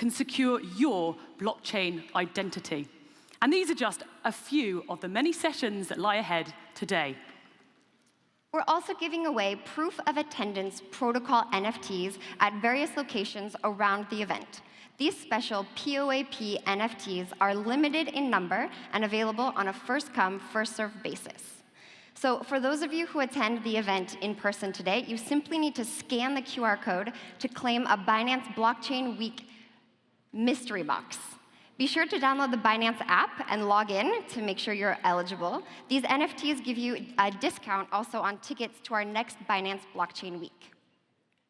can secure your blockchain identity. And these are just a few of the many sessions that lie ahead today. We're also giving away proof of attendance protocol NFTs at various locations around the event. These special POAP NFTs are limited in number and available on a first-come, first-served basis. So for those of you who attend the event in person today, you simply need to scan the QR code to claim a Binance Blockchain Week mystery box. Be sure to download the Binance app and log in to make sure you're eligible. These NFTs give you a discount also on tickets to our next Binance Blockchain Week.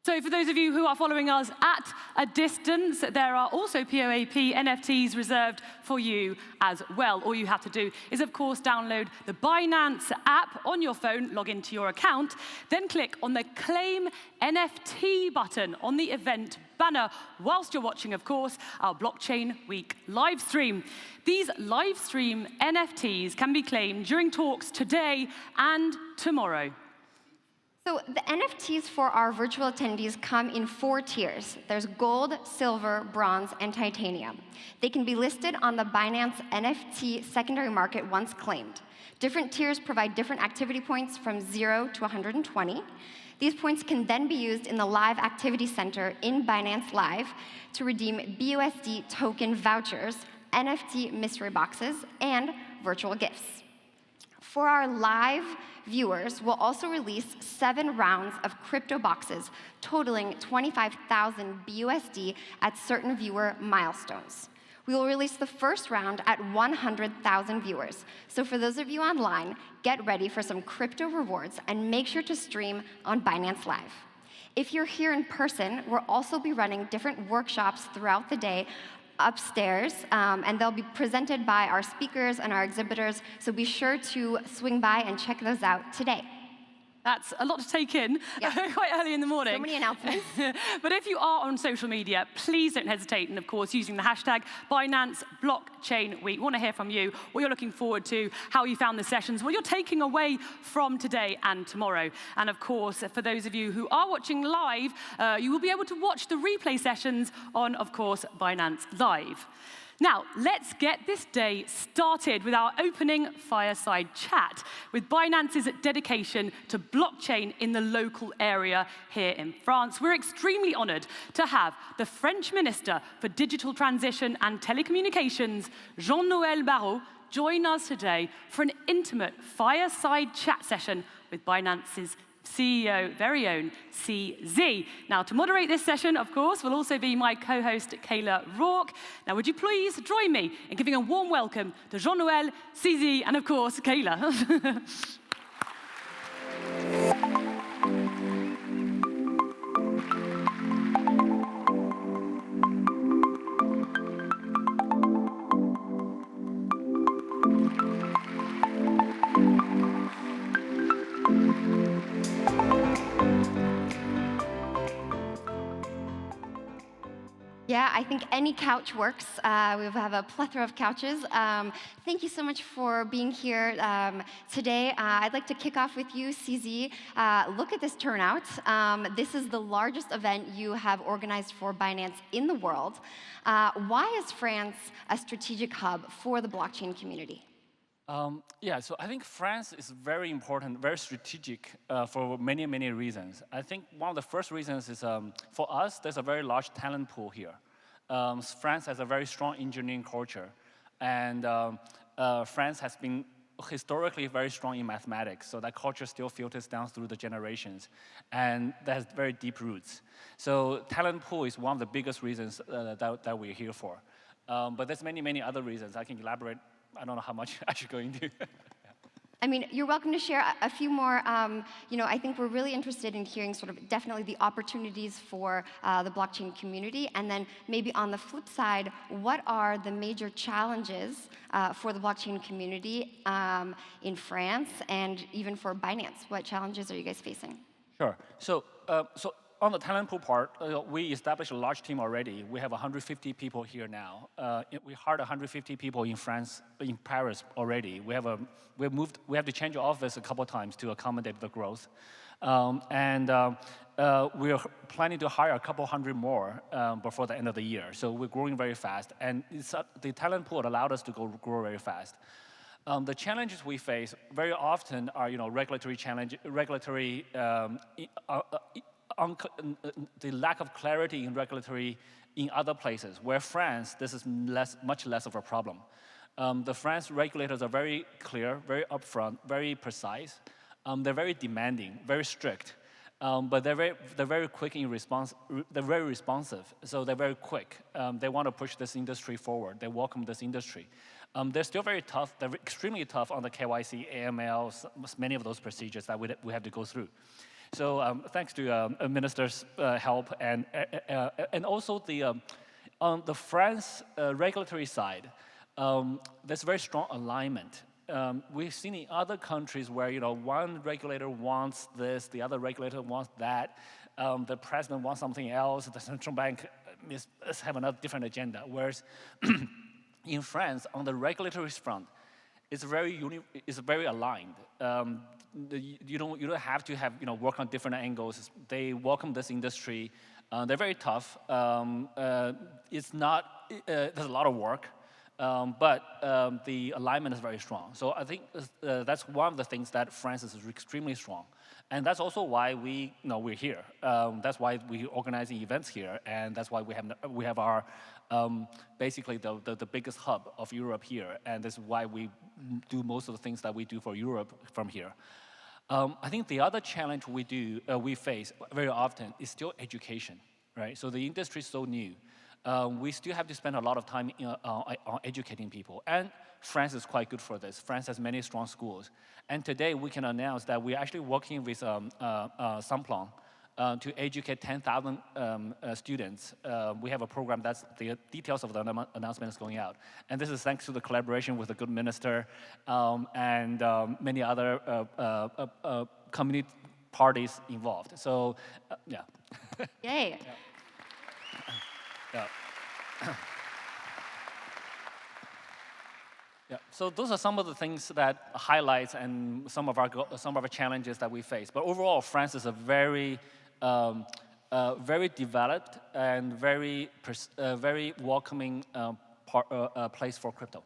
So for those of you who are following us at a distance, there are also POAP NFTs reserved for you as well. All you have to do is, of course, download the Binance app on your phone, log into your account, then click on the Claim NFT button on the event banner whilst you're watching, of course, our Blockchain Week live stream. These live stream NFTs can be claimed during talks today and tomorrow. So the NFTs for our virtual attendees come in 4 tiers. There's gold, silver, bronze, and titanium. They can be listed on the Binance NFT secondary market once claimed. Different tiers provide different activity points from 0 to 120. These points can then be used in the Live Activity Center in Binance Live to redeem BUSD token vouchers, NFT mystery boxes, and virtual gifts. For our live viewers, we'll also release 7 rounds of crypto boxes totaling 25,000 BUSD at certain viewer milestones. We will release the first round at 100,000 viewers. So for those of you online, get ready for some crypto rewards and make sure to stream on Binance Live. If you're here in person, we'll also be running different workshops throughout the day upstairs, and they'll be presented by our speakers and our exhibitors, so be sure to swing by and check those out today. That's a lot to take in, quite early in the morning. So many announcements. But if you are on social media, please don't hesitate, and of course, using the hashtag Binance Blockchain Week. We want to hear from you, what you're looking forward to, how you found the sessions, what you're taking away from today and tomorrow. And of course, for those of you who are watching live, you will be able to watch the replay sessions on, of course, Binance Live. Now, let's get this day started with our opening fireside chat with Binance's dedication to blockchain in the local area here in France. We're extremely honored to have the French Minister for Digital Transition and Telecommunications, Jean-Noël Barrot, join us today for an intimate fireside chat session with Binance's CEO, very own CZ. Now, to moderate this session, of course, will also be my co-host, Kayla Rourke. Now, would you please join me in giving a warm welcome to Jean-Noël, CZ, and of course, Kayla. Yeah, I think any couch works. We have a plethora of couches. Thank you so much for being here today. I'd like to kick off with you, CZ. Look at this turnout. This is the largest event you have organized for Binance in the world. Why is France a strategic hub for the blockchain community? Yeah, so I think France is very important, very strategic for many, many reasons. I think one of the first reasons is for us, there's a very large talent pool here. France has a very strong engineering culture, and France has been historically very strong in mathematics, so that culture still filters down through the generations, and that has very deep roots. So talent pool is one of the biggest reasons that we're here for. But there's many, many other reasons. I can elaborate. I don't know how much I should go into. I mean, you're welcome to share a few more. I think we're really interested in hearing sort of definitely the opportunities for the blockchain community, and then maybe on the flip side, what are the major challenges for the blockchain community in France and even for Binance? What challenges are you guys facing? Sure. So on the talent pool part, we established a large team already. We have 150 people here now. We hired 150 people in France, in Paris already. We have to change our office a couple of times to accommodate the growth. We are planning to hire a couple hundred more before the end of the year. So we're growing very fast, and the talent pool allowed us to grow very fast. The challenges we face very often are, regulatory challenge, the lack of clarity in regulatory in other places. Where France, this is much less of a problem. The French regulators are very clear, very upfront, very precise. They're very demanding, very strict, but they're very quick in response. They're very responsive, so they're very quick. They want to push this industry forward. They welcome this industry. They're still very tough. They're extremely tough on the KYC, AML, many of those procedures that we have to go through. So thanks to minister's help and also on the France regulatory side, there's very strong alignment. We've seen in other countries where one regulator wants this, the other regulator wants that, the president wants something else, the central bank have another different agenda. Whereas in France, on the regulatory front, it's very aligned. You don't have to work on different angles. They welcome this industry. They're very tough. It's not. There's a lot of work. But the alignment is very strong. So I think that's one of the things that France is extremely strong. And that's also why we're here. That's why we're organizing events here, and that's why we have our basically the biggest hub of Europe here, and this is why we do most of the things that we do for Europe from here. I think the other challenge we face very often is still education, right? So the industry is so new. We still have to spend a lot of time on educating people. And France is quite good for this. France has many strong schools. And today we can announce that we're actually working with Samplon to educate 10,000 students. We have a program that's the details of the announcement is going out. And this is thanks to the collaboration with the good minister and many other community parties involved. So, yeah. Yay. Yeah. Yeah. So those are some of the things that highlights and some of our challenges that we face. But overall, France is a very developed and very welcoming place for crypto.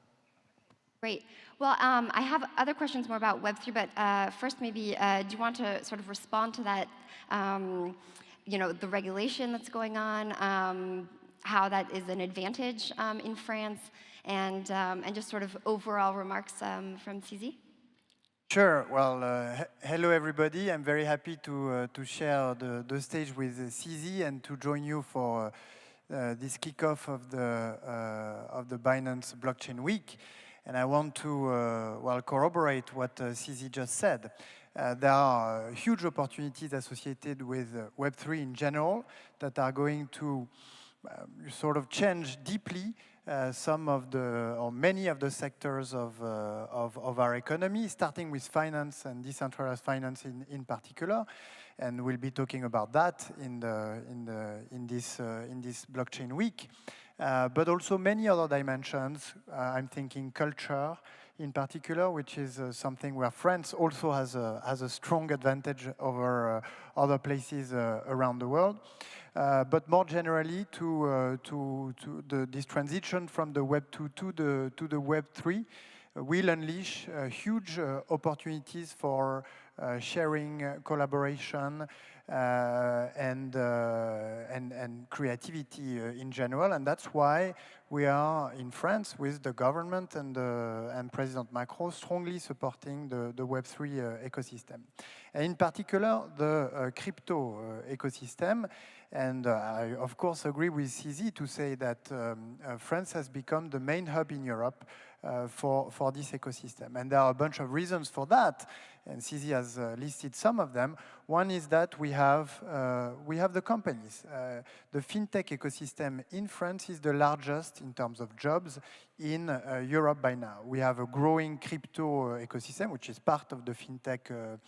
Great. Well, I have other questions more about Web3, but first, maybe do you want to sort of respond to that? The regulation that's going on. How that is an advantage in France, and just sort of overall remarks from CZ? Sure. Well, hello everybody. I'm very happy to share the stage with CZ and to join you for this kickoff of the Binance Blockchain Week. And I want to corroborate what CZ just said. There are huge opportunities associated with Web3 in general that are going to sort of change deeply many of the sectors of our economy, starting with finance and decentralized finance in particular, and we'll be talking about that in this blockchain week. But also many other dimensions. I'm thinking culture in particular, which is something where France also has a strong advantage over other places around the world. But more generally, this transition from the Web 2 to the Web 3 will unleash huge opportunities for sharing, collaboration, and creativity in general, and that's why we are in France with the government and President Macron strongly supporting the Web3 ecosystem, and in particular the crypto ecosystem. And I, of course, agree with CZ to say that France has become the main hub in Europe for this ecosystem. And there are a bunch of reasons for that, and CZ has listed some of them. One is that we have the companies. The fintech ecosystem in France is the largest in terms of jobs in Europe by now. We have a growing crypto ecosystem, which is part of the fintech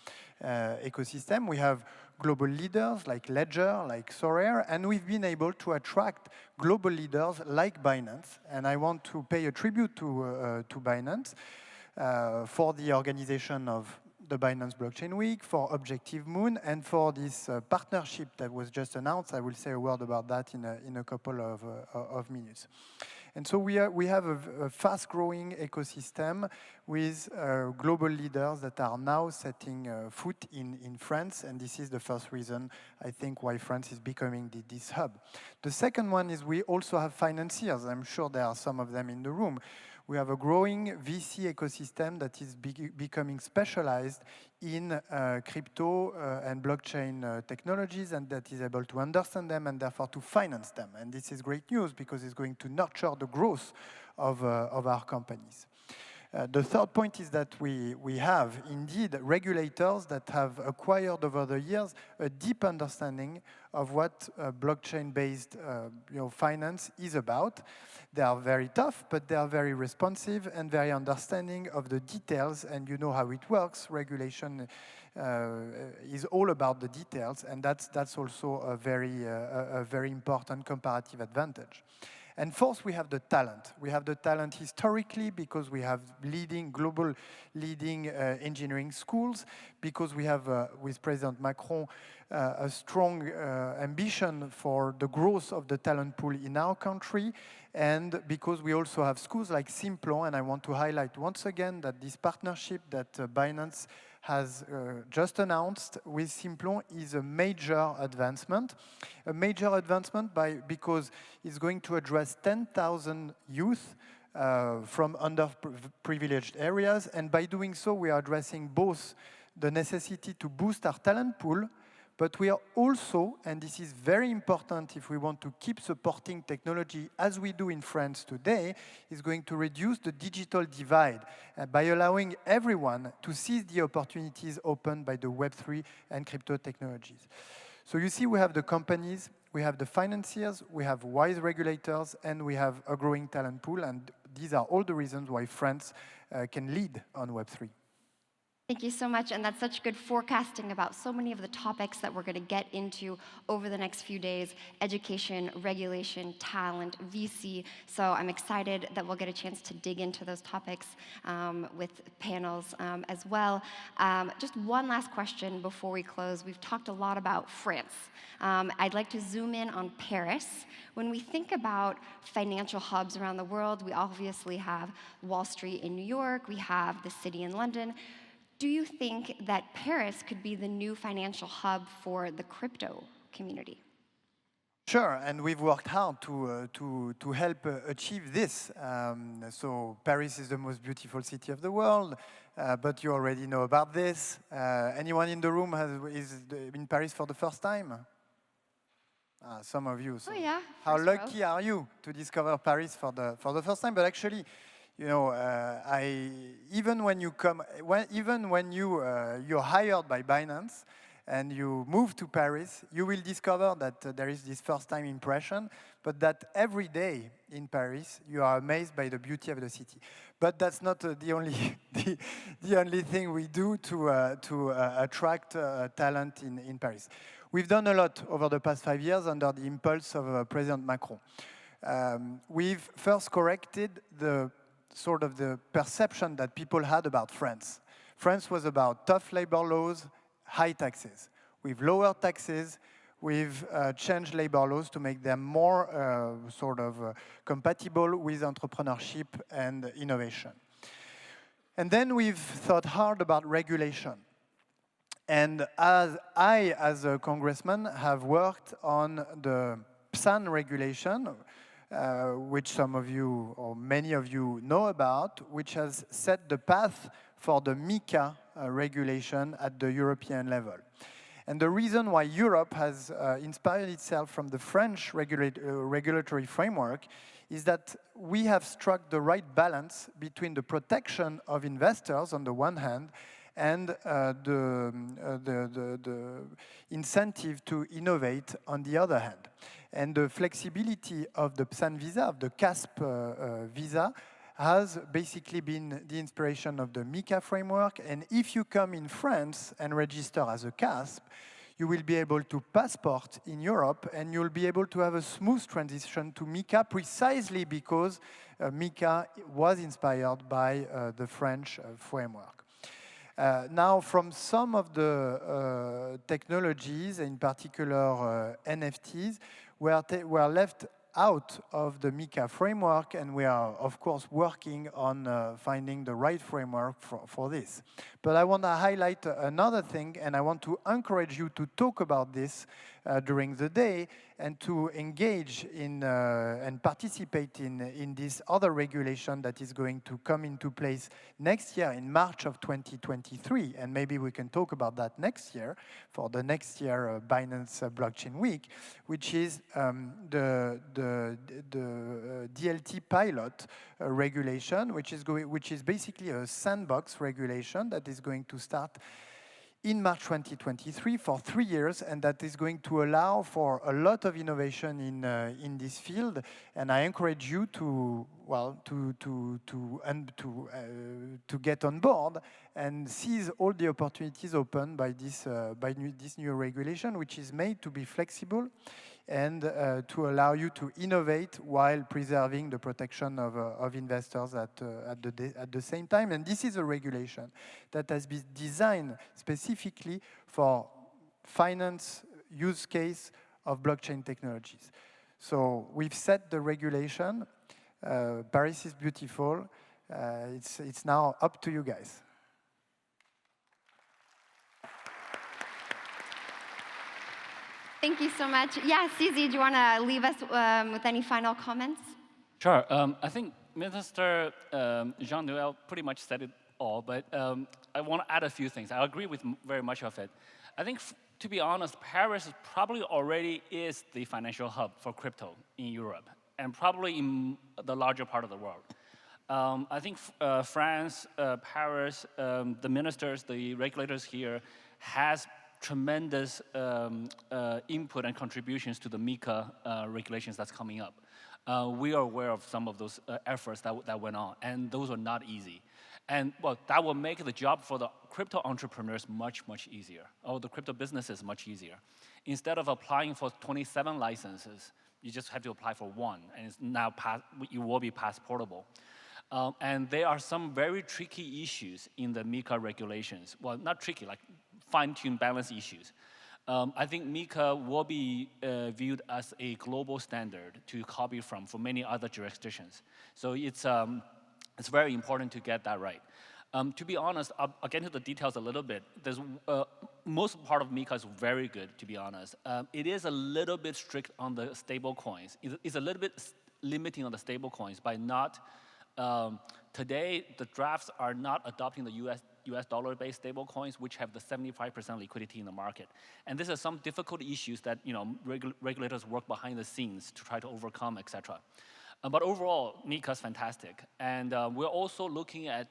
ecosystem. We have global leaders like Ledger, like Sorare, and we've been able to attract global leaders like Binance. And I want to pay a tribute to Binance for the organization of the Binance Blockchain Week, for Objective Moon, and for this partnership that was just announced. I will say a word about that in a couple of minutes. And so we have a fast-growing ecosystem with global leaders that are now setting foot in France, and this is the first reason, I think, why France is becoming this hub. The second one is we also have financiers. I'm sure there are some of them in the room. We have a growing VC ecosystem that is becoming specialized in crypto and blockchain technologies, and that is able to understand them and therefore to finance them. And this is great news because it's going to nurture the growth of our companies. The third point is that we have indeed regulators that have acquired over the years a deep understanding of what blockchain-based finance is about. They are very tough, but they are very responsive and very understanding of the details, and you know how it works. Regulation is all about the details, and that's also a very important comparative advantage. And fourth, we have the talent. We have the talent historically because we have global leading engineering schools, because we have, with President Macron, a strong ambition for the growth of the talent pool in our country, and because we also have schools like Simplon, and I want to highlight once again that this partnership that Binance has just announced with Simplon is a major advancement. A major advancement because it's going to address 10,000 youth from underprivileged areas, and by doing so we are addressing both the necessity to boost our talent pool, but we are also, and this is very important if we want to keep supporting technology as we do in France today, is going to reduce the digital divide by allowing everyone to seize the opportunities opened by the Web3 and crypto technologies. So you see, we have the companies, we have the financiers, we have wise regulators, and we have a growing talent pool, and these are all the reasons why France can lead on Web3. Thank you so much, and that's such good forecasting about so many of the topics that we're going to get into over the next few days: education, regulation, talent, VC. So I'm excited that we'll get a chance to dig into those topics with panels as well. Just one last question before we close. We've talked a lot about France. I'd like to zoom in on Paris. When we think about financial hubs around the world, we obviously have Wall Street in New York, we have the city in London. Do you think that Paris could be the new financial hub for the crypto community? Sure, and we've worked hard to help achieve this. So Paris is the most beautiful city of the world, but you already know about this. Anyone in the room is in Paris for the first time? Some of you. So oh yeah. How lucky are you to discover Paris for the first time? But actually, you know, even when you're hired by Binance and you move to Paris, you will discover that there is this first-time impression, but that every day in Paris you are amazed by the beauty of the city. But that's not the only thing we do to attract talent in Paris. We've done a lot over the past 5 years under the impulse of President Macron. We've first corrected the perception that people had about France. France was about tough labor laws, high taxes. We've lowered taxes, we've changed labor laws to make them more compatible with entrepreneurship and innovation. And then we've thought hard about regulation. And as a congressman, have worked on the PSAN regulation, which some of you, or many of you, know about, which has set the path for the MiCA regulation at the European level. And the reason why Europe has inspired itself from the French regulatory framework is that we have struck the right balance between the protection of investors on the one hand and the incentive to innovate on the other hand. And the flexibility of the PSAN visa, of the CASP visa, has basically been the inspiration of the MiCA framework. And if you come in France and register as a CASP, you will be able to passport in Europe, and you'll be able to have a smooth transition to MiCA precisely because MiCA was inspired by the French framework. Now, from some of the technologies, in particular NFTs, were left out of the MiCA framework, and we are, of course, working on finding the right framework for this. But I want to highlight another thing, and I want to encourage you to talk about this during the day and to engage in and participate in this other regulation that is going to come into place next year in March of 2023, and maybe we can talk about that next year for the next year Binance Blockchain Week, which is the DLT pilot regulation, which is basically a sandbox regulation that is going to start in March 2023 for 3 years, and that is going to allow for a lot of innovation in this field. And I encourage you to get on board and seize all the opportunities opened by this new regulation, which is made to be flexible and to allow you to innovate while preserving the protection of investors at the same time. And this is a regulation that has been designed specifically for finance use case of blockchain technologies. So we've set the regulation. Paris is beautiful. It's now up to you guys. Thank you so much. Yeah, Cizi, do you want to leave us with any final comments? Sure. I think Minister Jean-Noël pretty much said it all, but I want to add a few things. I agree with very much of it. I think, to be honest, Paris probably already is the financial hub for crypto in Europe, and probably in the larger part of the world. I think France, Paris, the ministers, the regulators here has tremendous input and contributions to the MiCA regulations that's coming up. We are aware of some of those efforts that went on, and those are not easy. And well, that will make the job for the crypto entrepreneurs much, much easier, or the crypto businesses much easier. Instead of applying for 27 licenses, you just have to apply for one, and it's now you will be passportable. And there are some very tricky issues in the MiCA regulations. Well, not tricky, like fine-tuned balance issues. I think MiCA will be viewed as a global standard to copy from for many other jurisdictions. So it's very important to get that right. To be honest, I'll get into the details a little bit. Most part of MiCA is very good, to be honest. It is a little bit strict on the stable coins. It's a little bit limiting on the stable coins by not, today the drafts are not adopting the US dollar-based stable coins, which have the 75% liquidity in the market. And this is some difficult issues that regulators work behind the scenes to try to overcome, etc. But overall, MiCA is fantastic. And we're also looking at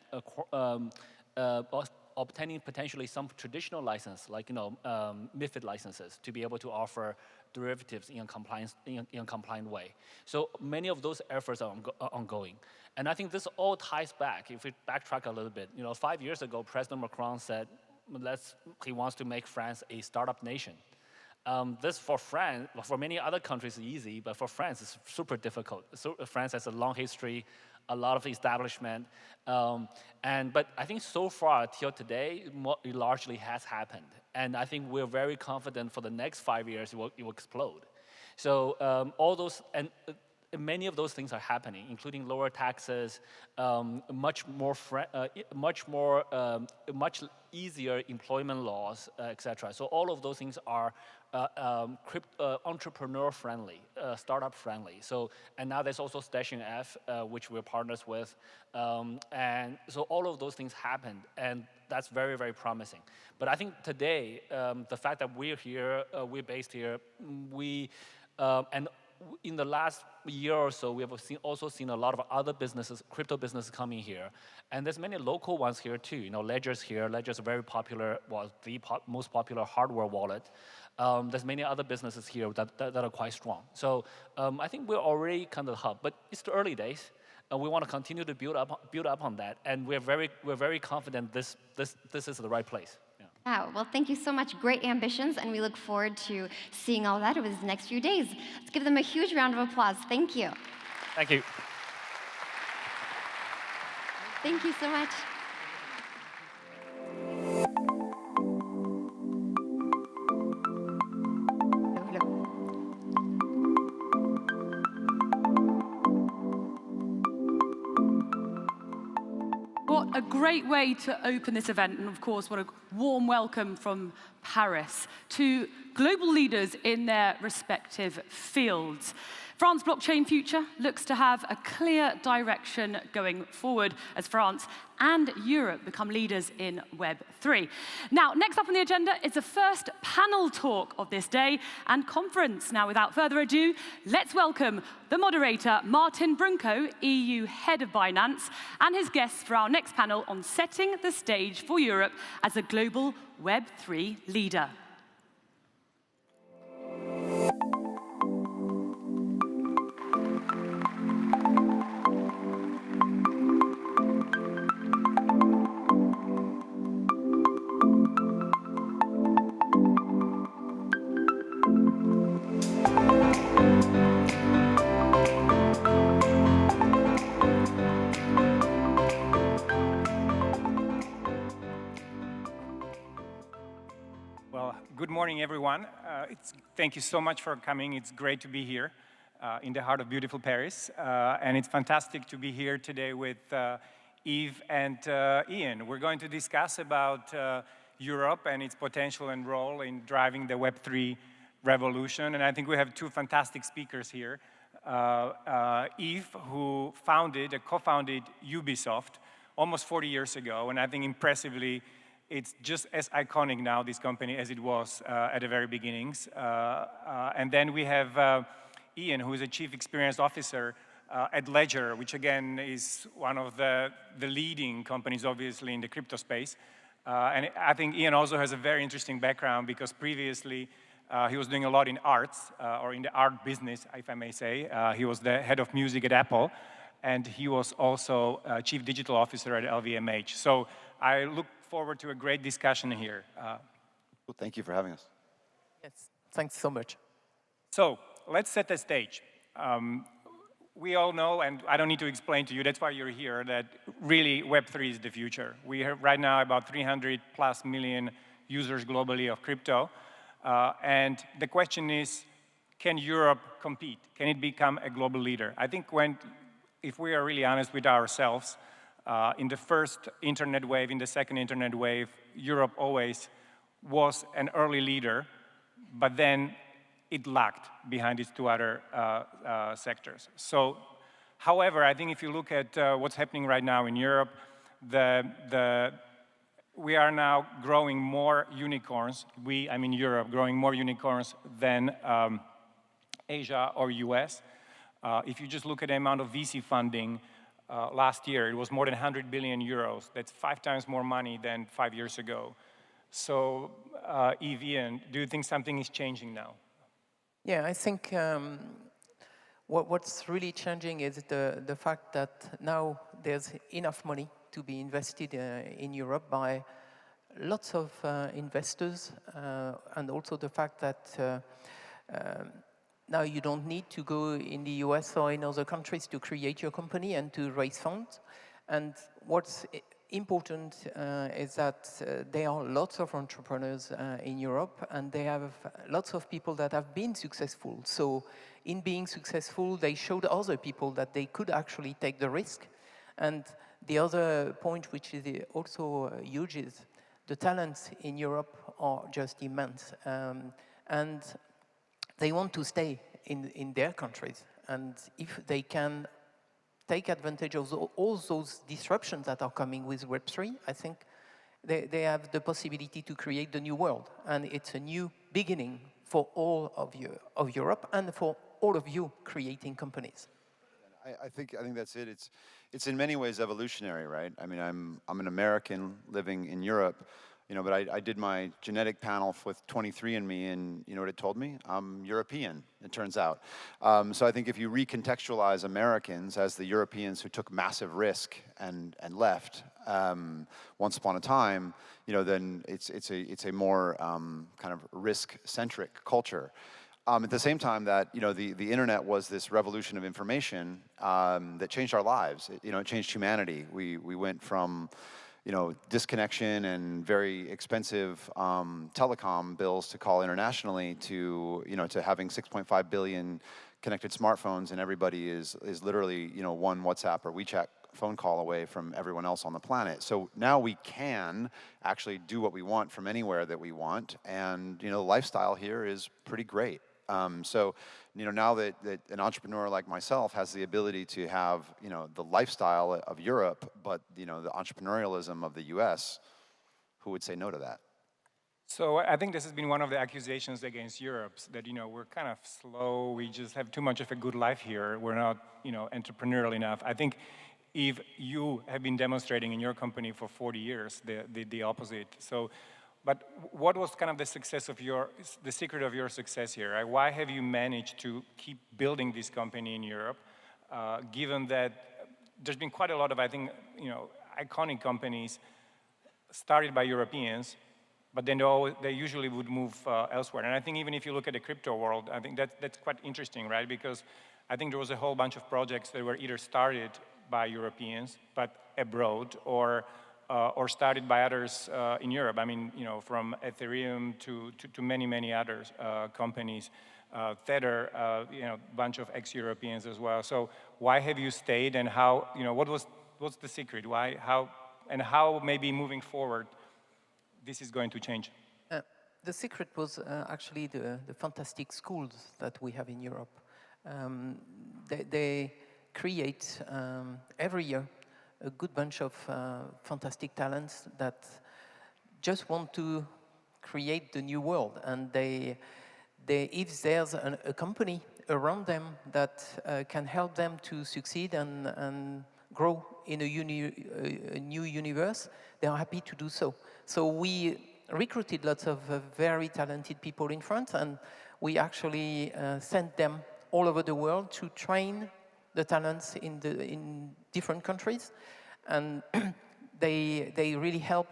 obtaining potentially some traditional license, like MiFID licenses, to be able to offer derivatives in a compliant way. So many of those efforts are ongoing. And I think this all ties back, if we backtrack a little bit. 5 years ago, President Macron said, he wants to make France a startup nation. This for France, for many other countries is easy, but for France it's super difficult. So France has a long history, a lot of establishment, but I think so far till today, it largely has happened. And I think we're very confident for the next 5 years it will explode. So all those, and many of those things are happening, including lower taxes, much easier employment laws, etc. So all of those things are entrepreneur friendly, startup friendly. So, and now there's also Station F, which we're partners with, and so all of those things happened, and that's very, very promising. But I think today, the fact that we're here, we're based here, and in the last year or so, we have also seen a lot of other businesses, crypto businesses coming here. And there's many local ones here too. Ledger's here. Ledger's a very popular, the most popular hardware wallet. There's many other businesses here that are quite strong. So I think we're already kind of the hub, but it's the early days. We want to continue to build up on that. And we're very confident this is the right place. Wow, well, thank you so much. Great ambitions, and we look forward to seeing all that over the next few days. Let's give them a huge round of applause. Thank you. Thank you. Thank you so much. What a great way to open this event, and of course, what a warm welcome from Paris to global leaders in their respective fields. France's blockchain future looks to have a clear direction going forward as France and Europe become leaders in Web3. Now, next up on the agenda is the first panel talk of this day and conference. Now, without further ado, let's welcome the moderator, Martin Brunko, EU Head of Binance, and his guests for our next panel on setting the stage for Europe as a global Web3 leader. Good morning, everyone. Thank you so much for coming. It's great to be here in the heart of beautiful Paris. And it's fantastic to be here today with Yves and Ian. We're going to discuss about Europe and its potential and role in driving the Web3 revolution. And I think we have two fantastic speakers here. Yves, who co-founded Ubisoft almost 40 years ago, and I think impressively, it's just as iconic now, this company, as it was at the very beginnings. And then we have Ian, who is a Chief Experience Officer at Ledger, which again is one of the leading companies, obviously, in the crypto space. And I think Ian also has a very interesting background because previously he was doing a lot in arts, or in the art business, if I may say. He was the head of music at Apple, and he was also Chief Digital Officer at LVMH. So I look forward to a great discussion here. Well, thank you for having us. Yes, thanks so much. So let's set the stage. We all know, and I don't need to explain to you, that's why you're here, that really Web3 is the future. We have right now about 300+ million users globally of crypto. And the question is, can Europe compete? Can it become a global leader? I think if we are really honest with ourselves, in the first internet wave, in the second internet wave, Europe always was an early leader, but then it lagged behind its two other sectors. So, however, I think if you look at what's happening right now in Europe, we are now growing more unicorns. I mean Europe, growing more unicorns than Asia or US. If you just look at the amount of VC funding, last year, it was more than 100 billion euros. That's 5 times more money than 5 years ago. So, Yves, do you think something is changing now? Yeah, I think what's really changing is the fact that now there's enough money to be invested in Europe by lots of investors, and also the fact that now you don't need to go in the US or in other countries to create your company and to raise funds. And what's important is that there are lots of entrepreneurs in Europe, and they have lots of people that have been successful. So in being successful, they showed other people that they could actually take the risk. And the other point, which is also huge, is the talents in Europe are just immense. And they want to stay in their countries. And if they can take advantage of all those disruptions that are coming with Web3, I think they have the possibility to create the new world. And it's a new beginning for all of Europe and for all of you creating companies. I think that's it. It's in many ways evolutionary, right? I mean, I'm an American living in Europe, but I did my genetic panel with 23andMe, and you know what it told me? I'm European, it turns out. So I think if you recontextualize Americans as the Europeans who took massive risk and left once upon a time, then it's a more kind of risk-centric culture. At the same time that the internet was this revolution of information that changed our lives. It changed humanity. We went from disconnection and very expensive telecom bills to call internationally to, to having 6.5 billion connected smartphones, and everybody is literally, one WhatsApp or WeChat phone call away from everyone else on the planet. So now we can actually do what we want from anywhere that we want, and the lifestyle here is pretty great. So now that an entrepreneur like myself has the ability to have the lifestyle of Europe, but the entrepreneurialism of the US, who would say no to that? So I think this has been one of the accusations against Europe, that we're kind of slow, we just have too much of a good life here, we're not entrepreneurial enough. I think if you have been demonstrating in your company for 40 years the opposite. So, but what was kind of the secret of your success here? Right? Why have you managed to keep building this company in Europe, given that there's been quite a lot of, I think, iconic companies started by Europeans, but then they usually would move elsewhere. And I think even if you look at the crypto world, I think that's quite interesting, right? Because I think there was a whole bunch of projects that were either started by Europeans, but abroad, or started by others in Europe. I mean, from Ethereum to many other companies, Tether, bunch of ex-Europeans as well. So why have you stayed, and how? What's the secret? Why? How maybe moving forward, this is going to change? The secret was actually the fantastic schools that we have in Europe. They create every year a good bunch of fantastic talents that just want to create the new world, and if there's a company around them that can help them to succeed and grow in a new universe, they are happy to do so. So we recruited lots of very talented people in France, and we actually sent them all over the world to train the talents in different countries, and they really help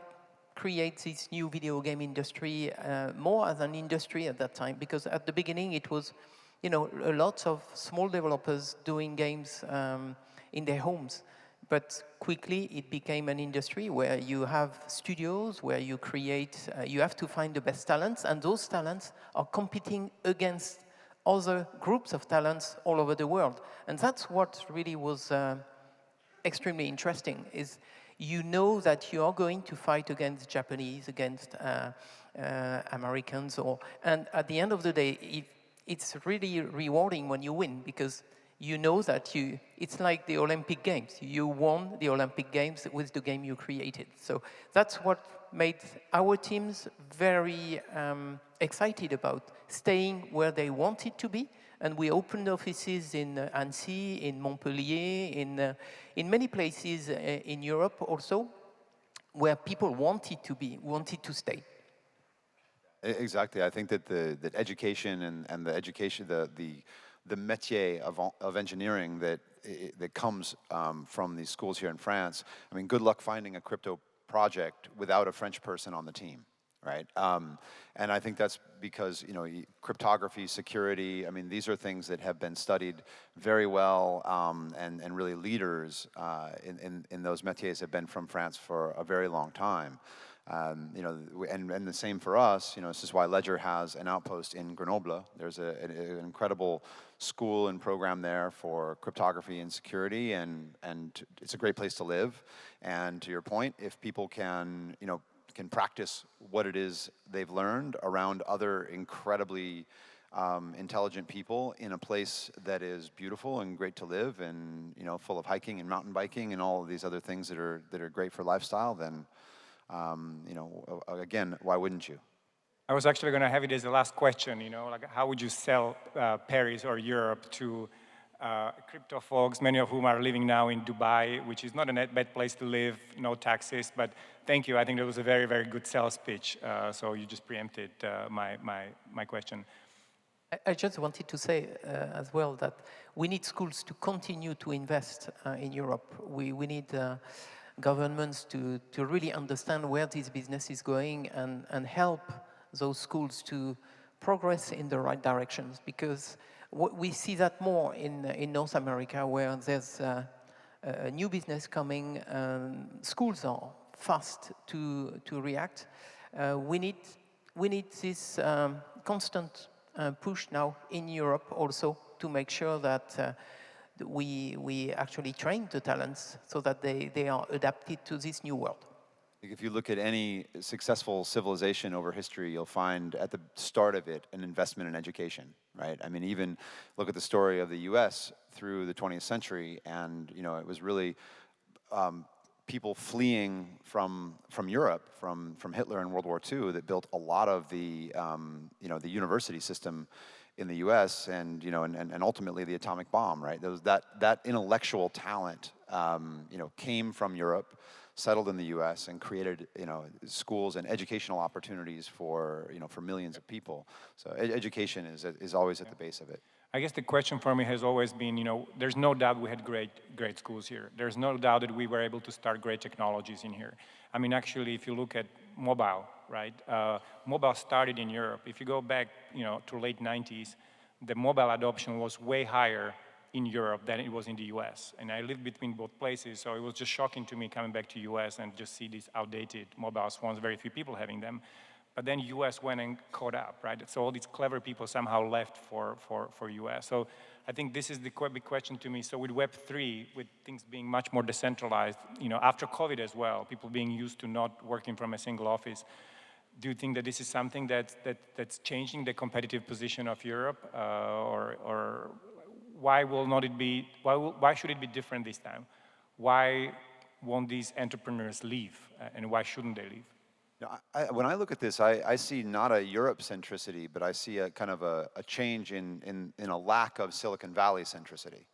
create this new video game industry more as an industry at that time, because at the beginning it was, a lot of small developers doing games in their homes, but quickly it became an industry where you have studios, where you create, you have to find the best talents, and those talents are competing against other groups of talents all over the world. And that's what really was extremely interesting, is that you are going to fight against Japanese, against Americans, and at the end of the day, it's really rewarding when you win, because that it's like the Olympic Games. You won the Olympic Games with the game you created. So that's what made our teams very excited about staying where they wanted to be. And we opened offices in Annecy, in Montpellier, in many places in Europe also, where people wanted to stay. Exactly. I think that that education and the education, the métier of engineering that comes from these schools here in France. I mean, good luck finding a crypto project without a French person on the team, right? And I think that's because cryptography, security. I mean, these are things that have been studied very well, and really leaders in those métiers have been from France for a very long time. And the same for us. This is why Ledger has an outpost in Grenoble. There's an incredible school and program there for cryptography and security, and it's a great place to live. And to your point, if people can practice what it is they've learned around other incredibly intelligent people in a place that is beautiful and great to live, and full of hiking and mountain biking and all of these other things that are great for lifestyle, then again, why wouldn't you? I was actually going to have it as the last question, like how would you sell Paris or Europe to crypto folks, many of whom are living now in Dubai, which is not a bad place to live, no taxes, but thank you. I think that was a very, very good sales pitch, so you just preempted my question. I just wanted to say as well that we need schools to continue to invest in Europe. We need governments to really understand where this business is going and help those schools to progress in the right directions, because we see that more in North America, where there's a new business coming. Schools are fast to react. We need this constant push now in Europe also to make sure that we actually train the talents so that they are adapted to this new world. If you look at any successful civilization over history, you'll find at the start of it an investment in education, right? I mean, even look at the story of the U.S. through the 20th century, and it was really people fleeing from Europe, from Hitler in World War II, that built a lot of the the university system in the U.S. and ultimately the atomic bomb, right? That intellectual talent came from Europe, settled in the U.S. and created schools and educational opportunities for millions of people. So education is always at the base of it. I guess the question for me has always been, there's no doubt we had great schools here. There's no doubt that we were able to start great technologies in here. I mean, actually, if you look at mobile, right? Mobile started in Europe. If you go back, to late 90s, the mobile adoption was way higher in Europe than it was in the US. And I lived between both places, so it was just shocking to me coming back to US and just see these outdated mobile phones, very few people having them. But then US went and caught up, right? So all these clever people somehow left for US. So I think this is the big question to me. So with Web3, with things being much more decentralized, after COVID as well, people being used to not working from a single office, do you think that this is something that's changing the competitive position of Europe, or why should it be different this time? Why won't these entrepreneurs leave, and why shouldn't they leave? When I look at this, I see not a Europe centricity, but I see a kind of a change in a lack of Silicon Valley centricity,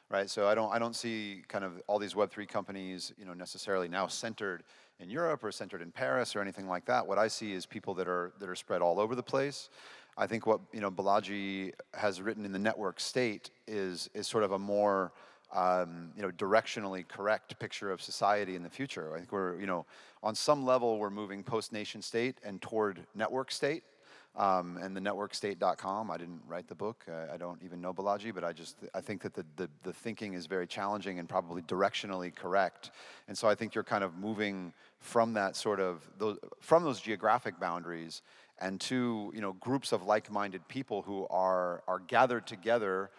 right? So I don't see kind of all these Web3 companies, necessarily now centered in Europe or centered in Paris or anything like that. What I see is people that are spread all over the place. I think what Balaji has written in the network state is sort of a more directionally correct picture of society in the future. I think we're on some level we're moving post nation state and toward network state. And the networkstate.com. I didn't write the book. I don't even know Balaji, but I think that the thinking is very challenging and probably directionally correct. And so I think you're kind of moving from that sort of from those geographic boundaries and to groups of like-minded people who are gathered together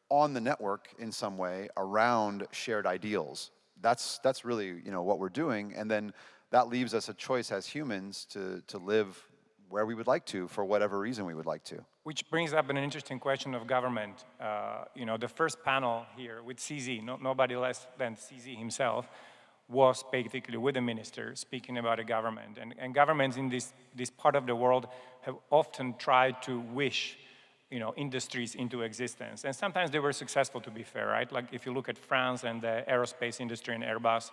on the network in some way around shared ideals. That's really what we're doing, and then that leaves us a choice as humans to live where we would like to, for whatever reason we would like to. Which brings up an interesting question of government. The first panel here with CZ, nobody less than CZ himself, was basically with the minister speaking about a government. And governments in this part of the world have often tried to wish industries into existence. And sometimes they were successful, to be fair, right? Like if you look at France and the aerospace industry and Airbus,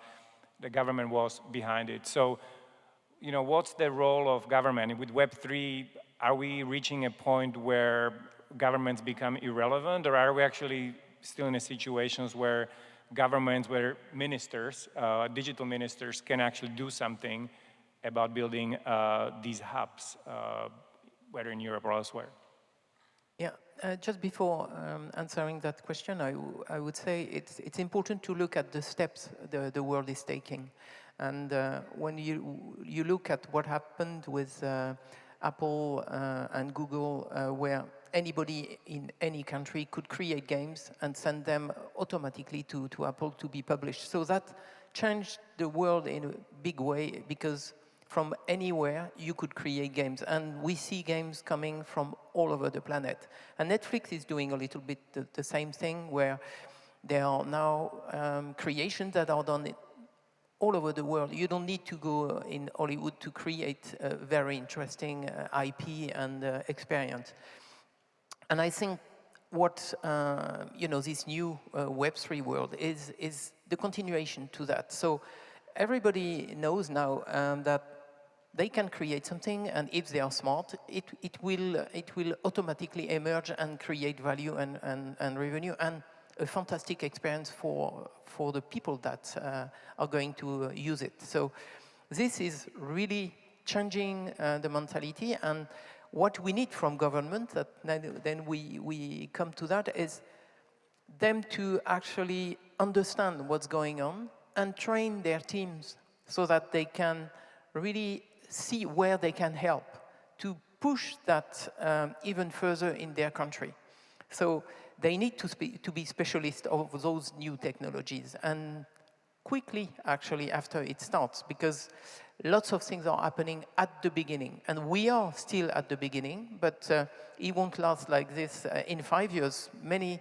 the government was behind it. So, what's the role of government? With Web3, are we reaching a point where governments become irrelevant, or are we actually still in a situations where governments, where ministers, digital ministers, can actually do something about building these hubs, whether in Europe or elsewhere? Yeah, just before answering that question, I would say it's important to look at the steps the world is taking. And when you look at what happened with Apple and Google, where anybody in any country could create games and send them automatically to Apple to be published. So that changed the world in a big way, because from anywhere you could create games. And we see games coming from all over the planet. And Netflix is doing a little bit the same thing, where there are now creations that are done all over the world. You don't need to go in Hollywood to create a very interesting IP and experience. And I think what this new Web3 world is the continuation to that. So everybody knows now that they can create something, and if they are smart, it will automatically emerge and create value and revenue and a fantastic experience for the people that are going to use it. So this is really changing the mentality, and what we need from government, that then we come to that, is them to actually understand what's going on and train their teams so that they can really see where they can help to push that even further in their country. So they need to be specialists of those new technologies, and quickly, actually, after it starts, because lots of things are happening at the beginning, and we are still at the beginning, but it won't last like this. In 5 years, many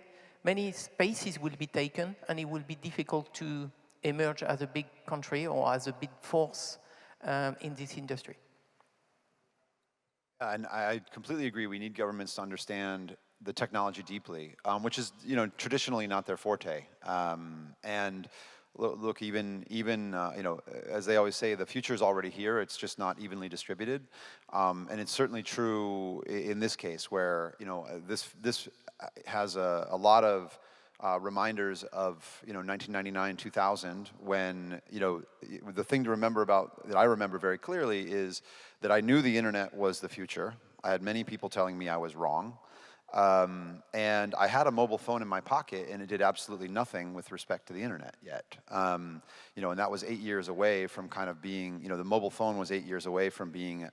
spaces will be taken, and it will be difficult to emerge as a big country or as a big force in this industry. And I completely agree. We need governments to understand the technology deeply, which is, traditionally not their forte. And look, even as they always say, the future is already here. It's just not evenly distributed. And it's certainly true in this case, where this has a lot of reminders of 1999, 2000, when the thing to remember that I remember very clearly is that I knew the internet was the future. I had many people telling me I was wrong. And I had a mobile phone in my pocket, and it did absolutely nothing with respect to the internet yet. And that was 8 years away from kind of being, the mobile phone was 8 years away from being,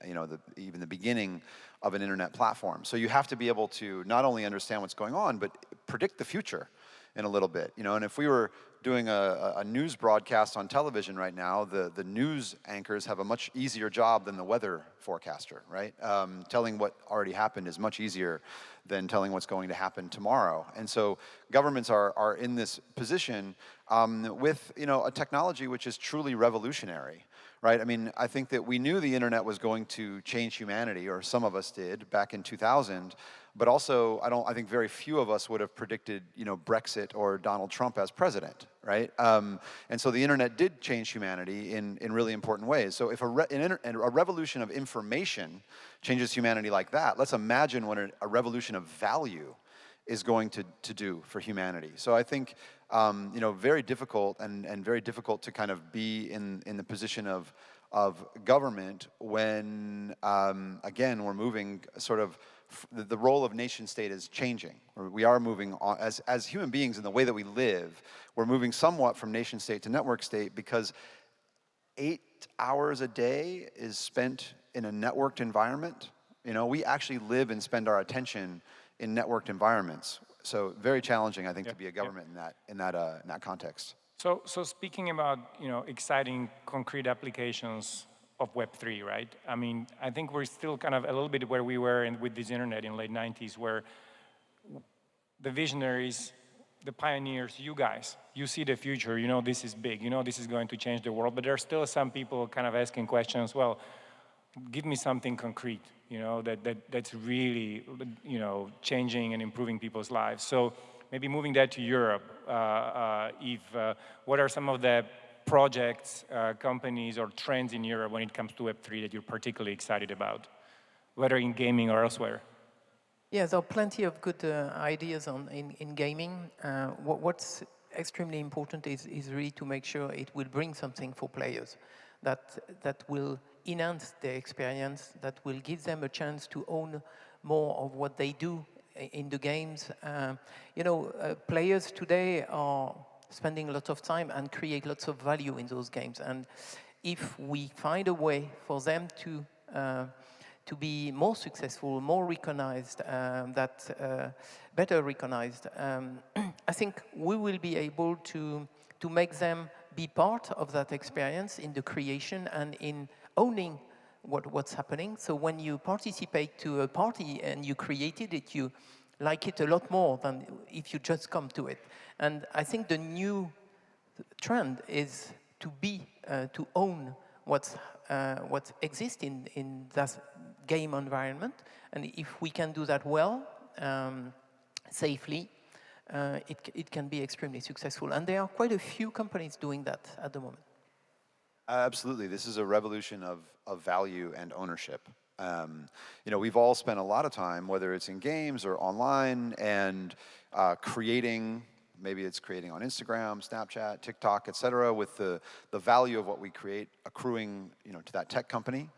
even the beginning of an internet platform. So you have to be able to not only understand what's going on, but predict the future in a little bit. And if we were doing a news broadcast on television right now, the news anchors have a much easier job than the weather forecaster, right? Telling what already happened is much easier than telling what's going to happen tomorrow. And so governments are in this position with a technology which is truly revolutionary, right? I mean, I think that we knew the internet was going to change humanity, or some of us did back in 2000. But also, I think very few of us would have predicted, Brexit or Donald Trump as president, right? And so the internet did change humanity in really important ways. So if a revolution of information changes humanity like that, let's imagine what a revolution of value is going to do for humanity. So I think, very difficult and very difficult to kind of be in the position of government when, again, we're moving sort of, the role of nation state is changing. We are moving on, as human beings in the way that we live, we're moving somewhat from nation state to network state, because 8 hours a day is spent in a networked environment. We actually live and spend our attention in networked environments. So very challenging, I think, to be a government in that context. So speaking about exciting concrete applications of Web3, right? I mean, I think we're still kind of a little bit where we were with this internet in late 90s, where the visionaries, the pioneers, you guys, you see the future, this is big, this is going to change the world, but there are still some people kind of asking questions, well, give me something concrete, that's really, changing and improving people's lives. So maybe moving that to Europe, Yves, what are some of the projects, companies, or trends in Europe when it comes to Web3 that you're particularly excited about, whether in gaming or elsewhere? Yeah, there are plenty of good ideas in gaming. What's extremely important is really to make sure it will bring something for players that will enhance their experience, that will give them a chance to own more of what they do in the games. Players today are spending a lot of time and create lots of value in those games. And if we find a way for them to be more successful, more recognized, better recognized, I think we will be able to make them be part of that experience in the creation and in owning what's happening. So when you participate to a party and you created it, you like it a lot more than if you just come to it. And I think the new trend is to own what exists in that game environment. And if we can do that well, safely, it can be extremely successful. And there are quite a few companies doing that at the moment. Absolutely. This is a revolution of value and ownership. We've all spent a lot of time, whether it's in games or online, and creating, maybe it's creating on Instagram, Snapchat, TikTok, et cetera, with the value of what we create accruing, to that tech company.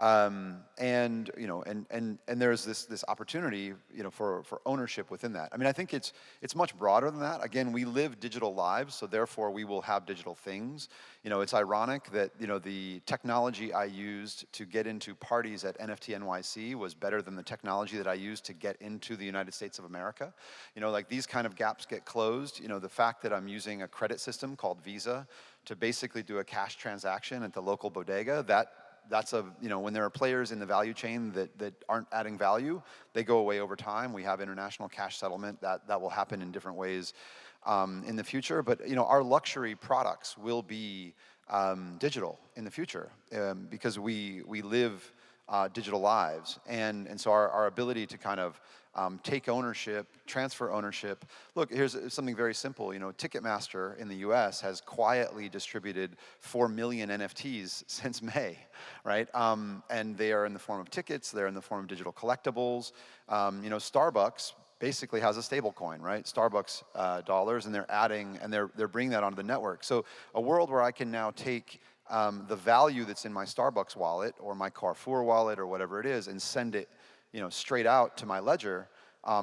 And you know, and there's this opportunity, you know, for ownership within that. I mean, I think it's much broader than that. Again, we live digital lives, so therefore we will have digital things. You know, it's ironic that, you know, the technology I used to get into parties at NFT NYC was better than the technology that I used to get into the United States of America. You know, like these kind of gaps get closed. You know, the fact that I'm using a credit system called Visa to basically do a cash transaction at the local bodega, that's a, you know, when there are players in the value chain that aren't adding value, they go away over time. We have international cash settlement that will happen in different ways in the future. But, you know, our luxury products will be digital in the future because we live digital lives. And so our ability to kind of take ownership, transfer ownership. Look, here's something very simple. You know, Ticketmaster in the US has quietly distributed 4 million NFTs since May, right? And they are in the form of tickets, they're in the form of digital collectibles. You know, Starbucks basically has a stable coin, right? Starbucks dollars, and they're adding, and they're bringing that onto the network. So a world where I can now take the value that's in my Starbucks wallet or my Carrefour wallet or whatever it is and send it, you know, straight out to my ledger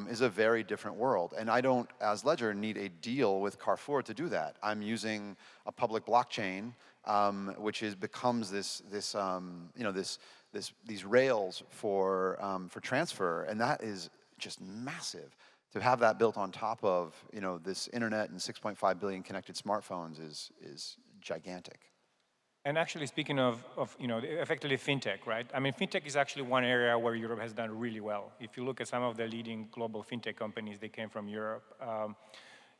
is a very different world. And I don't, as Ledger, need a deal with Carrefour to do that. I'm using a public blockchain, which becomes you know, these rails for transfer, and that is just massive. To have that built on top of, you know, this internet and 6.5 billion connected smartphones is gigantic. And actually, speaking of you know, effectively fintech, right? I mean, fintech is actually one area where Europe has done really well. If you look at some of the leading global fintech companies, they came from Europe.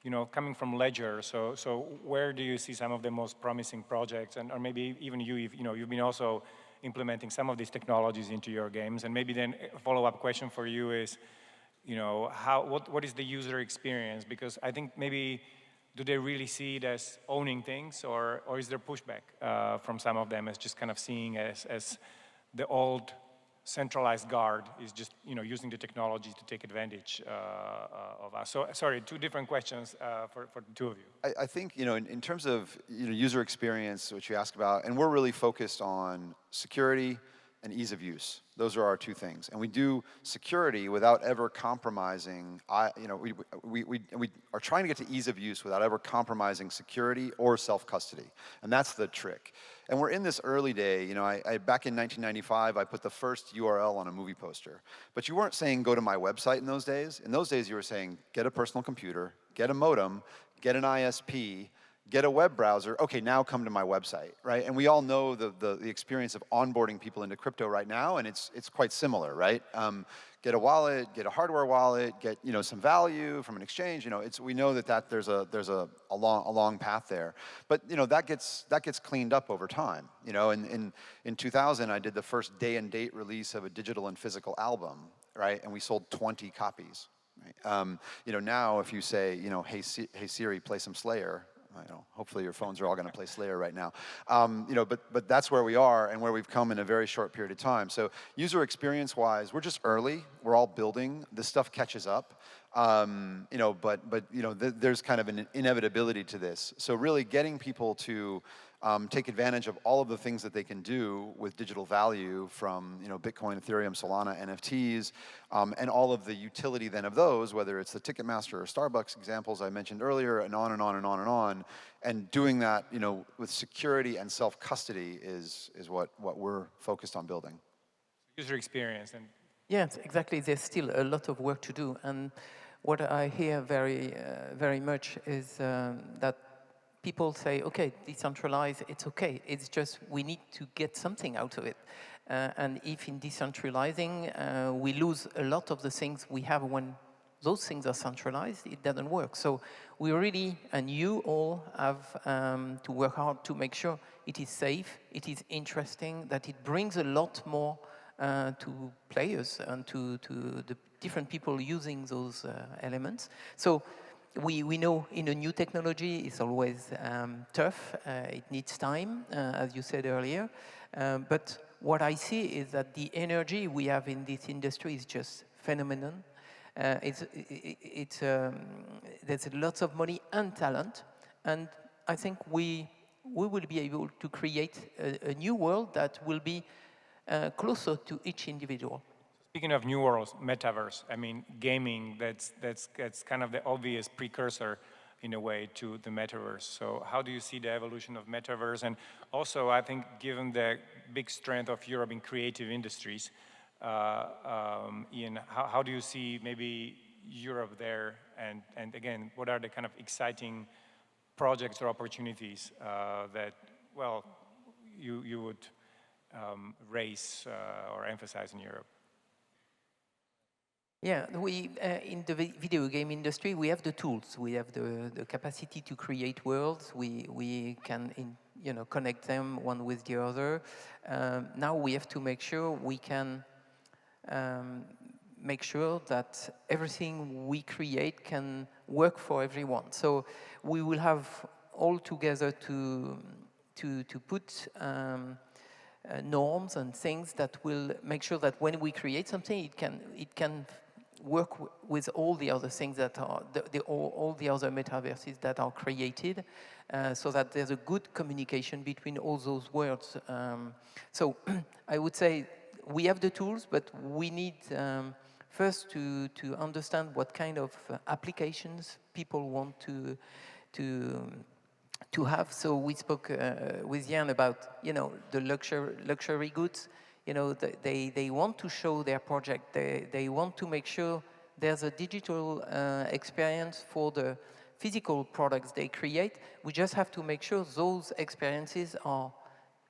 You know, coming from Ledger, so where do you see some of the most promising projects, or maybe even you know, you've been also implementing some of these technologies into your games, and maybe then a follow-up question for you is, you know, what is the user experience? Because I think maybe, do they really see it as owning things, or is there pushback from some of them as just kind of seeing as the old centralized guard is just, you know, using the technology to take advantage of us? So, sorry, two different questions for the two of you. I think, you know, in terms of, you know, user experience, which you asked about, and we're really focused on security and ease of use. Those are our two things. And we do security without ever compromising, you know, we are trying to get to ease of use without ever compromising security or self-custody. And that's the trick. And we're in this early day, you know, back in 1995, I put the first URL on a movie poster. But you weren't saying go to my website in those days. In those days, you were saying get a personal computer, get a modem, get an ISP, get a web browser, okay, now come to my website, right? And we all know the experience of onboarding people into crypto right now, and it's quite similar, right? Get a wallet, get a hardware wallet, get, you know, some value from an exchange. You know, we know that there's a long path there, but you know that gets cleaned up over time. You know, in 2000, I did the first day and date release of a digital and physical album, right? And we sold 20 copies. Right? You know, now if you say, you know, hey Siri, play some Slayer. I know, hopefully your phones are all going to play Slayer right now. You know, but that's where we are and where we've come in a very short period of time. So user experience-wise, we're just early. We're all building. This stuff catches up. You know, but you know, there's kind of an inevitability to this. So really getting people to take advantage of all of the things that they can do with digital value from, you know, Bitcoin, Ethereum, Solana, NFTs, and all of the utility then of those, whether it's the Ticketmaster or Starbucks examples I mentioned earlier, and on and on and on and on. And doing that, you know, with security and self-custody is what we're focused on building. User experience. And yes, exactly. There's still a lot of work to do. And what I hear very much is that people say, okay, decentralize, it's okay. It's just we need to get something out of it. And if in decentralizing, we lose a lot of the things we have when those things are centralized, it doesn't work. So we really, and you all have to work hard to make sure it is safe, it is interesting, that it brings a lot more to players and to the different people using those elements. So we know in a new technology, it's always tough. It needs time, as you said earlier. But what I see is that the energy we have in this industry is just phenomenal. There's lots of money and talent. And I think we will be able to create a new world that will be closer to each individual. Speaking of new worlds, metaverse, I mean, gaming, that's kind of the obvious precursor in a way to the metaverse. So how do you see the evolution of metaverse? And also, I think given the big strength of Europe in creative industries, Ian, how do you see maybe Europe there? And again, what are the kind of exciting projects or opportunities that, well, you would raise or emphasize in Europe? Yeah, we in the video game industry, we have the tools. We have the capacity to create worlds. We can connect them one with the other. Now we have to make sure we can make sure that everything we create can work for everyone. So we will have all together to put norms and things that will make sure that when we create something, it can work with all the other things that are all the other metaverses that are created, so that there's a good communication between all those worlds. So I would say we have the tools, but we need first to understand what kind of applications people want to have. So we spoke with Jan about the luxury goods. They want to show their project. They want to make sure there's a digital experience for the physical products they create. We just have to make sure those experiences are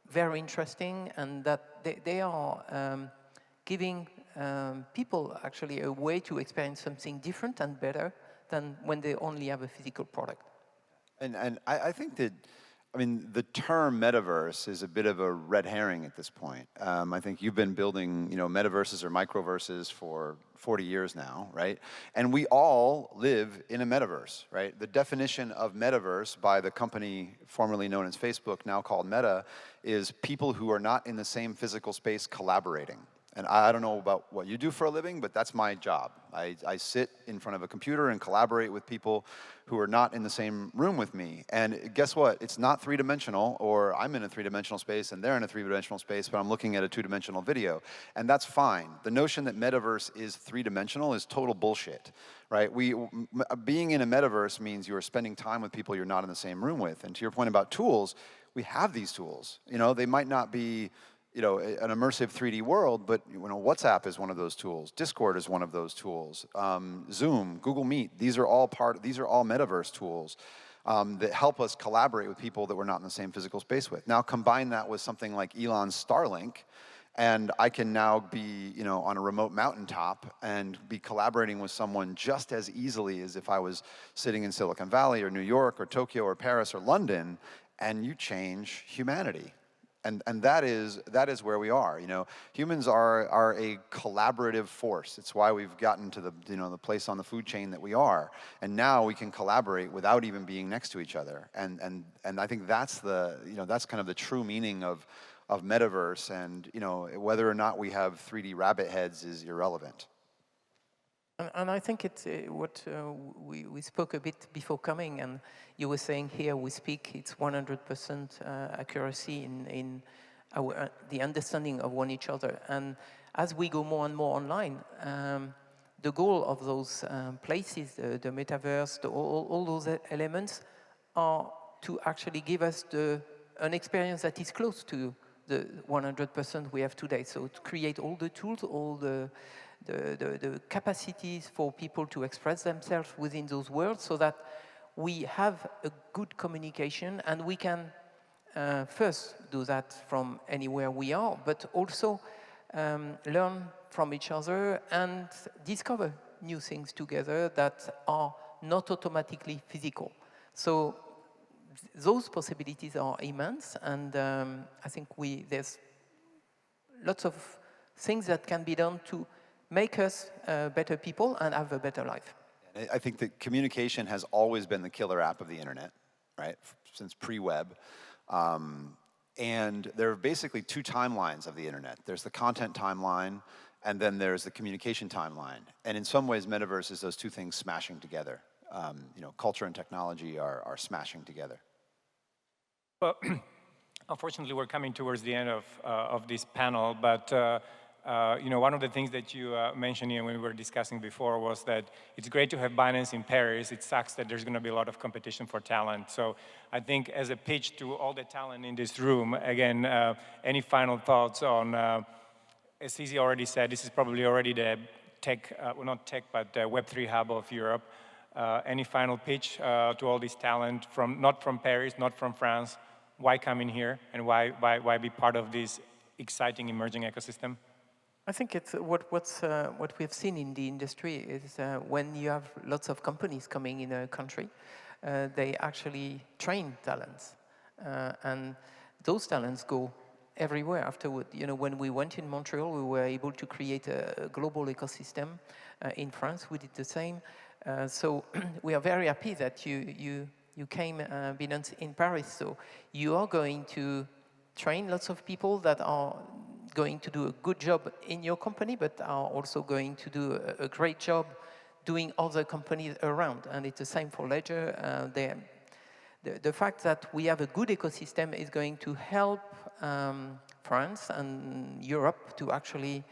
very interesting and that they are giving people actually a way to experience something different and better than when they only have a physical product. And I think that, I mean, the term metaverse is a bit of a red herring at this point. I think you've been building, metaverses or microverses for 40 years now, right? And we all live in a metaverse, right? The definition of metaverse by the company formerly known as Facebook, now called Meta, is people who are not in the same physical space collaborating. And I don't know about what you do for a living, but that's my job. I sit in front of a computer and collaborate with people who are not in the same room with me. And guess what? It's not three-dimensional, or I'm in a three-dimensional space and they're in a three-dimensional space, but I'm looking at a two-dimensional video. And that's fine. The notion that metaverse is three-dimensional is total bullshit, right? Being in a metaverse means you are spending time with people you're not in the same room with. And to your point about tools, we have these tools. They might not be an immersive 3D world, but WhatsApp is one of those tools. Discord is one of those tools. Zoom, Google Meet, these are all metaverse tools that help us collaborate with people that we're not in the same physical space with. Now combine that with something like Elon's Starlink, and I can now be on a remote mountaintop and be collaborating with someone just as easily as if I was sitting in Silicon Valley or New York or Tokyo or Paris or London, and you change humanity. And that is where we are. Humans are a collaborative force. It's why we've gotten to the place on the food chain that we are. And now we can collaborate without even being next to each other. And I think that's that's kind of the true meaning of metaverse. And whether or not we have 3D rabbit heads is irrelevant. And I think it's what we spoke a bit before coming, and you were saying here we speak, it's 100% accuracy in the understanding of one each other. And as we go more and more online, the goal of those places, the metaverse, all those elements are to actually give us an experience that is close to the 100% we have today. So to create all the tools, all the capacities for people to express themselves within those worlds so that we have a good communication and we can first do that from anywhere we are, but also learn from each other and discover new things together that are not automatically physical. So those possibilities are immense, and I think there's lots of things that can be done to make us better people and have a better life. I think that communication has always been the killer app of the internet, right? Since pre-web. And there are basically two timelines of the internet. There's the content timeline, and then there's the communication timeline. And in some ways, metaverse is those two things smashing together. Culture and technology are smashing together. Well, Unfortunately, we're coming towards the end of this panel, but one of the things that you mentioned here when we were discussing before was that it's great to have Binance in Paris. It sucks that there's going to be a lot of competition for talent. So I think as a pitch to all the talent in this room, again, any final thoughts on, as Cizi already said, this is probably already the tech, well, not tech, but the Web3 hub of Europe. Any final pitch to all this talent, not from Paris, not from France? Why come in here, and why be part of this exciting emerging ecosystem? I think it's what we've seen in the industry is when you have lots of companies coming in a country, they actually train talents, and those talents go everywhere afterward. When we went in Montreal, we were able to create a global ecosystem. In France, we did the same. So we are very happy that you came, Binance, in Paris. So you are going to train lots of people that are going to do a good job in your company, but are also going to do a great job doing other companies around. And it's the same for Ledger. The fact that we have a good ecosystem is going to help France and Europe to actually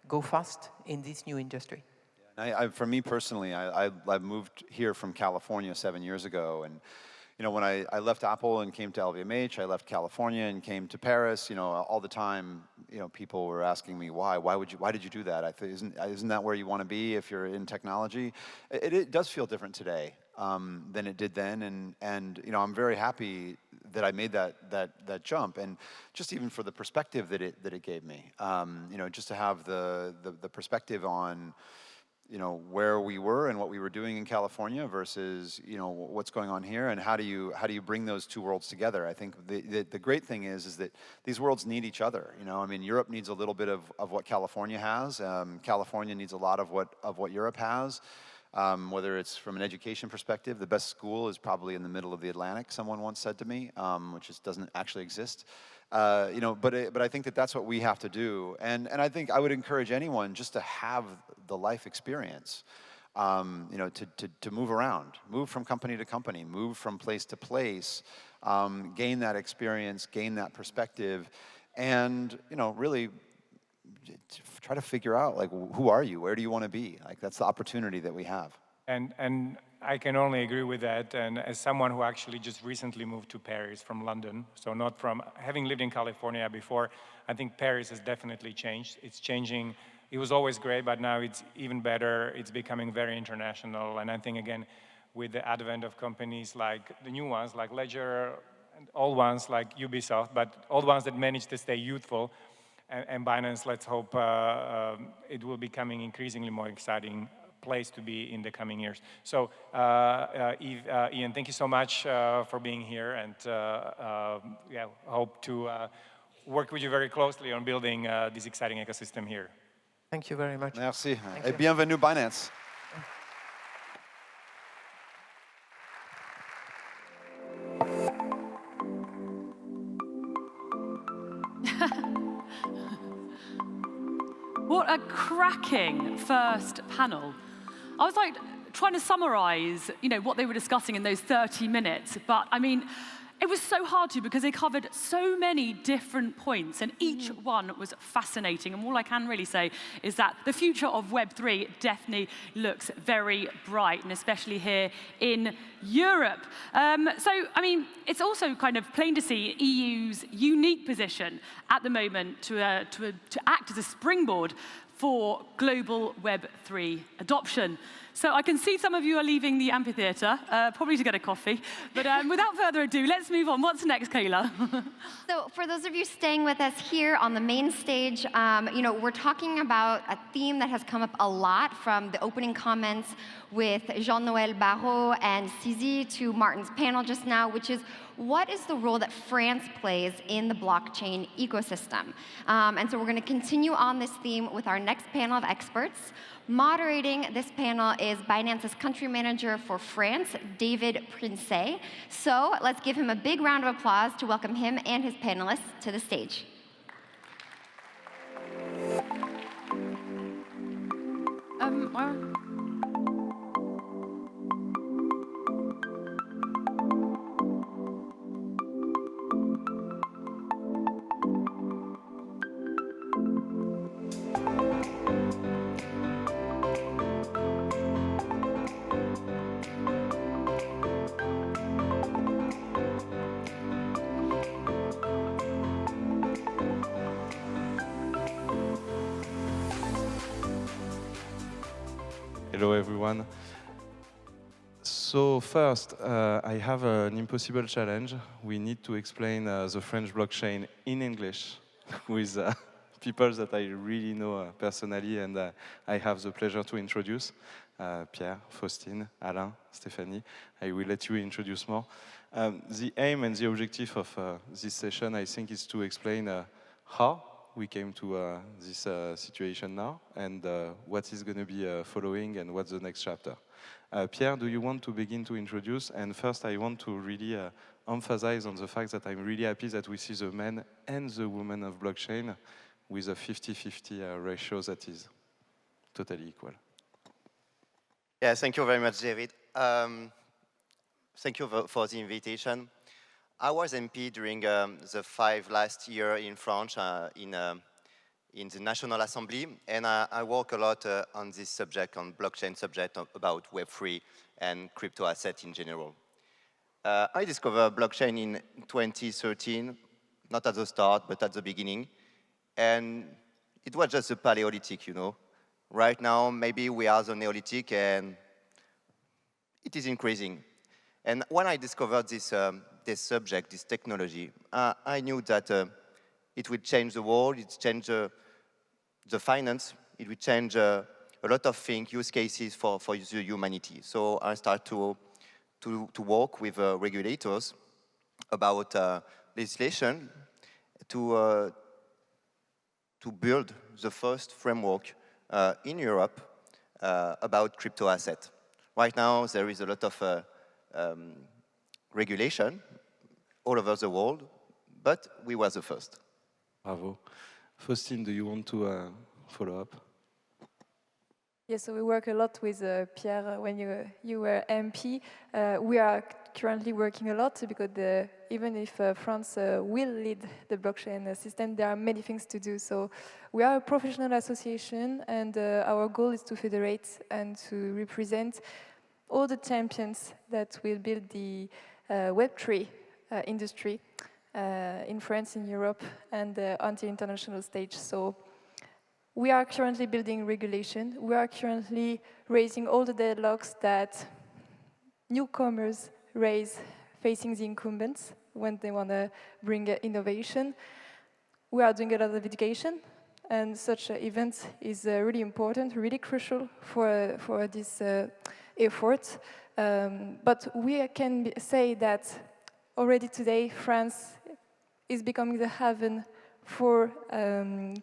go fast in this new industry. For me personally, I moved here from California 7 years ago, and when I left Apple and came to LVMH, I left California and came to Paris. All the time, people were asking me why did you do that? I think isn't that where you want to be if you're in technology? It does feel different today than it did then, and I'm very happy that I made that jump, and just even for the perspective that it gave me, just to have the perspective on where we were and what we were doing in California versus what's going on here, and how do you bring those two worlds together? I think the great thing is that these worlds need each other. I mean, Europe needs a little bit of what California has. California needs a lot of what Europe has. Whether it's from an education perspective, the best school is probably in the middle of the Atlantic, someone once said to me, which just doesn't actually exist. But I think that's what we have to do, and I think I would encourage anyone just to have the life experience, to move around, move from company to company, move from place to place, gain that experience, gain that perspective, and really try to figure out who are you, where do you want to be? That's the opportunity that we have. And I can only agree with that. And as someone who actually just recently moved to Paris from London, so not from having lived in California before, I think Paris has definitely changed. It's changing. It was always great, but now it's even better. It's becoming very international. And I think, again, with the advent of companies like the new ones, like Ledger, and old ones like Ubisoft, but all the ones that manage to stay youthful, and Binance, let's hope it will be becoming increasingly more exciting place to be in the coming years. So, Yves, Ian, thank you so much for being here, and hope to work with you very closely on building this exciting ecosystem here. Thank you very much. Merci. Et bienvenue, Binance. What a cracking first panel. I was trying to summarize, what they were discussing in those 30 minutes, but I mean, it was so hard to because they covered so many different points and each one was fascinating. And all I can really say is that the future of Web3 definitely looks very bright, and especially here in Europe. So, I mean, it's also kind of plain to see EU's unique position at the moment to act as a springboard for global Web3 adoption. So I can see some of you are leaving the amphitheater, probably to get a coffee. But without further ado, let's move on. What's next, Kayla? So for those of you staying with us here on the main stage, we're talking about a theme that has come up a lot from the opening comments with Jean-Noël Barrot and Cizi to Martin's panel just now, which is what is the role that France plays in the blockchain ecosystem? And so we're going to continue on this theme with our next panel of experts. Moderating this panel is Binance's country manager for France, David Princet. So let's give him a big round of applause to welcome him and his panelists to the stage. Hello, everyone. So first, I have an impossible challenge. We need to explain the French blockchain in English with people that I really know personally, and I have the pleasure to introduce. Pierre, Faustine, Alain, Stéphanie. I will let you introduce more. The aim and the objective of this session, I think, is to explain how we came to this situation now, and what is going to be following, and what's the next chapter. Pierre, do you want to begin to introduce? And first, I want to really emphasize on the fact that I'm really happy that we see the men and the women of blockchain with a 50-50 ratio that is totally equal. Yeah, thank you very much, David. Thank you for the invitation. I was MP during the 5 last year in France in the National Assembly, and I work a lot on this subject, on blockchain subject, about Web3 and crypto asset in general. I discovered blockchain in 2013, not at the start, but at the beginning, and it was just a Paleolithic, you know. Right now, maybe we are the Neolithic, and it is increasing. And when I discovered this subject, this technology, I knew that it would change the world, it change the finance, it would change a lot of things, use cases for the humanity. So I started to work with regulators about legislation to build the first framework in Europe about crypto assets. Right now, there is a lot of regulation all over the world, but we were the first. Bravo. Faustine, do you want to follow up? Yes, so we work a lot with Pierre when you were MP. We are currently working a lot because even if France will lead the blockchain system, there are many things to do. So we are a professional association, and our goal is to federate and to represent all the champions that will build the Web3 industry in France, in Europe, and on the international stage. So we are currently building regulation. We are currently raising all the deadlocks that newcomers raise facing the incumbents when they want to bring innovation. We are doing a lot of education, and such events is really important, really crucial for this effort. But we can say that already today, France is becoming the haven for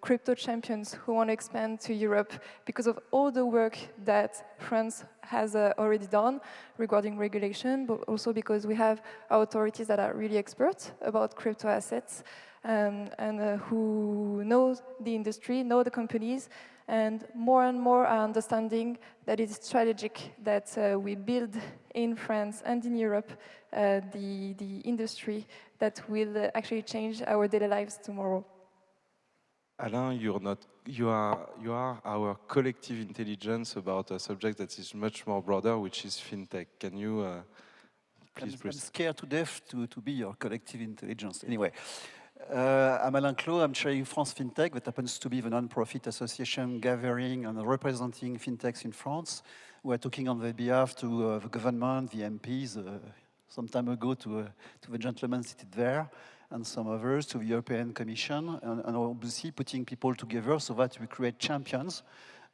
crypto champions who want to expand to Europe because of all the work that France has already done regarding regulation, but also because we have authorities that are really experts about crypto assets and who know the industry, know the companies, and more are understanding that it's strategic that we build in France and in Europe the industry that will actually change our daily lives tomorrow. Alain, you are our collective intelligence about a subject that is much more broader, which is fintech. Can you please I'm scared to death to be your collective intelligence. Anyway, I'm Alain Clos. I'm chairing France FinTech, that happens to be the non-profit association gathering and representing fintechs in France. We're talking on their behalf to the government, the MPs, some time ago to the gentleman seated there, and some others, to the European Commission, and obviously putting people together so that we create champions,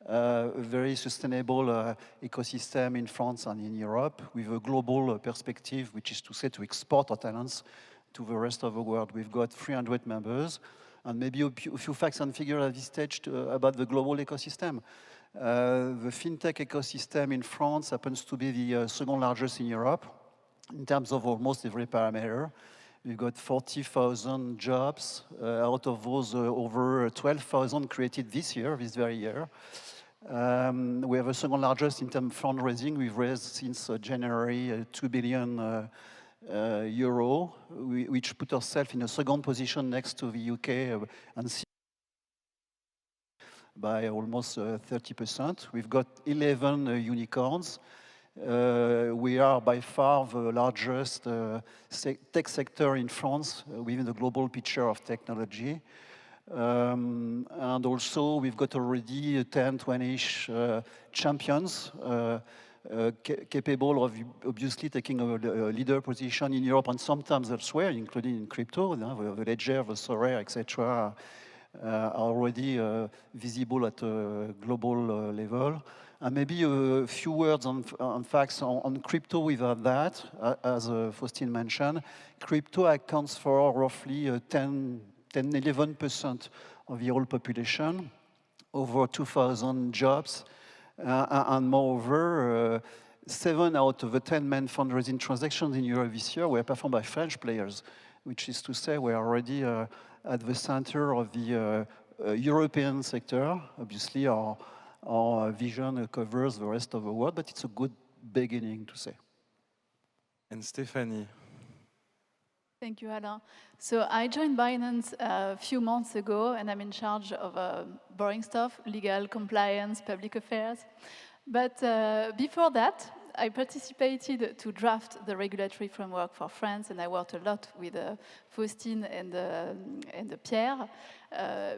a very sustainable ecosystem in France and in Europe with a global perspective, which is to say to export our talents to the rest of the world. We've got 300 members, and maybe a few facts and figures at this stage about the global ecosystem. The fintech ecosystem in France happens to be the second largest in Europe in terms of almost every parameter. We've got 40,000 jobs, out of those over 12,000 created this very year. We have the second largest in terms of fundraising. We've raised since January 2 billion euro, which put ourselves in a second position next to the UK and by almost 30%. We've got 11 unicorns. We are by far the largest tech sector in France within the global picture of technology. And also, we've got already 10, 20-ish champions capable of obviously taking a leader position in Europe and sometimes elsewhere, including in crypto. The Ledger, the Sorare, etc. Are already visible at a global level. And maybe a few words on facts on crypto without that. As Faustine mentioned, crypto accounts for roughly 11% of the whole population, over 2,000 jobs, and moreover, 7 out of the 10 main fundraising transactions in Europe this year were performed by French players, which is to say we're already at the center of the European sector. Obviously, our vision covers the rest of the world, but it's a good beginning to say. And Stéphanie. Thank you, Alain. So I joined Binance a few months ago, and I'm in charge of boring stuff, legal, compliance, public affairs. But before that, I participated to draft the regulatory framework for France, and I worked a lot with Faustine and Pierre,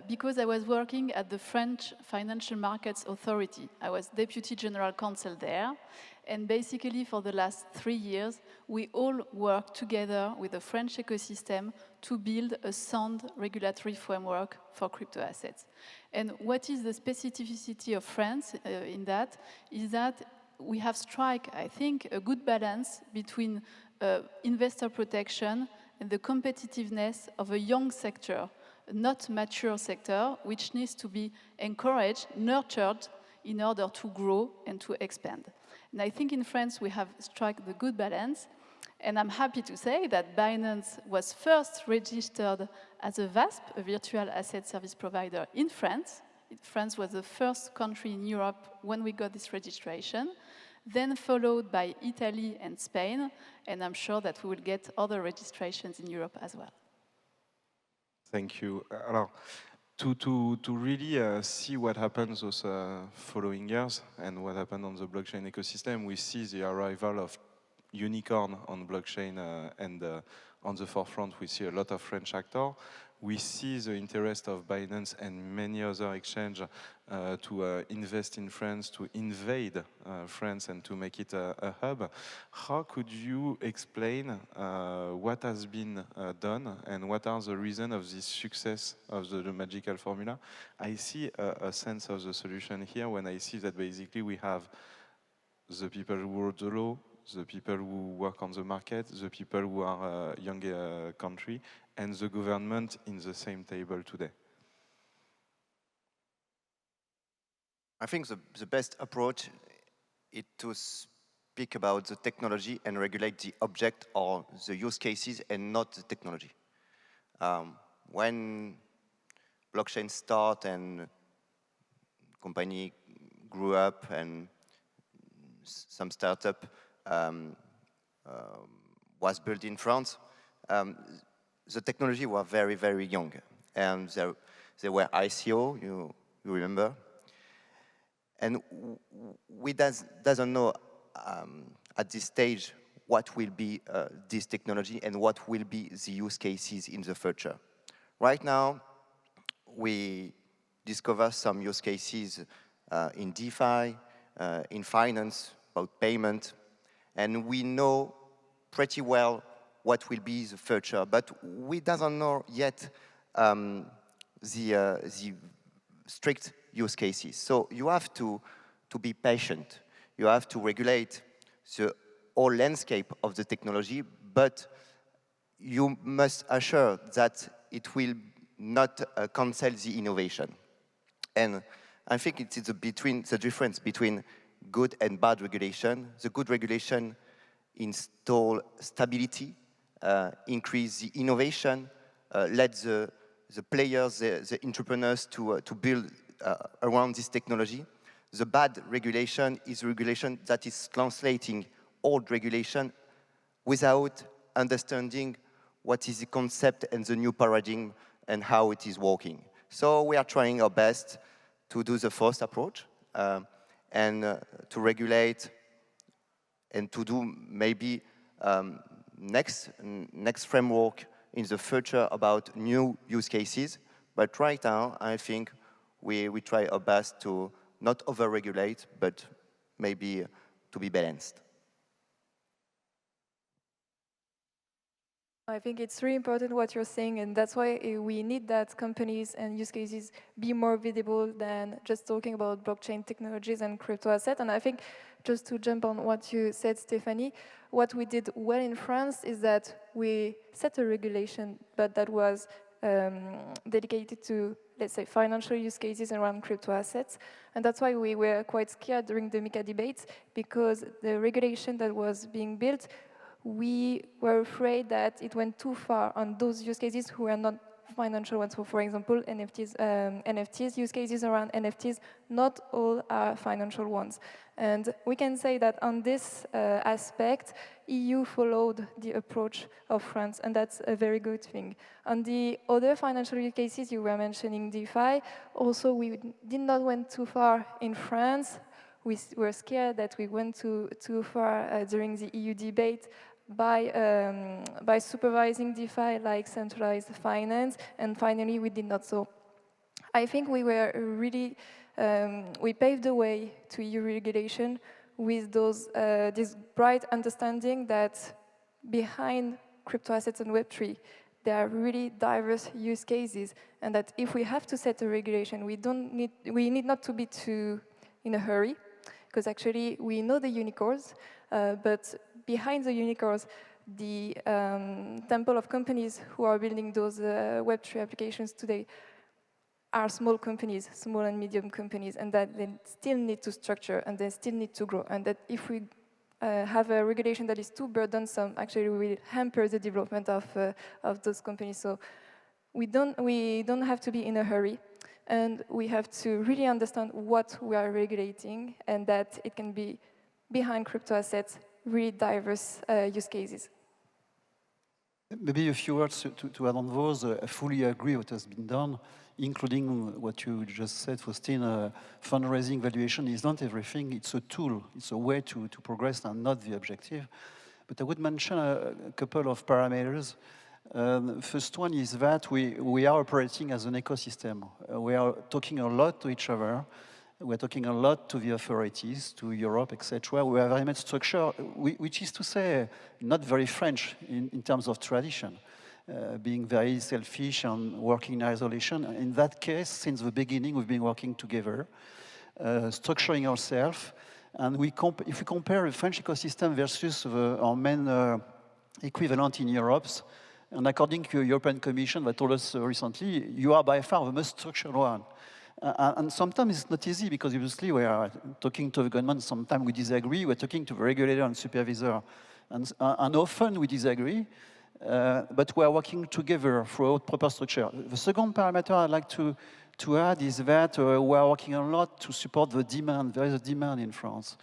because I was working at the French Financial Markets Authority. I was Deputy General Counsel there, and basically for the last 3 years, we all worked together with the French ecosystem to build a sound regulatory framework for crypto assets. And what is the specificity of France in that is that we have struck, I think, a good balance between investor protection and the competitiveness of a young sector, a not mature sector, which needs to be encouraged, nurtured, in order to grow and to expand. And I think in France we have struck the good balance, and I'm happy to say that Binance was first registered as a VASP, a virtual asset service provider in France. France was the first country in Europe when we got this registration, then followed by Italy and Spain, and I'm sure that we will get other registrations in Europe as well. Thank you. Alors, to really see what happens those following years and what happened on the blockchain ecosystem, we see the arrival of unicorn on blockchain and on the forefront we see a lot of French actors. We see the interest of Binance and many other exchanges to invest in France, to invade France and to make it a hub. How could you explain what has been done and what are the reasons of this success of the magical formula? I see a sense of the solution here when I see that basically we have the people who wrote the law, the people who work on the market, the people who are a young country, and the government in the same table today. I think the best approach is to speak about the technology and regulate the object or the use cases and not the technology. When blockchain started and company grew up and some startup was built in France, the technology was very, very young. And they were ICO, you remember? And we doesn't know at this stage what will be this technology and what will be the use cases in the future. Right now, we discover some use cases in DeFi, in finance, about payment, and we know pretty well what will be the future, but we doesn't know yet the strict use cases. So you have to be patient. You have to regulate the whole landscape of the technology, but you must assure that it will not cancel the innovation. And I think it is the difference between good and bad regulation. The good regulation install stability, increase the innovation, let the players, the entrepreneurs to build around this technology. The bad regulation is regulation that is translating old regulation without understanding what is the concept and the new paradigm and how it is working. So we are trying our best to do the first approach and to regulate and to do maybe next framework in the future about new use cases. But right now, I think we try our best to not over-regulate, but maybe to be balanced. I think it's really important what you're saying, and that's why we need that companies and use cases be more visible than just talking about blockchain technologies and crypto assets. And I think, just to jump on what you said, Stephanie, what we did well in France is that we set a regulation, but that was dedicated to, let's say, financial use cases around crypto assets. And that's why we were quite scared during the MiCA debates, because the regulation that was being built, we were afraid that it went too far on those use cases who are not financial ones. So, for example, NFTs, use cases around NFTs, not all are financial ones. And we can say that on this aspect, EU followed the approach of France, and that's a very good thing. On the other financial use cases, you were mentioning DeFi. Also, we did not went too far in France. We were scared that we went too far during the EU debate by supervising DeFi like centralized finance, and finally we did not. So I think we were really, we paved the way to EU regulation with this bright understanding that behind crypto assets and Web3, there are really diverse use cases, and that if we have to set a regulation, we need not to be too in a hurry, because actually we know the unicorns, but behind the unicorns, the temple of companies who are building those Web3 applications today are small companies, small and medium companies, and that they still need to structure and they still need to grow. And that if we have a regulation that is too burdensome, actually we will hamper the development of those companies. So we don't have to be in a hurry. And we have to really understand what we are regulating, and that it can be behind crypto assets, really diverse use cases. Maybe a few words to add on those. I fully agree with what has been done, including what you just said, Faustine. Fundraising valuation is not everything. It's a tool. It's a way to progress and not the objective. But I would mention a couple of parameters. First one is that we are operating as an ecosystem. We are talking a lot to each other. We're talking a lot to the authorities, to Europe, etc. We are very much structured, which is to say, not very French in terms of tradition, being very selfish and working in isolation. In that case, since the beginning, we've been working together, structuring ourselves. And if we compare the French ecosystem versus our main equivalent in Europe, and according to the European Commission that told us recently, you are by far the most structured one. And sometimes it's not easy, because obviously we are talking to the government, sometimes we disagree, we're talking to the regulator and supervisor, and often we disagree, but we are working together throughout proper structure. The second parameter I'd like to add is that we are working a lot to support the demand. There is a demand in France.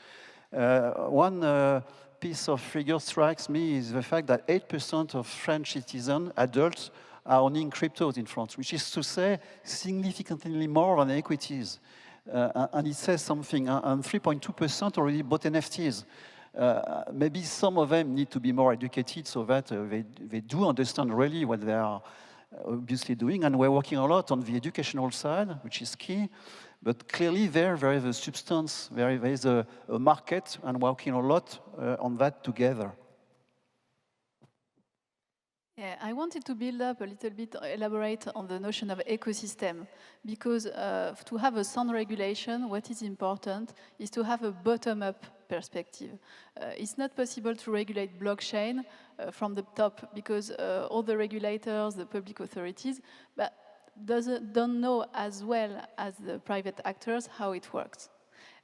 One piece of figure strikes me is the fact that 8% of French citizens, adults, are owning cryptos in France, which is to say significantly more than equities. And it says something, and 3.2% already bought NFTs. Maybe some of them need to be more educated so that they do understand really what they are obviously doing. And we're working a lot on the educational side, which is key. But clearly there is a substance, there is a market, and working a lot on that together. Yeah, I wanted to build up a little bit, elaborate on the notion of ecosystem, because to have a sound regulation, what is important is to have a bottom-up perspective. It's not possible to regulate blockchain from the top, because all the regulators, the public authorities, but don't know as well as the private actors how it works.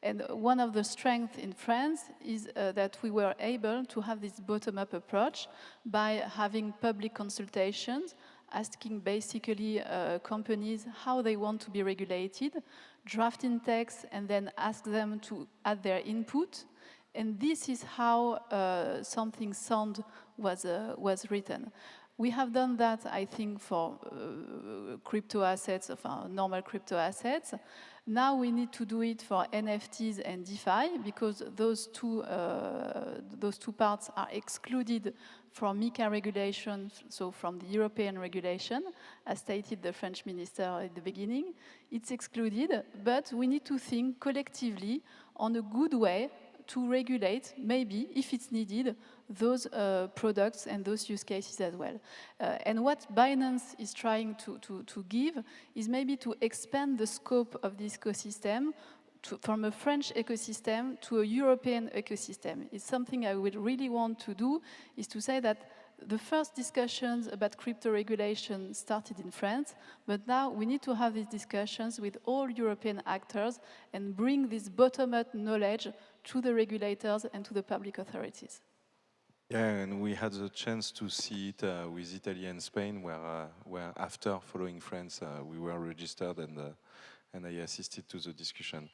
And one of the strengths in France is that we were able to have this bottom-up approach by having public consultations, asking basically companies how they want to be regulated, drafting text, and then ask them to add their input. And this is how something sound was written. We have done that, I think, for crypto assets, of our normal crypto assets. Now we need to do it for NFTs and DeFi, because those two parts are excluded from MiCA regulation, so from the European regulation, as stated the French minister at the beginning. It's excluded, but we need to think collectively on a good way to regulate, maybe, if it's needed, those products and those use cases as well. And what Binance is trying to give is maybe to expand the scope of this ecosystem from a French ecosystem to a European ecosystem. It's something I would really want to do, is to say that the first discussions about crypto regulation started in France, but now we need to have these discussions with all European actors and bring this bottom-up knowledge to the regulators and to the public authorities. Yeah, and we had the chance to see it with Italy and Spain, where after following France, we were registered and I assisted to the discussion.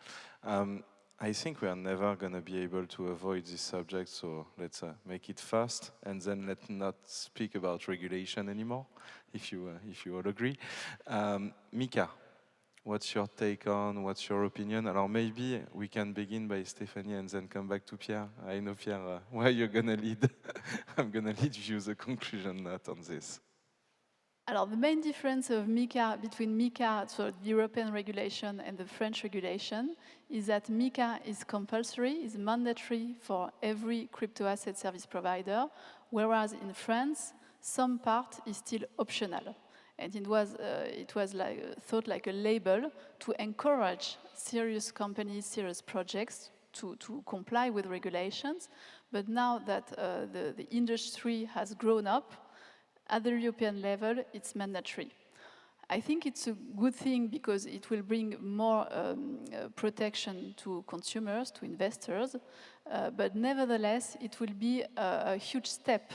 I think we are never going to be able to avoid this subject, so let's make it fast, and then let's not speak about regulation anymore, if you all agree. Mika, what's your take on, what's your opinion? Alors maybe we can begin by Stephanie and then come back to Pierre. I know, Pierre, where you're going to lead. I'm going to lead you the conclusion note on this. Alors, the main difference of MiCA, between MiCA, so the European regulation, and the French regulation, is that MiCA is compulsory, is mandatory for every crypto asset service provider, whereas in France, some part is still optional. And it was thought like a label to encourage serious companies, serious projects to comply with regulations. But now that the industry has grown up, at the European level, it's mandatory. I think it's a good thing because it will bring more protection to consumers, to investors, but nevertheless, it will be a huge step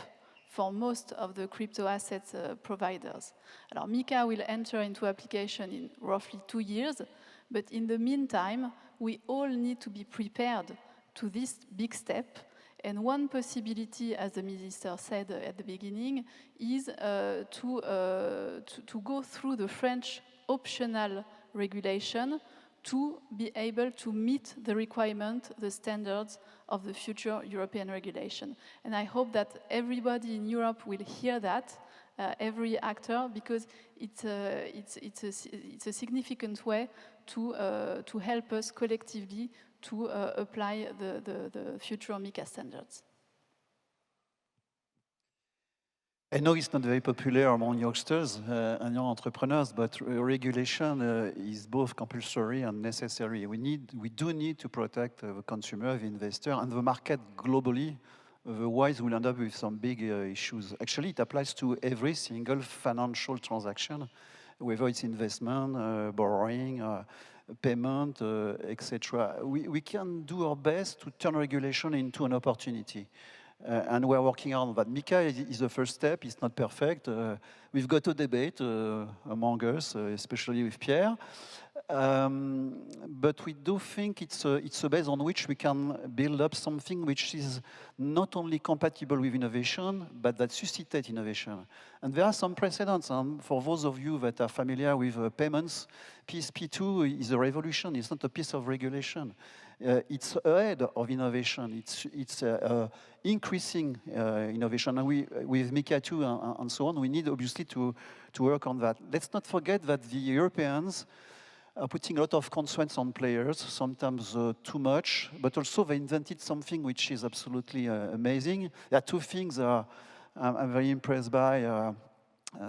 for most of the crypto assets providers. Alors, MiCA will enter into application in roughly 2 years, but in the meantime, we all need to be prepared to this big step. And one possibility, as the minister said at the beginning, is to go through the French optional regulation to be able to meet the requirement, the standards of the future European regulation. And I hope that everybody in Europe will hear that, every actor, because it's a significant way to help us collectively to apply the future MiCA standards. I know it's not very popular among youngsters and young entrepreneurs, but regulation is both compulsory and necessary. We do need to protect the consumer, the investor, and the market globally. Otherwise, we'll end up with some big issues. Actually, it applies to every single financial transaction, whether it's investment, borrowing, payment, etc. We can do our best to turn regulation into an opportunity. And we're working on that. MiCA is the first step. It's not perfect. We've got a debate among us, especially with Pierre. But we do think it's a base on which we can build up something which is not only compatible with innovation, but that suscitates innovation. And there are some precedents. For those of you that are familiar with payments, PSP2 is a revolution. It's not a piece of regulation. It's ahead of innovation. It's increasing innovation. And with MiCA 2 and so on, we need obviously to work on that. Let's not forget that the Europeans are putting a lot of constraints on players, sometimes too much, but also they invented something which is absolutely amazing. There are two things I'm very impressed by.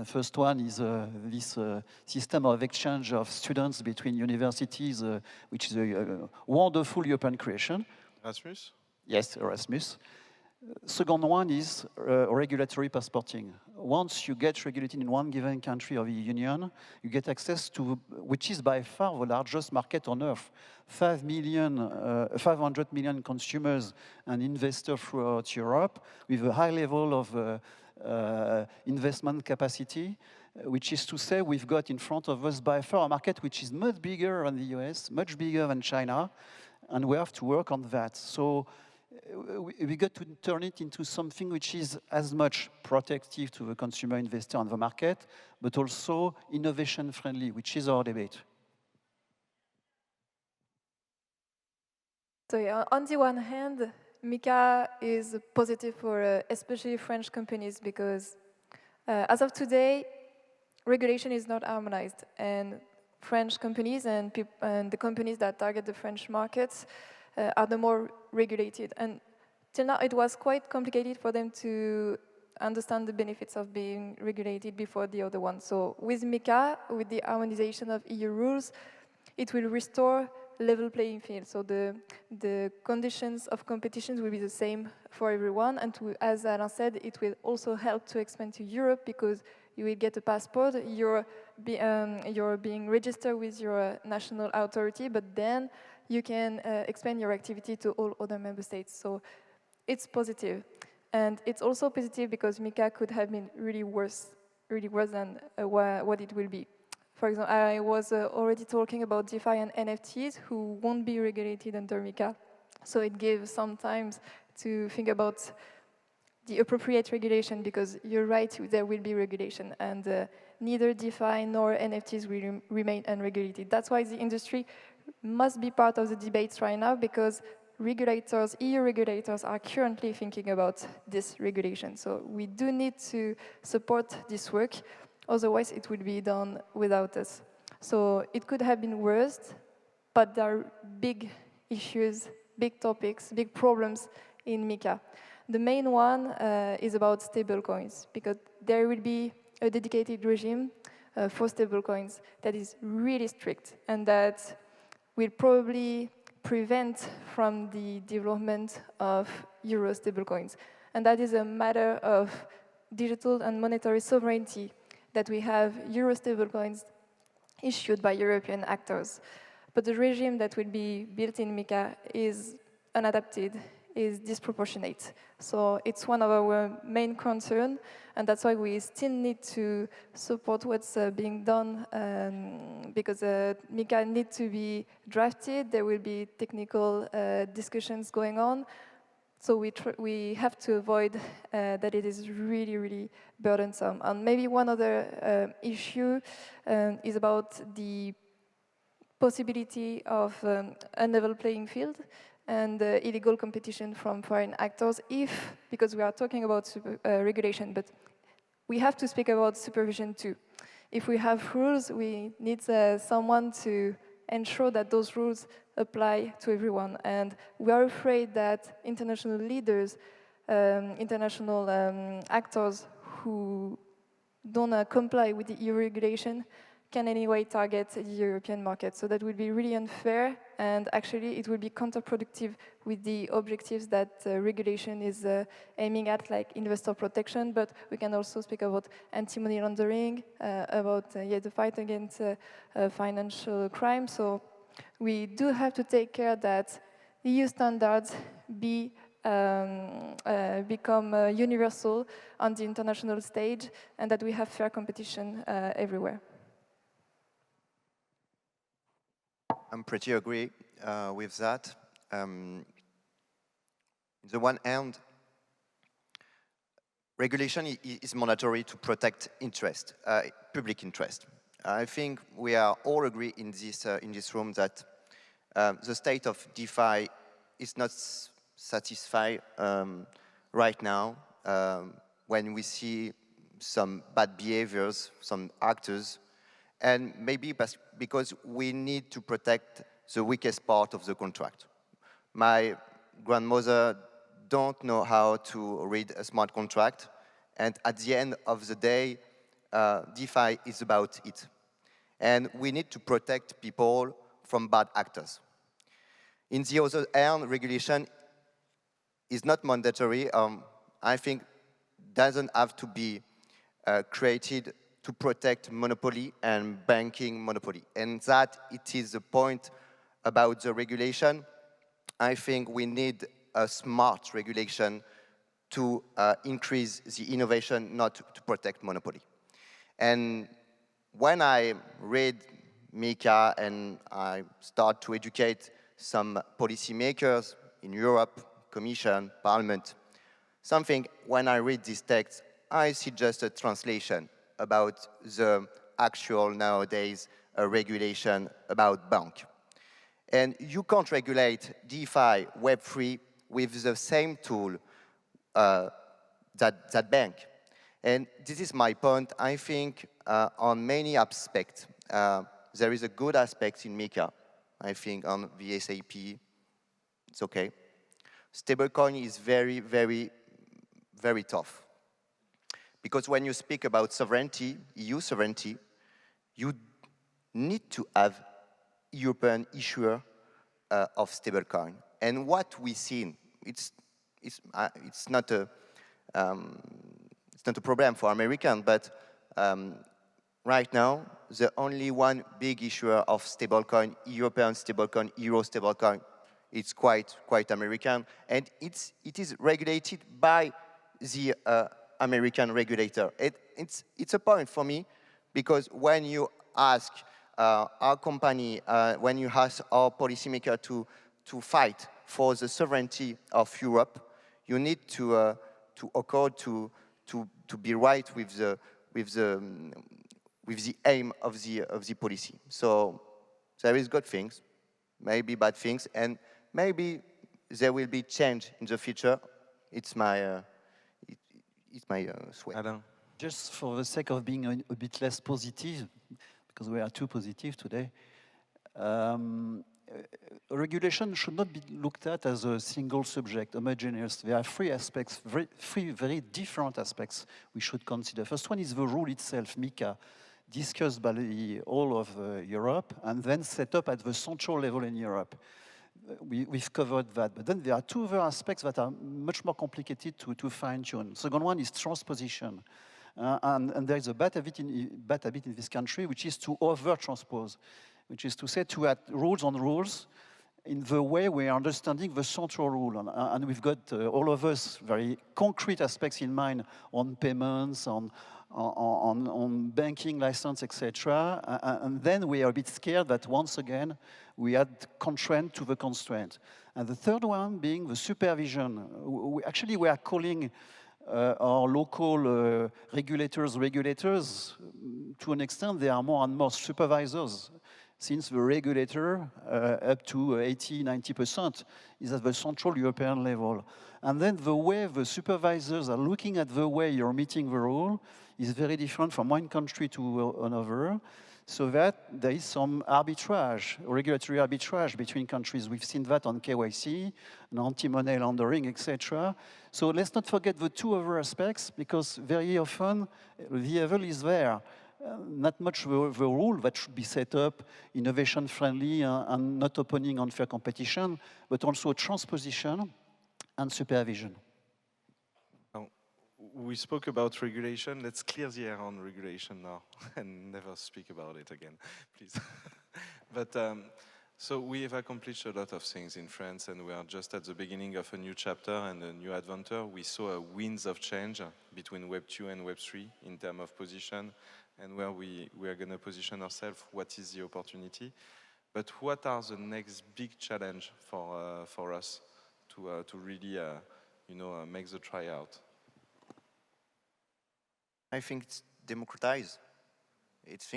First one is this system of exchange of students between universities, which is a wonderful European creation. Erasmus? Yes, Erasmus. Second one is regulatory passporting. Once you get regulated in one given country of the Union, you get access to, which is by far the largest market on earth, 500 million consumers and investors throughout Europe, with a high level of investment capacity, which is to say we've got in front of us by far a market which is much bigger than the US, much bigger than China, and we have to work on that. So we got to turn it into something which is as much protective to the consumer, investor, and the market, but also innovation-friendly, which is our debate. So yeah, on the one hand, MiCA is positive for especially French companies because as of today, regulation is not harmonized, and French companies and the companies that target the French markets are the more regulated. And till now, it was quite complicated for them to understand the benefits of being regulated before the other one. So with MiCA, with the harmonization of EU rules, it will restore level playing field. So the conditions of competition will be the same for everyone. And as Alain said, it will also help to expand to Europe because you will get a passport, you're being registered with your national authority, but then you can expand your activity to all other member states. So it's positive. And it's also positive because MiCA could have been really worse than what it will be. For example, I was already talking about DeFi and NFTs who won't be regulated under MiCA. So it gives some time to think about the appropriate regulation because you're right, there will be regulation. And neither DeFi nor NFTs will remain unregulated. That's why the industry must be part of the debates right now because regulators, EU regulators, are currently thinking about this regulation. So we do need to support this work. Otherwise, it will be done without us. So it could have been worse, but there are big issues, big topics, big problems in MiCA. The main one is about stablecoins, because there will be a dedicated regime for stablecoins that is really strict and that will probably prevent from the development of euro stablecoins. And that is a matter of digital and monetary sovereignty, that we have euro stablecoins issued by European actors. But the regime that will be built in MiCA is unadapted, is disproportionate. So it's one of our main concerns, and that's why we still need to support what's being done, because MiCA needs to be drafted. There will be technical discussions going on. So we have to avoid that it is really, really burdensome. And maybe one other issue is about the possibility of a level playing field and illegal competition from foreign actors because we are talking about regulation, but we have to speak about supervision too. If we have rules, we need someone to ensure that those rules apply to everyone. And we are afraid that international leaders, international actors who don't comply with the EU regulation can anyway target the European market. So that would be really unfair, and actually it would be counterproductive with the objectives that regulation is aiming at, like investor protection, but we can also speak about anti-money laundering, about the fight against financial crime. So we do have to take care that EU standards become universal on the international stage, and that we have fair competition everywhere. I'm pretty agree with that. On the one hand, regulation is mandatory to protect interest, public interest. I think we are all agree in this room that the state of DeFi is not satisfied right now when we see some bad behaviors, some actors, and maybe because we need to protect the weakest part of the contract. My grandmother don't know how to read a smart contract, and at the end of the day, DeFi is about it. And we need to protect people from bad actors. In the other hand, regulation is not mandatory. I think doesn't have to be created to protect monopoly and banking monopoly. And that it is the point about the regulation. I think we need a smart regulation to increase the innovation, not to protect monopoly. And when I read MiCA and I start to educate some policymakers in Europe, Commission, Parliament. Something, when I read this text, I see just a translation about the actual nowadays regulation about bank. And you can't regulate DeFi, Web3 with the same tool that bank. And this is my point. I think on many aspects, there is a good aspect in MiCA. I think on VSAP, it's okay. Stablecoin is very, very, very tough. Because when you speak about sovereignty, EU sovereignty, you need to have European issuer of stablecoin. And what we've seen, it's not a problem for American, but right now, the only one big issuer of stablecoin, European stablecoin, Euro stablecoin, it's quite American, and it is regulated by the American regulator. It's a point for me, because when you ask our company, when you ask our policymaker to fight for the sovereignty of Europe, you need to accord to be right with the aim of the policy. So there is good things, maybe bad things, and maybe there will be change in the future. It's my sweat. Alain. Just for the sake of being a bit less positive, because we are too positive today, regulation should not be looked at as a single subject, homogeneous. There are three aspects, three very different aspects we should consider. First one is the rule itself, MiCA, discussed by the whole of Europe, and then set up at the central level in Europe. We've covered that. But then there are two other aspects that are much more complicated to fine-tune. Second one is transposition. And there is a bad habit in this country, which is to over-transpose, which is to say to add rules on rules in the way we are understanding the central rule. And we've got, all of us, very concrete aspects in mind on payments, on banking license, etc. And then we are a bit scared that once again, we add constraint to the constraint. And the third one being the supervision. We are calling our local regulators. To an extent, they are more and more supervisors, since the regulator, up to 80–90%, is at the central European level. And then the way the supervisors are looking at the way you're meeting the rule is very different from one country to another, so that there is some arbitrage, regulatory arbitrage between countries. We've seen that on KYC, and anti-money laundering, etc. So let's not forget the two other aspects, because very often the evil is there. Not much the rule that should be set up, innovation-friendly and not opening unfair competition, but also transposition and supervision. We spoke about regulation. Let's clear the air on regulation now and never speak about it again, please. But so we have accomplished a lot of things in France, and we are just at the beginning of a new chapter and a new adventure. We saw a winds of change between Web 2 and Web 3 in terms of position, and where we are going to position ourselves, what is the opportunity. But what are the next big challenge for us to really make the tryout? I think it's democratize. It's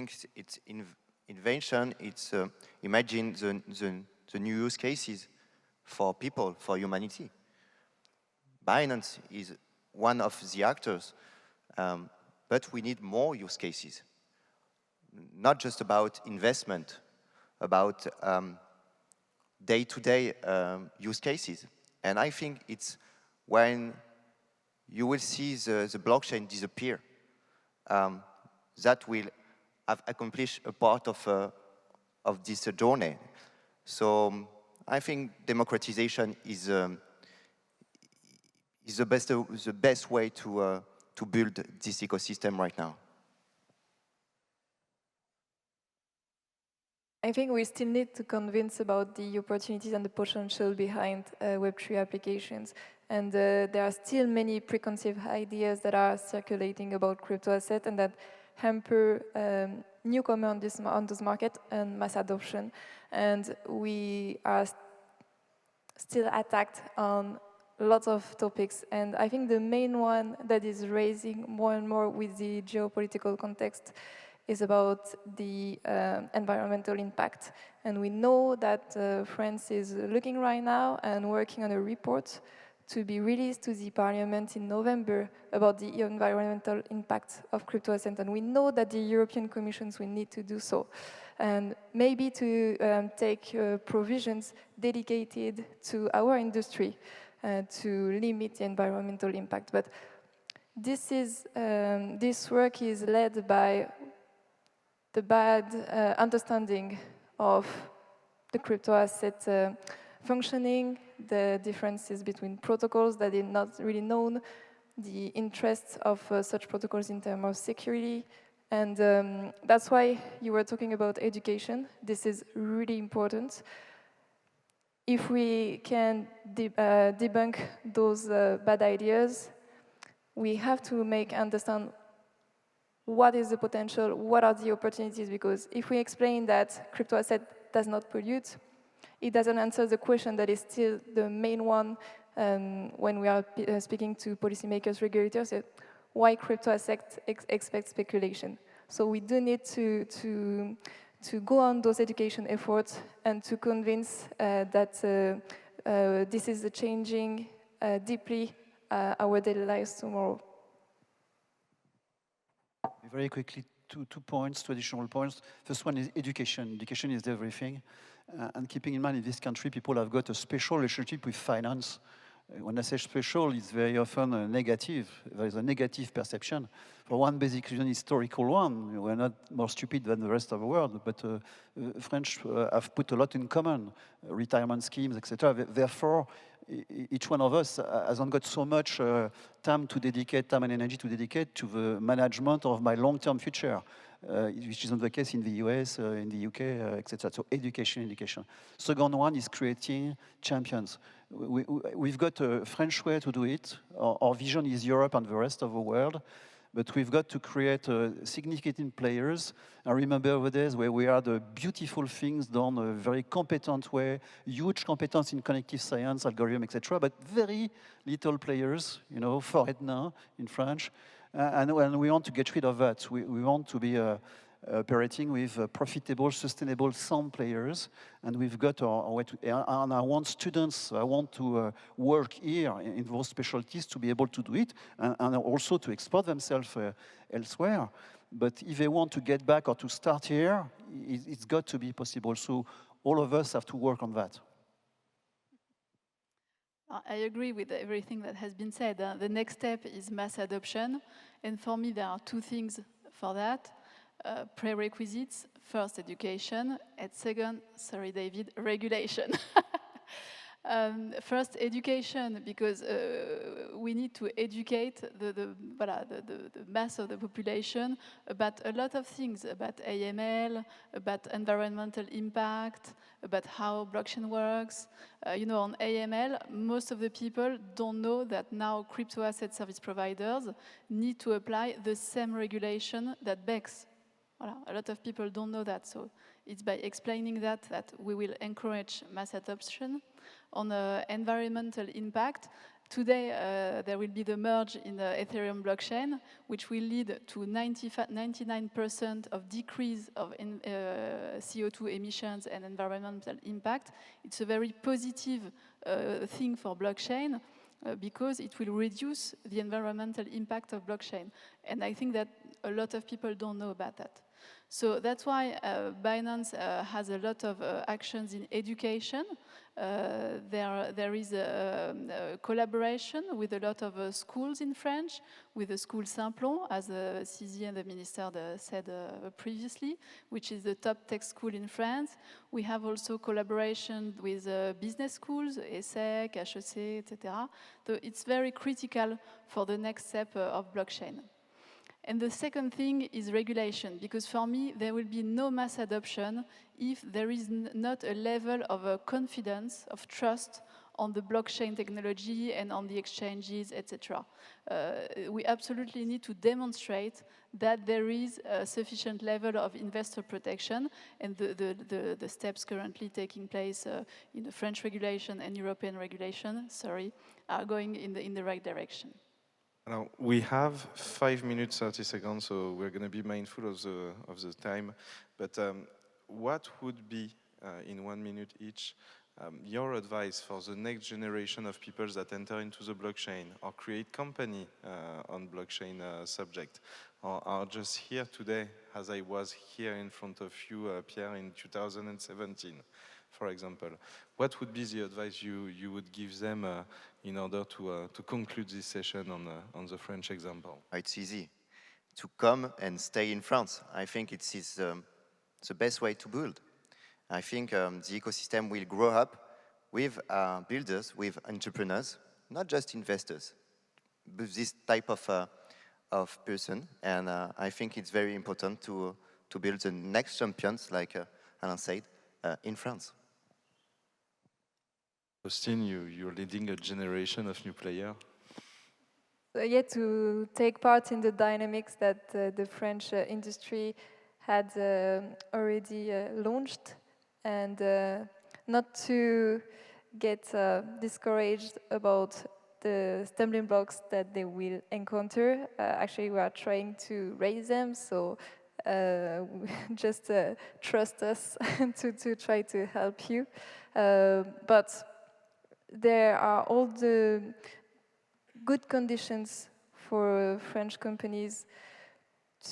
invention. It's imagine the new use cases for people, for humanity. Binance is one of the actors, but we need more use cases. Not just about investment, about day-to-day use cases. And I think it's when you will see the blockchain disappear, that will have accomplished a part of this journey. So I think democratization is the best way to build this ecosystem right now. I think we still need to convince about the opportunities and the potential behind Web3 applications. And there are still many preconceived ideas that are circulating about crypto assets and that hamper newcomers on this market and mass adoption. And we are still attacked on lots of topics. And I think the main one that is raising more and more with the geopolitical context is about the environmental impact. And we know that France is looking right now and working on a report to be released to the parliament in November about the environmental impact of crypto assets. And we know that the European Commission will need to do so. And maybe to take provisions dedicated to our industry to limit the environmental impact. But this work is led by the bad understanding of the crypto asset functioning, the differences between protocols that are not really known, the interests of such protocols in terms of security. And that's why you were talking about education. This is really important. If we can debunk those bad ideas, we have to understand what is the potential, what are the opportunities, because if we explain that crypto asset does not pollute, it doesn't answer the question that is still the main one when we are speaking to policymakers, regulators, why crypto assets expect speculation. So we do need to go on those education efforts and to convince that this is changing deeply our daily lives tomorrow. Very quickly, two additional points. First one is education. Education is everything. And keeping in mind, in this country, people have got a special relationship with finance. When I say special, it's very often negative. There is a negative perception. For one basic reason, historical one. We're not more stupid than the rest of the world, but French have put a lot in common, retirement schemes, etc. Therefore, each one of us hasn't got so much time and energy to dedicate to the management of my long-term future, which isn't the case in the US, in the UK, etc. So education. Second one is creating champions. We've got a French way to do it. Our vision is Europe and the rest of the world. But we've got to create significant players. I remember the days where we had beautiful things done a very competent way, huge competence in cognitive science, algorithm, etc. But very little players, for Edna in French. And we want to get rid of that. We want to be operating with profitable, sustainable, sound players. And we've got our way to, and I want students, I want to work here in those specialties to be able to do it and also to export themselves elsewhere. But if they want to get back or to start here, it's got to be possible. So all of us have to work on that. I agree with everything that has been said. The next step is mass adoption. And for me, there are two things for that. Prerequisites, first education, and second, sorry David, regulation. First education, because we need to educate the mass of the population about a lot of things, about AML, about environmental impact, about how blockchain works. On AML, most of the people don't know that now crypto asset service providers need to apply the same regulation that BEX. A lot of people don't know that, so it's by explaining that we will encourage mass adoption. On environmental impact, today there will be the merge in the Ethereum blockchain, which will lead to 99% of decrease of CO2 emissions and environmental impact. It's a very positive thing for blockchain because it will reduce the environmental impact of blockchain. And I think that a lot of people don't know about that. So that's why Binance has a lot of actions in education. There is a collaboration with a lot of schools in French, with the school Simplon, as CZ and the minister said previously, which is the top tech school in France. We have also collaboration with business schools, ESSEC, HEC, etc. So it's very critical for the next step of blockchain. And the second thing is regulation, because for me, there will be no mass adoption if there is not a level of confidence, of trust on the blockchain technology and on the exchanges, etc. We absolutely need to demonstrate that there is a sufficient level of investor protection, and the steps currently taking place in the French regulation and European regulation, are going in the right direction. Now, we have 5 minutes, 30 seconds, so we're going to be mindful of the time. But what would be, in 1 minute each, your advice for the next generation of people that enter into the blockchain or create company on blockchain subject, or are just here today, as I was here in front of you, Pierre, in 2017, for example? What would be the advice you would give them in order to conclude this session on the French example? It's easy. To come and stay in France. I think it's the best way to build. I think the ecosystem will grow up with builders, with entrepreneurs, not just investors, but this type of person. And I think it's very important to build the next champions, like Alain said, in France. Austin, you're leading a generation of new players. So yeah, to take part in the dynamics that the French industry had already launched, and not to get discouraged about the stumbling blocks that they will encounter. Actually, we are trying to raise them, so just trust us to try to help you. But there are all the good conditions for French companies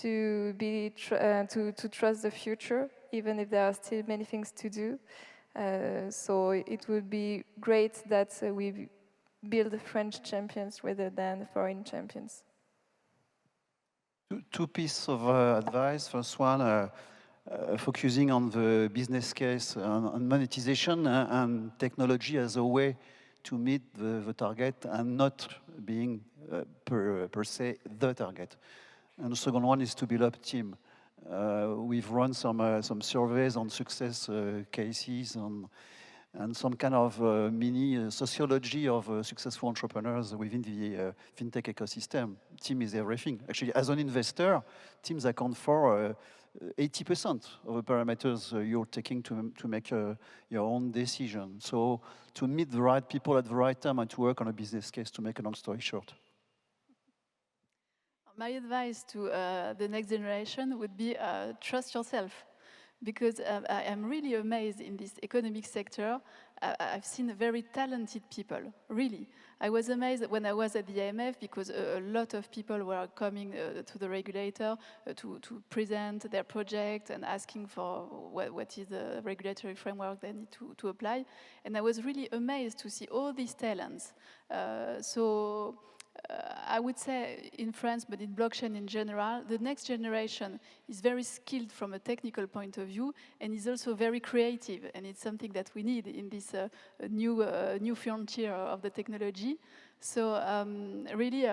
to to trust the future, even if there are still many things to do. So it would be great that we build French champions rather than foreign champions. Two pieces of advice. First one, focusing on the business case, on monetization and technology as a way to meet the target and not being per se the target. And the second one is to build up team. We've run some surveys on success cases and some kind of mini sociology of successful entrepreneurs within the fintech ecosystem. Team is everything. Actually, as an investor, teams account for 80% of the parameters you're taking to make your own decision. So to meet the right people at the right time and to work on a business case, to make a long story short. My advice to the next generation would be trust yourself, because I am really amazed in this economic sector. I've seen very talented people, really. I was amazed when I was at the IMF because a lot of people were coming to the regulator to present their project and asking for what is the regulatory framework they need to apply. And I was really amazed to see all these talents. I would say in France, but in blockchain in general, the next generation is very skilled from a technical point of view and is also very creative. And it's something that we need in this new frontier of the technology. So really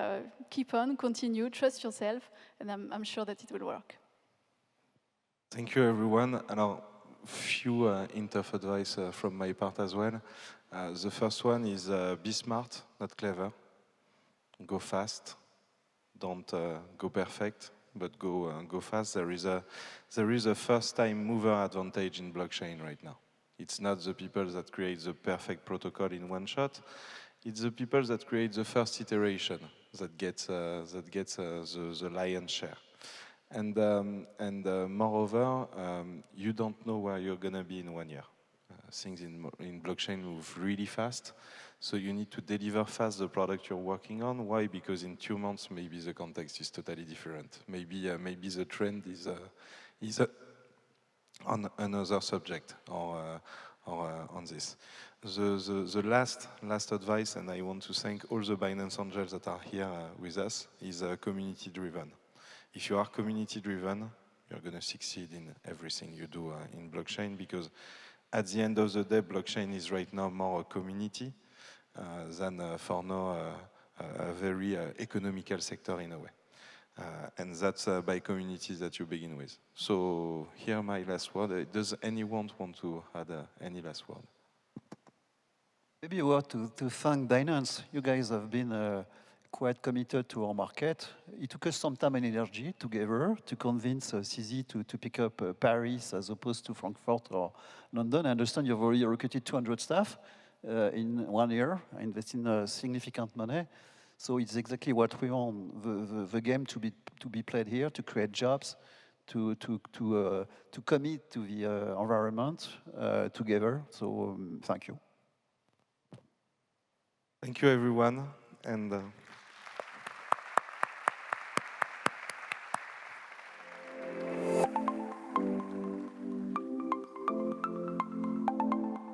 keep on, continue, trust yourself, and I'm sure that it will work. Thank you, everyone. And a few interf advice from my part as well. The first one is be smart, not clever. Go fast, don't go perfect, but go fast. There is a first-time mover advantage in blockchain right now. It's not the people that create the perfect protocol in one shot. It's the people that create the first iteration that gets the lion's share. And moreover, you don't know where you're gonna be in 1 year. Things in blockchain move really fast. So you need to deliver fast the product you're working on. Why? Because in 2 months, maybe the context is totally different. Maybe the trend is on another subject or on this. The last advice, and I want to thank all the Binance angels that are here with us, is community-driven. If you are community-driven, you're going to succeed in everything you do in blockchain, because at the end of the day, blockchain is right now more a community than for now a very economical sector in a way. And that's by communities that you begin with. So here my last word. Does anyone want to add any last word? Maybe you were to thank Binance. You guys have been quite committed to our market. It took us some time and energy together to convince CZ to pick up Paris as opposed to Frankfurt or London. I understand you've already recruited 200 staff in 1 year, investing significant money. So it's exactly what we want, the game to be played here, to create jobs, to commit to the environment together. So thank you. Thank you, everyone. And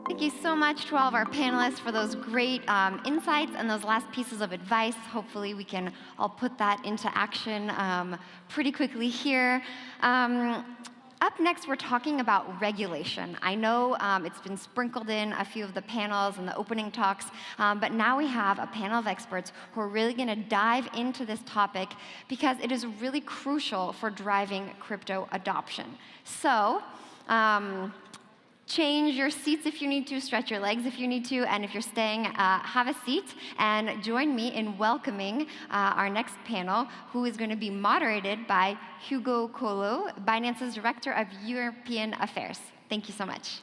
Thank you so much to all of our panelists for those great insights and those last pieces of advice. Hopefully we can all put that into action pretty quickly here. Up next, we're talking about regulation. I know it's been sprinkled in a few of the panels and the opening talks, but now we have a panel of experts who are really going to dive into this topic because it is really crucial for driving crypto adoption. So, change your seats if you need to, stretch your legs if you need to, and if you're staying, have a seat and join me in welcoming our next panel, who is going to be moderated by Hugo Colo, Binance's Director of European Affairs. Thank you so much.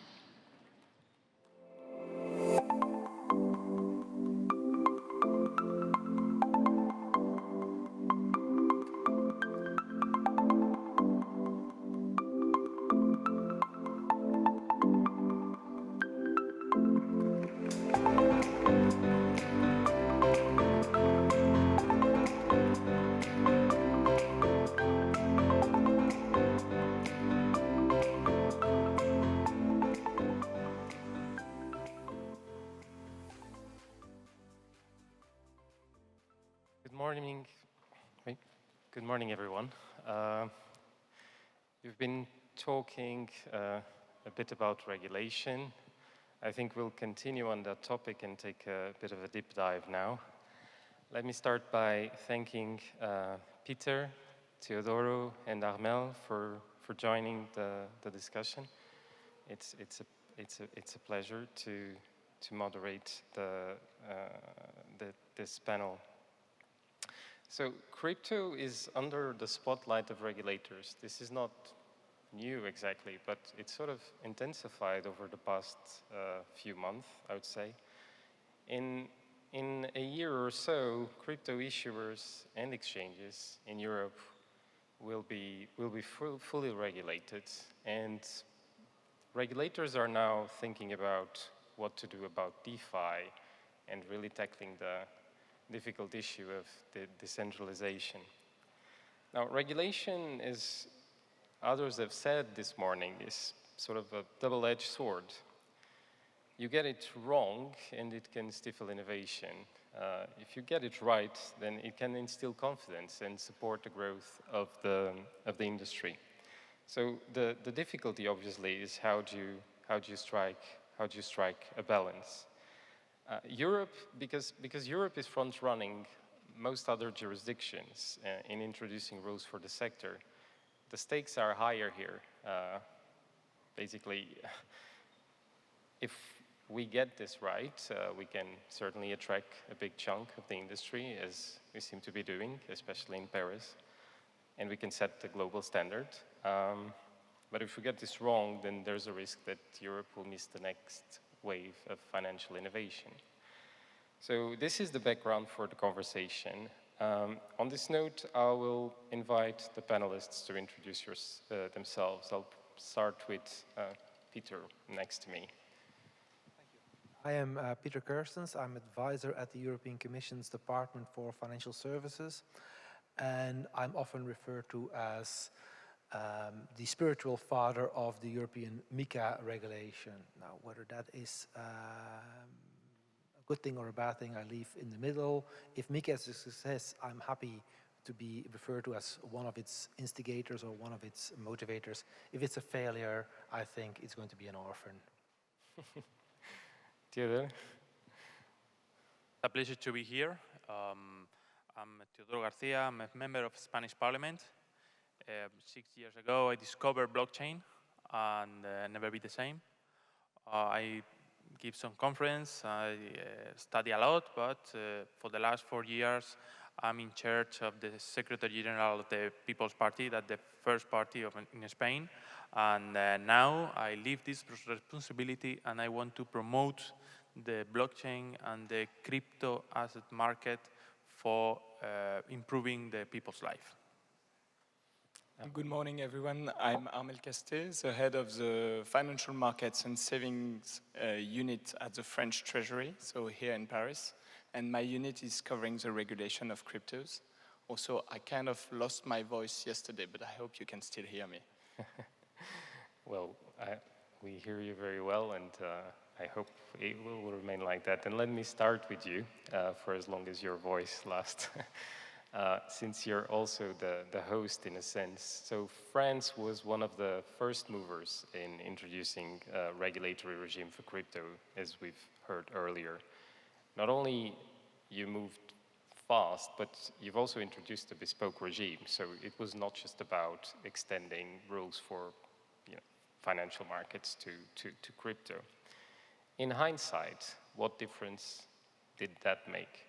Good morning, everyone. We've been talking a bit about regulation. I think we'll continue on that topic and take a bit of a deep dive now. Let me start by thanking Peter, Teodoro, and Armel for joining the discussion. It's a pleasure to moderate this panel. So crypto is under the spotlight of regulators. This is not new exactly, but it's sort of intensified over the past few months, I would say. In a year or so, crypto issuers and exchanges in Europe will be fully regulated, and regulators are now thinking about what to do about DeFi and really tackling the difficult issue of the decentralization. Now, regulation, as others have said this morning, is sort of a double-edged sword. You get it wrong, and it can stifle innovation. If you get it right, then it can instill confidence and support the growth of the industry. So the difficulty, obviously, is how do you strike a balance? Europe, because Europe is front-running most other jurisdictions in introducing rules for the sector, the stakes are higher here. Basically, if we get this right, we can certainly attract a big chunk of the industry, as we seem to be doing, especially in Paris, and we can set the global standard. But if we get this wrong, then there's a risk that Europe will miss the next wave of financial innovation. So this is the background for the conversation. On this note, I will invite the panelists to introduce themselves. I'll start with Peter next to me. I am Peter Kerstens. I'm advisor at the European Commission's Department for Financial Services, and I'm often referred to as the spiritual father of the European MiCA regulation. Now, whether that is a good thing or a bad thing, I leave in the middle. If MiCA is a success, I'm happy to be referred to as one of its instigators or one of its motivators. If it's a failure, I think it's going to be an orphan. Teodoro? A pleasure to be here. I'm Teodoro Garcia. I'm a member of Spanish Parliament. 6 years ago, I discovered blockchain and never be the same. I give some conference. I study a lot, but for the last 4 years, I'm in charge of the Secretary General of the People's Party, that's the first party in Spain. And now I leave this responsibility and I want to promote the blockchain and the crypto asset market for improving the people's life. Good morning, everyone. I'm Armel Castet, the head of the Financial Markets and Savings unit at the French Treasury, so here in Paris. And my unit is covering the regulation of cryptos. Also, I kind of lost my voice yesterday, but I hope you can still hear me. Well, we hear you very well, and I hope it will remain like that. And let me start with you for as long as your voice lasts. Since you're also the host in a sense. So France was one of the first movers in introducing a regulatory regime for crypto, as we've heard earlier. Not only you moved fast, but you've also introduced a bespoke regime. So it was not just about extending rules for financial markets to crypto. In hindsight, what difference did that make?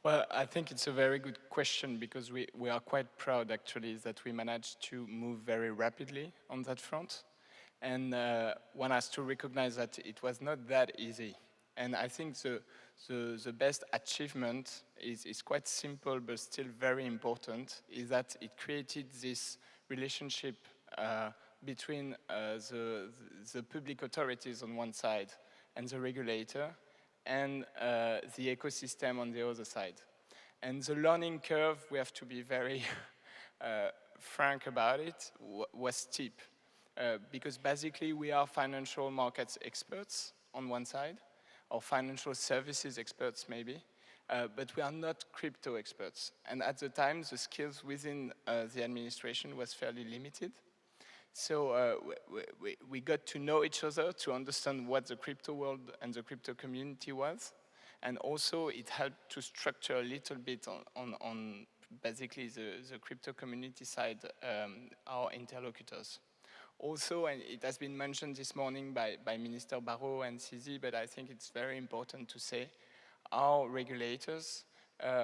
Well, I think it's a very good question because we are quite proud actually that we managed to move very rapidly on that front. And one has to recognize that it was not that easy. And I think the best achievement is quite simple but still very important, is that it created this relationship between the public authorities on one side and the regulator, and the ecosystem on the other side. And the learning curve, we have to be very frank about it, was steep. Because basically we are financial markets experts on one side, or financial services experts maybe, but we are not crypto experts. And at the time, the skills within the administration was fairly limited. So we got to know each other to understand what the crypto world and the crypto community was. And also it helped to structure a little bit on basically the crypto community side, our interlocutors. Also, and it has been mentioned this morning by Minister Barrot and Sisi, but I think it's very important to say, our regulators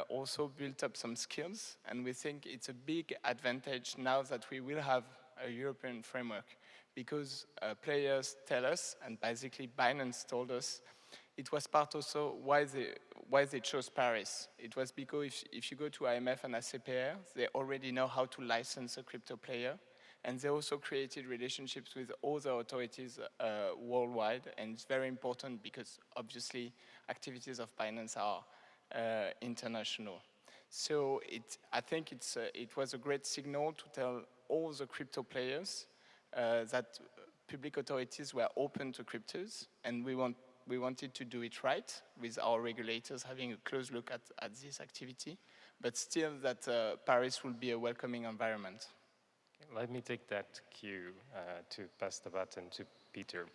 also built up some skills, and we think it's a big advantage now that we will have a European framework, because players tell us, and basically Binance told us, it was part also why they chose Paris. It was because if you go to IMF and ACPR, they already know how to license a crypto player, and they also created relationships with other authorities worldwide, and it's very important because obviously activities of Binance are international. So I think it was a great signal to tell all the crypto players that public authorities were open to cryptos, and we wanted to do it right with our regulators having a close look at this activity, but still that Paris will be a welcoming environment. Let me take that cue to pass the baton to Peter.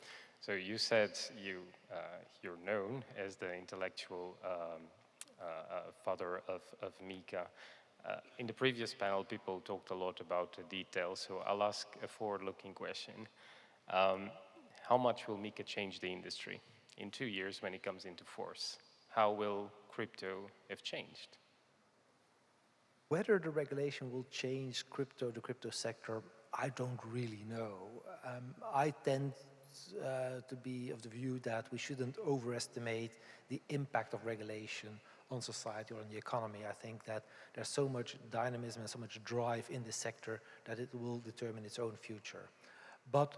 So you said you're known as the intellectual father of Mika. In the previous panel, people talked a lot about the details, so I'll ask a forward-looking question. How much will Mika change the industry in 2 years when it comes into force? How will crypto have changed? Whether the regulation will change the crypto sector, I don't really know. I tend to be of the view that we shouldn't overestimate the impact of regulation on society or on the economy. I think that there's so much dynamism and so much drive in this sector that it will determine its own future. But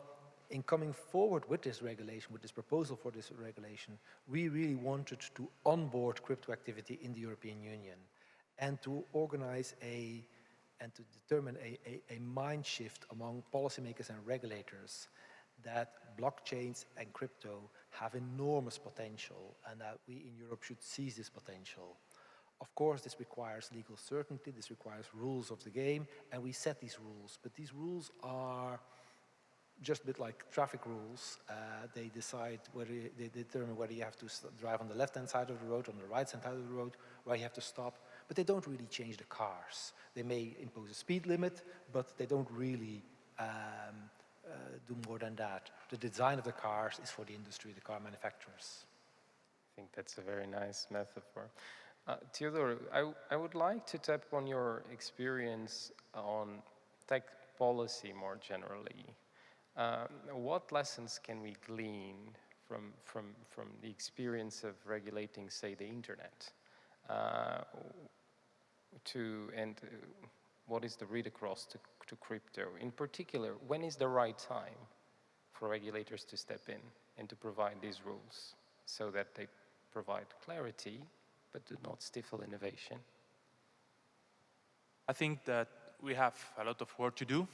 in coming forward with this regulation, with this proposal for this regulation, we really wanted to onboard crypto activity in the European Union and to organize and to determine a mind shift among policymakers and regulators that blockchains and crypto have enormous potential and that we in Europe should seize this potential. Of course, this requires legal certainty, this requires rules of the game, and we set these rules. But these rules are just a bit like traffic rules. They determine whether you have to drive on the left-hand side of the road, on the right-hand side of the road, where you have to stop. But they don't really change the cars. They may impose a speed limit, but they don't really do more than that. The design of the cars is for the industry, the car manufacturers. I think that's a very nice metaphor. Theodore, I would like to tap on your experience on tech policy more generally. What lessons can we glean from the experience of regulating, say, the internet? What is the read across to crypto? In particular, when is the right time for regulators to step in and to provide these rules so that they provide clarity but do not stifle innovation? I think that we have a lot of work to do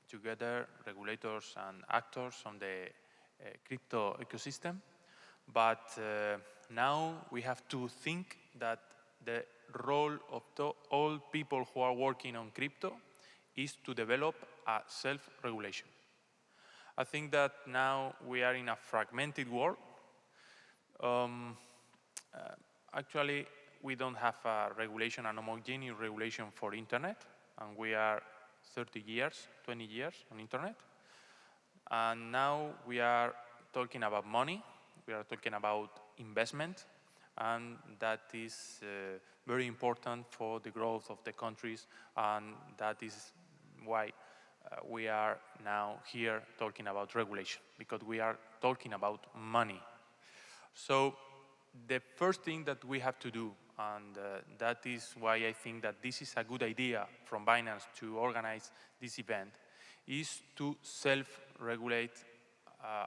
together, regulators and actors on the crypto ecosystem. But now we have to think that the role of all people who are working on crypto is to develop a self-regulation. I think that now we are in a fragmented world. Actually, we don't have a regulation, an homogeneous regulation for internet, and we are 30 years, 20 years on internet. And now we are talking about money, we are talking about investment, and that is very important for the growth of the countries, and that is why we are now here talking about regulation, because we are talking about money. So the first thing that we have to do, and that is why I think that this is a good idea from Binance to organize this event, is to self-regulate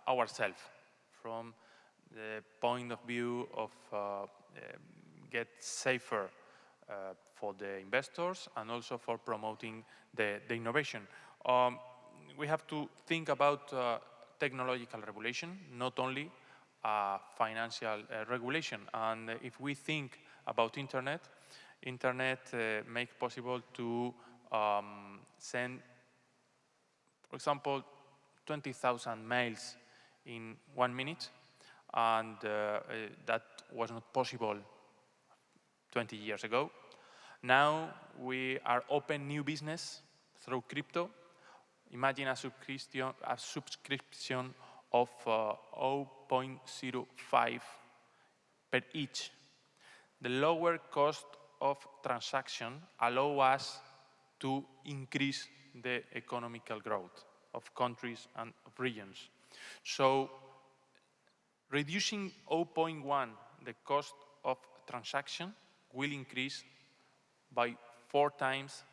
ourselves from the point of view of get safer for the investors and also for promoting the innovation. We have to think about technological regulation, not only financial regulation. And if we think about internet makes possible to send, for example, 20,000 mails in 1 minute, and that was not possible 20 years ago. Now we are open new business through crypto. Imagine a subscription of 0.05 per each. The lower cost of transaction allow us to increase the economical growth of countries and of regions. So reducing 0.1 the cost of transaction will increase by 4 times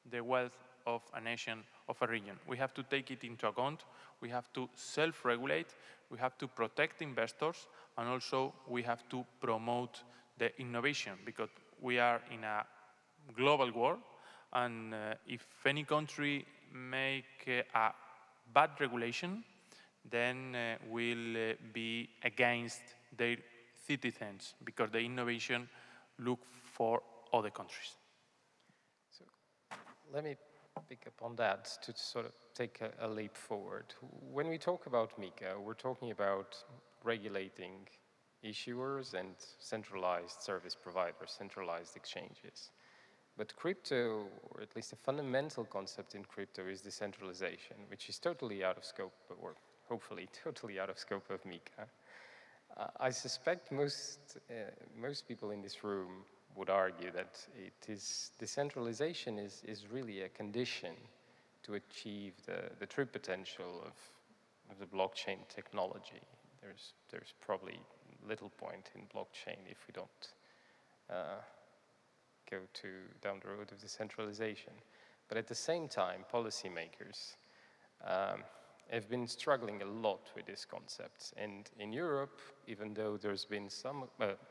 the wealth of a nation, of a region. We have to take it into account. We have to self-regulate. We have to protect investors, and also we have to promote the innovation, because we are in a global world, and if any country make a bad regulation, then will be against their citizens, because the innovation look for other countries. So let me pick up on that to sort of take a leap forward. When we talk about MiCA, we're talking about regulating issuers and centralized service providers, centralized exchanges. But crypto, or at least a fundamental concept in crypto, is decentralization, which is totally out of scope, or hopefully totally out of scope of MiCA. I suspect most people in this room would argue that decentralization is really a condition to achieve the true potential of the blockchain technology. There's probably little point in blockchain if we don't go down the road of decentralization. But at the same time, policymakers have been struggling a lot with this concept. And in Europe, even though there's been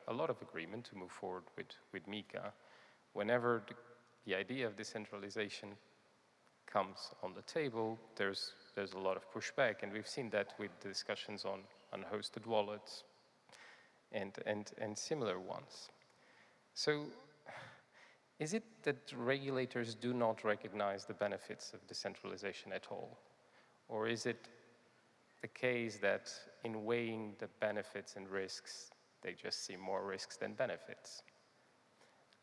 a lot of agreement to move forward with MiCA, whenever the idea of decentralization comes on the table, there's a lot of pushback. And we've seen that with the discussions on hosted wallets and similar ones. So is it that regulators do not recognize the benefits of decentralization at all? Or is it the case that in weighing the benefits and risks, they just see more risks than benefits?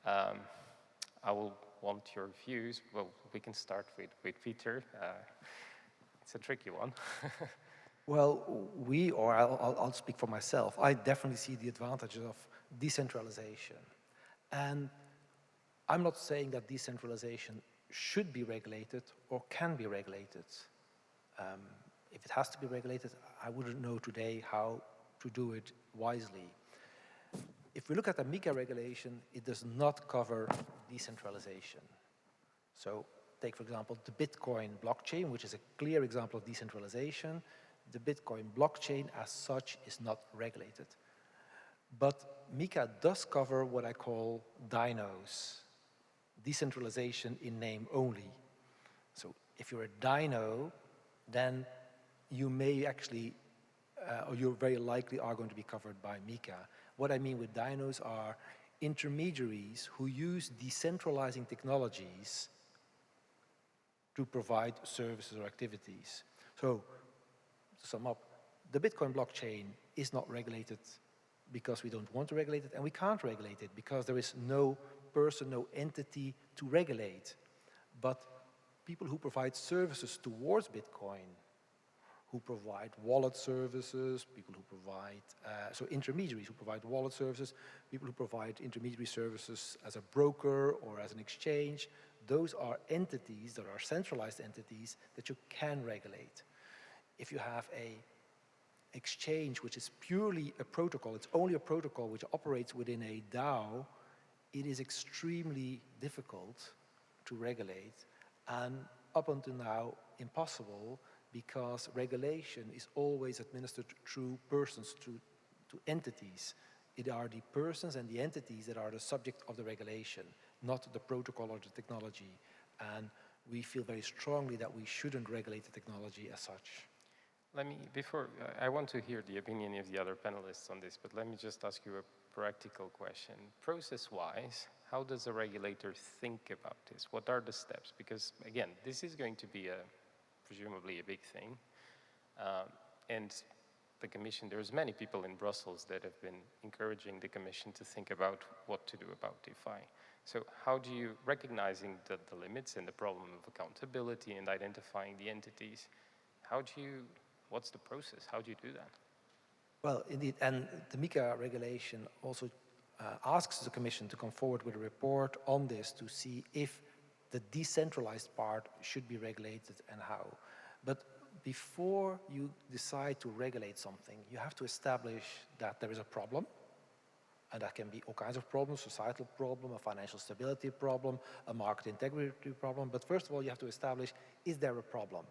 I will want your views. Well, we can start with Peter. It's a tricky one. Well, I'll speak for myself. I definitely see the advantages of decentralization. And I'm not saying that decentralization should be regulated or can be regulated. If it has to be regulated, I wouldn't know today how to do it wisely. If we look at the MiCA regulation, it does not cover decentralization. So take, for example, the Bitcoin blockchain, which is a clear example of decentralization. The Bitcoin blockchain as such is not regulated. But MiCA does cover what I call DINOs, decentralization in name only. So if you're a DINO, then you may actually, or you very likely are going to be covered by MiCA. What I mean with DINOs are intermediaries who use decentralizing technologies to provide services or activities. So, to sum up, the Bitcoin blockchain is not regulated because we don't want to regulate it, and we can't regulate it because there is no person, no entity to regulate. But people who provide services towards Bitcoin, who provide wallet services, people who provide, so intermediaries who provide wallet services, people who provide intermediary services as a broker or as an exchange, those are entities that are centralized entities that you can regulate. If you have a exchange which is purely a protocol, it's only a protocol which operates within a DAO, it is extremely difficult to regulate and up until now impossible because regulation is always administered through persons, to entities. It are the persons and the entities that are the subject of the regulation, not the protocol or the technology. And we feel very strongly that we shouldn't regulate the technology as such. I want to hear the opinion of the other panelists on this, but let me just ask you a practical question. Process-wise, how does a regulator think about this? What are the steps? Because again, this is going to be presumably a big thing. And the Commission, there's many people in Brussels that have been encouraging the Commission to think about what to do about DeFi. So how do you, recognizing the limits and the problem of accountability and identifying the entities, what's the process? How do you do that? Well, indeed, and the MiCA regulation also asks the Commission to come forward with a report on this to see if the decentralized part should be regulated and how. But before you decide to regulate something, you have to establish that there is a problem, and that can be all kinds of problems, societal problem, a financial stability problem, a market integrity problem. But first of all, you have to establish, is there a problem?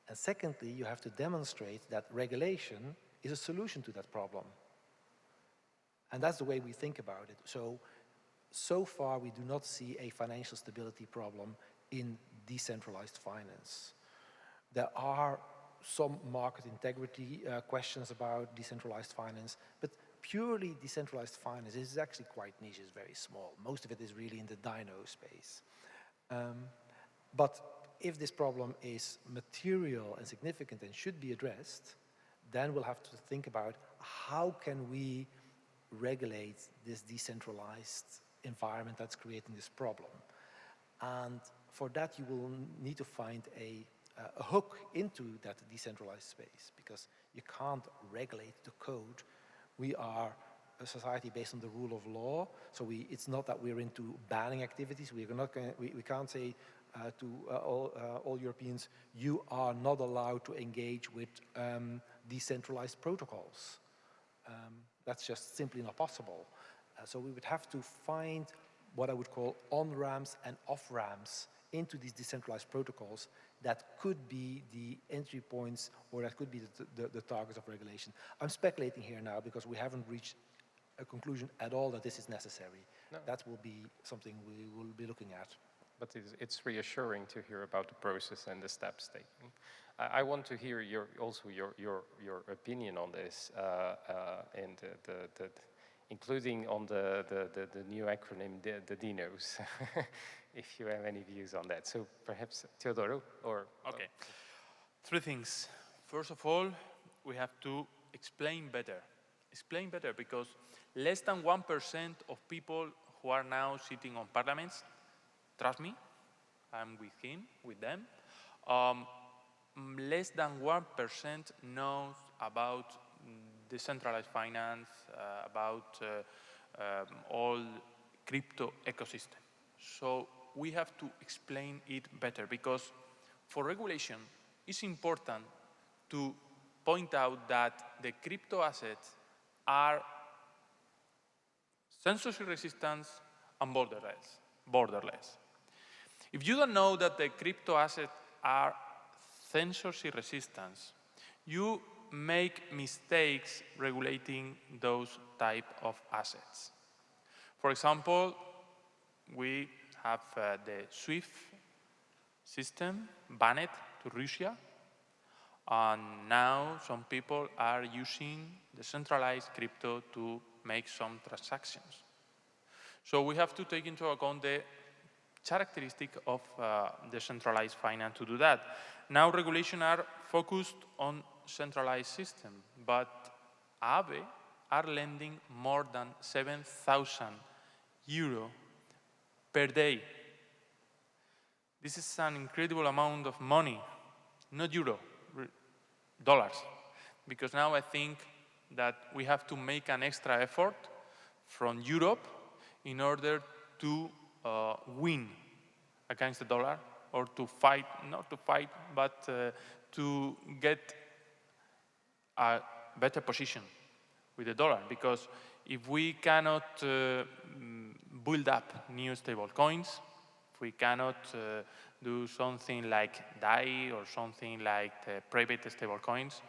And secondly, you have to demonstrate that regulation is a solution to that problem. And that's the way we think about it. So far, we do not see a financial stability problem in decentralized finance. There are some market integrity questions about decentralized finance, but purely decentralized finance is actually quite niche, it's very small. Most of it is really in the DINO space. But if this problem is material and significant and should be addressed, then we'll have to think about how can we regulate this decentralized environment that's creating this problem. And for that, you will need to find a hook into that decentralized space, because you can't regulate the code. We are a society based on the rule of law, so it's not that we're into banning activities. We can't say to all Europeans, you are not allowed to engage with decentralized protocols. That's just simply not possible. So we would have to find what I would call on-ramps and off-ramps into these decentralized protocols that could be the entry points, or that could be the targets of regulation. I'm speculating here now because we haven't reached a conclusion at all that this is necessary. No. That will be something we will be looking at. But it's reassuring to hear about the process and the steps taken. I want to hear your opinion on this, and including on the new acronym, the DINOs, if you have any views on that. So perhaps Teodoro, or... Okay. Three things. First of all, we have to explain better. Explain better, because less than 1% of people who are now sitting on parliaments, trust me, I'm with them, less than 1% knows about decentralized finance, about all crypto ecosystem. So we have to explain it better, because for regulation, it's important to point out that the crypto assets are censorship resistant and borderless. If you don't know that the crypto assets are censorship resistant, you make mistakes regulating those type of assets. For example, we have the SWIFT system banned to Russia, and now some people are using decentralized crypto to make some transactions. So we have to take into account the characteristic of decentralized finance to do that. Now regulations are focused on centralized system, but AVE are lending more than 7,000 euro per day. This is an incredible amount of money, not euro, dollars. Because now I think that we have to make an extra effort from Europe in order to win against the dollar, or to fight, not to fight, but to get a better position with the dollar. Because if we cannot build up new stable coins, if we cannot do something like DAI or something like the private stable coins,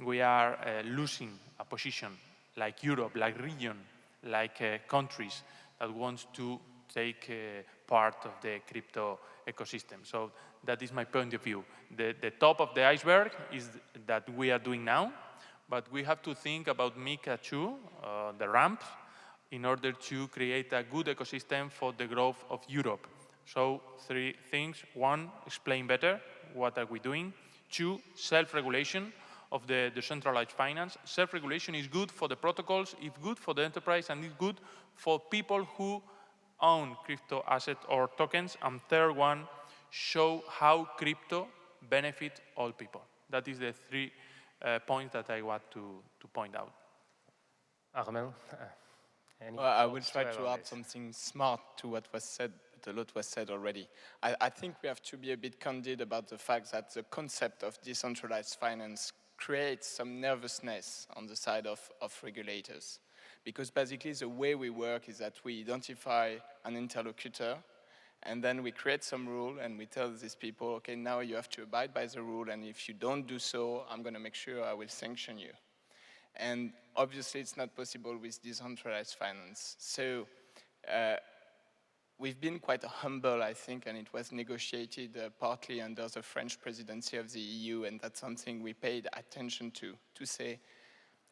we are losing a position like Europe, like region, like countries that want to take part of the crypto ecosystem. So that is my point of view. The top of the iceberg is that we are doing now, but we have to think about MiCA 2, the ramp, in order to create a good ecosystem for the growth of Europe. So 3 things. 1, explain better what are we doing. 2, self-regulation of the decentralized finance. Self-regulation is good for the protocols, it's good for the enterprise, and it's good for people who own crypto assets or tokens. And 3rd one, show how crypto benefit all people. That is the 3 points that I want to point out. Armel? Well, I will try to add something smart to what was said, but a lot was said already. I think we have to be a bit candid about the fact that the concept of decentralized finance creates some nervousness on the side of regulators. Because basically the way we work is that we identify an interlocutor, and then we create some rule, and we tell these people, okay, now you have to abide by the rule, and if you don't do so, I'm going to make sure I will sanction you. And obviously it's not possible with decentralized finance. So we've been quite humble, I think, and it was negotiated partly under the French presidency of the EU, and that's something we paid attention to say,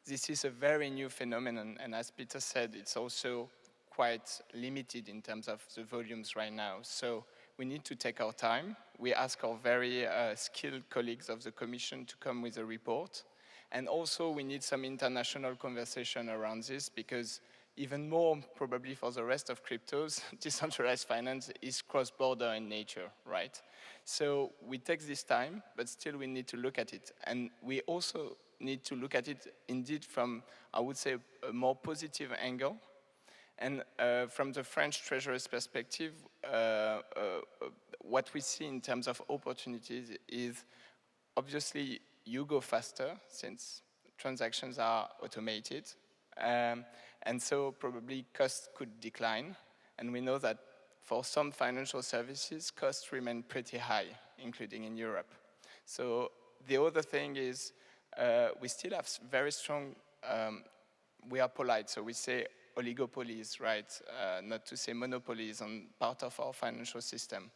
this is a very new phenomenon, and as Peter said, it's also quite limited in terms of the volumes right now. So we need to take our time. We ask our very skilled colleagues of the Commission to come with a report. And also we need some international conversation around this, because even more probably for the rest of cryptos, decentralized finance is cross-border in nature, right? So we take this time, but still we need to look at it. And we also need to look at it indeed from, I would say, a more positive angle. And from the French Treasurer's perspective, what we see in terms of opportunities is obviously you go faster since transactions are automated. And so probably costs could decline. And we know that for some financial services, costs remain pretty high, including in Europe. So the other thing is we still have very strong, we are polite, so we say oligopolies, right? Not to say monopolies on part of our financial system.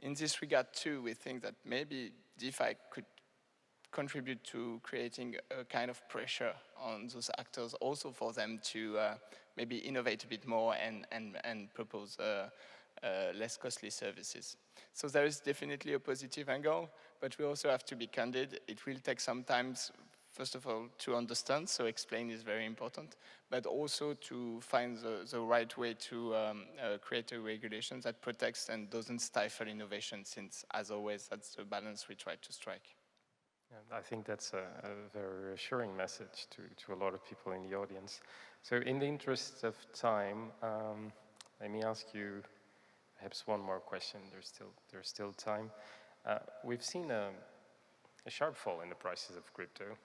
In this regard too, we think that maybe DeFi could contribute to creating a kind of pressure on those actors also for them to maybe innovate a bit more and propose less costly services. So there is definitely a positive angle, but we also have to be candid. It will take some time, first of all, to understand, so explain is very important, but also to find the right way to create a regulation that protects and doesn't stifle innovation, since, as always, that's the balance we try to strike. I think that's a very reassuring message to a lot of people in the audience. So in the interest of time, let me ask you perhaps one more question. There's still time. We've seen a sharp fall in the prices of crypto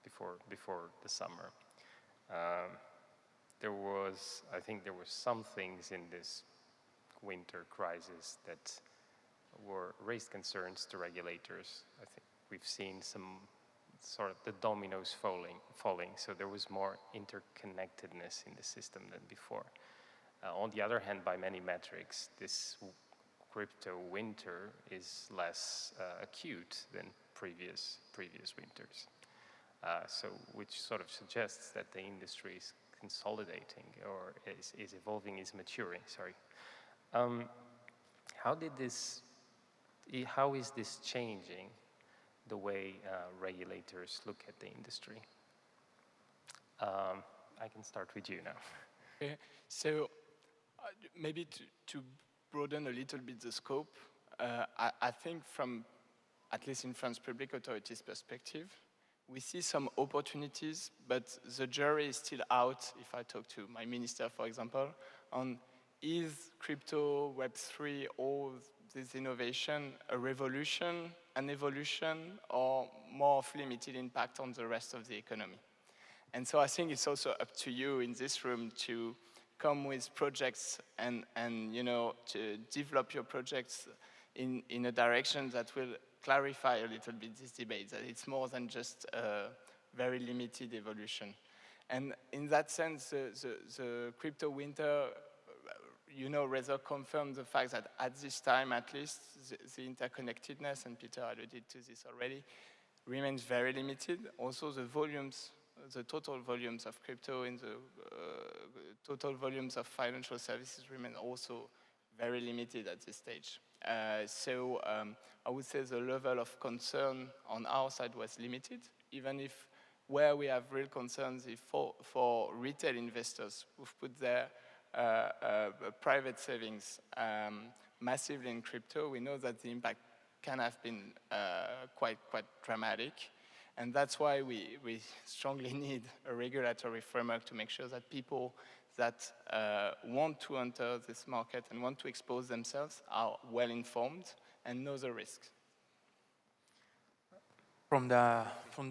before the summer. I think there were some things in this winter crisis that raised concerns to regulators. I think we've seen some sort of the dominoes falling, so there was more interconnectedness in the system than before. On the other hand, by many metrics, this crypto winter is less acute than previous winters. Which sort of suggests that the industry is consolidating or is evolving, is maturing, sorry. How is this changing the way regulators look at the industry? I can start with you now. Okay. So maybe to broaden a little bit the scope, I think from, at least in France public authorities' perspective, we see some opportunities, but the jury is still out, if I talk to my minister, for example, on is crypto, Web3, all this innovation a revolution, an evolution, or more of limited impact on the rest of the economy? And so I think it's also up to you in this room to come with projects and to develop your projects in a direction that will clarify a little bit this debate, that it's more than just a very limited evolution. And in that sense, the crypto winter, rather confirmed the fact that at this time, at least, the interconnectedness, and Peter alluded to this already, remains very limited. Also, the total volumes of crypto in the total volumes of financial services remain also very limited at this stage. So I would say the level of concern on our side was limited, even if where we have real concerns is for retail investors who've put their private savings massively in crypto. We know that the impact can have been quite dramatic. And that's why we strongly need a regulatory framework to make sure that people that want to enter this market and want to expose themselves are well informed and know the risks. From the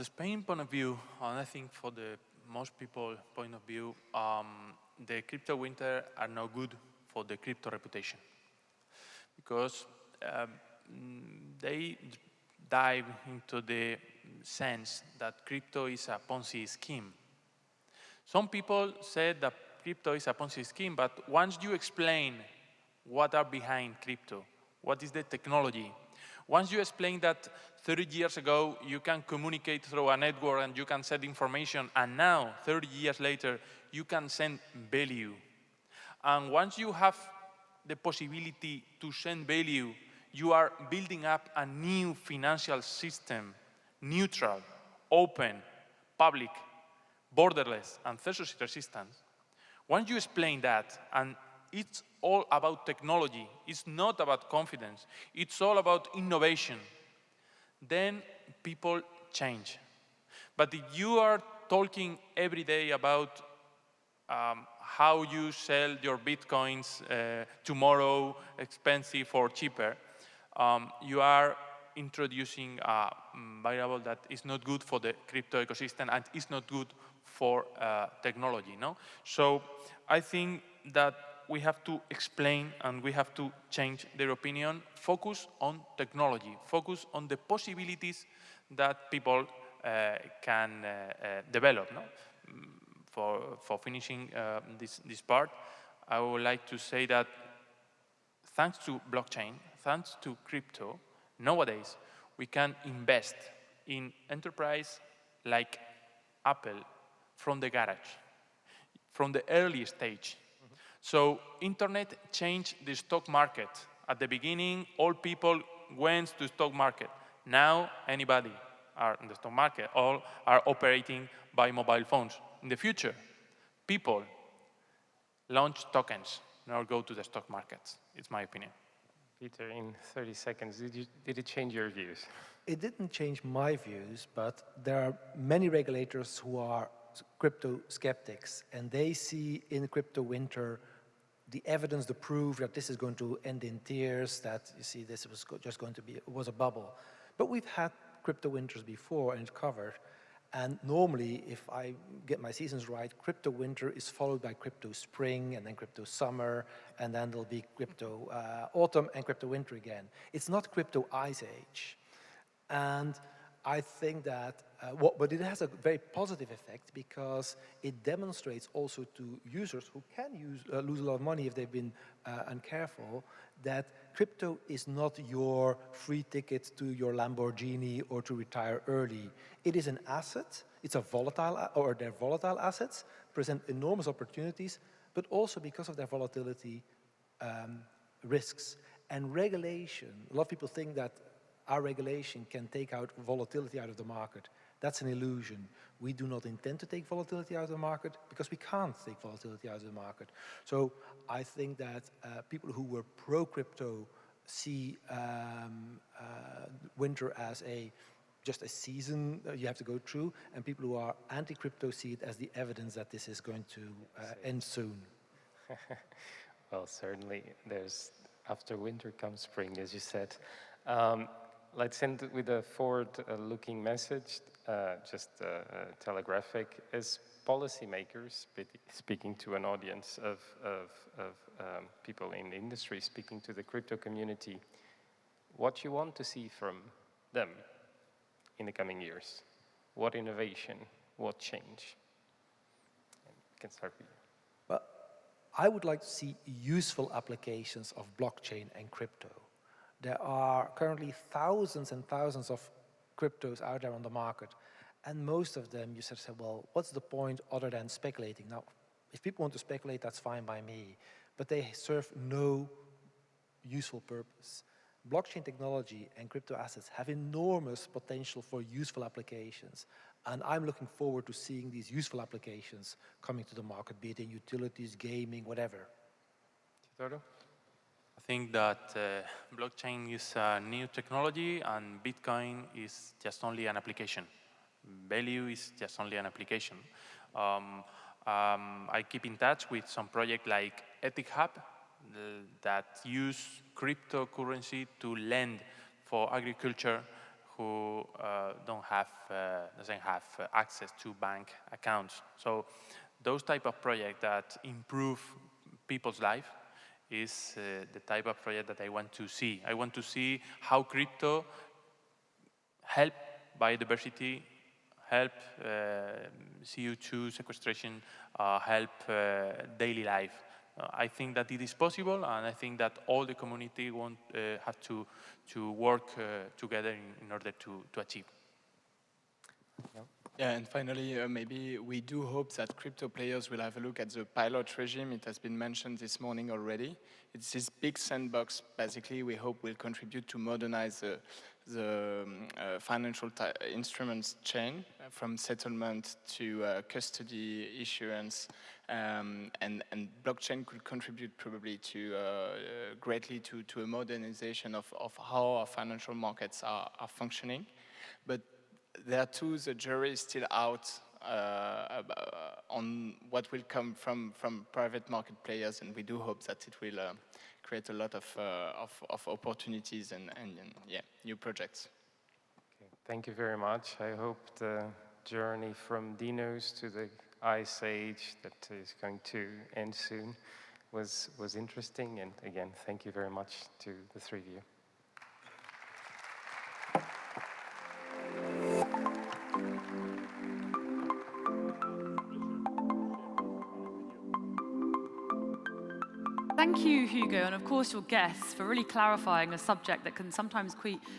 Spain point of view, and I think for the most people point of view, the crypto winter are no good for the crypto reputation, because they dive into the sense that crypto is a Ponzi scheme. Some people said that crypto is a Ponzi scheme, but once you explain what are behind crypto, what is the technology, once you explain that 30 years ago you can communicate through a network and you can send information, and now, 30 years later, you can send value. And once you have the possibility to send value, you are building up a new financial system, neutral, open, public, borderless, and censorship resistant. Once you explain that, and it's all about technology, it's not about confidence, it's all about innovation, then people change. But if you are talking every day about how you sell your bitcoins tomorrow, expensive or cheaper, you are introducing a variable that is not good for the crypto ecosystem and is not good for technology, no? So I think that we have to explain and we have to change their opinion, focus on technology, focus on the possibilities that people can develop, no? For finishing this part, I would like to say that thanks to blockchain, thanks to crypto, nowadays we can invest in enterprise like Apple from the garage, from the early stage. So internet changed the stock market. At the beginning, all people went to stock market. Now anybody are in the stock market, all are operating by mobile phones. In the future, people launch tokens, now go to the stock markets. It's my opinion. Peter, in 30 seconds, did it change your views? It didn't change my views, but there are many regulators who are crypto skeptics, and they see in crypto winter the evidence, the proof that this is going to end in tears, that you see this was just going to be, was a bubble. But we've had crypto winters before and it's covered. And normally, if I get my seasons right, crypto winter is followed by crypto spring and then crypto summer, and then there'll be crypto autumn and crypto winter again. It's not crypto ice age. And I think that, but it has a very positive effect because it demonstrates also to users who can lose a lot of money if they've been uncareful, that crypto is not your free ticket to your Lamborghini or to retire early. It is an asset, it's a volatile, or they're volatile assets, present enormous opportunities, but also because of their volatility, risks. And regulation, a lot of people think that our regulation can take out volatility out of the market. That's an illusion. We do not intend to take volatility out of the market because we can't take volatility out of the market. So I think that people who were pro-crypto see winter as just a season you have to go through, and people who are anti-crypto see it as the evidence that this is going to end soon. Well, certainly there's, after winter comes spring, as you said. Let's end with a forward-looking message, just telegraphic. As policymakers, speaking to an audience of people in the industry, speaking to the crypto community, what you want to see from them in the coming years? What innovation? What change? I can start with you. Well, I would like to see useful applications of blockchain and crypto. There are currently thousands and thousands of cryptos out there on the market. And most of them, you sort of say, well, what's the point other than speculating? Now, if people want to speculate, that's fine by me. But they serve no useful purpose. Blockchain technology and crypto assets have enormous potential for useful applications. And I'm looking forward to seeing these useful applications coming to the market, be it in utilities, gaming, whatever. Titaro? I think that blockchain is a new technology and Bitcoin is just only an application. Value is just only an application. I keep in touch with some projects like Ethic Hub that use cryptocurrency to lend for agriculture who doesn't have access to bank accounts. So those type of projects that improve people's life is the type of project that I want to see. I want to see how crypto help biodiversity, help CO2 sequestration, help daily life. I think that it is possible, and I think that all the community have to work together in order to achieve. Yeah, and finally, maybe we do hope that crypto players will have a look at the pilot regime. It has been mentioned this morning already. It's this big sandbox, basically, we hope will contribute to modernize the financial instruments chain, from settlement to custody, issuance, and blockchain could contribute probably to greatly to a modernization of how our financial markets are functioning. But there too, the jury is still out on what will come from private market players, and we do hope that it will create a lot of opportunities and yeah, new projects. Okay. Thank you very much. I hope the journey from dinos to the ice age that is going to end soon was interesting, and again, thank you very much to the three of you. Thank you, Hugo, and of course your guests for really clarifying a subject that can sometimes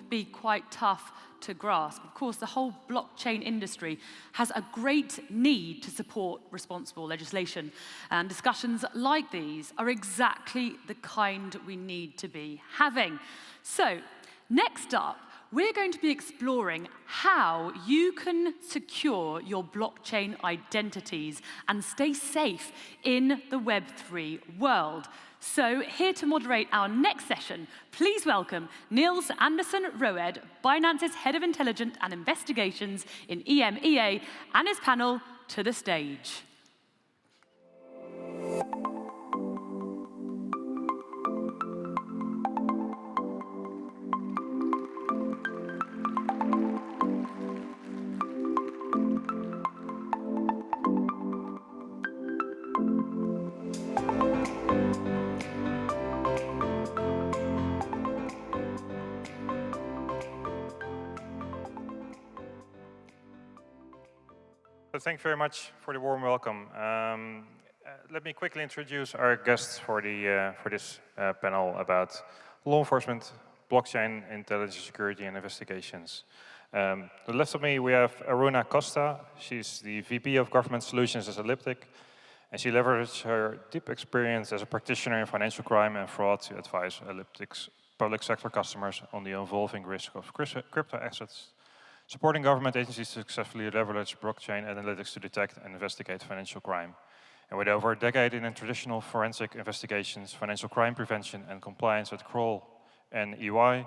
be quite tough to grasp. Of course, the whole blockchain industry has a great need to support responsible legislation, and discussions like these are exactly the kind we need to be having. So, next up, we're going to be exploring how you can secure your blockchain identities and stay safe in the Web3 world. So here to moderate our next session, please welcome Niels Andersen Roed, Binance's Head of Intelligence and Investigations in EMEA, and his panel to the stage. So thank you very much for the warm welcome. Let me quickly introduce our guests for this panel about law enforcement, blockchain, intelligence, security, and investigations. To the left of me, we have Aruna Costa. She's the VP of Government Solutions at Elliptic, and she leverages her deep experience as a practitioner in financial crime and fraud to advise Elliptic's public sector customers on the evolving risk of crypto assets, supporting government agencies to successfully leverage blockchain analytics to detect and investigate financial crime. And with over a decade in traditional forensic investigations, financial crime prevention, and compliance with Kroll and EY,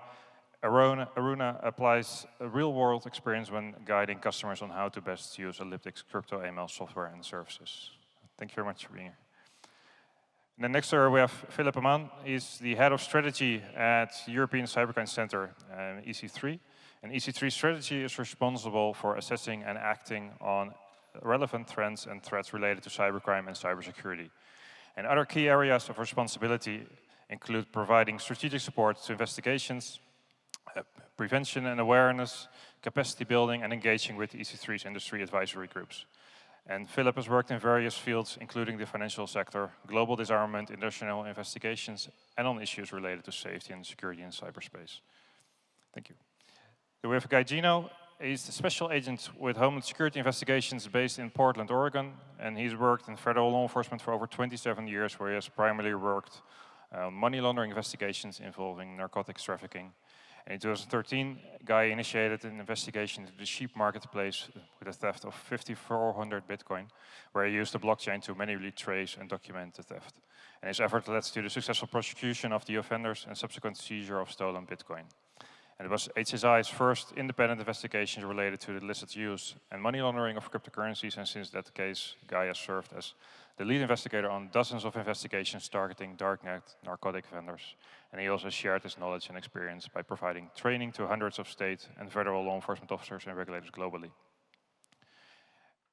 Aruna applies a real-world experience when guiding customers on how to best use Elliptic's crypto AML software and services. Thank you very much for being here. And then next to her, we have Philip Aman. He's the Head of Strategy at European Cybercrime Center, EC3. And EC3 strategy is responsible for assessing and acting on relevant trends and threats related to cybercrime and cybersecurity. And other key areas of responsibility include providing strategic support to investigations, prevention and awareness, capacity building, and engaging with EC3's industry advisory groups. And Philip has worked in various fields, including the financial sector, global disarmament, international investigations, and on issues related to safety and security in cyberspace. Thank you. So we have Guy Gino. He's the special agent with Homeland Security Investigations based in Portland, Oregon, and he's worked in federal law enforcement for over 27 years, where he has primarily worked on money laundering investigations involving narcotics trafficking. And in 2013, Guy initiated an investigation into the sheep marketplace with a theft of 5,400 Bitcoin, where he used the blockchain to manually trace and document the theft. And his effort led to the successful prosecution of the offenders and subsequent seizure of stolen Bitcoin. And it was HSI's first independent investigation related to the illicit use and money laundering of cryptocurrencies, and since that case, Guy has served as the lead investigator on dozens of investigations targeting darknet narcotic vendors. And he also shared his knowledge and experience by providing training to hundreds of state and federal law enforcement officers and regulators globally.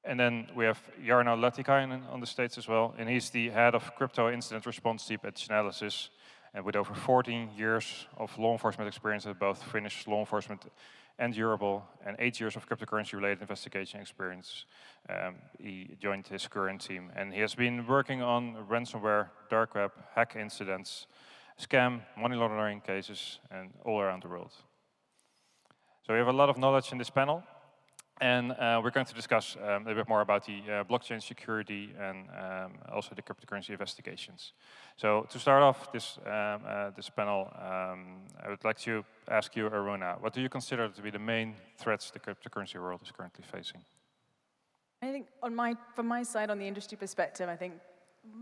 And then we have Jarno Latikainen on the stage as well, and he's the head of crypto incident response team at Chainalysis. And with over 14 years of law enforcement experience at both Finnish law enforcement and Europol, and 8 years of cryptocurrency-related investigation experience, he joined his current team. And he has been working on ransomware, dark web, hack incidents, scam, money laundering cases, and all around the world. So we have a lot of knowledge in this panel. And we're going to discuss a little bit more about the blockchain security and also the cryptocurrency investigations. So to start off this panel, I would like to ask you, Aruna, what do you consider to be the main threats the cryptocurrency world is currently facing? I think from my side, on the industry perspective, I think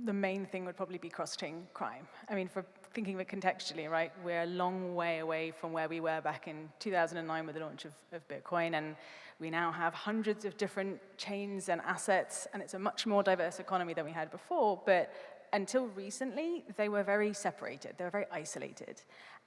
the main thing would probably be cross-chain crime. I mean, for thinking of it contextually, right, we're a long way away from where we were back in 2009 with the launch of Bitcoin, and we now have hundreds of different chains and assets, and it's a much more diverse economy than we had before, but until recently, they were very separated, they were very isolated.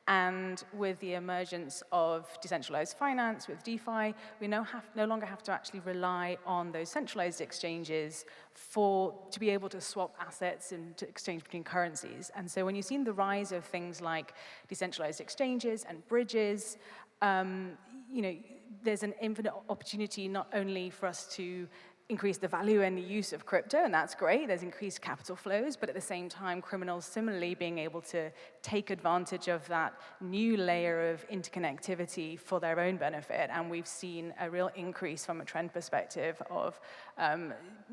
And with the emergence of decentralized finance, with DeFi, we no longer have to actually rely on those centralized exchanges to be able to swap assets and to exchange between currencies. And so when you've seen the rise of things like decentralized exchanges and bridges, there's an infinite opportunity not only for us to increase the value and the use of crypto, and that's great, there's increased capital flows, but at the same time, criminals similarly being able to take advantage of that new layer of interconnectivity for their own benefit. And we've seen a real increase from a trend perspective of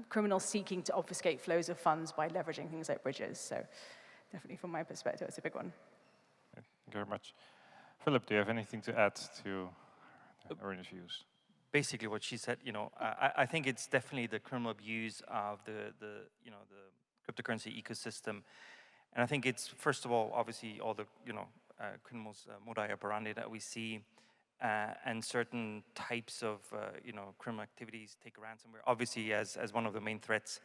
criminals seeking to obfuscate flows of funds by leveraging things like bridges. So definitely from my perspective, it's a big one. Thank you very much. Philip, do you have anything to add to Aruna's views? Basically what she said, I think it's definitely the criminal abuse of the cryptocurrency ecosystem. And I think it's, first of all, obviously all the, criminals modus operandi that we see, and certain types of, criminal activities take ransomware. Obviously, as one of the main threats,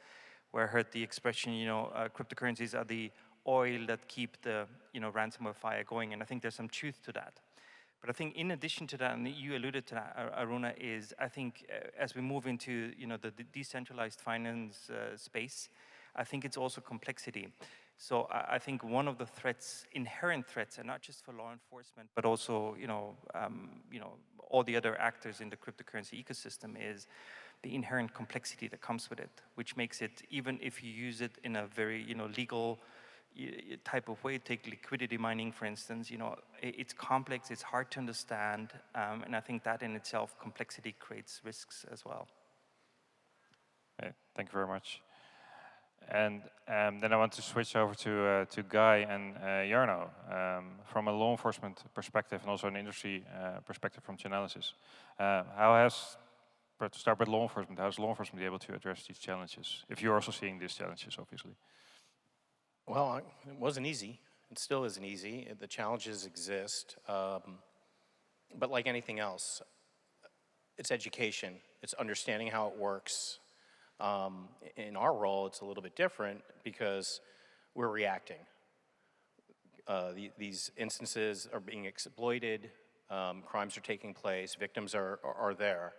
where I heard the expression, cryptocurrencies are the oil that keep the, ransomware fire going. And I think there's some truth to that. But I think in addition to that, and you alluded to that, Aruna, is I think as we move into the decentralized finance space, I think it's also complexity. So I think one of the threats, inherent threats, and not just for law enforcement, but also all the other actors in the cryptocurrency ecosystem, is the inherent complexity that comes with it, which makes it, even if you use it in a very legal type of way, take liquidity mining, for instance, it's complex, it's hard to understand, and I think that in itself, complexity creates risks as well. Okay, thank you very much. And then I want to switch over to Guy and Jarno, from a law enforcement perspective and also an industry perspective from Chainalysis. To start with law enforcement, how is law enforcement be able to address these challenges, if you're also seeing these challenges, obviously? Well, it wasn't easy. It still isn't easy. The challenges exist. But like anything else, it's education. It's understanding how it works. In our role, it's a little bit different because we're reacting. These instances are being exploited. Crimes are taking place. Victims are there.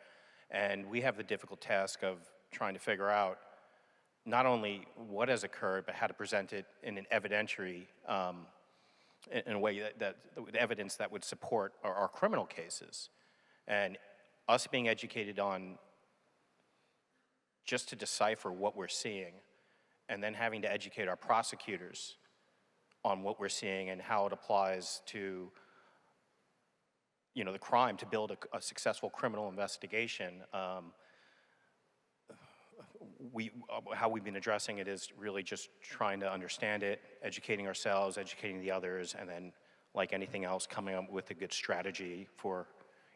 And we have the difficult task of trying to figure out not only what has occurred, but how to present it in an evidentiary, in a way that evidence that would support our criminal cases. And us being educated on just to decipher what we're seeing, and then having to educate our prosecutors on what we're seeing and how it applies to the crime, to build a successful criminal investigation. How we've been addressing it is really just trying to understand it, educating ourselves, educating the others, and then, like anything else, coming up with a good strategy for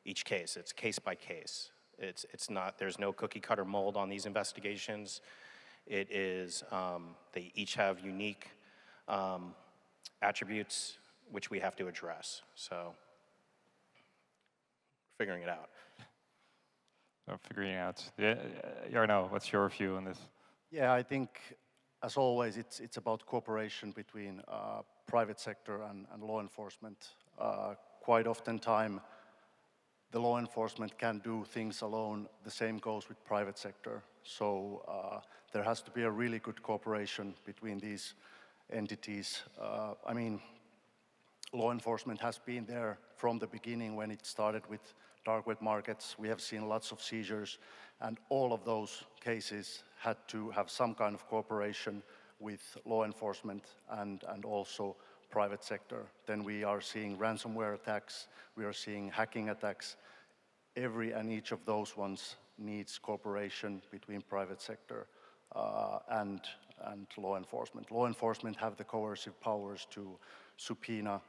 each case. It's case by case. It's not, there's no cookie cutter mold on these investigations. It is, they each have unique attributes which we have to address. So, figuring it out. Figuring it out. Yeah, Jarno, what's your view on this? Yeah, I think, as always, it's about cooperation between private sector and law enforcement. Quite often time, the law enforcement can do things alone. The same goes with private sector. So there has to be a really good cooperation between these entities. I mean, law enforcement has been there from the beginning when it started with dark web markets. We have seen lots of seizures, and all of those cases had to have some kind of cooperation with law enforcement and also private sector. Then we are seeing ransomware attacks, we are seeing hacking attacks. Every and each of those ones needs cooperation between private sector and law enforcement. Law enforcement have the coercive powers to subpoena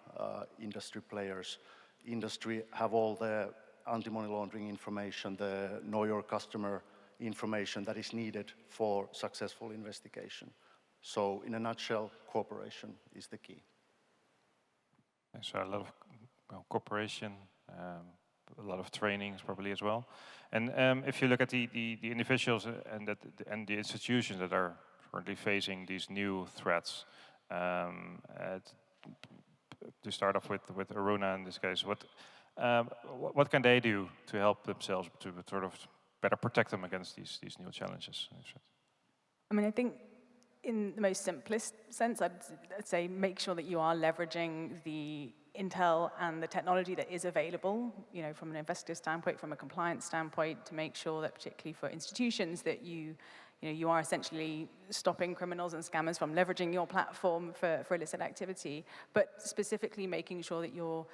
industry players. Industry have all the anti-money laundering information, the know your customer information that is needed for successful investigation. So in a nutshell, cooperation is the key. So a lot of cooperation, a lot of trainings probably as well. And if you look at the individuals and the institutions that are currently facing these new threats, to start off with Aruna in this case, what can they do to help themselves to sort of better protect them against these new challenges? I mean, I think in the most simplest sense, I'd say make sure that you are leveraging the intel and the technology that is available, from an investor standpoint, from a compliance standpoint, to make sure that particularly for institutions that you are essentially stopping criminals and scammers from leveraging your platform for illicit activity, but specifically making sure that you're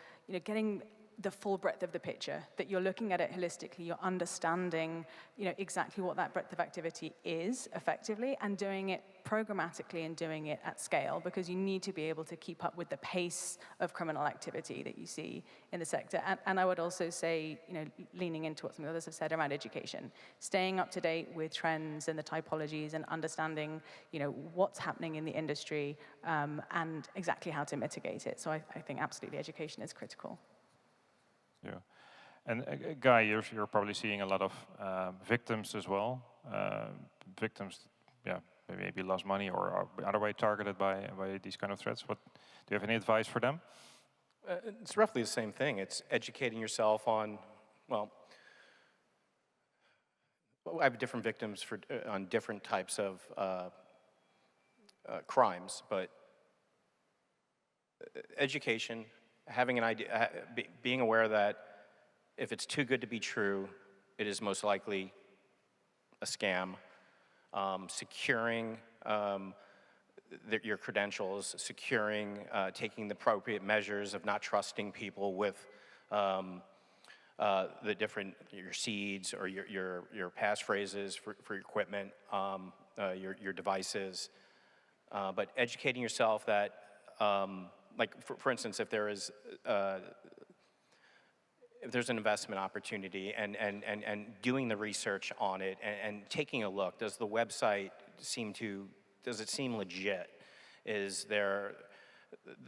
getting the full breadth of the picture, that you're looking at it holistically, you're understanding, exactly what that breadth of activity is effectively, and doing it programmatically and doing it at scale, because you need to be able to keep up with the pace of criminal activity that you see in the sector. And I would also say, leaning into what some of the others have said around education, staying up to date with trends and the typologies and understanding, what's happening in the industry and exactly how to mitigate it. So I think absolutely education is critical. Yeah. And Guy, you're probably seeing a lot of victims as well. Victims, yeah, maybe lost money or are other way targeted by these kind of threats. Do you have any advice for them? It's roughly the same thing. It's educating yourself on, well, I have different victims on different types of crimes, but education, having an idea, being aware that if it's too good to be true, it is most likely a scam. Securing your credentials, securing, taking the appropriate measures of not trusting people with the different, your seeds or your passphrases for your equipment, your devices. But educating yourself that, like for instance, if there's an investment opportunity and doing the research on it and taking a look, does the website does it seem legit? Is there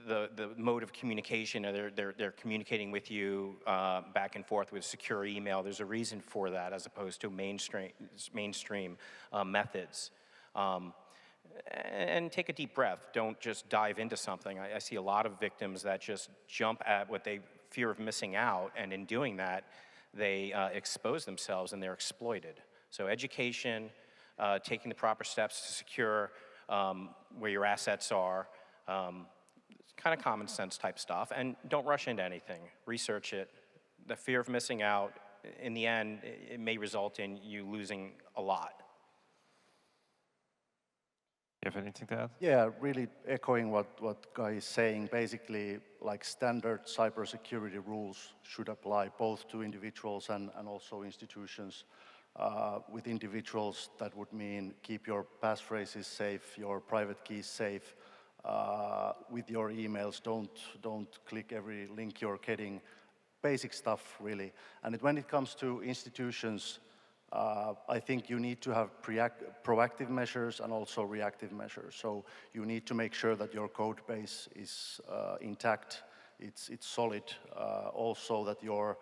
the mode of communication, they're communicating with you back and forth with secure email? There's a reason for that as opposed to mainstream methods. And take a deep breath. Don't just dive into something. I see a lot of victims that just jump at what they fear of missing out, and in doing that, they expose themselves and they're exploited. So education, taking the proper steps to secure where your assets are, kind of common sense type stuff, and don't rush into anything. Research it. The fear of missing out, in the end, it may result in you losing a lot. You have anything to add? Yeah, really echoing what Guy is saying. Basically, like standard cybersecurity rules should apply both to individuals and also institutions. With individuals, that would mean keep your passphrases safe, your private keys safe. With your emails, don't click every link you're getting. Basic stuff, really. And when it comes to institutions, I think you need to have proactive measures and also reactive measures. So you need to make sure that your code base is intact, it's solid. Also that your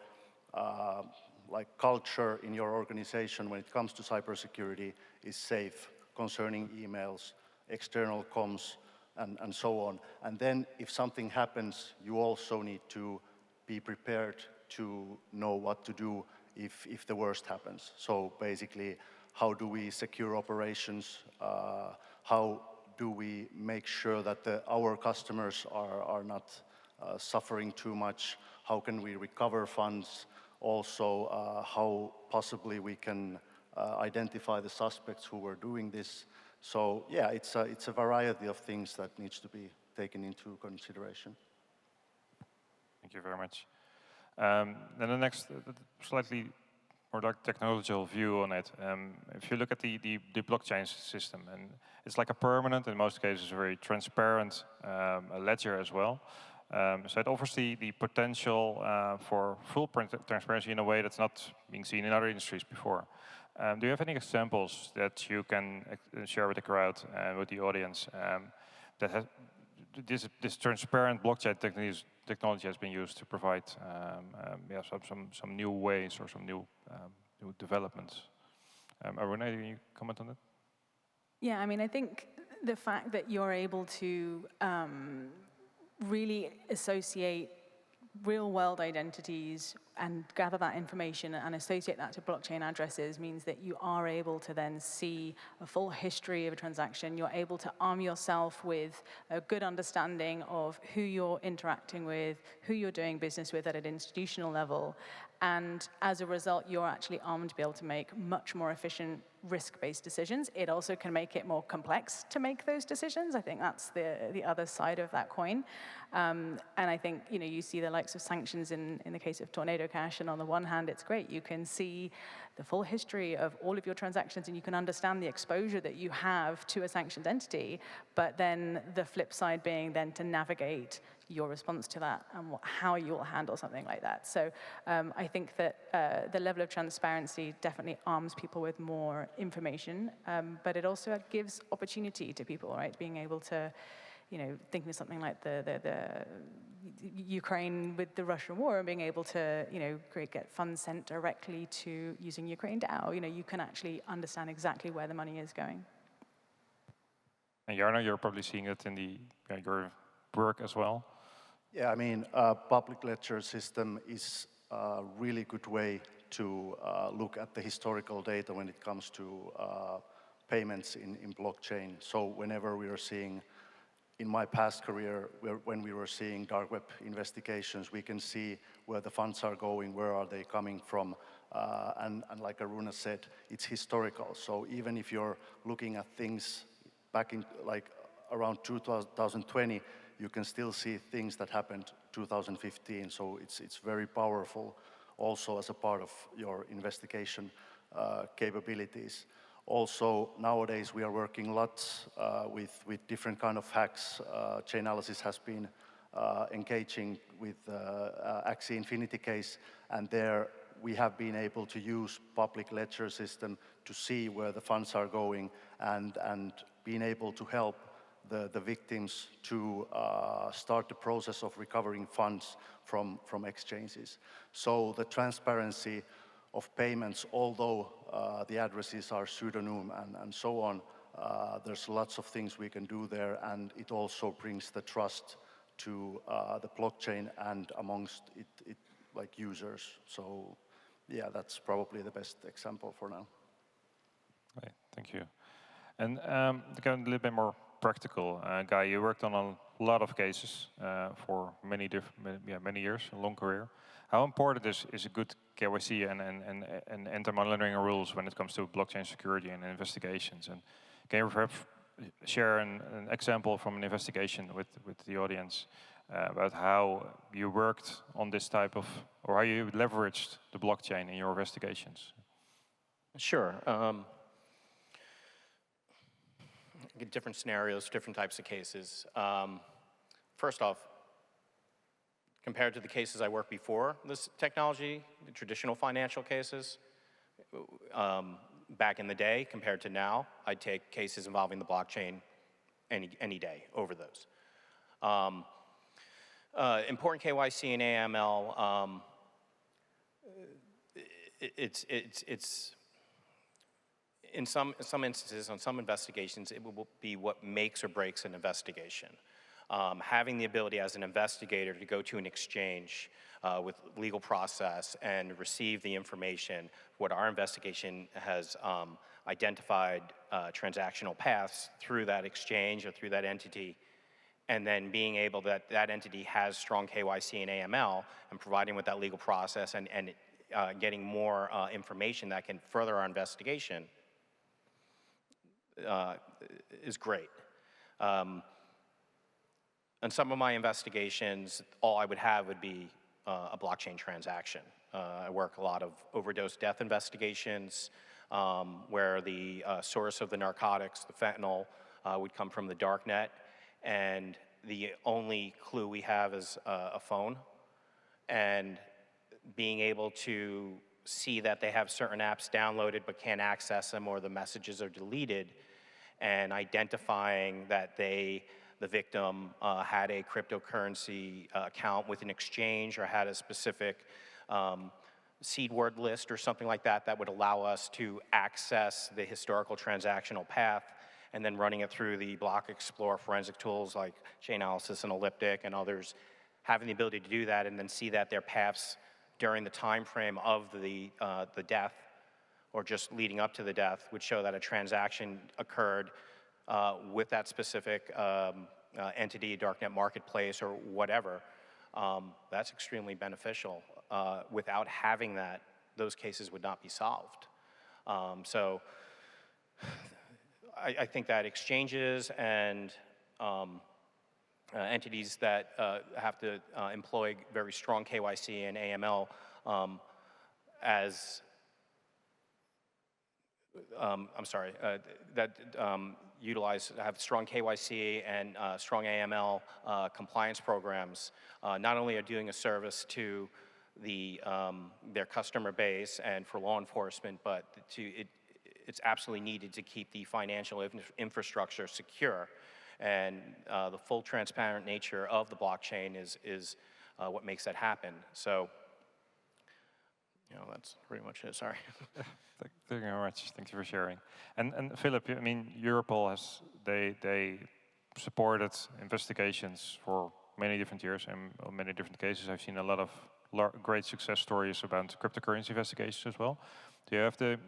culture in your organization when it comes to cybersecurity is safe concerning emails, external comms, and so on. And then if something happens, you also need to be prepared to know what to do if the worst happens. So basically, how do we secure operations? How do we make sure that our customers are not suffering too much? How can we recover funds? Also, how possibly we can identify the suspects who were doing this. So yeah, it's a variety of things that needs to be taken into consideration. Thank you very much. Then the next slightly more technological view on it. If you look at the blockchain system, and it's like a permanent, in most cases, very transparent ledger as well. So it offers the potential for full transparency in a way that's not being seen in other industries before. Do you have any examples that you can share with the crowd and with the audience that has this transparent blockchain technology has been used to provide some new ways or some new developments? Renee, can you comment on that? Yeah, I mean, I think the fact that you're able to really associate real-world identities and gather that information and associate that to blockchain addresses means that you are able to then see a full history of a transaction. You're able to arm yourself with a good understanding of who you're interacting with, who you're doing business with at an institutional level, And as a result, you're actually armed to be able to make much more efficient risk-based decisions. It also can make it more complex to make those decisions. I think that's the other side of that coin. And I think you see the likes of sanctions in the case of Tornado Cash, and on the one hand, it's great. You can see the full history of all of your transactions, and you can understand the exposure that you have to a sanctioned entity, but then the flip side being then to navigate your response to that and how you will handle something like that. So I think that the level of transparency definitely arms people with more information, but it also gives opportunity to people, right? Being able to, thinking of something like the Ukraine with the Russian war, and being able to, get funds sent directly to using Ukraine DAO. You can actually understand exactly where the money is going. And Jarno, you're probably seeing it in your work as well. Yeah, I mean, public ledger system is a really good way to look at the historical data when it comes to payments in blockchain. So whenever we are seeing, in my past career, when we were seeing dark web investigations, we can see where the funds are going, where are they coming from, and like Aruna said, it's historical. So even if you're looking at things back in like around 2020, you can still see things that happened 2015. So it's very powerful also as a part of your investigation capabilities. Also, nowadays we are working lots with different kind of hacks. Chainalysis has been engaging with Axie Infinity case, and there we have been able to use public ledger system to see where the funds are going and being able to help the victims to start the process of recovering funds from exchanges. So the transparency of payments, although the addresses are pseudonym and so on, there's lots of things we can do there, and it also brings the trust to the blockchain and amongst it like users. So yeah, that's probably the best example for now. Okay, thank you. And to go a little bit more practical, Guy, you worked on a lot of cases for many years, a long career. How important is a good KYC and anti-money laundering rules when it comes to blockchain security and investigations? And can you perhaps share an example from an investigation with the audience about how you worked on this type of, or how you leveraged the blockchain in your investigations? Sure. Different scenarios, different types of cases. First off, compared to the cases I worked before this technology, the traditional financial cases, back in the day compared to now, I'd take cases involving the blockchain any day over those. Important KYC and AML, it's in some instances, on some investigations, it will be what makes or breaks an investigation. Having the ability as an investigator to go to an exchange with legal process and receive the information, what our investigation has identified transactional paths through that exchange or through that entity, and then being able that entity has strong KYC and AML, and providing with that legal process and getting more information that can further our investigation is great. In some of my investigations, all I would have would be a blockchain transaction. I work a lot of overdose death investigations where the source of the narcotics, the fentanyl, would come from the dark net, and the only clue we have is a phone, and being able to see that they have certain apps downloaded but can't access them, or the messages are deleted, and identifying that the victim had a cryptocurrency account with an exchange or had a specific seed word list or something like that that would allow us to access the historical transactional path, and then running it through the block explorer forensic tools like Chainalysis and Elliptic and others, having the ability to do that and then see that their paths during the time frame of the death or just leading up to the death would show that a transaction occurred with that specific entity, darknet marketplace or whatever. That's extremely beneficial. without having that, those cases would not be solved. So I think that exchanges and entities that have to employ very strong KYC and AML have strong KYC and strong AML compliance programs, not only are doing a service to their customer base and for law enforcement, but it's absolutely needed to keep the financial infrastructure secure. And the full transparent nature of the blockchain is what makes that happen. So, that's pretty much it, sorry. Thank you very much. Thank you for sharing. And Philip, I mean, Europol they supported investigations for many different years and many different cases. I've seen a lot of great success stories about cryptocurrency investigations as well. Do you have the,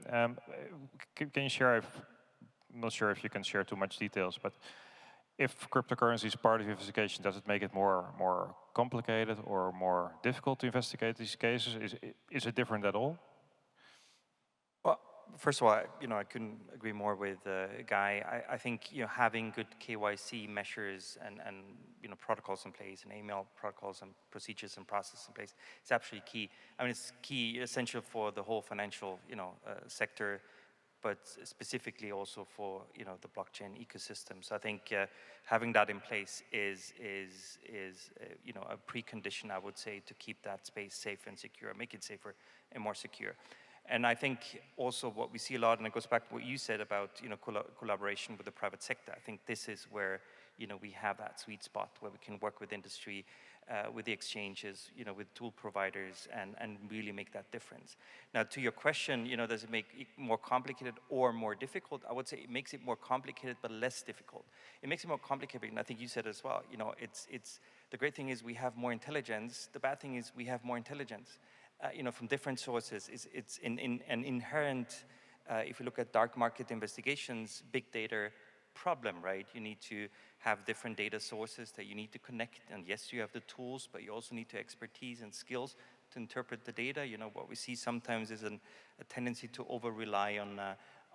can you share, I'm not sure if you can share too much details, but if cryptocurrency is part of the investigation, does it make it more complicated or more difficult to investigate these cases? Is it different at all? Well, first of all, I couldn't agree more with Guy. I think having good KYC measures and protocols in place and email protocols and procedures and processes in place is absolutely key. I mean, it's key, essential for the whole financial sector, but specifically also for the blockchain ecosystem. So I think having that in place is a precondition, I would say, to keep that space safe and secure, make it safer and more secure. And I think also what we see a lot, and it goes back to what you said about collaboration with the private sector. I think this is where we have that sweet spot where we can work with industry, with the exchanges, with tool providers, and really make that difference. Now, to your question, does it make it more complicated or more difficult? I would say it makes it more complicated, but less difficult. It makes it more complicated, and I think you said as well. It's the great thing is we have more intelligence. The bad thing is we have more intelligence, from different sources. It's an inherent. If you look at dark market investigations, big data problem, right? You need to have different data sources that you need to connect, and yes, you have the tools, but you also need the expertise and skills to interpret the data. What we see sometimes is a tendency to over-rely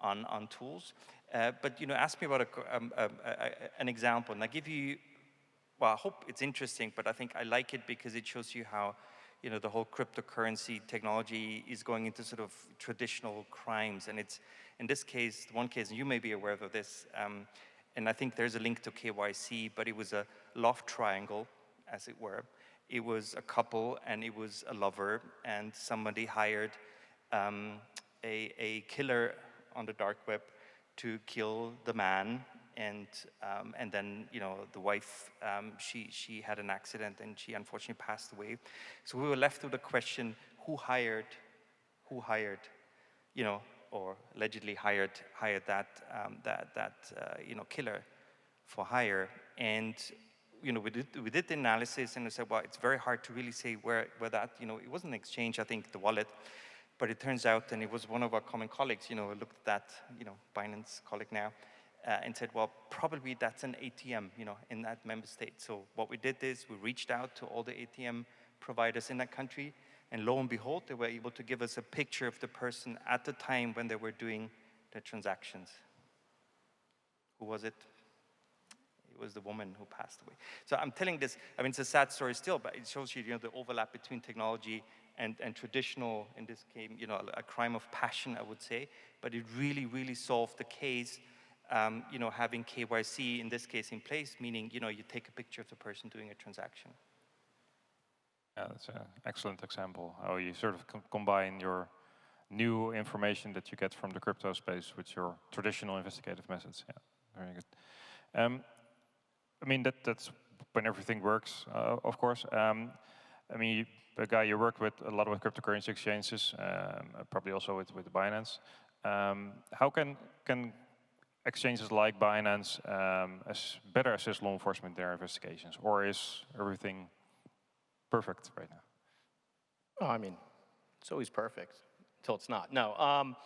on tools. But ask me about an example, and I give you. Well, I hope it's interesting, but I think I like it because it shows you how the whole cryptocurrency technology is going into sort of traditional crimes, and it's in this case, one case, and you may be aware of this. And I think there's a link to KYC, but it was a love triangle, as it were. It was a couple, and it was a lover, and somebody hired a killer on the dark web to kill the man, and then the wife, she had an accident, and she unfortunately passed away. So we were left with the question: who hired, or allegedly hired that killer for hire. And we did the analysis, and we said, well, it's very hard to really say where that, it wasn't an exchange, I think, the wallet, but it turns out, and it was one of our common colleagues, looked at that, Binance colleague now, and said, well, probably that's an ATM, in that member state. So what we did is we reached out to all the ATM providers in that country, and lo and behold, they were able to give us a picture of the person at the time when they were doing the transactions. Who was it? It was the woman who passed away. So I'm telling this, I mean, it's a sad story still, but it shows you, the overlap between technology and traditional, in this case, a crime of passion, I would say. But it really, really solved the case, having KYC, in this case, in place, meaning, you take a picture of the person doing a transaction. Yeah, that's an excellent example, how you sort of combine your new information that you get from the crypto space with your traditional investigative methods. Yeah, very good. I mean, that's when everything works, of course. I mean, Guy, you work with a lot with cryptocurrency exchanges, probably also with Binance. How can exchanges like Binance better assist law enforcement in their investigations, or is everything perfect right now? Oh, I mean, it's always perfect until it's not. No.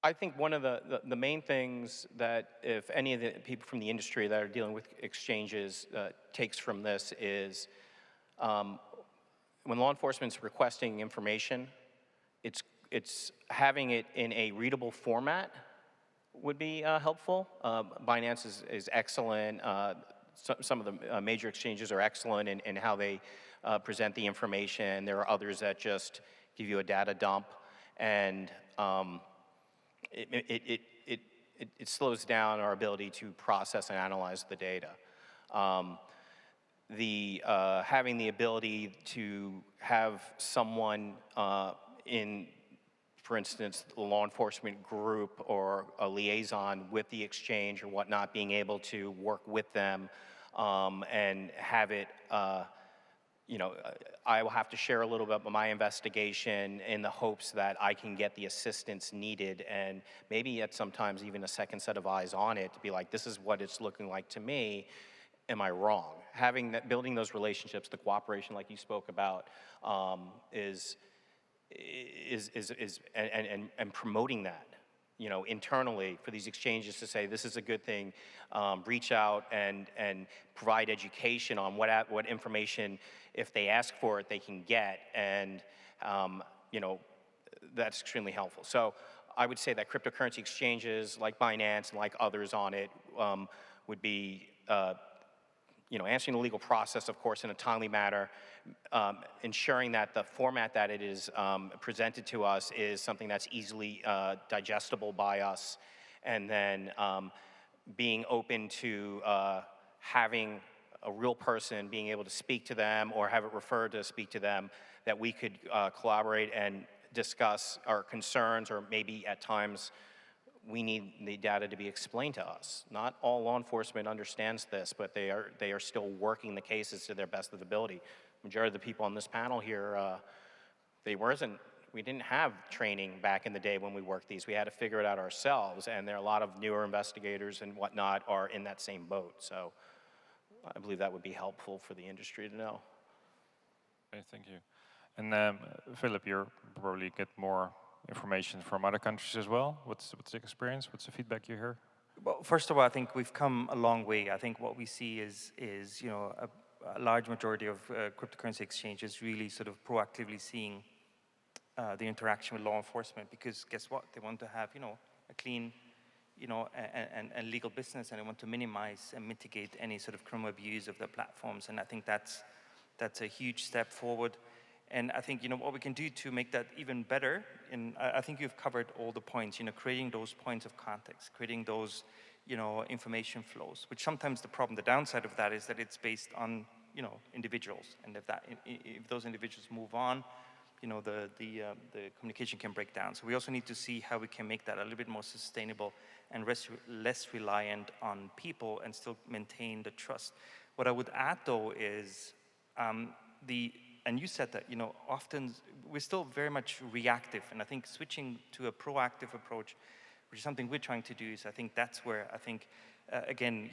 I think one of the main things that if any of the people from the industry that are dealing with exchanges takes from this is when law enforcement's requesting information, it's having it in a readable format would be helpful. Binance is excellent. Some of the major exchanges are excellent in how they present the information. There are others that just give you a data dump, and it slows down our ability to process and analyze the data. Having the ability to have someone in, for instance, a law enforcement group or a liaison with the exchange or whatnot, being able to work with them and have it, I will have to share a little bit about my investigation in the hopes that I can get the assistance needed and maybe at sometimes even a second set of eyes on it to be like, this is what it's looking like to me. Am I wrong? Building those relationships, the cooperation like you spoke about and promoting that, internally for these exchanges to say this is a good thing, reach out and provide education on what information, if they ask for it, they can get, and that's extremely helpful. So I would say that cryptocurrency exchanges like Binance and like others on it would be answering the legal process, of course, in a timely manner, ensuring that the format that it is presented to us is something that's easily digestible by us, and then being open to having a real person being able to speak to them or have it referred to speak to them, that we could collaborate and discuss our concerns, or maybe at times we need the data to be explained to us. Not all law enforcement understands this, but they are still working the cases to their best of the ability. Majority of the people on this panel here, we didn't have training back in the day when we worked these. We had to figure it out ourselves, and there are a lot of newer investigators and whatnot are in that same boat. So I believe that would be helpful for the industry to know. Okay, thank you. And Philip, you probably get more information from other countries as well. What's the experience? What's the feedback you hear? Well, first of all, I think we've come a long way. I think what we see is a large majority of cryptocurrency exchanges really sort of proactively seeing the interaction with law enforcement, because guess what? They want to have a clean and legal business, and they want to minimize and mitigate any sort of criminal abuse of their platforms. And I think that's a huge step forward. And I think what we can do to make that even better, and I think you've covered all the points, creating those points of context, creating those information flows, which sometimes the downside of that is that it's based on individuals, and if those individuals move on, the communication can break down. So we also need to see how we can make that a little bit more sustainable and less reliant on people and still maintain the trust. What I would add though is and you said that, often we're still very much reactive, and I think switching to a proactive approach, which is something we're trying to do, is I think that's where I think, again,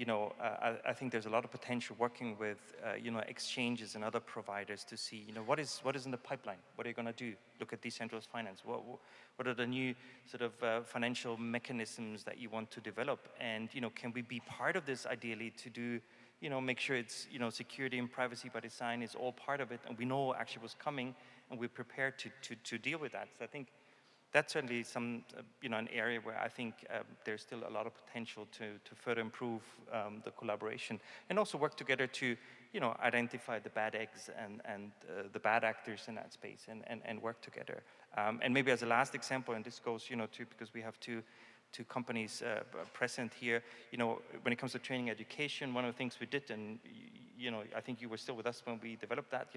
I think there's a lot of potential working with, exchanges and other providers to see, what is in the pipeline? What are you going to do? Look at decentralized finance. What are the new sort of financial mechanisms that you want to develop? And, can we be part of this ideally to do, make sure it's, security and privacy by design is all part of it, and we know actually what's coming, and we're prepared to deal with that. So I think that's certainly an area where I think there's still a lot of potential to further improve the collaboration, and also work together to, identify the bad eggs and the bad actors in that space, and work together. And maybe as a last example, and this goes, because we have two companies present here, when it comes to training education, one of the things we did, and I think you were still with us when we developed that,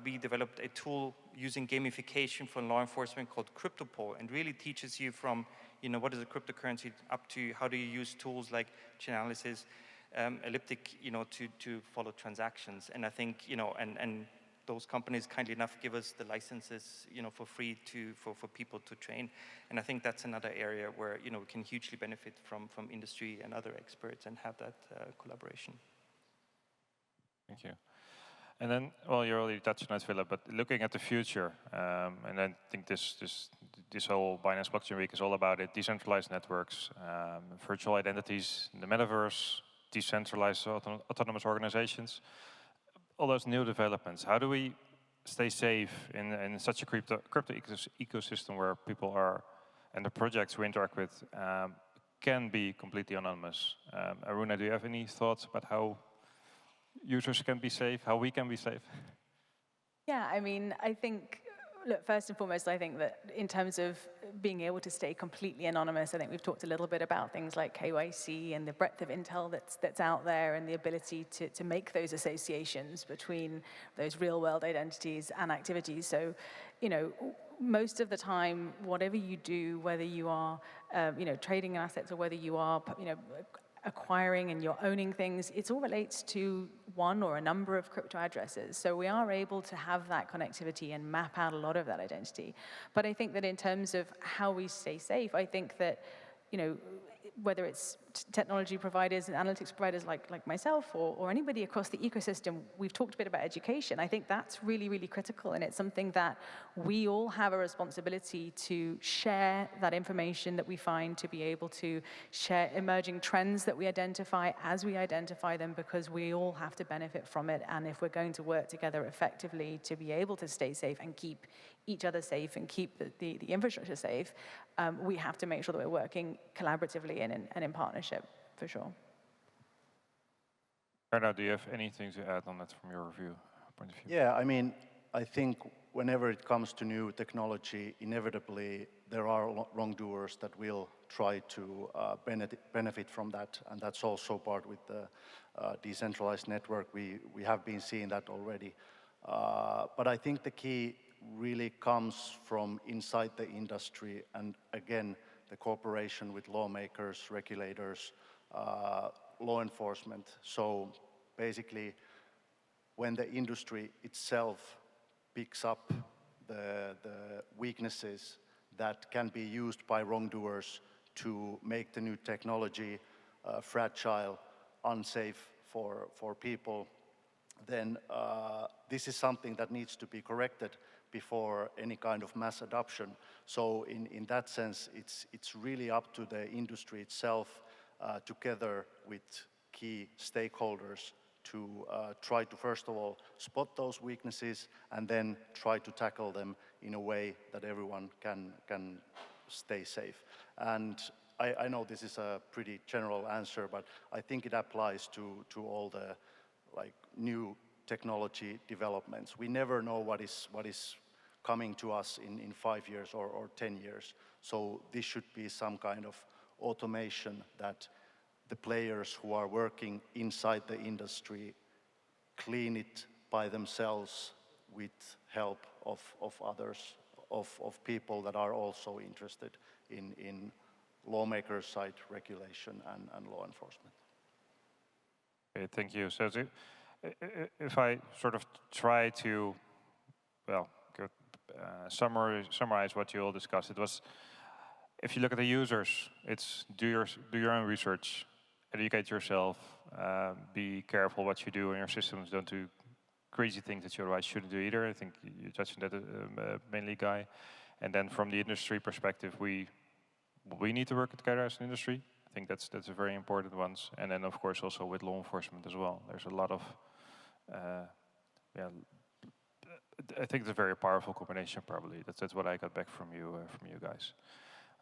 we developed a tool using gamification for law enforcement called CryptoPol, and really teaches you from, what is a cryptocurrency up to how do you use tools like Chainalysis, Elliptic, to follow transactions. And I think, and those companies kindly enough give us the licenses, for free for people to train. And I think that's another area where, we can hugely benefit from industry and other experts and have that collaboration. Thank you. And then, well, you already touched on it, Philip, but looking at the future, and I think this whole Binance Blockchain Week is all about it. Decentralized networks, virtual identities in the metaverse, decentralized autonomous organizations, all those new developments. How do we stay safe in such a crypto ecosystem where people are, and the projects we interact with can be completely anonymous? Aruna, do you have any thoughts about how users can be safe, how we can be safe? Yeah, I mean, I think, look, first and foremost, I think that in terms of being able to stay completely anonymous, I think we've talked a little bit about things like KYC and the breadth of intel that's out there and the ability to make those associations between those real-world identities and activities. So, you know, most of the time, whatever you do, whether you are, you know, trading assets or whether you are, you know, acquiring and you're owning things, it all relates to one or a number of crypto addresses. So we are able to have that connectivity and map out a lot of that identity. But I think that in terms of how we stay safe, I think that, you know, whether it's technology providers and analytics providers like myself or anybody across the ecosystem, we've talked a bit about education. I think that's really, really critical, and it's something that we all have a responsibility to share that information that we find, to be able to share emerging trends that we identify as we identify them, because we all have to benefit from it. And if we're going to work together effectively to be able to stay safe and keep each other safe and keep the infrastructure safe, we have to make sure that we're working collaboratively and in partnership, for sure. Bernard, do you have anything to add on that from your point of view? Yeah, I mean, I think whenever it comes to new technology, inevitably there are wrongdoers that will try to benefit from that, and that's also part with the decentralized network. We have been seeing that already. But I think the key really comes from inside the industry, and again, the cooperation with lawmakers, regulators, law enforcement. So basically, when the industry itself picks up the weaknesses that can be used by wrongdoers to make the new technology fragile, unsafe for people, then this is something that needs to be corrected before any kind of mass adoption. So in that sense, it's really up to the industry itself, together with key stakeholders, to try to, first of all, spot those weaknesses and then try to tackle them in a way that everyone can stay safe. And I know this is a pretty general answer, but I think it applies to all the new technology developments. We never know what is coming to us in 5 years or 10 years. So this should be some kind of automation that the players who are working inside the industry clean it by themselves with help of others, of people that are also interested in lawmakers' side regulation and law enforcement. Okay, thank you. So if I sort of try to, well, summarize what you all discussed, it was, if you look at the users, it's do your own research, educate yourself, be careful what you do in your systems, don't do crazy things that you otherwise shouldn't do either. I think you touched on that mainly, Guy. And then from the industry perspective, we need to work together as an industry. I think that's a very important one. And then of course also with law enforcement as well. There's a lot of, I think it's a very powerful combination probably. That's what I got back from you guys.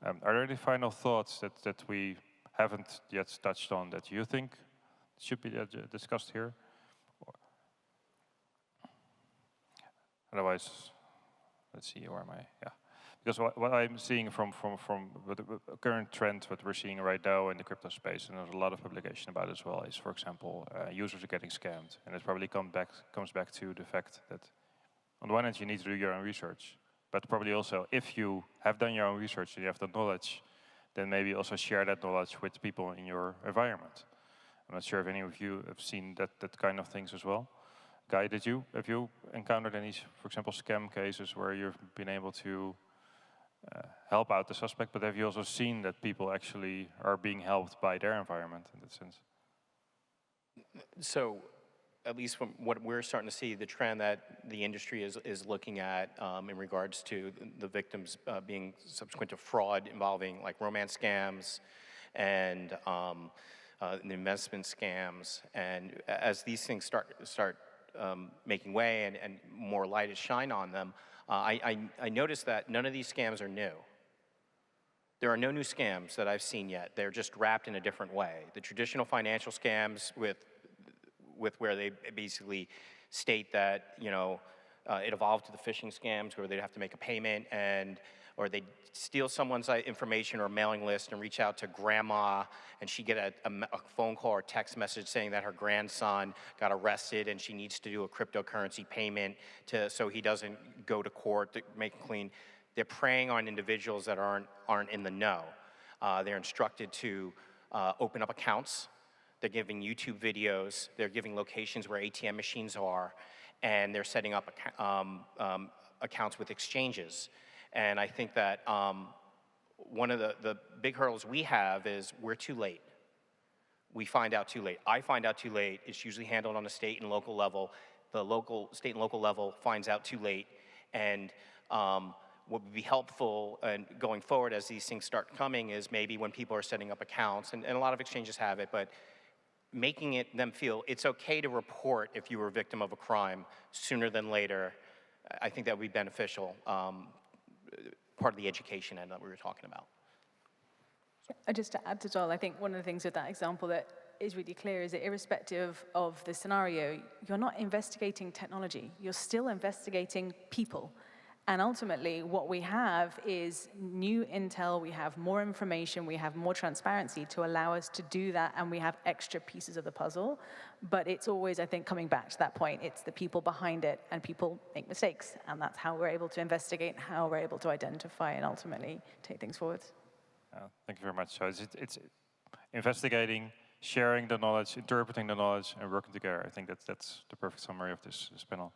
Are there any final thoughts that we haven't yet touched on that you think should be discussed here? Otherwise, let's see, where am I? Yeah. Because what I'm seeing from the current trend, what we're seeing right now in the crypto space, and there's a lot of publication about it as well, is, for example, users are getting scammed. And it probably comes back to the fact that on the one hand, you need to do your own research, but probably also, if you have done your own research and you have the knowledge, then maybe also share that knowledge with people in your environment. I'm not sure if any of you have seen that kind of things as well. Guy, have you encountered any, for example, scam cases where you've been able to help out the suspect, but have you also seen that people actually are being helped by their environment in that sense? So at least from what we're starting to see, the trend that the industry is looking at in regards to the victims being subsequent to fraud involving like romance scams and the investment scams. And as these things start making way and more light is shined on them, I noticed that none of these scams are new. There are no new scams that I've seen yet. They're just wrapped in a different way. The traditional financial scams with where they basically state that, you know, it evolved to the phishing scams where they'd have to make a payment or they'd steal someone's information or mailing list and reach out to grandma and she'd get a phone call or text message saying that her grandson got arrested and she needs to do a cryptocurrency payment so he doesn't go to court to make it clean. They're preying on individuals that aren't in the know. They're instructed to open up accounts. They're giving YouTube videos. They're giving locations where ATM machines are, and they're setting up accounts with exchanges. And I think that one of the big hurdles we have is we're too late. We find out too late. I find out too late. It's usually handled on a state and local level. The state and local level finds out too late, and what would be helpful and going forward as these things start coming is maybe when people are setting up accounts, and a lot of exchanges have it, but making them feel it's okay to report if you were a victim of a crime sooner than later, I think that would be beneficial, part of the education end that we were talking about. Just to add to Joel, I think one of the things with that example that is really clear is that irrespective of the scenario, you're not investigating technology, you're still investigating people. And ultimately, what we have is new intel, we have more information, we have more transparency to allow us to do that, and we have extra pieces of the puzzle. But it's always, I think, coming back to that point, it's the people behind it, and people make mistakes, and that's how we're able to investigate, how we're able to identify and ultimately take things forward. Thank you very much. So it's investigating, sharing the knowledge, interpreting the knowledge, and working together. I think that's the perfect summary of this panel.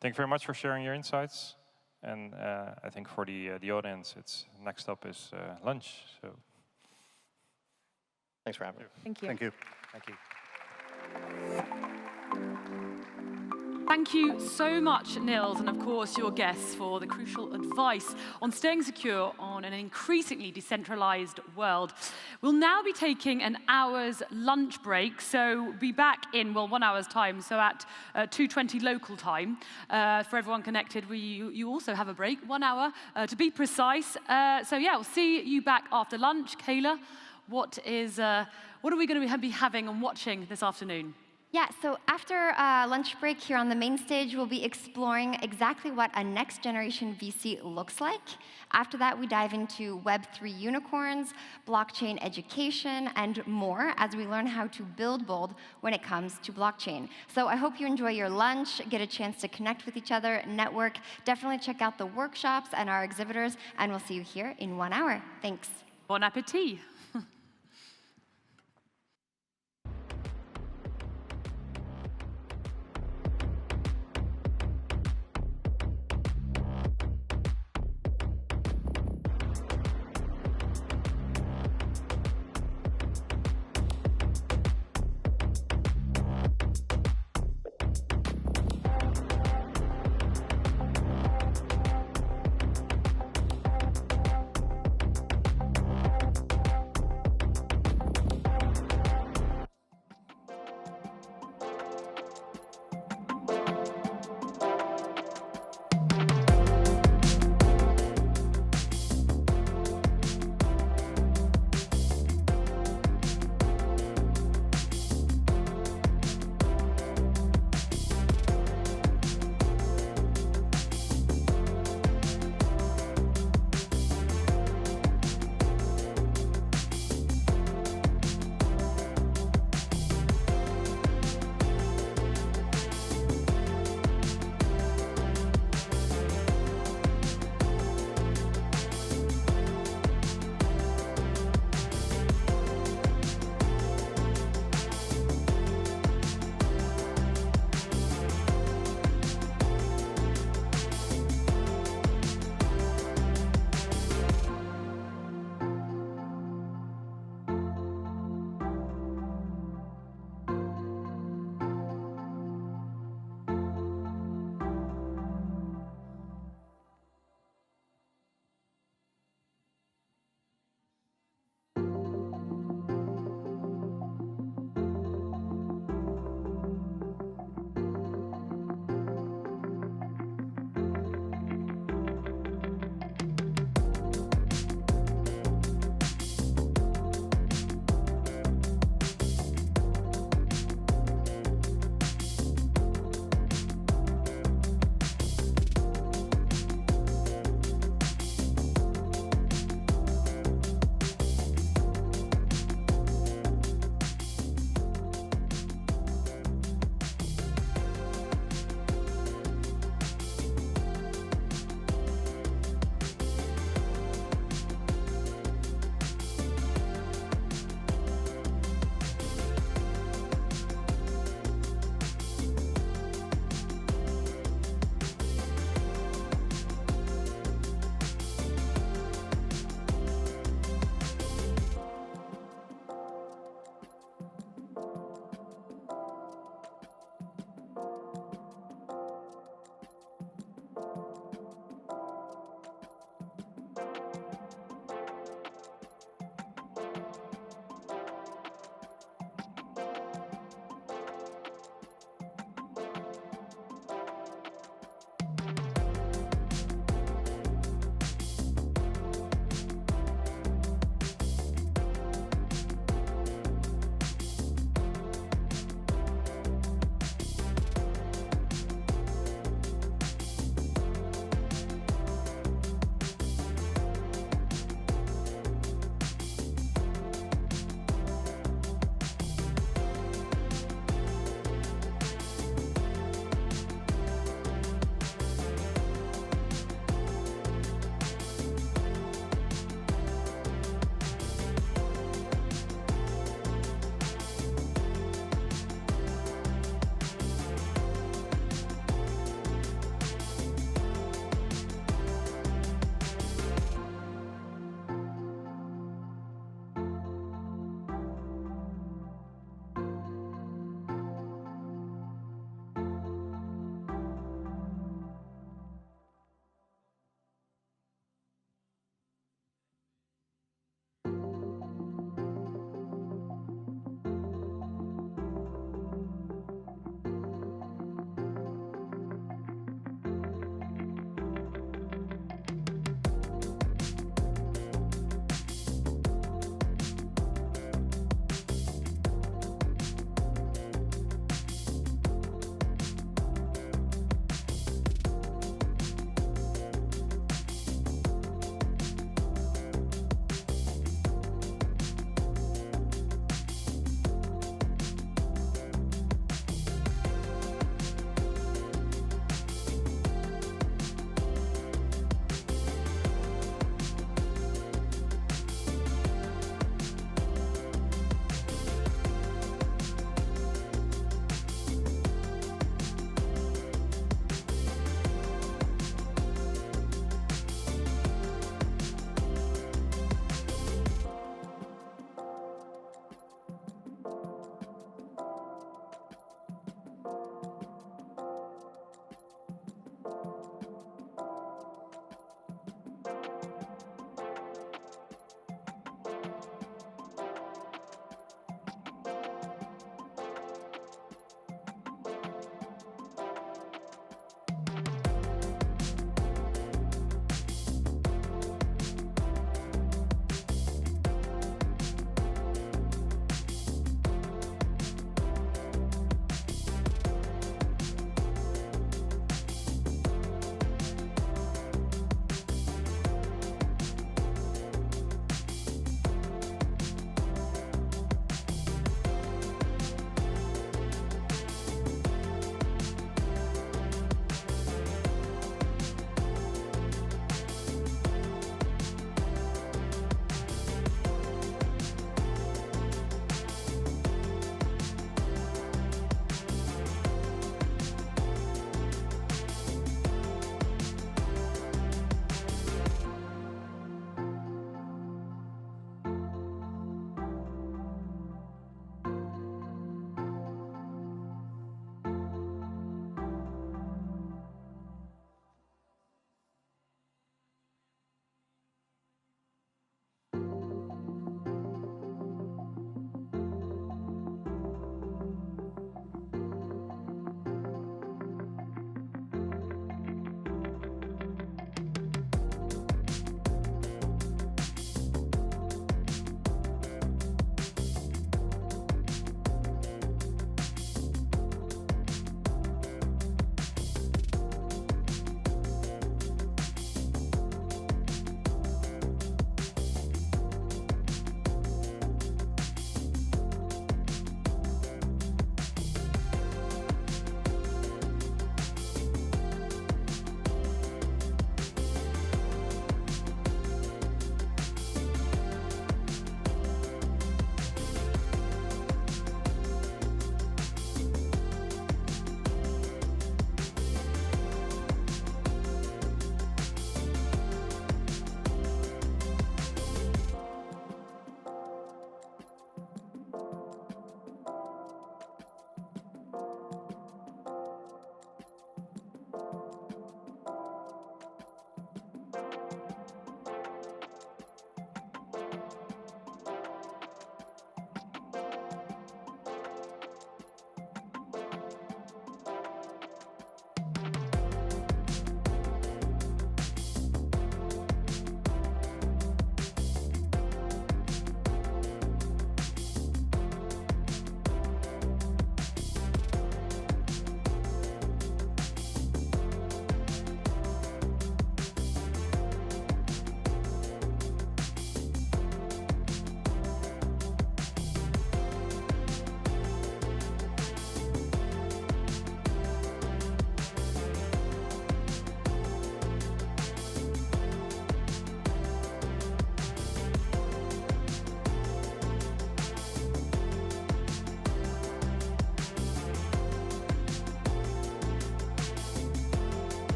Thank you very much for sharing your insights. And I think for the audience, next up is lunch. So thanks for having me. Thank you. Thank you. Thank you. Thank you so much, Nils, and of course your guests for the crucial advice on staying secure on an increasingly decentralized world. We'll now be taking an hour's lunch break, so we'll be back in, 1 hour's time, so at 2:20 local time. For everyone connected, you also have a break, 1 hour to be precise. So yeah, we'll see you back after lunch. Kayla, what are we going to be having and watching this afternoon? Yeah, so after lunch break here on the main stage, we'll be exploring exactly what a next generation VC looks like. After that, we dive into Web3 unicorns, blockchain education, and more as we learn how to build bold when it comes to blockchain. So I hope you enjoy your lunch, get a chance to connect with each other, network. Definitely check out the workshops and our exhibitors, and we'll see you here in 1 hour. Thanks. Bon appétit.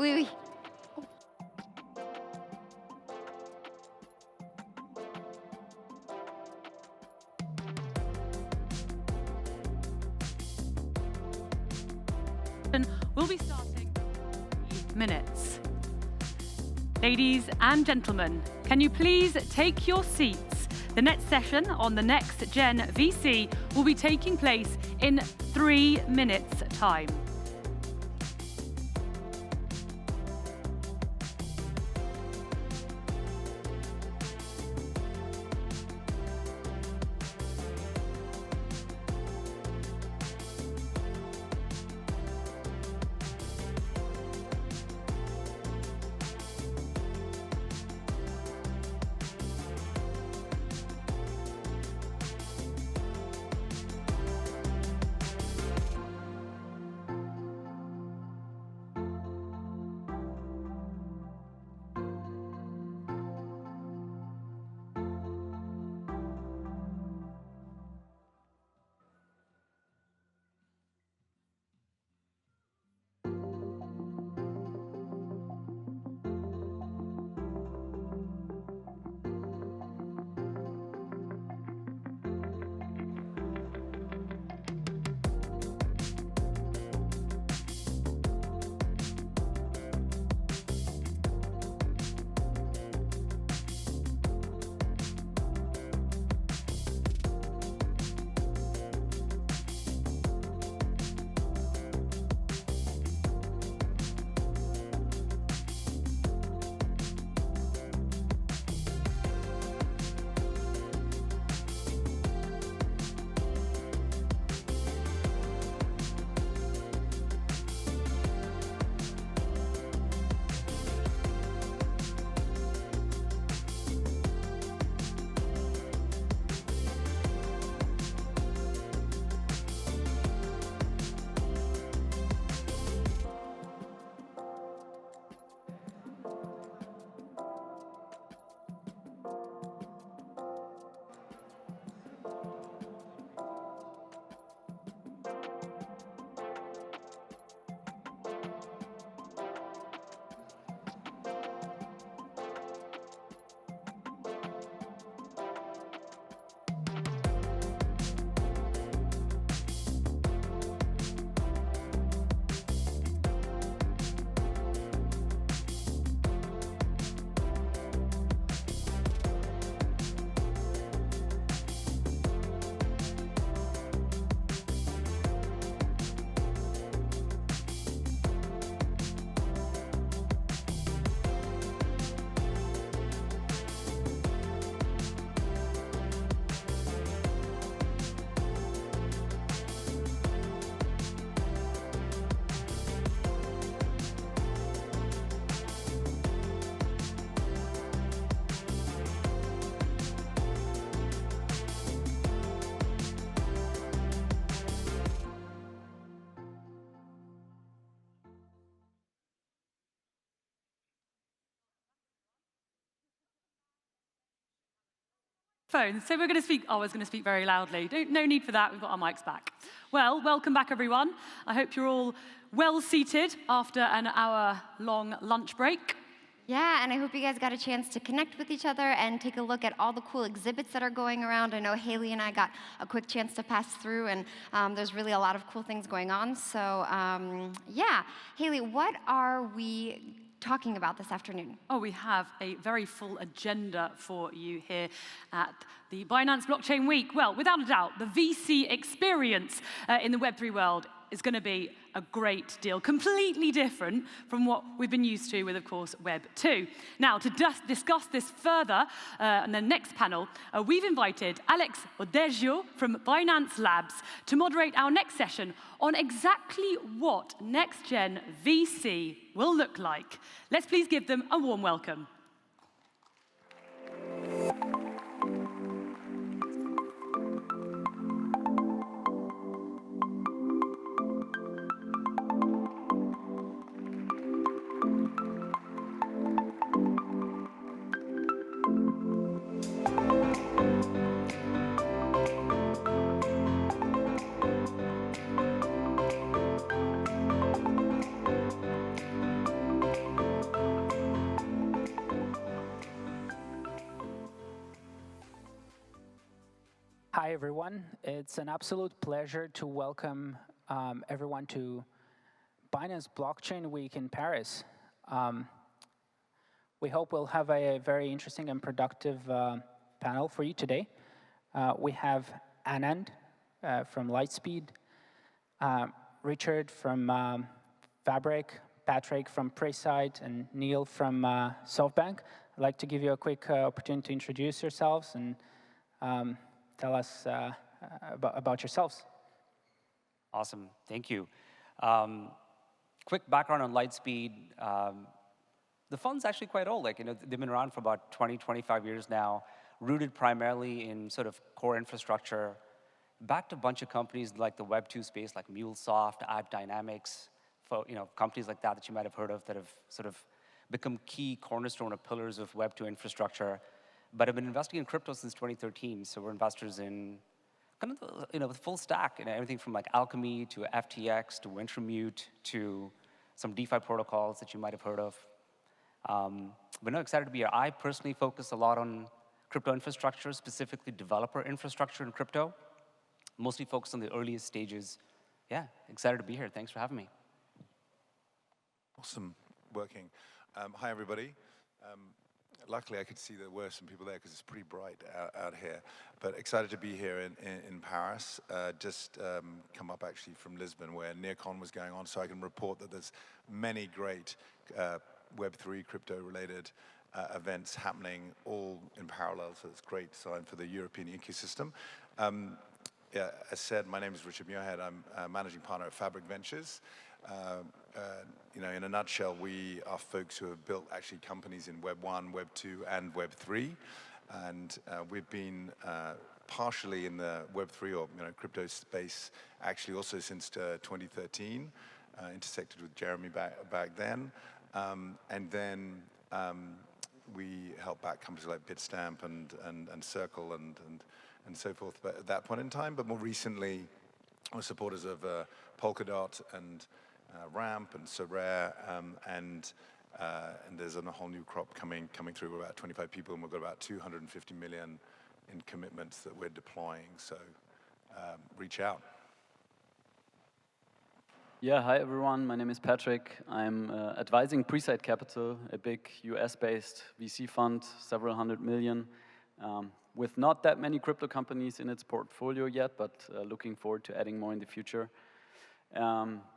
Oui, oui. We'll be starting in minutes. Ladies and gentlemen, can you please take your seats? The next session on the Next Gen VC will be taking place in 3 minutes' time. Phones. So we're going to speak, I was going to speak very loudly. No need for that, we've got our mics back. Well, welcome back everyone. I hope you're all well seated after an hour-long lunch break. Yeah, and I hope you guys got a chance to connect with each other and take a look at all the cool exhibits that are going around. I know Haley and I got a quick chance to pass through, and there's really a lot of cool things going on. So yeah, Haley, what are we talking about this afternoon? Oh, we have a very full agenda for you here at the Binance Blockchain Week. Well, without a doubt, the VC experience in the Web3 world is going to be a great deal, completely different from what we've been used to with, of course, Web 2. Now, to discuss this further in the next panel, we've invited Alex Odeggio from Binance Labs to moderate our next session on exactly what next-gen VC will look like. Let's please give them a warm welcome. Hi, everyone. It's an absolute pleasure to welcome everyone to Binance Blockchain Week in Paris. We hope we'll have a very interesting and productive panel for you today. We have Anand from Lightspeed, Richard from Fabric, Patrick from Preside, and Neil from SoftBank. I'd like to give you a quick opportunity to introduce yourselves and tell us about yourselves. Awesome, thank you. Quick background on Lightspeed. The fund's actually quite old. They've been around for about 20, 25 years now, rooted primarily in sort of core infrastructure, backed a bunch of companies like the Web2 space, like MuleSoft, AppDynamics, companies like that you might have heard of that have sort of become key cornerstone or pillars of Web2 infrastructure. But I've been investing in crypto since 2013, so we're investors in kind of the full stack, everything from like Alchemy to FTX to Wintermute to some DeFi protocols that you might have heard of. But no, excited to be here. I personally focus a lot on crypto infrastructure, specifically developer infrastructure in crypto, mostly focused on the earliest stages. Yeah, excited to be here. Thanks for having me. Awesome, working. Hi, everybody. Luckily, I could see there were some people there because it's pretty bright out here. But excited to be here in Paris. Just come up actually from Lisbon where NearCon was going on, so I can report that there's many great Web3 crypto-related events happening all in parallel, so it's a great sign for the European ecosystem. Yeah, as said, my name is Richard Muirhead. I'm a managing partner at Fabric Ventures. In a nutshell, we are folks who have built actually companies in Web 1, Web 2, and Web 3. And we've been partially in the Web 3 or crypto space actually also since 2013, intersected with Jeremy back then. And then we helped back companies like Bitstamp and Circle and so forth at that point in time. But more recently, we're supporters of Polkadot and Ramp and Sorare, and there's a whole new crop coming through. We're about 25 people, and we've got about 250 million in commitments that we're deploying. So reach out. Yeah, hi everyone. My name is Patrick. I'm advising Preside Capital, a big US-based VC fund, several hundred million, with not that many crypto companies in its portfolio yet, but looking forward to adding more in the future.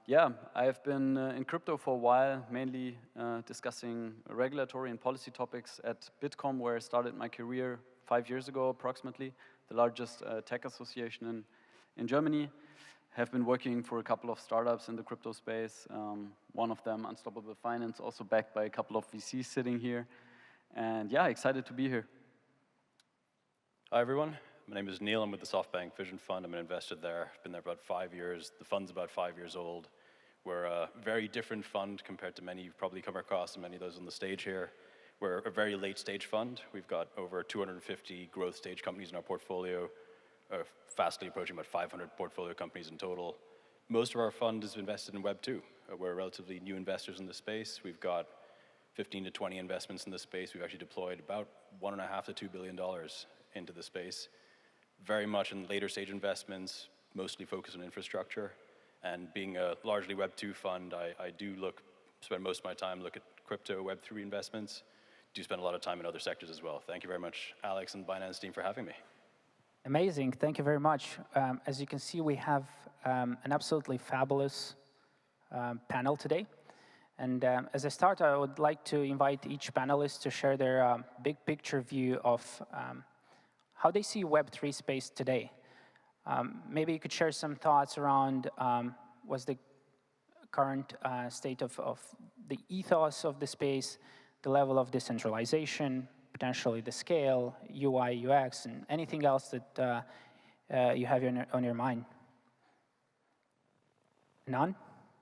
Yeah, I've been in crypto for a while, mainly discussing regulatory and policy topics at Bitkom, where I started my career 5 years ago, approximately, the largest tech association in Germany. Have been working for a couple of startups in the crypto space. One of them, Unstoppable Finance, also backed by a couple of VCs sitting here. And yeah, excited to be here. Hi, everyone. My name is Neil. I'm with the SoftBank Vision Fund. I'm an investor there. I've been there for about 5 years. The fund's about 5 years old. We're a very different fund compared to many you've probably come across and many of those on the stage here. We're a very late stage fund. We've got over 250 growth stage companies in our portfolio, fastly approaching about 500 portfolio companies in total. Most of our fund is invested in Web 2. We're relatively new investors in the space. We've got 15 to 20 investments in the space. We've actually deployed about $1.5 to $2 billion into the space. Very much in later stage investments, mostly focused on infrastructure. And being a largely Web 2 fund, I do spend most of my time look at crypto Web 3 investments. Do spend a lot of time in other sectors as well. Thank you very much, Alex and Binance team, for having me. Amazing, thank you very much. As you can see, we have an absolutely fabulous panel today. And as a start, I would like to invite each panelist to share their big picture view of how they see Web3 space today. Maybe you could share some thoughts around what's the current state of the ethos of the space, the level of decentralization, potentially the scale, UI, UX, and anything else that you have on your mind. Nan?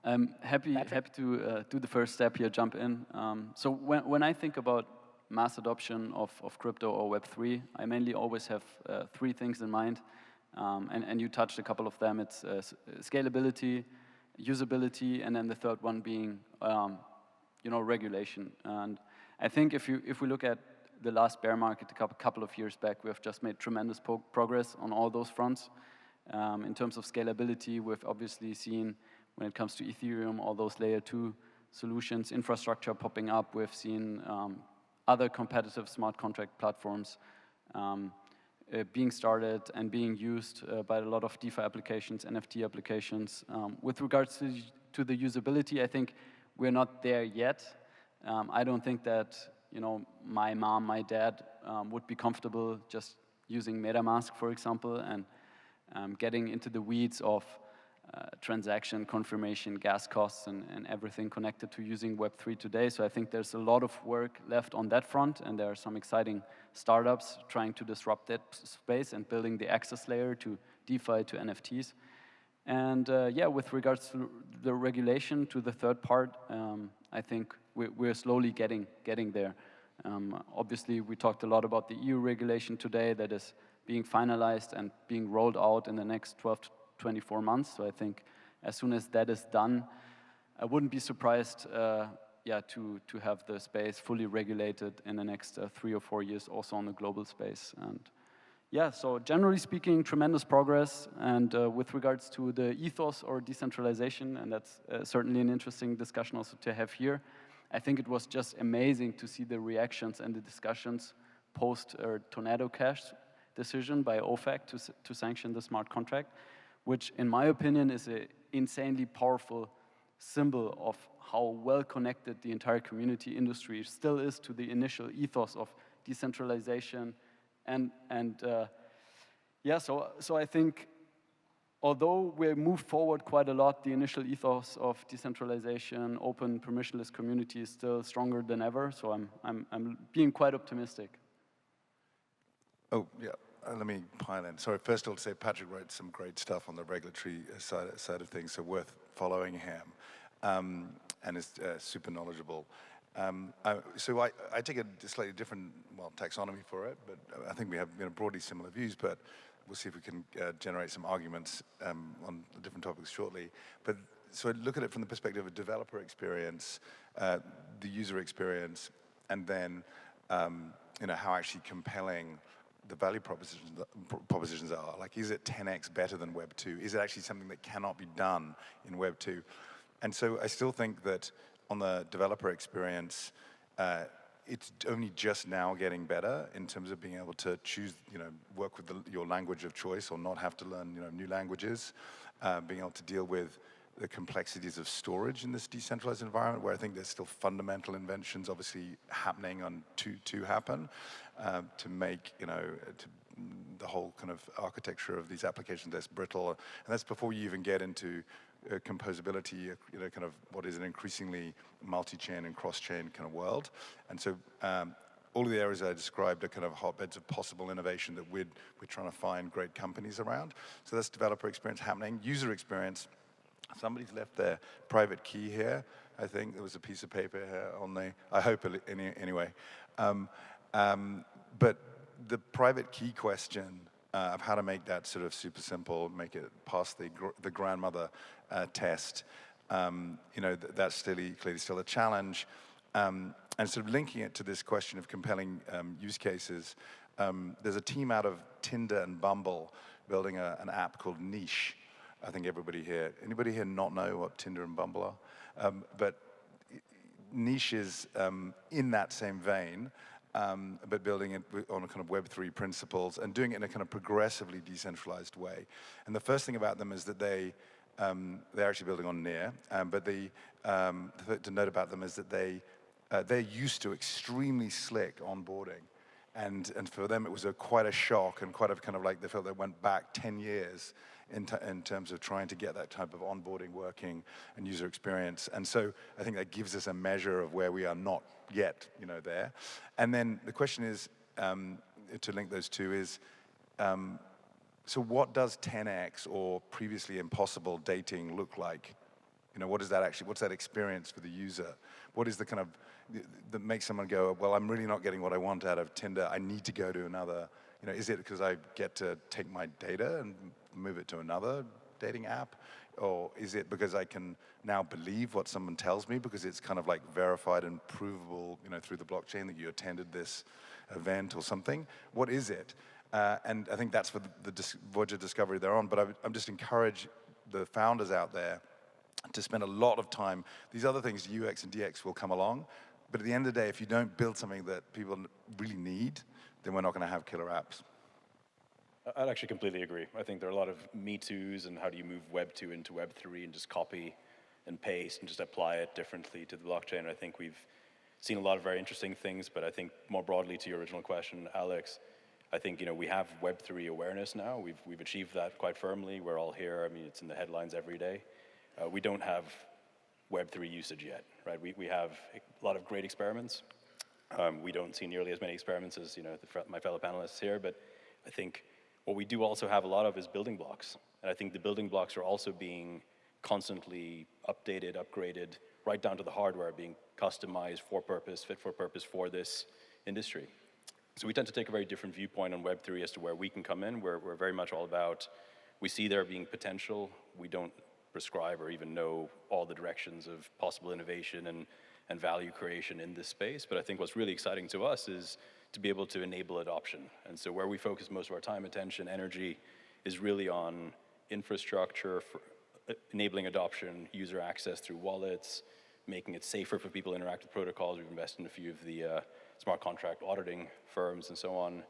I'm happy to do the first step here, jump in. So when I think about mass adoption of crypto or Web3, I mainly always have 3 things in mind. And you touched a couple of them. It's scalability, usability, and then the third one being regulation. And I think if we look at the last bear market a couple of years back, we have just made tremendous progress on all those fronts. In terms of scalability, we've obviously seen, when it comes to Ethereum, all those layer 2 solutions, infrastructure popping up. We've seen other competitive smart contract platforms being started and being used by a lot of DeFi applications, NFT applications. With regards to the usability, I think we're not there yet. I don't think that my mom, my dad would be comfortable just using MetaMask, for example, and getting into the weeds of transaction confirmation, gas costs, and everything connected to using Web3 today. So I think there's a lot of work left on that front, and there are some exciting startups trying to disrupt that space and building the access layer to DeFi, to NFTs. And yeah, with regards to the regulation, to the third part, I think we're slowly getting there. Obviously, we talked a lot about the EU regulation today that is being finalized and being rolled out in the next 12 to 24 months. So I think as soon as that is done, I wouldn't be surprised to have the space fully regulated in the next 3 or 4 years, also on the global space. And yeah, so generally speaking, tremendous progress. And with regards to the ethos or decentralization, and that's certainly an interesting discussion also to have here, I think it was just amazing to see the reactions and the discussions post Tornado Cash decision by OFAC to sanction the smart contract, which in my opinion is an insanely powerful symbol of how well connected the entire community industry still is to the initial ethos of decentralization. And yeah, so I think although we moved forward quite a lot, the initial ethos of decentralization, open, permissionless community is still stronger than ever. So I'm being quite optimistic. Oh, yeah. Let me pile in. Sorry, first of all, to say Patrick wrote some great stuff on the regulatory side of things, so worth following him, and is super knowledgeable. So I take a slightly different, taxonomy for it, but I think we have broadly similar views, but we'll see if we can generate some arguments on the different topics shortly. But so I look at it from the perspective of developer experience, the user experience, and then how actually compelling the value propositions are. Like, is it 10x better than Web 2? Is it actually something that cannot be done in Web 2? And so I still think that on the developer experience, it's only just now getting better in terms of being able to choose, work with your language of choice or not have to learn, new languages, being able to deal with the complexities of storage in this decentralized environment, where I think there's still fundamental inventions obviously happening on to happen, to make, the whole kind of architecture of these applications less brittle. And that's before you even get into composability, kind of what is an increasingly multi-chain and cross-chain kind of world. And so all of the areas I described are kind of hotbeds of possible innovation that we're trying to find great companies around. So that's developer experience happening. User experience, somebody's left their private key here. I think there was a piece of paper here on the, I hope anyway. But the private key question of how to make that sort of super simple, make it pass the grandmother test, that's clearly still a challenge. And sort of linking it to this question of compelling use cases, there's a team out of Tinder and Bumble building an app called Niche. I think anybody here not know what Tinder and Bumble are? But Niche is in that same vein, but building it on a kind of Web3 principles and doing it in a kind of progressively decentralized way. And the first thing about them is that they're actually building on Near, but the to note about them is that they're used to extremely slick onboarding. And for them, it was quite a shock and quite a kind of like they felt they went back 10 years in terms of trying to get that type of onboarding working and user experience. And so I think that gives us a measure of where we are not yet, there. And then the question is, to link those two is, so what does 10x or previously impossible dating look like? What's that experience for the user? What is the kind of, that makes someone go, well, I'm really not getting what I want out of Tinder, I need to go to another, is it because I get to take my data and move it to another dating app? Or is it because I can now believe what someone tells me because it's kind of like verified and provable, through the blockchain that you attended this event or something? What is it? And I think that's for the voyage of discovery they're on. But I'm just encourage the founders out there to spend a lot of time. These other things, UX and DX, will come along. But at the end of the day, if you don't build something that people really need, then we're not going to have killer apps. I'd actually completely agree. I think there are a lot of Me Too's and how do you move Web 2 into Web 3 and just copy and paste and just apply it differently to the blockchain. I think we've seen a lot of very interesting things, but I think more broadly to your original question, Alex, I think we have Web 3 awareness now. We've achieved that quite firmly. We're all here. I mean, it's in the headlines every day. We don't have Web 3 usage yet, right? We have a lot of great experiments. We don't see nearly as many experiments as my fellow panelists here, but I think what we do also have a lot of is building blocks. And I think the building blocks are also being constantly updated, upgraded, right down to the hardware, being customized for purpose, fit for purpose for this industry. So we tend to take a very different viewpoint on Web3 as to where we can come in. We're very much all about, we see there being potential. We don't prescribe or even know all the directions of possible innovation and value creation in this space. But I think what's really exciting to us is to be able to enable adoption. And so where we focus most of our time, attention, energy is really on infrastructure, for enabling adoption, user access through wallets, making it safer for people to interact with protocols. We've invested in a few of the smart contract auditing firms and so on,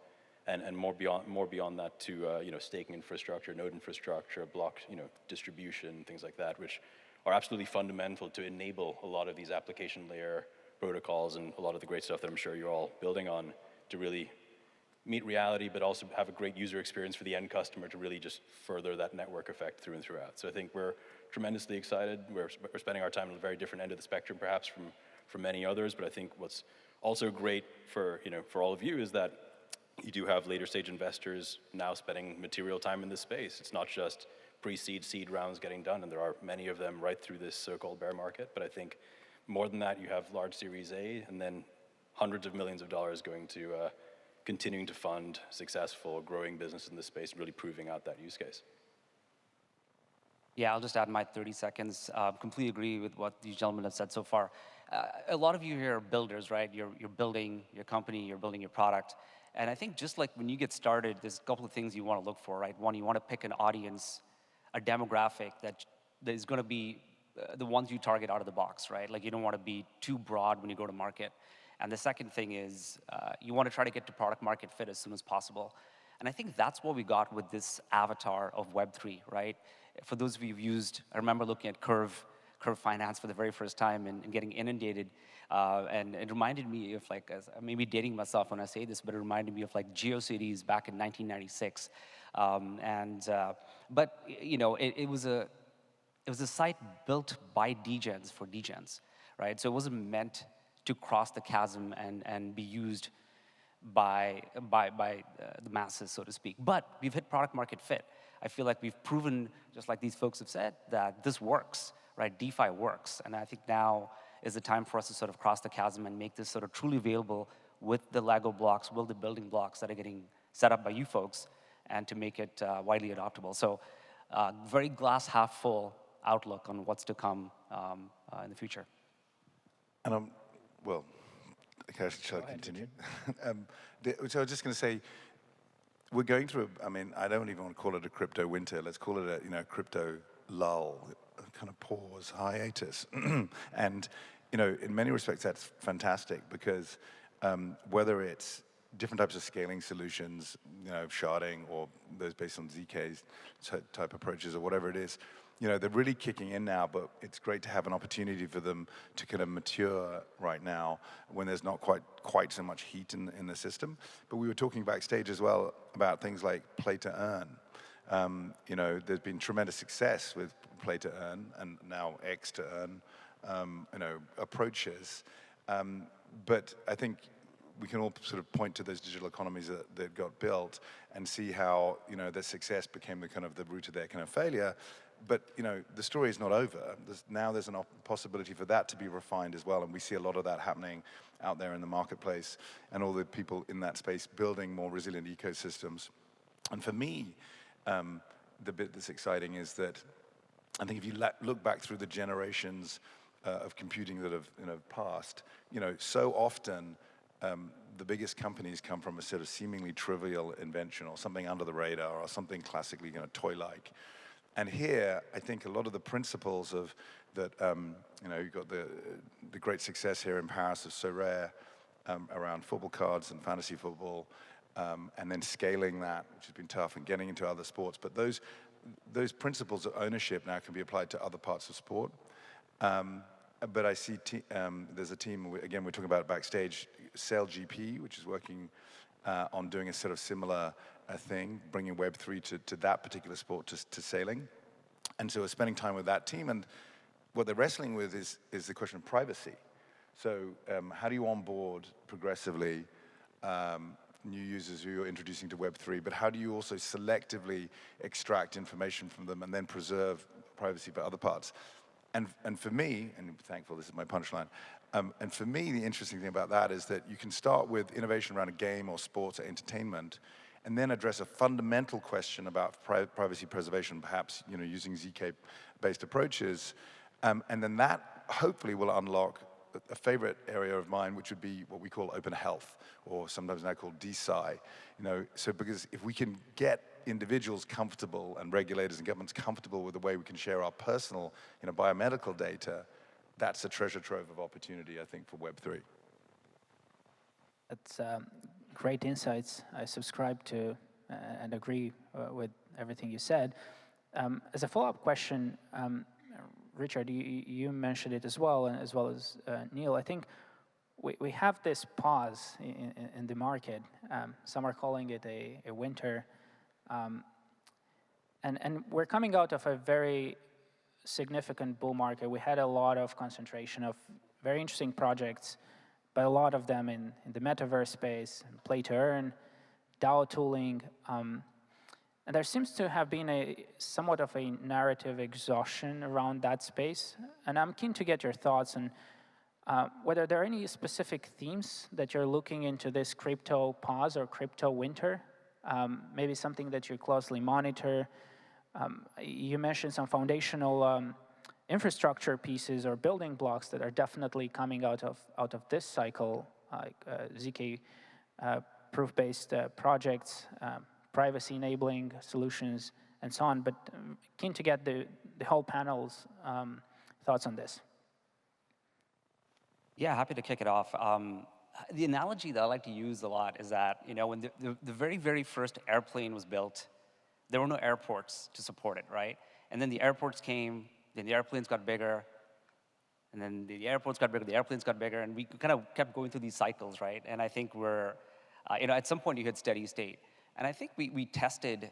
and more beyond that to staking infrastructure, node infrastructure, block distribution, things like that, which are absolutely fundamental to enable a lot of these application layer protocols and a lot of the great stuff that I'm sure you're all building on to really meet reality, but also have a great user experience for the end customer to really just further that network effect through and throughout. So I think we're tremendously excited. We're spending our time on a very different end of the spectrum, perhaps from many others. But I think what's also great for all of you is that you do have later stage investors now spending material time in this space. It's not just pre-seed, seed rounds getting done, and there are many of them right through this so-called bear market. But I think more than that, you have large Series A, and then hundreds of millions of dollars going to continuing to fund successful, growing business in this space and really proving out that use case. Yeah, I'll just add my 30 seconds. Completely agree with what these gentlemen have said so far. A lot of you here are builders, right? You're building your company, you're building your product. And I think just like when you get started, there's a couple of things you want to look for, right? One, you want to pick an audience, a demographic that is going to be the ones you target out of the box, right? Like you don't want to be too broad when you go to market. And the second thing is you want to try to get to product market fit as soon as possible. And I think that's what we got with this avatar of Web3, right? For those of you who've used, I remember looking at Curve Finance for the very first time and getting inundated. And it reminded me of like, I may be dating myself when I say this, but it reminded me of like GeoCities back in 1996. But you know, it was a site built by degens for degens, right? So it wasn't meant to cross the chasm and be used by the masses, so to speak. But we've hit product market fit. I feel like we've proven, just like these folks have said, that this works, right? DeFi works. And I think now is the time for us to sort of cross the chasm and make this sort of truly available with the Lego blocks, with the building blocks that are getting set up by you folks, and to make it widely adoptable. So very glass half full outlook on what's to come in the future. And well, okay, shall I continue? So I was just going to say, we're going through, I mean, I don't even want to call it a crypto winter. Let's call it a crypto lull, a kind of pause, hiatus. And, in many respects, that's fantastic because whether it's different types of scaling solutions, sharding or those based on ZK's type approaches or whatever it is, they're really kicking in now, but it's great to have an opportunity for them to kind of mature right now when there's not quite so much heat in the system. But we were talking backstage as well about things like play to earn. There's been tremendous success with play to earn and now X to earn, approaches. But I think we can all sort of point to those digital economies that got built and see how, their success became the kind of the root of their kind of failure. But, the story is not over. There's a possibility for that to be refined as well, and we see a lot of that happening out there in the marketplace and all the people in that space building more resilient ecosystems. And for me, the bit that's exciting is that I think if you look back through the generations of computing that have passed, so often the biggest companies come from a sort of seemingly trivial invention or something under the radar or something classically toy-like. And here, I think a lot of the principles of that, you've got the great success here in Paris of So Rare around football cards and fantasy football, and then scaling that, which has been tough, and getting into other sports. But those principles of ownership now can be applied to other parts of sport. But I see there's a team, again, we're talking about it backstage, SailGP, which is working on doing a sort of similar thing, bringing Web3 to that particular sport, to sailing. And so we're spending time with that team, and what they're wrestling with is the question of privacy. So how do you onboard progressively new users who you're introducing to Web3, but how do you also selectively extract information from them and then preserve privacy for other parts? And for me, and I'm thankful this is my punchline, and for me, the interesting thing about that is that you can start with innovation around a game or sports or entertainment, and then address a fundamental question about privacy preservation, perhaps using ZK-based approaches, and then that hopefully will unlock a favorite area of mine, which would be what we call open health, or sometimes now called DeSci. So because if we can get individuals comfortable and regulators and governments comfortable with the way we can share our personal, biomedical data, that's a treasure trove of opportunity, I think, for Web3. That's great insights. I subscribe to and agree with everything you said. As a follow-up question, Richard, you mentioned it as well as Neil. I think we have this pause in the market. Some are calling it a winter. And we're coming out of a very significant bull market. We had a lot of concentration of very interesting projects, but a lot of them in the metaverse space, play to earn, DAO tooling. And there seems to have been somewhat of a narrative exhaustion around that space. And I'm keen to get your thoughts on whether there are any specific themes that you're looking into this crypto pause or crypto winter, maybe something that you closely monitor. You mentioned some foundational infrastructure pieces or building blocks that are definitely coming out of this cycle, like ZK proof-based projects, privacy-enabling solutions, and so on. But keen to get the whole panel's thoughts on this. Yeah, happy to kick it off. The analogy that I like to use a lot is that, when the very, very first airplane was built, there were no airports to support it, right? And then the airports came, then the airplanes got bigger, and then the airports got bigger, the airplanes got bigger, and we kind of kept going through these cycles, right? And I think we're, at some point you hit steady state. And I think we tested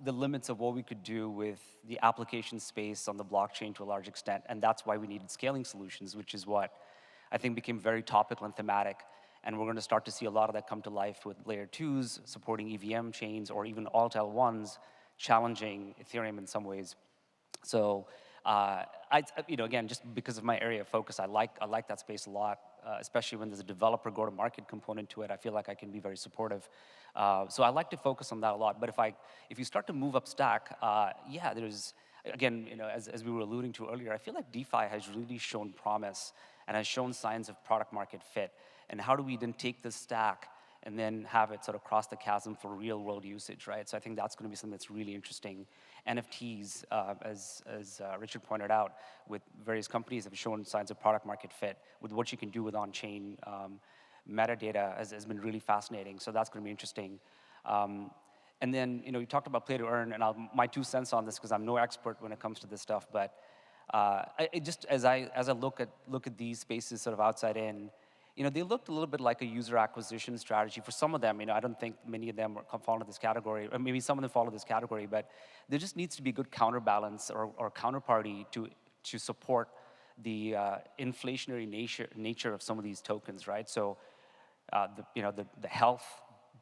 the limits of what we could do with the application space on the blockchain to a large extent, and that's why we needed scaling solutions, which is what I think became very topical and thematic. And we're going to start to see a lot of that come to life with layer 2s supporting EVM chains, or even alt L1s challenging Ethereum in some ways. So, again, just because of my area of focus, I like that space a lot, especially when there's a developer go-to-market component to it. I feel like I can be very supportive. So I like to focus on that a lot. But if you start to move up stack, yeah, there's, again, as we were alluding to earlier, I feel like DeFi has really shown promise and has shown signs of product market fit. And how do we then take this stack and then have it sort of cross the chasm for real world usage, right? So I think that's going to be something that's really interesting. NFTs, as Richard pointed out, with various companies have shown signs of product market fit with what you can do with on-chain metadata has been really fascinating. So that's going to be interesting. And then, you talked about play to earn, and my 2 cents on this, because I'm no expert when it comes to this stuff, but as I look at these spaces sort of outside in, they looked a little bit like a user acquisition strategy for some of them. I don't think many of them fall into this category, or maybe some of them fall into this category, but there just needs to be good counterbalance or counterparty to support the inflationary nature of some of these tokens, right? So, the health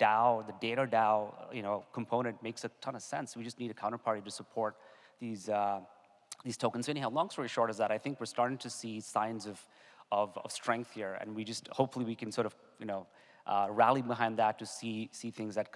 DAO, the data DAO, component makes a ton of sense. We just need a counterparty to support these tokens. Anyhow, long story short is that I think we're starting to see signs of strength here, and hopefully we can sort of, rally behind that to see things that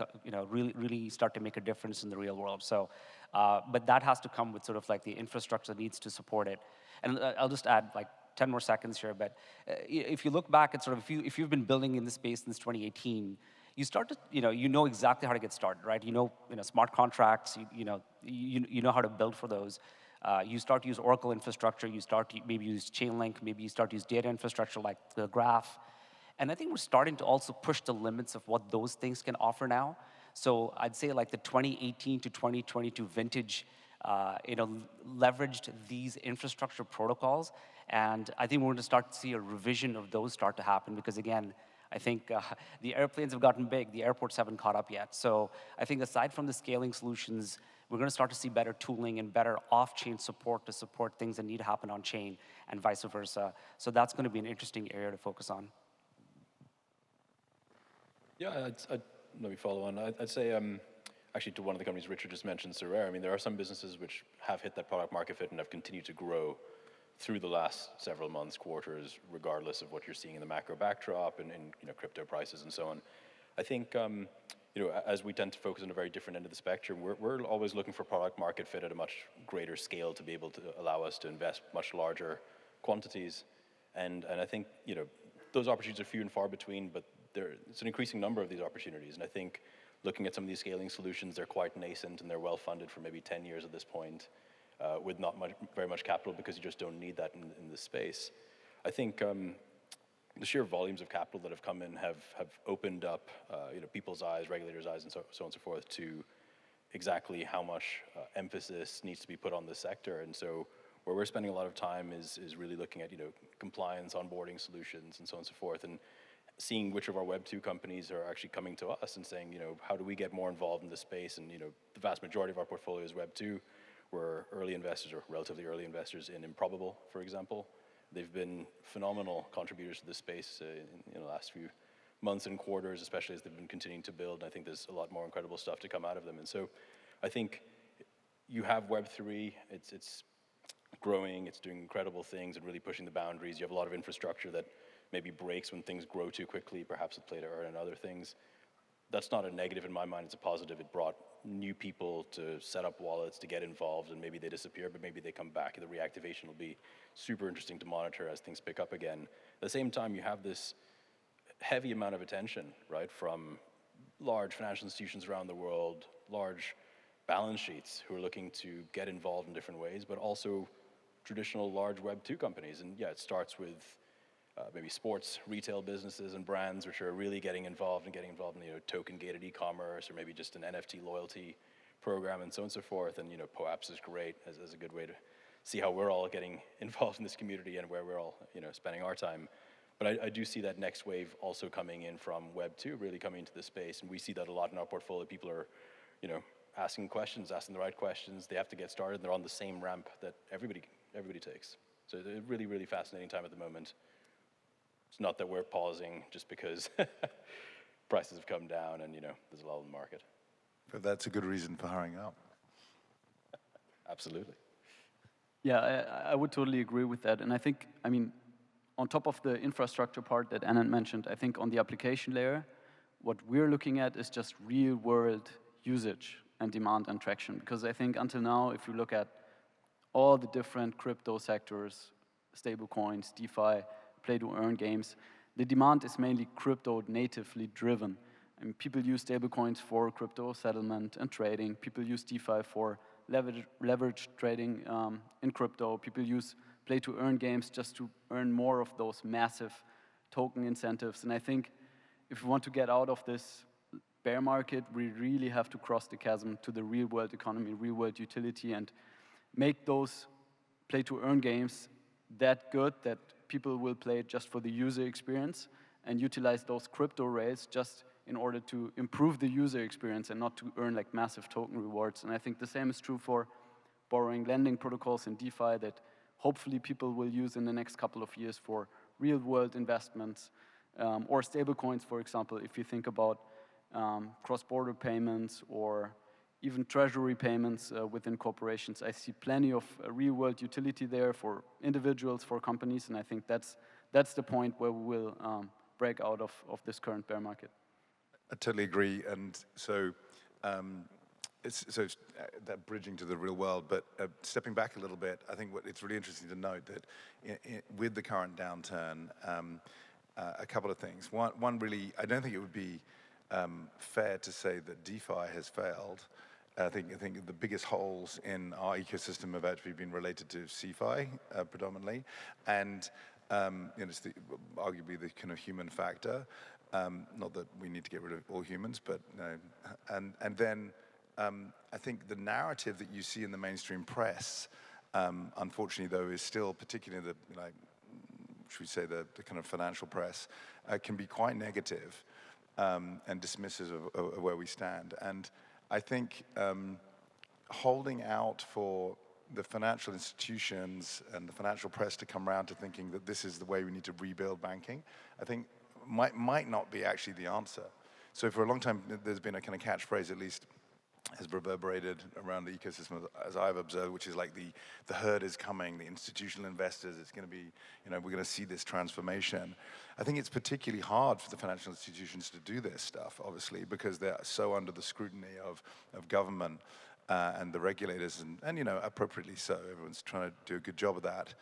really start to make a difference in the real world. So, but that has to come with sort of like the infrastructure that needs to support it. And I'll just add like 10 more seconds here, but if you look back at sort of, if you've been building in this space since 2018, you start to, you know exactly how to get started, right? You know smart contracts, you know how to build for those. You start to use Oracle infrastructure, you start to maybe use Chainlink, maybe you start to use data infrastructure like the graph. And I think we're starting to also push the limits of what those things can offer now. So I'd say like the 2018 to 2022 vintage, leveraged these infrastructure protocols. And I think we're going to start to see a revision of those start to happen because again, I think the airplanes have gotten big, the airports haven't caught up yet. So I think aside from the scaling solutions, we're going to start to see better tooling and better off-chain support to support things that need to happen on-chain and vice versa. So that's going to be an interesting area to focus on. Yeah, let me follow on. I'd say, actually to one of the companies Richard just mentioned, Sorare, I mean, there are some businesses which have hit that product market fit and have continued to grow through the last several months, quarters, regardless of what you're seeing in the macro backdrop and crypto prices and so on. I think, as we tend to focus on a very different end of the spectrum, we're always looking for product market fit at a much greater scale to be able to allow us to invest much larger quantities. And I think, those opportunities are few and far between, but it's an increasing number of these opportunities. And I think looking at some of these scaling solutions, they're quite nascent and they're well funded for maybe 10 years at this point. With not very much capital because you just don't need that in this space. I think the sheer volumes of capital that have come in have opened up people's eyes, regulators' eyes, and so on and so forth to exactly how much emphasis needs to be put on this sector. And so where we're spending a lot of time is really looking at compliance, onboarding solutions, and so on and so forth, and seeing which of our Web 2 companies are actually coming to us and saying, how do we get more involved in this space? And the vast majority of our portfolio is Web 2. We're early investors, or relatively early investors, in Improbable, for example. They've been phenomenal contributors to this space in the last few months and quarters, especially as they've been continuing to build. And I think there's a lot more incredible stuff to come out of them. And so I think you have Web3, it's growing, it's doing incredible things and really pushing the boundaries. You have a lot of infrastructure that maybe breaks when things grow too quickly, perhaps with play to earn and other things. That's not a negative in my mind, it's a positive. It brought new people to set up wallets, to get involved, and maybe they disappear, but maybe they come back. The reactivation will be super interesting to monitor as things pick up again. At the same time, you have this heavy amount of attention, right, from large financial institutions around the world, large balance sheets who are looking to get involved in different ways, but also traditional large Web 2 companies. And yeah, it starts with maybe sports, retail businesses and brands which are really getting involved in token-gated e-commerce, or maybe just an NFT loyalty program and so on and so forth. And POAPs is great as a good way to see how we're all getting involved in this community and where we're all spending our time. But I do see that next wave also coming in from Web 2, really coming into the space, and we see that a lot in our portfolio. People are asking questions, asking the right questions. They have to get started, and they're on the same ramp that everybody takes. So it's a really, really fascinating time at the moment. It's not that we're pausing just because prices have come down and there's a lull in the market. But that's a good reason for hurrying up. Absolutely. Yeah, I would totally agree with that. And I think, on top of the infrastructure part that Anand mentioned, I think on the application layer, what we're looking at is just real world usage and demand and traction. Because I think until now, if you look at all the different crypto sectors, stablecoins, DeFi, play-to-earn games, the demand is mainly crypto natively driven. People use stablecoins for crypto settlement and trading. People use DeFi for leverage trading in crypto. People use play-to-earn games just to earn more of those massive token incentives. And I think if we want to get out of this bear market, we really have to cross the chasm to the real-world economy, real-world utility, and make those play-to-earn games that good that people will play just for the user experience and utilize those crypto rails just in order to improve the user experience and not to earn like massive token rewards. And I think the same is true for borrowing lending protocols in DeFi that hopefully people will use in the next couple of years for real world investments, or stablecoins, for example, if you think about cross-border payments or even treasury payments within corporations. I see plenty of real-world utility there for individuals, for companies, and I think that's the point where we will break out of this current bear market. I totally agree, and so it's that bridging to the real world. But stepping back a little bit, I think it's really interesting to note that with the current downturn, a couple of things. One really, I don't think it would be fair to say that DeFi has failed. I think the biggest holes in our ecosystem have actually been related to CeFi predominantly, and it's arguably the kind of human factor. Not that we need to get rid of all humans, but and then I think the narrative that you see in the mainstream press, unfortunately though, is still, particularly the should we say the kind of financial press, can be quite negative and dismissive of where we stand. And I think holding out for the financial institutions and the financial press to come around to thinking that this is the way we need to rebuild banking, I think might not be actually the answer. So for a long time, there's been a kind of catchphrase, at least has reverberated around the ecosystem as I've observed, which is like the herd is coming, the institutional investors, it's going to be, we're going to see this transformation. I think it's particularly hard for the financial institutions to do this stuff, obviously, because they're so under the scrutiny of government and the regulators, and appropriately so. Everyone's trying to do a good job of that.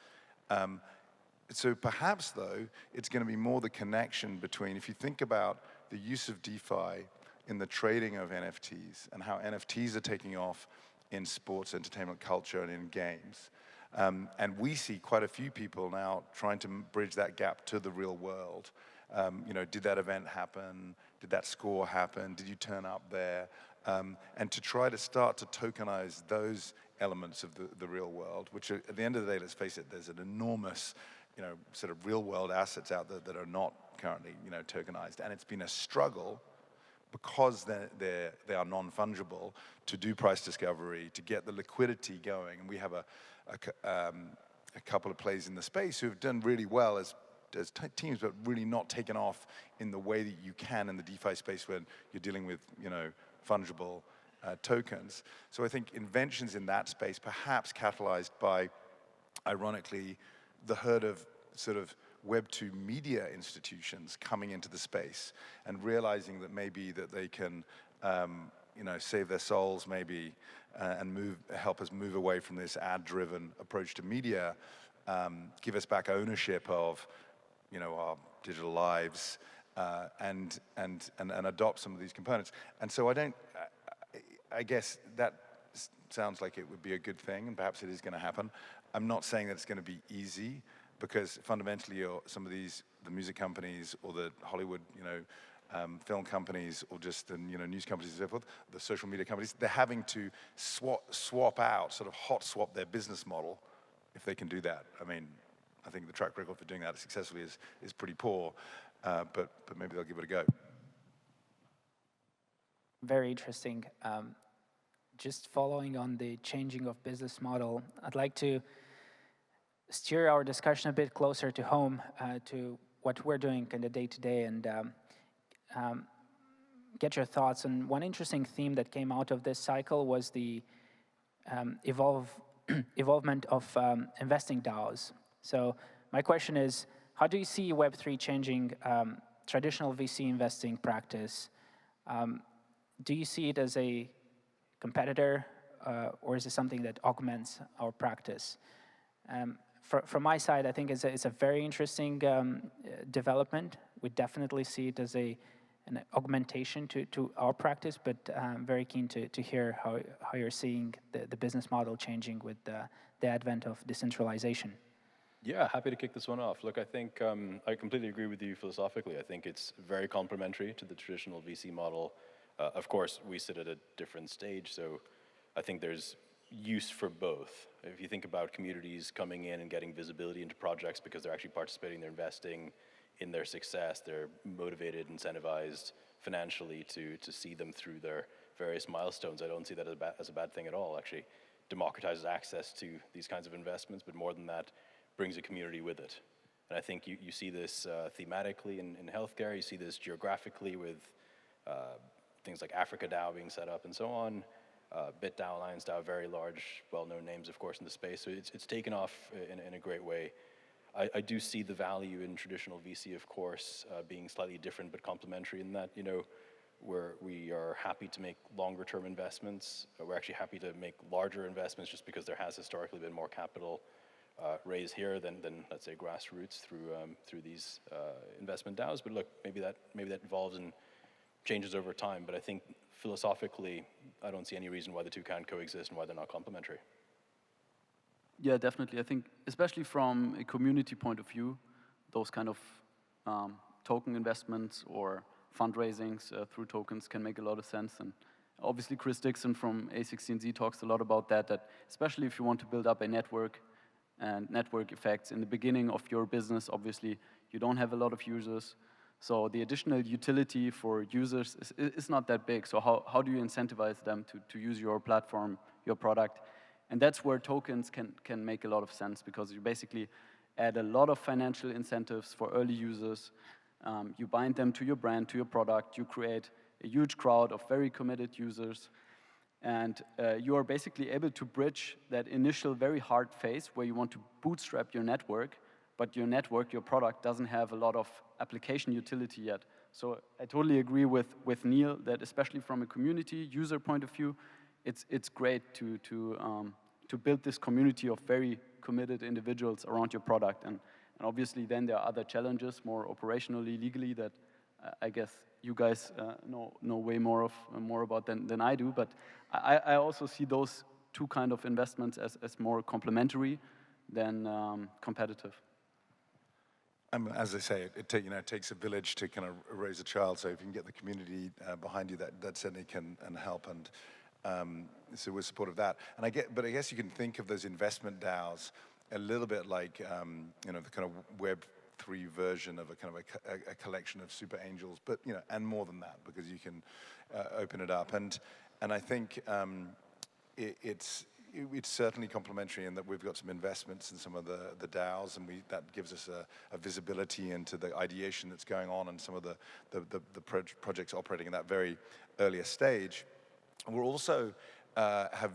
So perhaps, though, it's going to be more the connection between, if you think about the use of DeFi in the trading of NFTs and how NFTs are taking off in sports, entertainment, culture, and in games. And we see quite a few people now trying to bridge that gap to the real world. Did that event happen? Did that score happen? Did you turn up there? And to try to start to tokenize those elements of the real world, which at the end of the day, let's face it, there's an enormous sort of real world assets out there that are not currently tokenized. And it's been a struggle because they are non-fungible to do price discovery, to get the liquidity going. And we have a couple of players in the space who have done really well as teams, but really not taken off in the way that you can in the DeFi space when you're dealing with fungible tokens. So I think inventions in that space, perhaps catalyzed by, ironically, the herd of sort of Web2 media institutions coming into the space and realizing that maybe that they can, save their souls maybe and help us move away from this ad-driven approach to media, give us back ownership of, our digital lives, and adopt some of these components. And so I guess that sounds like it would be a good thing, and perhaps it is going to happen. I'm not saying that it's going to be easy, because fundamentally some of the music companies or the Hollywood, film companies or just the, news companies and so forth, the social media companies, they're having to swap out, sort of hot swap their business model if they can do that. I mean, I think the track record for doing that successfully is pretty poor, but maybe they'll give it a go. Very interesting. Just following on the changing of business model, I'd like to steer our discussion a bit closer to home, to what we're doing in the day-to-day, and get your thoughts on one interesting theme that came out of this cycle was the evolvement of investing DAOs. So my question is, how do you see Web3 changing traditional VC investing practice? Do you see it as a competitor, or is it something that augments our practice? From my side, I think it's a very interesting development. We definitely see it as an augmentation to our practice, but I'm very keen to hear how you're seeing the business model changing with the advent of decentralization. Yeah, happy to kick this one off. Look, I think I completely agree with you philosophically. I think it's very complementary to the traditional VC model. Of course, we sit at a different stage, so I think there's use for both. If you think about communities coming in and getting visibility into projects because they're actually participating, they're investing in their success, they're motivated, incentivized financially to see them through their various milestones. I don't see that as a bad thing at all. Actually, democratizes access to these kinds of investments, but more than that, brings a community with it. And I think you see this thematically in healthcare, you see this geographically with things like Africa DAO being set up and so on. BitDAO, Alliance DAO, very large, well-known names, of course, in the space. So it's taken off in a great way. I do see the value in traditional VC, of course, being slightly different but complementary in that, we are happy to make longer term investments. We're actually happy to make larger investments just because there has historically been more capital raised here than let's say grassroots through these investment DAOs. But look, maybe that evolves and changes over time. But I think philosophically, I don't see any reason why the two can't coexist and why they're not complementary. Yeah, definitely. I think, especially from a community point of view, those kind of token investments or fundraisings through tokens can make a lot of sense. And obviously, Chris Dixon from A16Z talks a lot about that especially if you want to build up a network and network effects in the beginning of your business, obviously, you don't have a lot of users. So the additional utility for users is not that big. So how do you incentivize them to use your platform, your product? And that's where tokens can make a lot of sense, because you basically add a lot of financial incentives for early users. You bind them to your brand, to your product. You create a huge crowd of very committed users. And you are basically able to bridge that initial very hard phase where you want to bootstrap your network, but your network, your product, doesn't have a lot of application utility yet. So I totally agree with Neil that especially from a community user point of view, it's great to build this community of very committed individuals around your product. And obviously then there are other challenges, more operationally, legally, that I guess you guys know way more about than I do. But I also see those two kind of investments as more complementary than competitive. As I say, it takes a village to kind of raise a child. So if you can get the community behind you, that certainly can help. And so we're supportive of that. But I guess you can think of those investment DAOs a little bit like the kind of Web3 version of a kind of a collection of super angels, but and more than that, because you can open it up. And I think it's certainly complementary in that we've got some investments in some of the DAOs, and that gives us a visibility into the ideation that's going on and some of the projects operating in that very earliest stage. And we're also have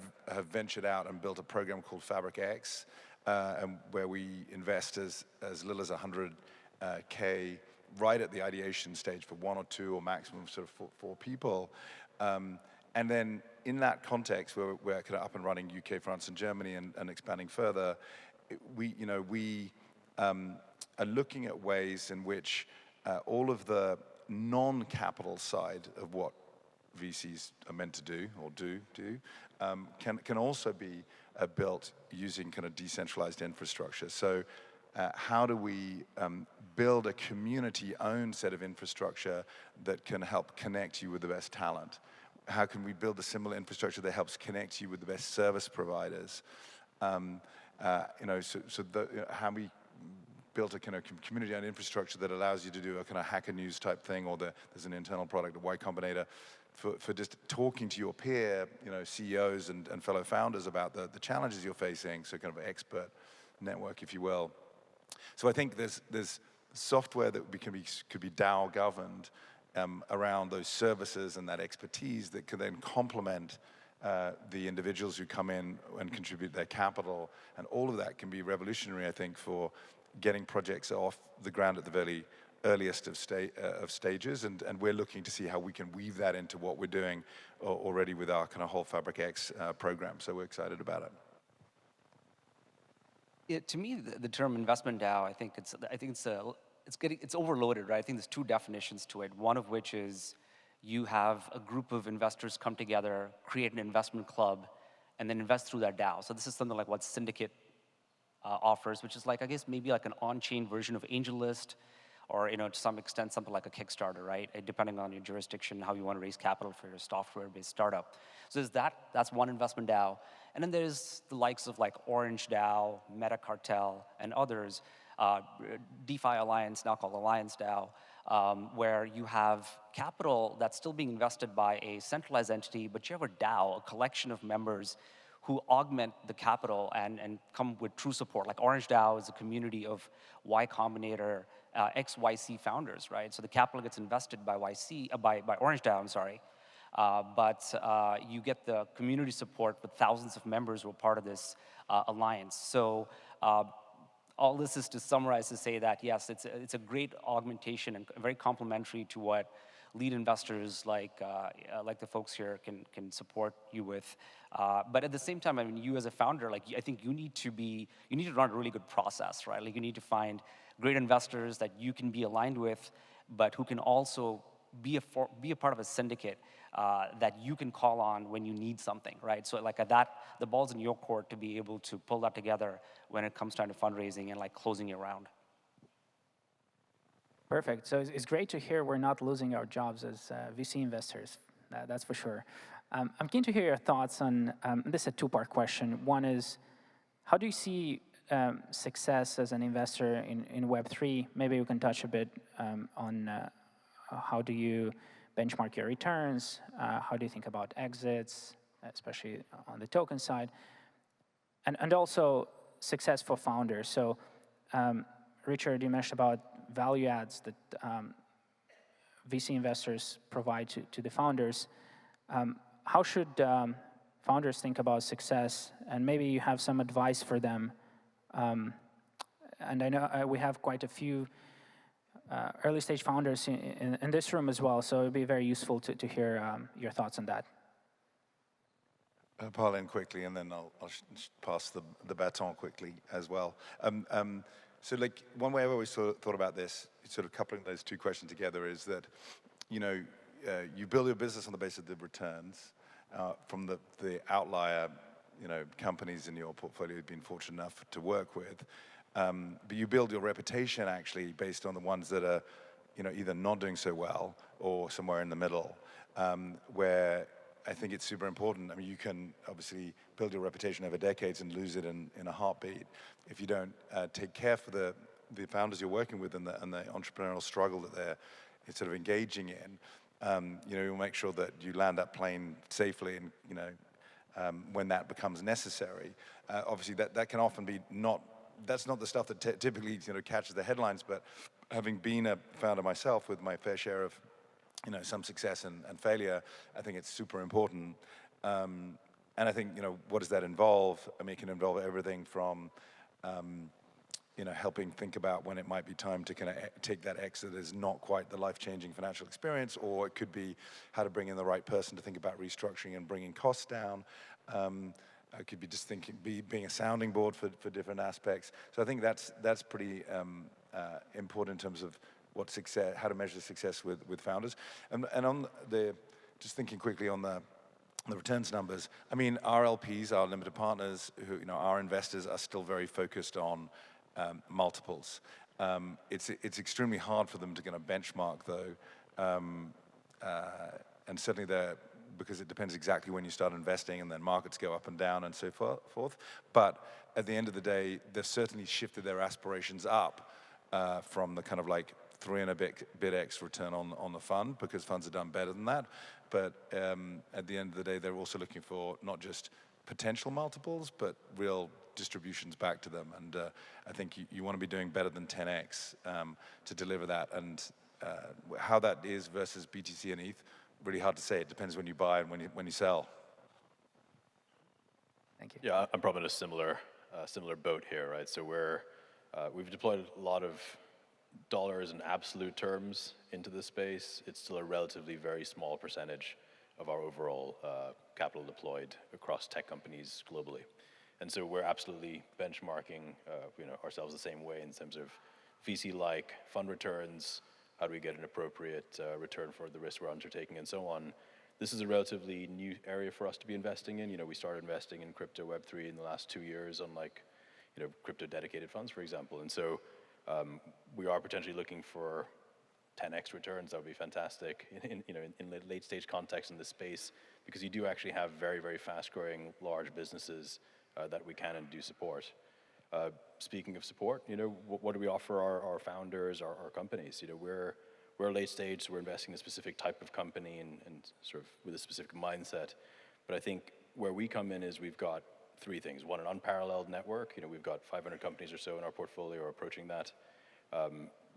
ventured out and built a program called Fabric X, and where we invest as little as $100K right at the ideation stage for 1 or 2 or maximum sort of 4 people. And then in that context, where we're kind of up and running UK, France, and Germany, and expanding further, we are looking at ways in which all of the non-capital side of what VCs are meant to do or do can also be built using kind of decentralized infrastructure. So how do we build a community-owned set of infrastructure that can help connect you with the best talent? How can we build a similar infrastructure that helps connect you with the best service providers? How we built a kind of community-owned infrastructure that allows you to do a kind of Hacker News type thing, or there's an internal product, a Y Combinator, for just talking to your peer, CEOs and fellow founders about the challenges you're facing. So kind of an expert network, if you will. So I think there's software that could be DAO governed around those services and that expertise that could then complement the individuals who come in and contribute their capital. And all of that can be revolutionary, I think, for getting projects off the ground at the very earliest of stages. And we're looking to see how we can weave that into what we're doing already with our kind of whole Fabric X program. So we're excited about it. Yeah, to me, the term investment DAO, I think it's overloaded, right? I think there's 2 definitions to it. One of which is you have a group of investors come together, create an investment club, and then invest through that DAO. So this is something like what Syndicate offers, which is like, I guess, maybe like an on-chain version of AngelList, or to some extent something like a Kickstarter, right? Depending on your jurisdiction, how you want to raise capital for your software-based startup. So there's that's one investment DAO. And then there's the likes of like Orange DAO, Meta Cartel, and others, DeFi Alliance, now called Alliance DAO, where you have capital that's still being invested by a centralized entity, but you have a DAO, a collection of members who augment the capital and come with true support. Like Orange DAO is a community of Y Combinator, ex-YC founders, right? So the capital gets invested by by Orange DAO, I'm sorry. But you get the community support with thousands of members who are part of this alliance. So all this is to summarize to say that, yes, it's a great augmentation and very complementary to what lead investors like the folks here can support you with. But at the same time, I mean, you as a founder, like, I think you need to run a really good process, right? Like, you need to find great investors that you can be aligned with, but who can also be a part of a syndicate that you can call on when you need something, right? So like the ball's in your court to be able to pull that together when it comes time to fundraising and like closing your round. Perfect. So it's great to hear we're not losing our jobs as VC investors. That's for sure. I'm keen to hear your thoughts on, this is a two-part question. One is, how do you see success as an investor in Web3? Maybe you can touch a bit on how do you benchmark your returns? How do you think about exits, especially on the token side? And also success for founders. So Richard, you mentioned about value adds that VC investors provide to the founders. How should founders think about success? And maybe you have some advice for them. And I know we have quite a few early stage founders in this room as well, so it'd be very useful to hear your thoughts on that. I'll pile in quickly, and then I'll pass the baton quickly as well. So like one way I've always thought about this, sort of coupling those two questions together, is that, you know, you build your business on the basis of the returns from the outlier, you know, companies in your portfolio you've been fortunate enough to work with. But you build your reputation actually based on the ones that are, you know, either not doing so well or somewhere in the middle, where I think it's super important. I mean, you can obviously build your reputation over decades and lose it in a heartbeat if you don't take care for the founders you're working with and the entrepreneurial struggle that they're sort of engaging in. You know, you'll make sure that you land that plane safely, and you know, when that becomes necessary. Obviously, that can often be not. That's not the stuff that typically, you know, catches the headlines. But having been a founder myself with my fair share of, you know, some success and failure, I think it's super important. And I think, you know, what does that involve? I mean, it can involve everything from, you know, helping think about when it might be time to kind of take that exit that is not quite the life-changing financial experience, or it could be how to bring in the right person to think about restructuring and bringing costs down. It could be just being a sounding board for different aspects. So I think that's pretty important in terms of what success, how to measure success with founders. And on just thinking quickly on the returns numbers, I mean, our LPs, our limited partners, who, you know, our investors are still very focused on multiples. It's extremely hard for them to kind of benchmark though, and certainly because it depends exactly when you start investing, and then markets go up and down and so forth. But at the end of the day, they've certainly shifted their aspirations up from the kind of like 3 and a bit X return on the fund, because funds have done better than that. But at the end of the day, they're also looking for not just potential multiples, but real distributions back to them. And I think you want to be doing better than 10X to deliver that. And how that is versus BTC and ETH, really hard to say. It depends when you buy and when you sell. Thank you. Yeah, I'm probably in a similar boat here, right? So we've deployed a lot of dollars in absolute terms into this space. It's still a relatively very small percentage of our overall capital deployed across tech companies globally. And so we're absolutely benchmarking you know, ourselves the same way in terms of VC-like fund returns. How do we get an appropriate return for the risk we're undertaking, and so on. This is a relatively new area for us to be investing in. You know, we started investing in crypto Web3 in the last 2 years, unlike, you know, crypto dedicated funds, for example. And so we are potentially looking for 10x returns. That would be fantastic in late stage context in this space, because you do actually have very, very fast growing large businesses that we can and do support. Speaking of support, you know, what do we offer our founders, our companies? You know, we're late stage, so we're investing in a specific type of company and sort of with a specific mindset. But I think where we come in is we've got 3 things. One, an unparalleled network. You know, we've got 500 companies or so in our portfolio, or approaching that.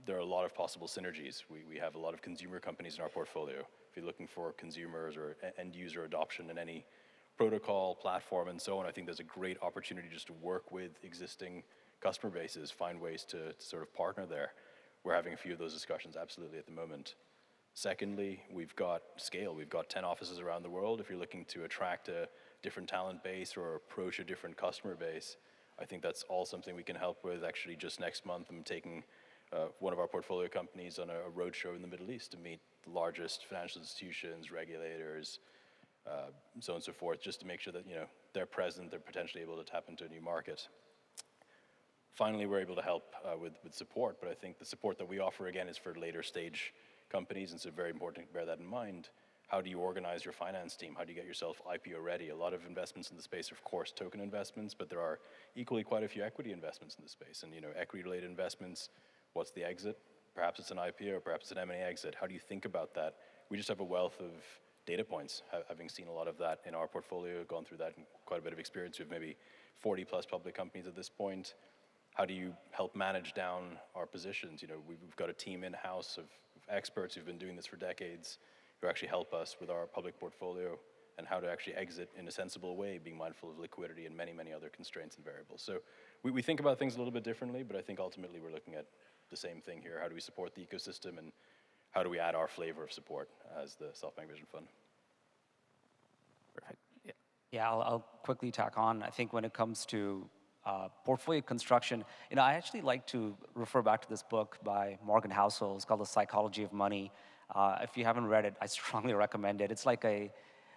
There are a lot of possible synergies. We have a lot of consumer companies in our portfolio. If you're looking for consumers or end user adoption in any protocol, platform, and so on, I think there's a great opportunity just to work with existing customer bases, find ways to sort of partner there. We're having a few of those discussions absolutely at the moment. Secondly, we've got scale. We've got 10 offices around the world. If you're looking to attract a different talent base or approach a different customer base, I think that's all something we can help with. Actually, just next month, I'm taking one of our portfolio companies on a roadshow in the Middle East to meet the largest financial institutions, regulators, so on and so forth, just to make sure that they're present, they're potentially able to tap into a new market. Finally, we're able to help with support, but I think the support that we offer, again, is for later stage companies, and so very important to bear that in mind. How do you organize your finance team? How do you get yourself IPO ready? A lot of investments in the space are, of course, token investments, but there are equally quite a few equity investments in the space. And equity-related investments, what's the exit? Perhaps it's an IPO, perhaps it's an M&A exit. How do you think about that? We just have a wealth of data points, having seen a lot of that in our portfolio, gone through that in quite a bit of experience. We have maybe 40 plus public companies at this point. How do you help manage down our positions? We've got a team in-house of experts who've been doing this for decades, who actually help us with our public portfolio and how to actually exit in a sensible way, being mindful of liquidity and many, many other constraints and variables. So we think about things a little bit differently, but I think ultimately we're looking at the same thing here. How do we support the ecosystem, and how do we add our flavor of support as the SoftBank Vision Fund? Perfect. Yeah, I'll quickly tack on. I think when it comes to portfolio construction, I actually like to refer back to this book by Morgan Housel. It's called The Psychology of Money. If you haven't read it, I strongly recommend it. It's like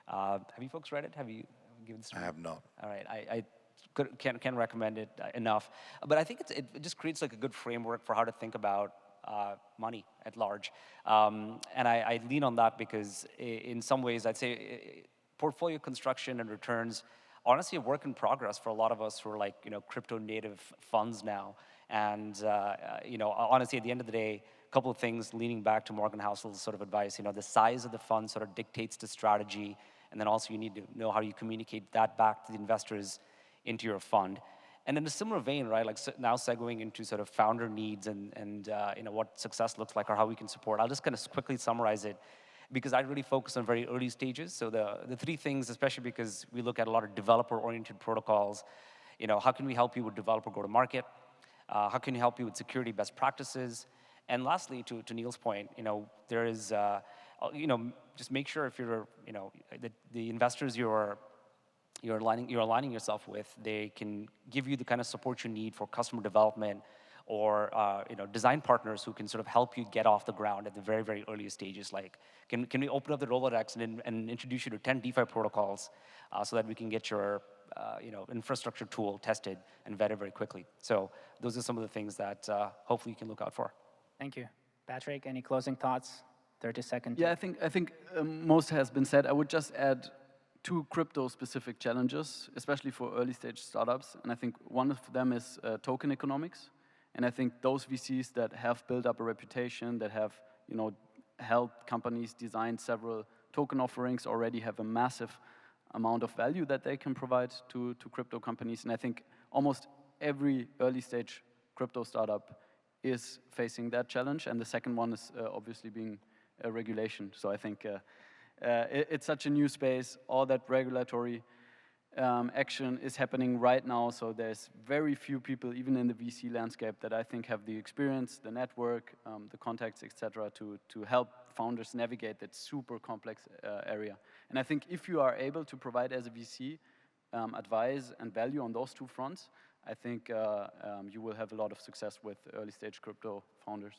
have you folks read it? Have you given this? I have not. All right, I can't recommend it enough. But I think it just creates like a good framework for how to think about money at large. And I lean on that because in some ways I'd say portfolio construction and returns, honestly, a work in progress for a lot of us who are like, crypto native funds now. And, honestly, at the end of the day, a couple of things leaning back to Morgan Housel's sort of advice, the size of the fund sort of dictates the strategy. And then also you need to know how you communicate that back to the investors into your fund. And in a similar vein, right, like now segueing into sort of founder needs and what success looks like or how we can support. I'll just kind of quickly summarize it, because I really focus on very early stages. So the three things, especially because we look at a lot of developer-oriented protocols, how can we help you with developer go-to-market? How can we help you with security best practices? And lastly, to Neil's point, there is, just make sure if you're, the investors you're aligning yourself with, they can give you the kind of support you need for customer development, or design partners who can sort of help you get off the ground at the very, very earliest stages. Like, can we open up the Rolodex and introduce you to 10 DeFi protocols so that we can get your infrastructure tool tested and vetted very quickly. So those are some of the things that hopefully you can look out for. Thank you. Patrick, any closing thoughts? 30 seconds. Yeah, I think most has been said. I would just add 2 crypto-specific challenges, especially for early-stage startups. And I think one of them is token economics. And I think those VCs that have built up a reputation, that have helped companies design several token offerings, already have a massive amount of value that they can provide to crypto companies. And I think almost every early-stage crypto startup is facing that challenge. And the second one is obviously being regulation. So I think it's such a new space. All that regulatory action is happening right now. So there's very few people, even in the VC landscape, that I think have the experience, the network, the contacts, etc., to help founders navigate that super complex area. And I think if you are able to provide as a VC advice and value on those 2 fronts, I think you will have a lot of success with early stage crypto founders.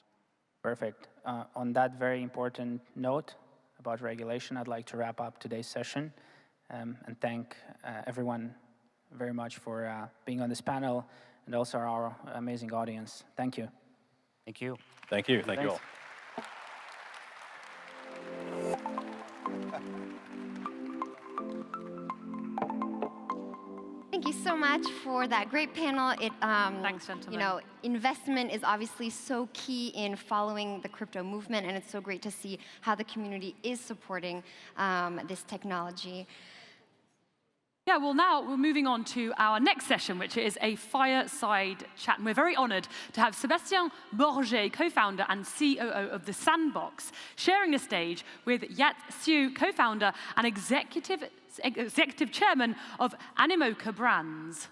Perfect. On that very important note about regulation, I'd like to wrap up today's session and thank everyone very much for being on this panel, and also our amazing audience. Thank you. Thank you. Thank you. Thank you all. Thank you so much for that great panel. Thanks, gentlemen. Investment is obviously so key in following the crypto movement, and it's so great to see how the community is supporting this technology. Yeah, well, now we're moving on to our next session, which is a fireside chat. And we're very honored to have Sébastien Bourget, co-founder and COO of The Sandbox, sharing the stage with Yat Siu, co-founder and executive chairman of Animoca Brands.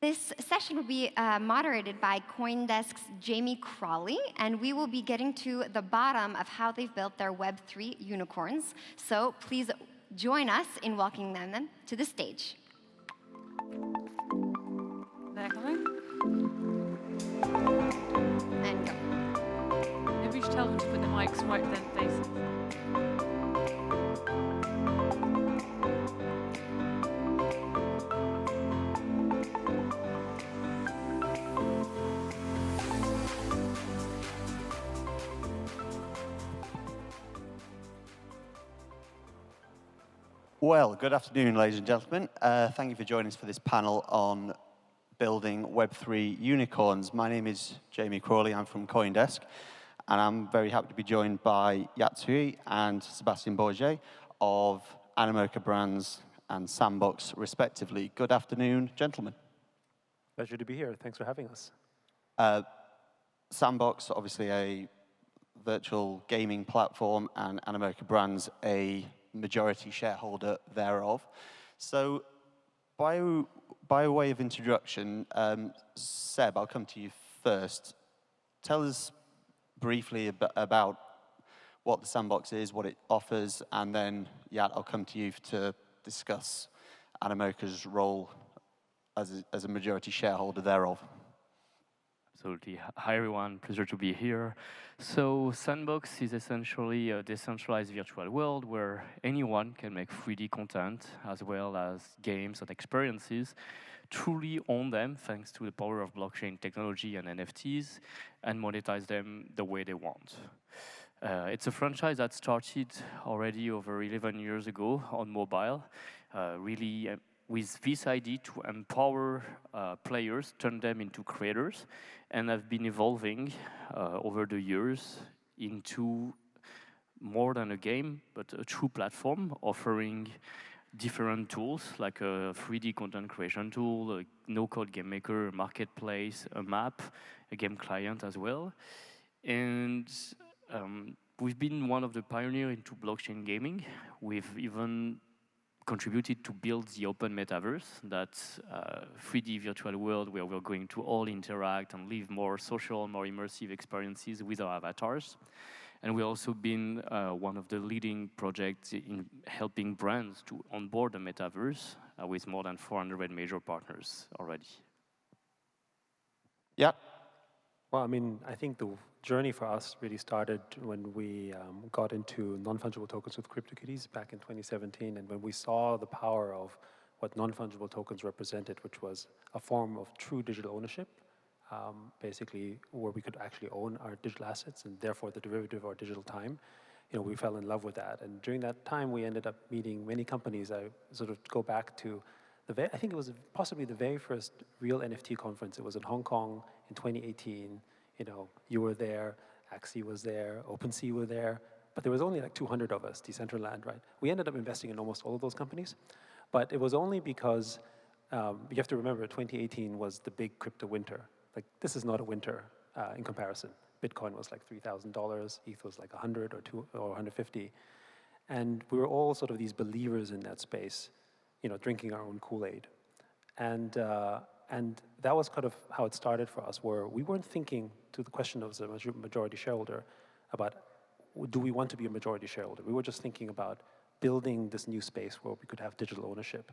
This session will be moderated by CoinDesk's Jamie Crawley, and we will be getting to the bottom of how they've built their Web3 unicorns. So please join us in welcoming them to the stage. They're coming. And go. Maybe we should tell them to put the mics right to their faces. Well, good afternoon, ladies and gentlemen. Thank you for joining us for this panel on building Web3 unicorns. My name is Jamie Crawley. I'm from CoinDesk, and I'm very happy to be joined by Yatsui and Sebastian Bourget of Animoca Brands and Sandbox, respectively. Good afternoon, gentlemen. Pleasure to be here. Thanks for having us. Sandbox, obviously a virtual gaming platform, and Animoca Brands, a majority shareholder thereof. So by way of introduction, Seb, I'll come to you first. Tell us briefly about what the Sandbox is, what it offers, and then, Yat, I'll come to you to discuss Animoca's role as a majority shareholder thereof. Absolutely. Hi, everyone. Pleasure to be here. So Sandbox is essentially a decentralized virtual world where anyone can make 3D content as well as games and experiences, truly own them thanks to the power of blockchain technology and NFTs, and monetize them the way they want. It's a franchise that started already over 11 years ago on mobile, really with this idea to empower players, turn them into creators, and have been evolving over the years into more than a game, but a true platform offering different tools like a 3D content creation tool, a no-code game maker, a marketplace, a map, a game client as well. And we've been one of the pioneers into blockchain gaming. We've even contributed to build the open metaverse, that 3D virtual world where we're going to all interact and live more social, more immersive experiences with our avatars. And we've also been one of the leading projects in helping brands to onboard the metaverse with more than 400 major partners already. Yeah. Well, I mean, I think the journey for us really started when we got into non-fungible tokens with CryptoKitties back in 2017, and when we saw the power of what non-fungible tokens represented, which was a form of true digital ownership, basically where we could actually own our digital assets and therefore the derivative of our digital time. You know, we fell in love with that, and during that time we ended up meeting many companies. I sort of go back to I think it was possibly the very first real NFT conference. It was in Hong Kong in 2018. You know, you were there, Axie was there, OpenSea were there, but there was only like 200 of us, Decentraland, right? We ended up investing in almost all of those companies, but it was only because you have to remember 2018 was the big crypto winter. Like, this is not a winter in comparison. Bitcoin was like $3,000, ETH was like 100 or 150, and we were all sort of these believers in that space, you know, drinking our own Kool-Aid. And that was kind of how it started for us, where we weren't thinking, to the question of the majority shareholder, about do we want to be a majority shareholder? We were just thinking about building this new space where we could have digital ownership.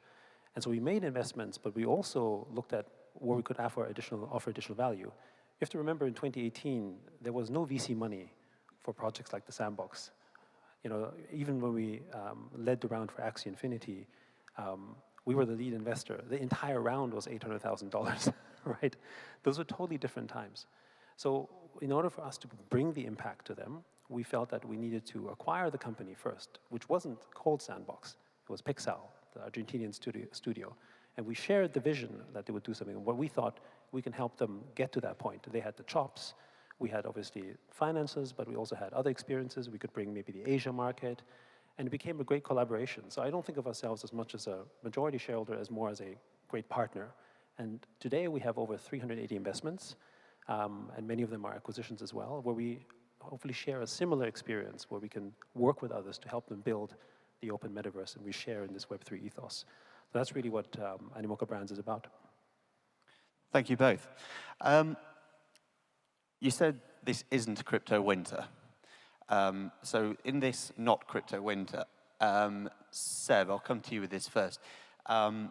And so we made investments, but we also looked at where we could offer additional value. You have to remember, in 2018, there was no VC money for projects like the Sandbox. You know, even when we led the round for Axie Infinity, we were the lead investor. The entire round was $800,000, right? Those were totally different times. So in order for us to bring the impact to them, we felt that we needed to acquire the company first, which wasn't called Sandbox. It was Pixel, the Argentinian studio. And we shared the vision that they would do something. And what we thought, we can help them get to that point. They had the chops. We had, obviously, finances, but we also had other experiences. We could bring maybe the Asia market. And it became a great collaboration. So I don't think of ourselves as much as a majority shareholder, as more as a great partner. And today we have over 380 investments, and many of them are acquisitions as well, where we hopefully share a similar experience, where we can work with others to help them build the open metaverse, and we share in this Web3 ethos. So that's really what Animoca Brands is about. Thank you both. You said this isn't crypto winter. So in this not crypto winter, Seb, I'll come to you with this first. I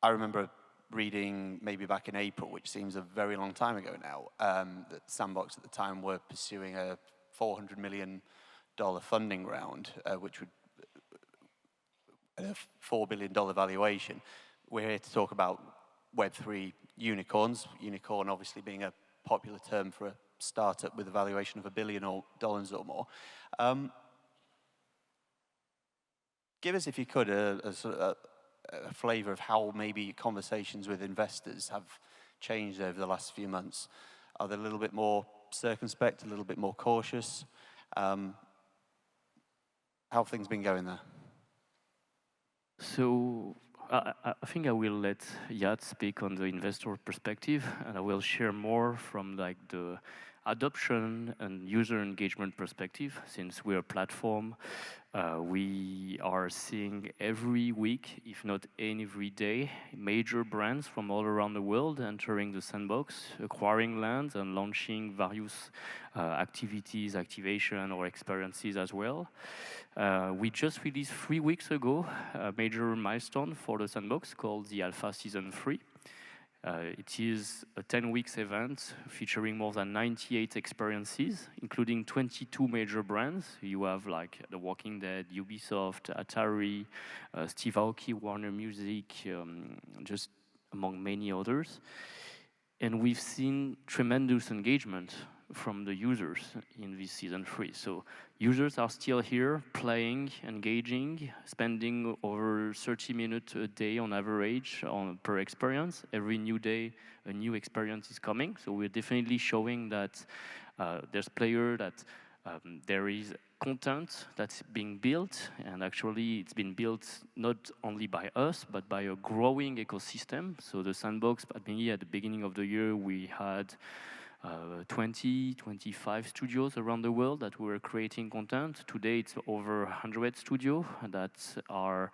remember reading maybe back in April, which seems a very long time ago now, that Sandbox at the time were pursuing a $400 million funding round, which would a $4 billion valuation. We're here to talk about Web3 unicorns, unicorn obviously being a popular term for a startup with a valuation of $1 billion or more. Give us, if you could, a flavor of how maybe conversations with investors have changed over the last few months. Are they a little bit more circumspect, a little bit more cautious? How have things been going there? So I think I will let Yat speak on the investor perspective, and I will share more from like the adoption and user engagement perspective. Since we're a platform, we are seeing every week, if not every day, major brands from all around the world entering the sandbox, acquiring land and launching various activities, activation or experiences as well. We just released 3 weeks ago a major milestone for the sandbox called the Alpha Season 3. It is a 10-week event featuring more than 98 experiences, including 22 major brands. You have like The Walking Dead, Ubisoft, Atari, Steve Aoki, Warner Music, just among many others. And we've seen tremendous engagement from the users in this season 3. So users are still here playing, engaging, spending over 30 minutes a day on average per experience. Every new day, a new experience is coming. So we're definitely showing that there's player, that there is content that's being built, and actually it's been built not only by us, but by a growing ecosystem. So the sandbox, at the beginning of the year, we had 20, 25 studios around the world that were creating content. Today it's over 100 studios that are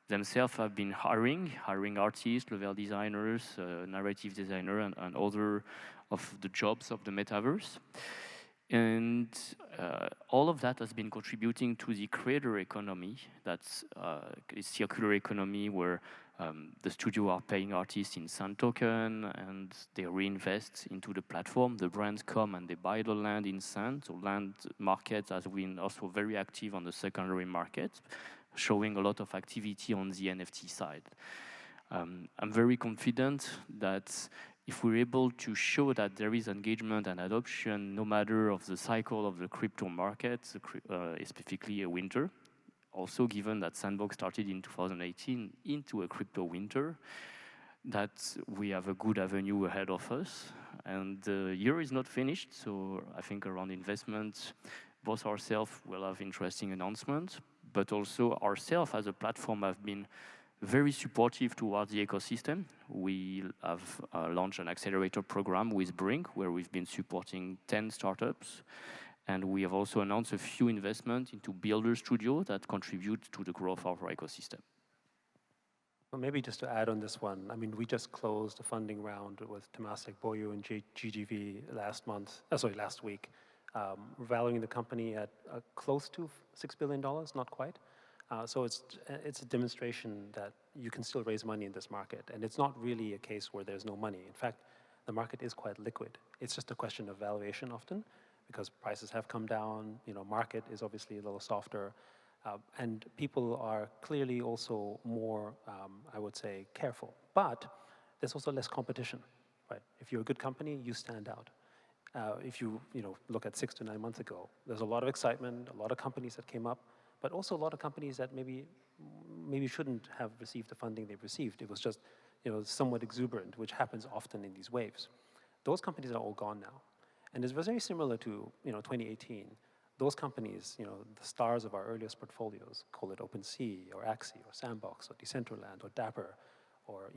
themselves have been hiring artists, level designers, narrative designer, and other of the jobs of the metaverse. And all of that has been contributing to the creator economy. That's a circular economy where the studio are paying artists in Sand token and they reinvest into the platform. The brands come and they buy the land in Sand. So land market has been also very active on the secondary market, showing a lot of activity on the NFT side. I'm very confident that if we're able to show that there is engagement and adoption, no matter of the cycle of the crypto market, specifically a winter, also given that Sandbox started in 2018 into a crypto winter, that we have a good avenue ahead of us. And the year is not finished, so I think around investment, both ourselves will have interesting announcements, but also ourselves as a platform have been very supportive towards the ecosystem. We have launched an accelerator program with Brink, where we've been supporting 10 startups. And we have also announced a few investments into Builder Studio that contribute to the growth of our ecosystem. Well, maybe just to add on this one, I mean, we just closed a funding round with Temasek, Boyu, and GGV last week, valuing the company at close to $6 billion, not quite. So it's a demonstration that you can still raise money in this market. And it's not really a case where there's no money. In fact, the market is quite liquid. It's just a question of valuation often, because prices have come down, market is obviously a little softer, and people are clearly also more, I would say, careful. But there's also less competition, right? If you're a good company, you stand out. If you look at 6 to 9 months ago, there's a lot of excitement, a lot of companies that came up, but also a lot of companies that maybe shouldn't have received the funding they've received. It was just somewhat exuberant, which happens often in these waves. Those companies are all gone now. And it was very similar to 2018. Those companies, the stars of our earliest portfolios, call it OpenSea or Axie or Sandbox or Decentraland or Dapper or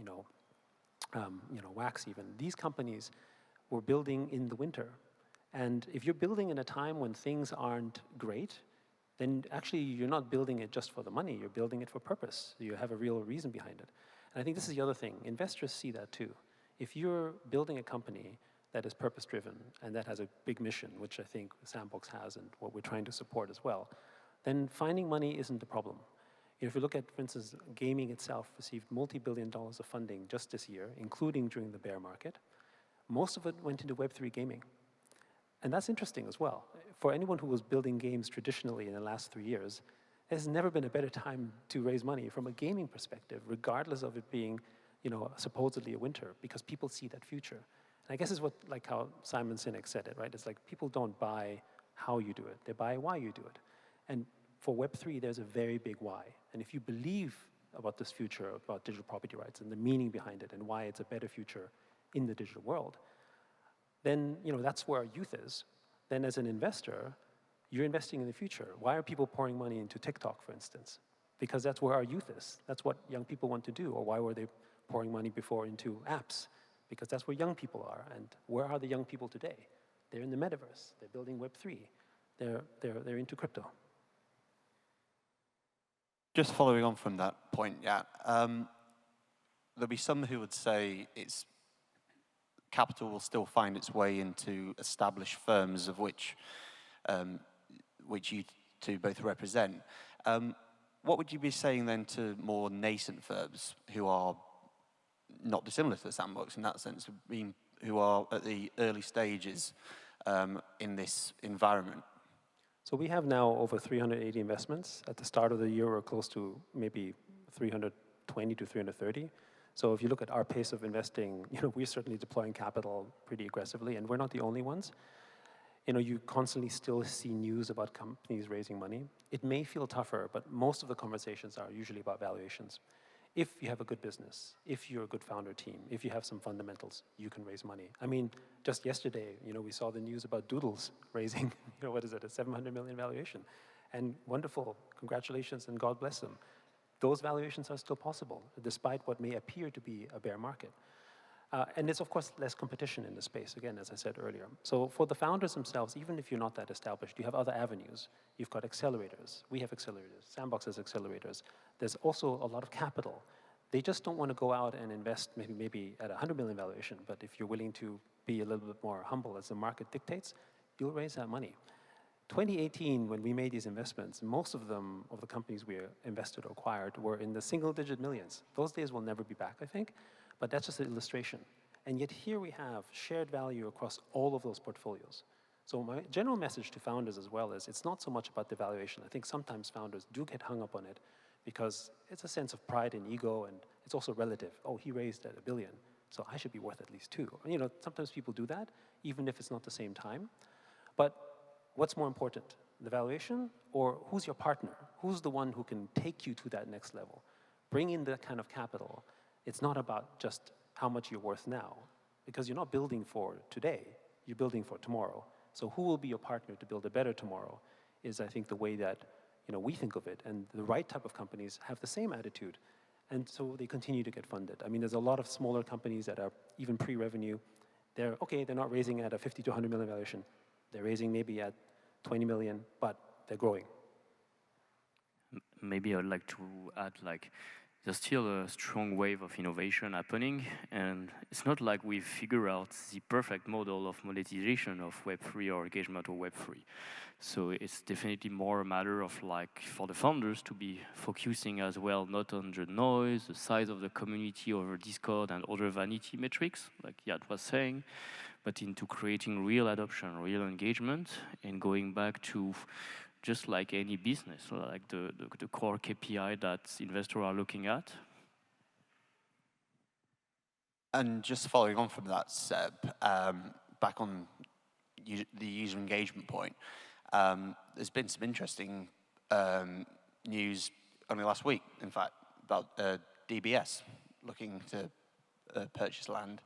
Wax even. These companies were building in the winter. And if you're building in a time when things aren't great, then actually you're not building it just for the money. You're building it for purpose. You have a real reason behind it. And I think this is the other thing. Investors see that too. If you're building a company that is purpose-driven and that has a big mission, which I think Sandbox has and what we're trying to support as well, then finding money isn't the problem. If you look at, for instance, gaming itself received multi-billion dollars of funding just this year, including during the bear market. Most of it went into Web3 gaming. And that's interesting as well. For anyone who was building games traditionally in the last 3 years, there's never been a better time to raise money from a gaming perspective, regardless of it being, supposedly a winter, because people see that future. And I guess it's like how Simon Sinek said it, right? It's like people don't buy how you do it, they buy why you do it. And for Web3, there's a very big why. And if you believe about this future, about digital property rights and the meaning behind it and why it's a better future in the digital world, then that's where our youth is. Then as an investor, you're investing in the future. Why are people pouring money into TikTok, for instance? Because that's where our youth is. That's what young people want to do. Or why were they pouring money before into apps? Because that's where young people are. And where are the young people today? They're in the metaverse. They're building Web3. They're into crypto. Just following on from that point, yeah, there'll be some who would say capital will still find its way into established firms, of which you two both represent. What would you be saying then to more nascent firms who are not dissimilar to the Sandbox in that sense, who are at the early stages in this environment? So we have now over 380 investments. At the start of the year, we're close to maybe 320 to 330. So if you look at our pace of investing, we're certainly deploying capital pretty aggressively, and we're not the only ones. You constantly still see news about companies raising money. It may feel tougher, but most of the conversations are usually about valuations. If you have a good business, if you're a good founder team, if you have some fundamentals, you can raise money. I mean, just yesterday, we saw the news about Doodles raising, what is it, a 700 million valuation. And wonderful, congratulations and God bless them. Those valuations are still possible, despite what may appear to be a bear market. And there's, of course, less competition in the space, again, as I said earlier. So for the founders themselves, even if you're not that established, you have other avenues. You've got accelerators. We have accelerators. Sandbox has accelerators. There's also a lot of capital. They just don't want to go out and invest maybe at a 100 million valuation, but if you're willing to be a little bit more humble as the market dictates, you'll raise that money. 2018, when we made these investments, most of them, of the companies we invested or acquired, were in the single-digit millions. Those days will never be back, I think. But that's just an illustration. And yet here we have shared value across all of those portfolios. So my general message to founders as well is it's not so much about the valuation. I think sometimes founders do get hung up on it because it's a sense of pride and ego, and it's also relative. Oh, he raised at $1 billion, so I should be worth at least 2. Sometimes people do that, even if it's not the same time. But what's more important, the valuation or who's your partner? Who's the one who can take you to that next level? Bring in that kind of capital. It's not about just how much you're worth now, because you're not building for today, you're building for tomorrow. So who will be your partner to build a better tomorrow is, I think, the way that we think of it. And the right type of companies have the same attitude. And so they continue to get funded. I mean, there's a lot of smaller companies that are even pre-revenue. They're not raising at a 50 to 100 million valuation. They're raising maybe at 20 million, but they're growing. Maybe I'd like to add, there's still a strong wave of innovation happening, and it's not like we figure out the perfect model of monetization of Web3 or engagement or Web3. So it's definitely more a matter of for the founders to be focusing as well, not on the noise, the size of the community over Discord and other vanity metrics, like Yad was saying, but into creating real adoption, real engagement, and going back to just like any business, like the core KPI that investors are looking at. And just following on from that, Seb, back on the user engagement point, there's been some interesting news only last week, in fact, about DBS looking to purchase land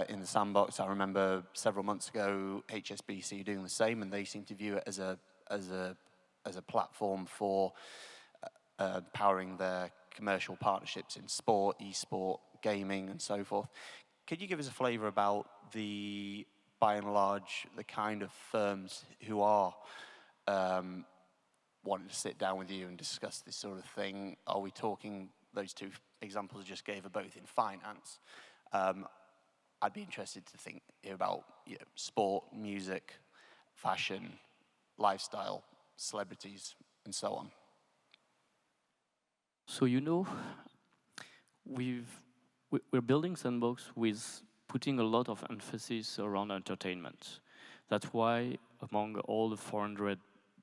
in the Sandbox. I remember several months ago HSBC doing the same, and they seem to view it as a platform for powering their commercial partnerships in sport, e-sport, gaming, and so forth. Could you give us a flavor about by and large, the kind of firms who are wanting to sit down with you and discuss this sort of thing? Are we talking those two examples I just gave are both in finance. I'd be interested to hear about sport, music, fashion, lifestyle, celebrities, and so on. So we're building Sandbox with putting a lot of emphasis around entertainment. That's why among all the 400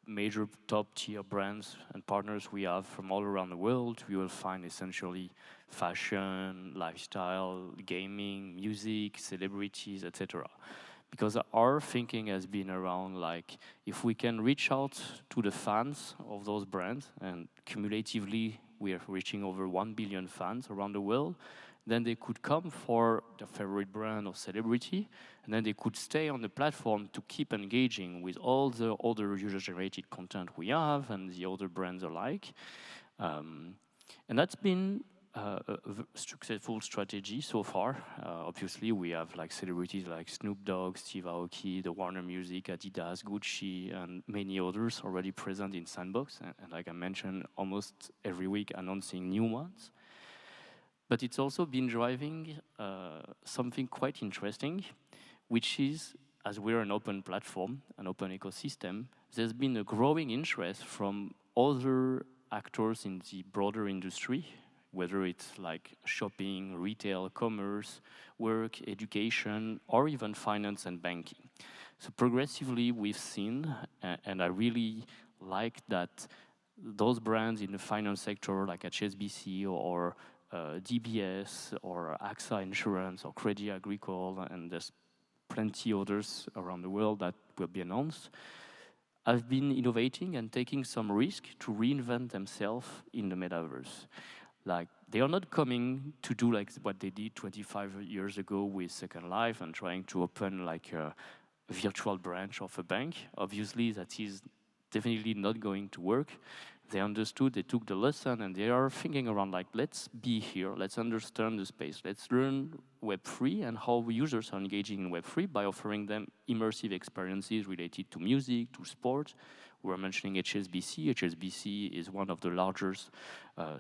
major top-tier brands and partners we have from all around the world, we will find essentially fashion, lifestyle, gaming, music, celebrities, etc. Because our thinking has been around, like, if we can reach out to the fans of those brands, and cumulatively we are reaching over 1 billion fans around the world, then they could come for their favorite brand or celebrity, and then they could stay on the platform to keep engaging with all the other user-generated content we have and the other brands alike. And that's been a successful strategy so far. Obviously, we have like celebrities like Snoop Dogg, Steve Aoki, the Warner Music, Adidas, Gucci, and many others already present in Sandbox. And like I mentioned, almost every week announcing new ones. But it's also been driving something quite interesting, which is, as we're an open platform, an open ecosystem, there's been a growing interest from other actors in the broader industry, whether it's like shopping, retail, commerce, work, education, or even finance and banking. So progressively we've seen, and I really like that those brands in the finance sector like HSBC or DBS or AXA Insurance or Crédit Agricole, and there's plenty others around the world that will be announced, have been innovating and taking some risk to reinvent themselves in the metaverse. Like, they are not coming to do like what they did 25 years ago with Second Life and trying to open like a virtual branch of a bank. Obviously, that is definitely not going to work. They understood, they took the lesson, and they are thinking around like, let's be here, let's understand the space, let's learn Web3 and how users are engaging in Web3 by offering them immersive experiences related to music, to sport. We're mentioning HSBC. HSBC is one of the largest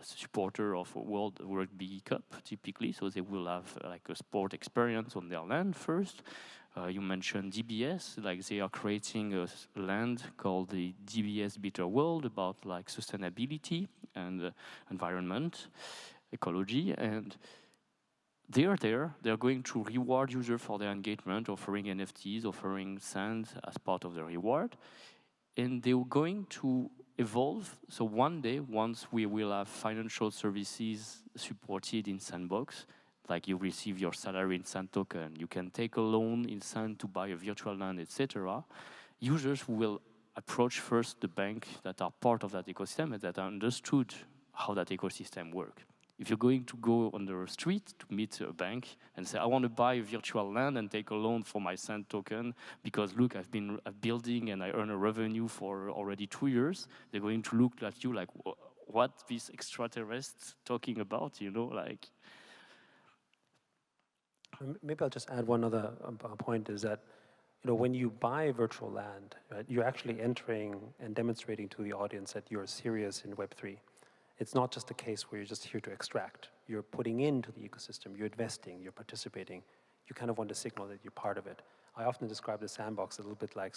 supporter of a World Rugby Cup, typically, so they will have like a sport experience on their land first. You mentioned DBS, like they are creating a land called the DBS Better World about like sustainability and environment, ecology, and they are there. They are going to reward users for their engagement, offering NFTs, offering sand as part of the reward, and they're going to evolve. So one day, once we will have financial services supported in Sandbox, like you receive your salary in Sand token, you can take a loan in Sand to buy a virtual land, etc. Users will approach first the bank that are part of that ecosystem and that understood how that ecosystem works. If you're going to go on the street to meet a bank and say, I want to buy a virtual land and take a loan for my Sand token because look, I've been building and I earn a revenue for already 2 years, they're going to look at you like, what this extraterrestrial talking about, you know, like. Maybe I'll just add one other point is that, you know, when you buy virtual land, right, you're actually entering and demonstrating to the audience that you're serious in Web3. It's not just a case where you're just here to extract. You're putting into the ecosystem, you're investing, you're participating. You kind of want to signal that you're part of it. I often describe the Sandbox a little bit like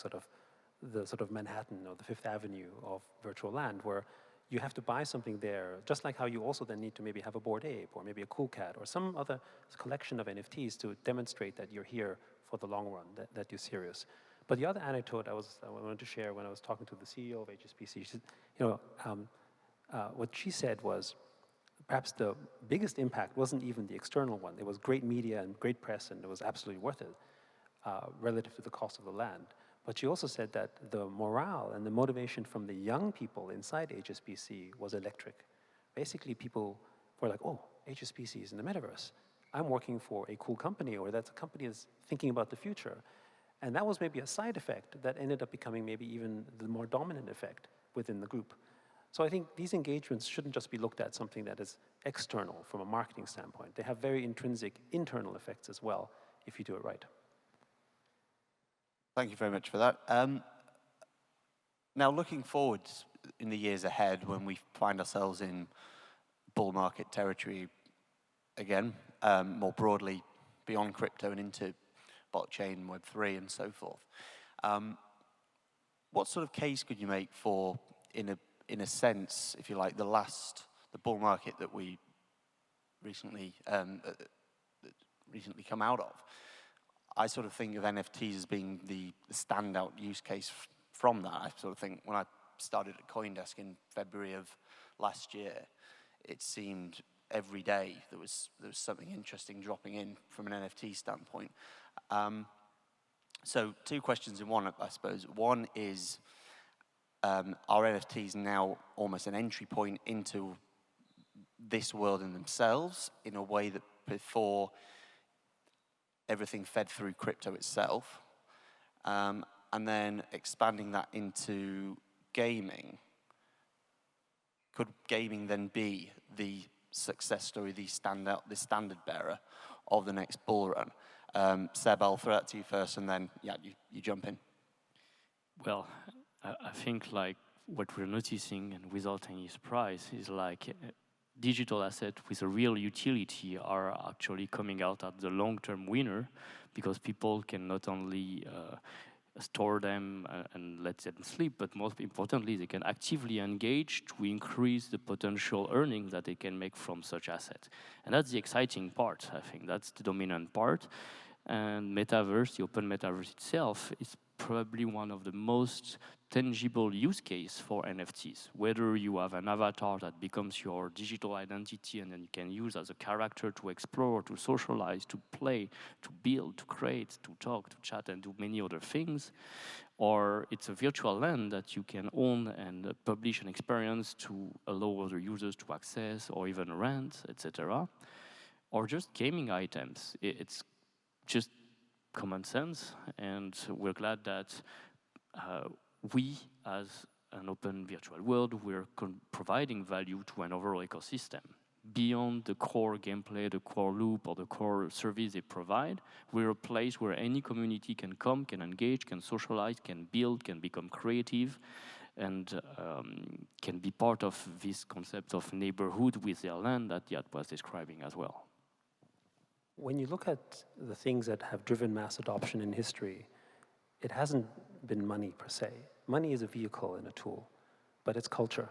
the Manhattan or the Fifth Avenue of virtual land, where you have to buy something there, just like how you also then need to maybe have a Bored Ape or maybe a Cool Cat or some other collection of NFTs to demonstrate that you're here for the long run, that you're serious. But the other anecdote I wanted to share when I was talking to the CEO of HSBC, she said, you know, what she said was perhaps the biggest impact wasn't even the external one. It was great media and great press, and it was absolutely worth it relative to the cost of the land. But she also said that the morale and the motivation from the young people inside HSBC was electric. Basically, people were like, oh, HSBC is in the metaverse. I'm working for a cool company, or that company is thinking about the future. And that was maybe a side effect that ended up becoming maybe even the more dominant effect within the group. So I think these engagements shouldn't just be looked at something that is external from a marketing standpoint. They have very intrinsic internal effects as well, if you do it right. Thank you very much for that. Now, looking forward in the years ahead, when we find ourselves in bull market territory again, more broadly beyond crypto and into blockchain, Web3, and so forth. What sort of case could you make for, in a sense, if you like, the bull market that we recently come out of? I sort of think of NFTs as being the standout use case from that. I sort of think when I started at CoinDesk in February of last year, it seemed every day there was something interesting dropping in from an NFT standpoint. So 2 questions in one, I suppose. One is, are NFTs now almost an entry point into this world in themselves in a way that before everything fed through crypto itself? And then expanding that into gaming. Could gaming then be the success story, the standard bearer of the next bull run? Seb, I'll throw that to you first, and then you jump in. Well, I think like what we're noticing, and without any surprise, is like digital assets with a real utility are actually coming out as the long-term winner, because people can not only store them and let them sleep, but most importantly, they can actively engage to increase the potential earnings that they can make from such assets. And that's the exciting part, I think. That's the dominant part. And metaverse, the open metaverse itself, is probably one of the most tangible use case for NFTs. Whether you have an avatar that becomes your digital identity and then you can use as a character to explore, to socialize, to play, to build, to create, to talk, to chat, and do many other things. Or it's a virtual land that you can own and publish an experience to allow other users to access or even rent, etc. Or just gaming items. It's just common sense, and we're glad that we, as an open virtual world, we're providing value to an overall ecosystem. Beyond the core gameplay, the core loop, or the core service they provide, we're a place where any community can come, can engage, can socialize, can build, can become creative, and can be part of this concept of neighborhood with their land that Yat was describing as well. When you look at the things that have driven mass adoption in history, it hasn't been money per se. Money is a vehicle and a tool, but it's culture,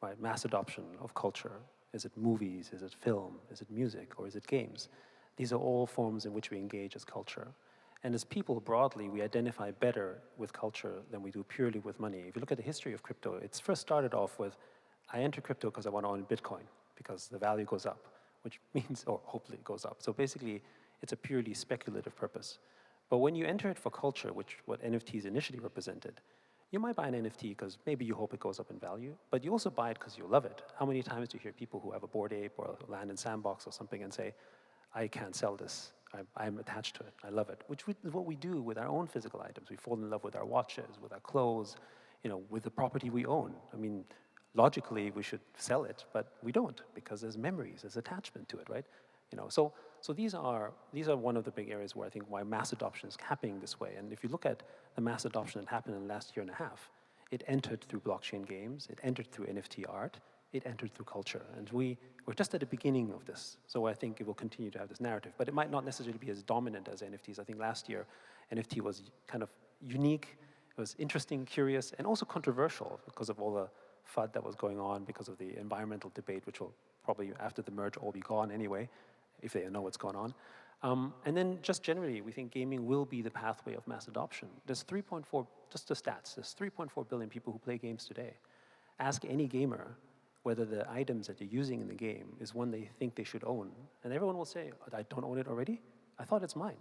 right? Mass adoption of culture. Is it movies? Is it film? Is it music? Or is it games? These are all forms in which we engage as culture. And as people broadly, we identify better with culture than we do purely with money. If you look at the history of crypto, it's first started off with, I enter crypto because I want to own Bitcoin, because the value goes up, which means, or hopefully it goes up. So basically, it's a purely speculative purpose. But when you enter it for culture, which what NFTs initially represented, you might buy an NFT because maybe you hope it goes up in value, but you also buy it because you love it. How many times do you hear people who have a Bored Ape or a Land and Sandbox or something and say, I can't sell this. I'm attached to it. I love it, which is what we do with our own physical items. We fall in love with our watches, with our clothes, with the property we own. I mean, logically, we should sell it, but we don't because there's memories, there's attachment to it, right? So these are one of the big areas where I think why mass adoption is happening this way. And if you look at the mass adoption that happened in the last year and a half, it entered through blockchain games, it entered through NFT art, it entered through culture. And we're just at the beginning of this. So I think it will continue to have this narrative, but it might not necessarily be as dominant as NFTs. I think last year, NFT was kind of unique. It was interesting, curious, and also controversial because of all the FUD that was going on, because of the environmental debate, which will probably, after the merge, all be gone anyway, if they know what's going on. And then just generally, we think gaming will be the pathway of mass adoption. There's 3.4, just the stats, there's 3.4 billion people who play games today. Ask any gamer whether the items that they're using in the game is one they think they should own. And everyone will say, I don't own it already? I thought it's mine.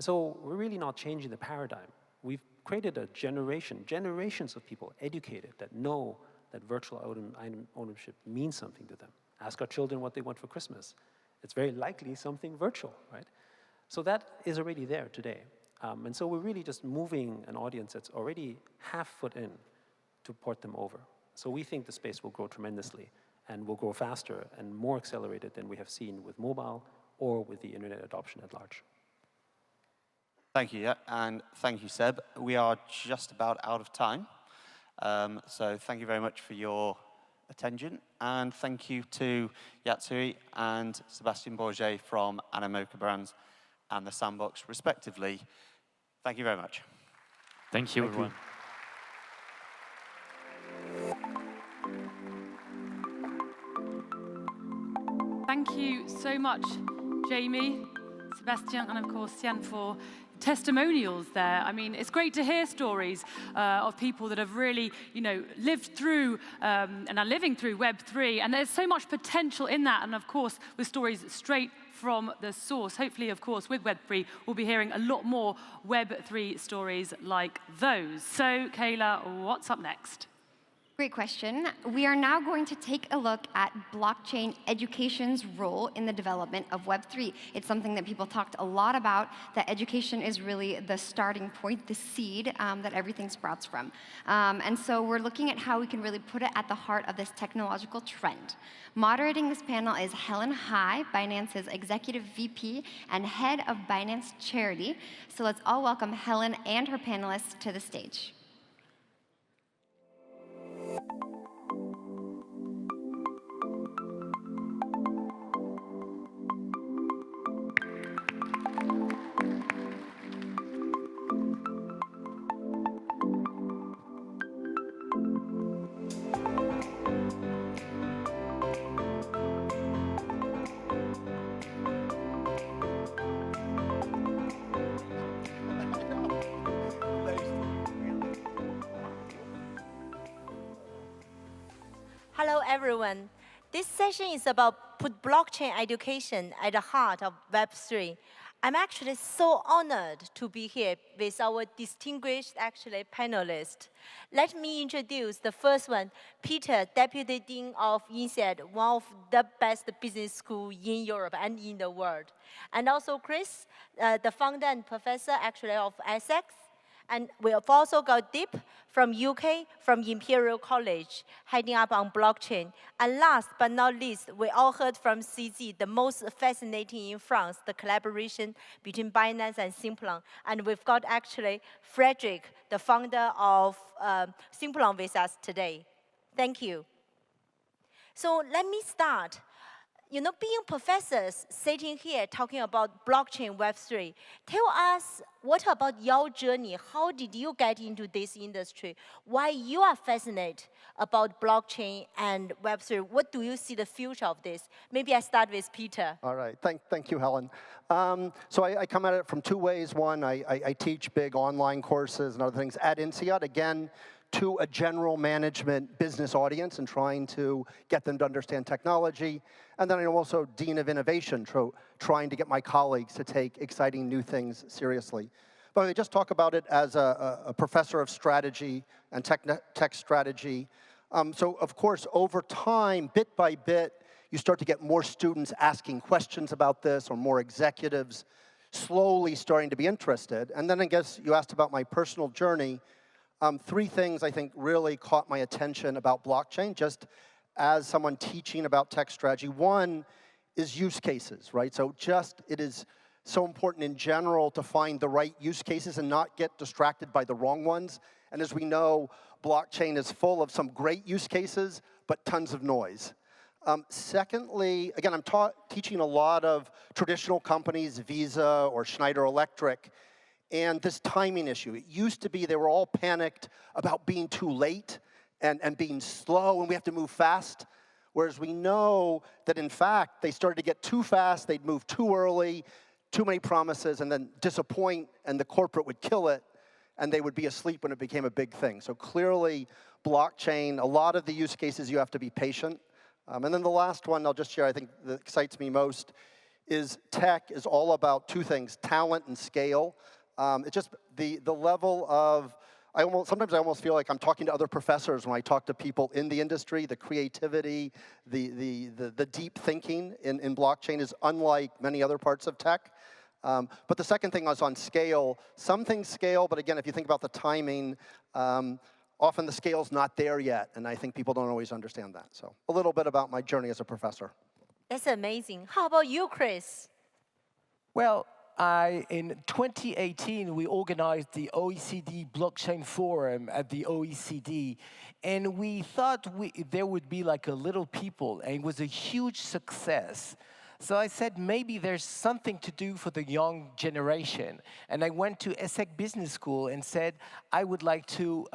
So we're really not changing the paradigm. We've created a generations of people educated that know that virtual item ownership means something to them. Ask our children what they want for Christmas. It's very likely something virtual, right? So that is already there today. And so we're really just moving an audience that's already half foot in to port them over. So we think the space will grow tremendously and will grow faster and more accelerated than we have seen with mobile or with the internet adoption at large. Thank you, and thank you, Seb. We are just about out of time. So thank you very much for your attention. and thank you to Yatsui and Sebastian Bourget from Animoca Brands and the Sandbox, respectively. Thank you very much. Thank you, everyone. Thank you so much, Jamie, Sebastian, and of course, Sian, for testimonials there. I mean, it's great to hear stories of people that have really, lived through and are living through Web3. And there's so much potential in that. And of course, with stories straight from the source. Hopefully, of course, with Web3, we'll be hearing a lot more Web3 stories like those. So, Kayla, what's up next? Great question. We are now going to take a look at blockchain education's role in the development of Web3. It's something that people talked a lot about, that education is really the starting point, the seed that everything sprouts from. And so we're looking at how we can really put it at the heart of this technological trend. Moderating this panel is Helen Hai, Binance's Executive VP and Head of Binance Charity. So let's all welcome Helen and her panelists to the stage. Hello, everyone. This session is about put blockchain education at the heart of Web3. I'm actually so honored to be here with our distinguished, panelists. Let me introduce the first one, Peter, Deputy Dean of INSEAD, one of the best business schools in Europe and in the world. And also Chris, the founder and professor, of Essex. And we have also got Deep from UK, from Imperial College, heading up on blockchain. And last but not least, we all heard from CZ, the most fascinating in France, the collaboration between Binance and Simplon. And we've got Frederick, the founder of Simplon with us today. Thank you. So let me start. Being professors sitting here talking about blockchain Web3, tell us what about your journey? How did you get into this industry? Why you are fascinated about blockchain and Web3? What do you see the future of this? Maybe I start with Peter. All right, thank you, Helen. So I come at it from two ways. One, I teach big online courses and other things at INSEAD, again, to a general management business audience and trying to get them to understand technology. And then I'm also Dean of Innovation, trying to get my colleagues to take exciting new things seriously. But I just talk about it as a professor of strategy and tech strategy. So of course, over time, bit by bit, you start to get more students asking questions about this, or more executives slowly starting to be interested. And then I guess you asked about my personal journey. Three things I think really caught my attention about blockchain, just as someone teaching about tech strategy. One is use cases, right? So it is so important in general to find the right use cases and not get distracted by the wrong ones. And as we know, blockchain is full of some great use cases, but tons of noise. Secondly, again, I'm teaching a lot of traditional companies, Visa or Schneider Electric, and this timing issue. It used to be they were all panicked about being too late and being slow, and we have to move fast. Whereas we know that, in fact, they started to get too fast, they'd move too early, too many promises, and then disappoint, and the corporate would kill it, and they would be asleep when it became a big thing. So clearly, blockchain, a lot of the use cases, you have to be patient. And then the last one I'll just share, I think that excites me most, is tech is all about two things, talent and scale. It's just the level of, sometimes I almost feel like I'm talking to other professors when I talk to people in the industry. The creativity, the deep thinking in blockchain is unlike many other parts of tech. But the second thing was on scale. Some things scale, but again, if you think about the timing, often the scale's not there yet, and I think people don't always understand that. So a little bit about my journey as a professor. That's amazing. How about you, Chris? Well, in 2018, we organized the OECD Blockchain Forum at the OECD, and we thought there would be like a little people, and it was a huge success. So I said, maybe there's something to do for the young generation. And I went to ESSEC Business School and said, I would like to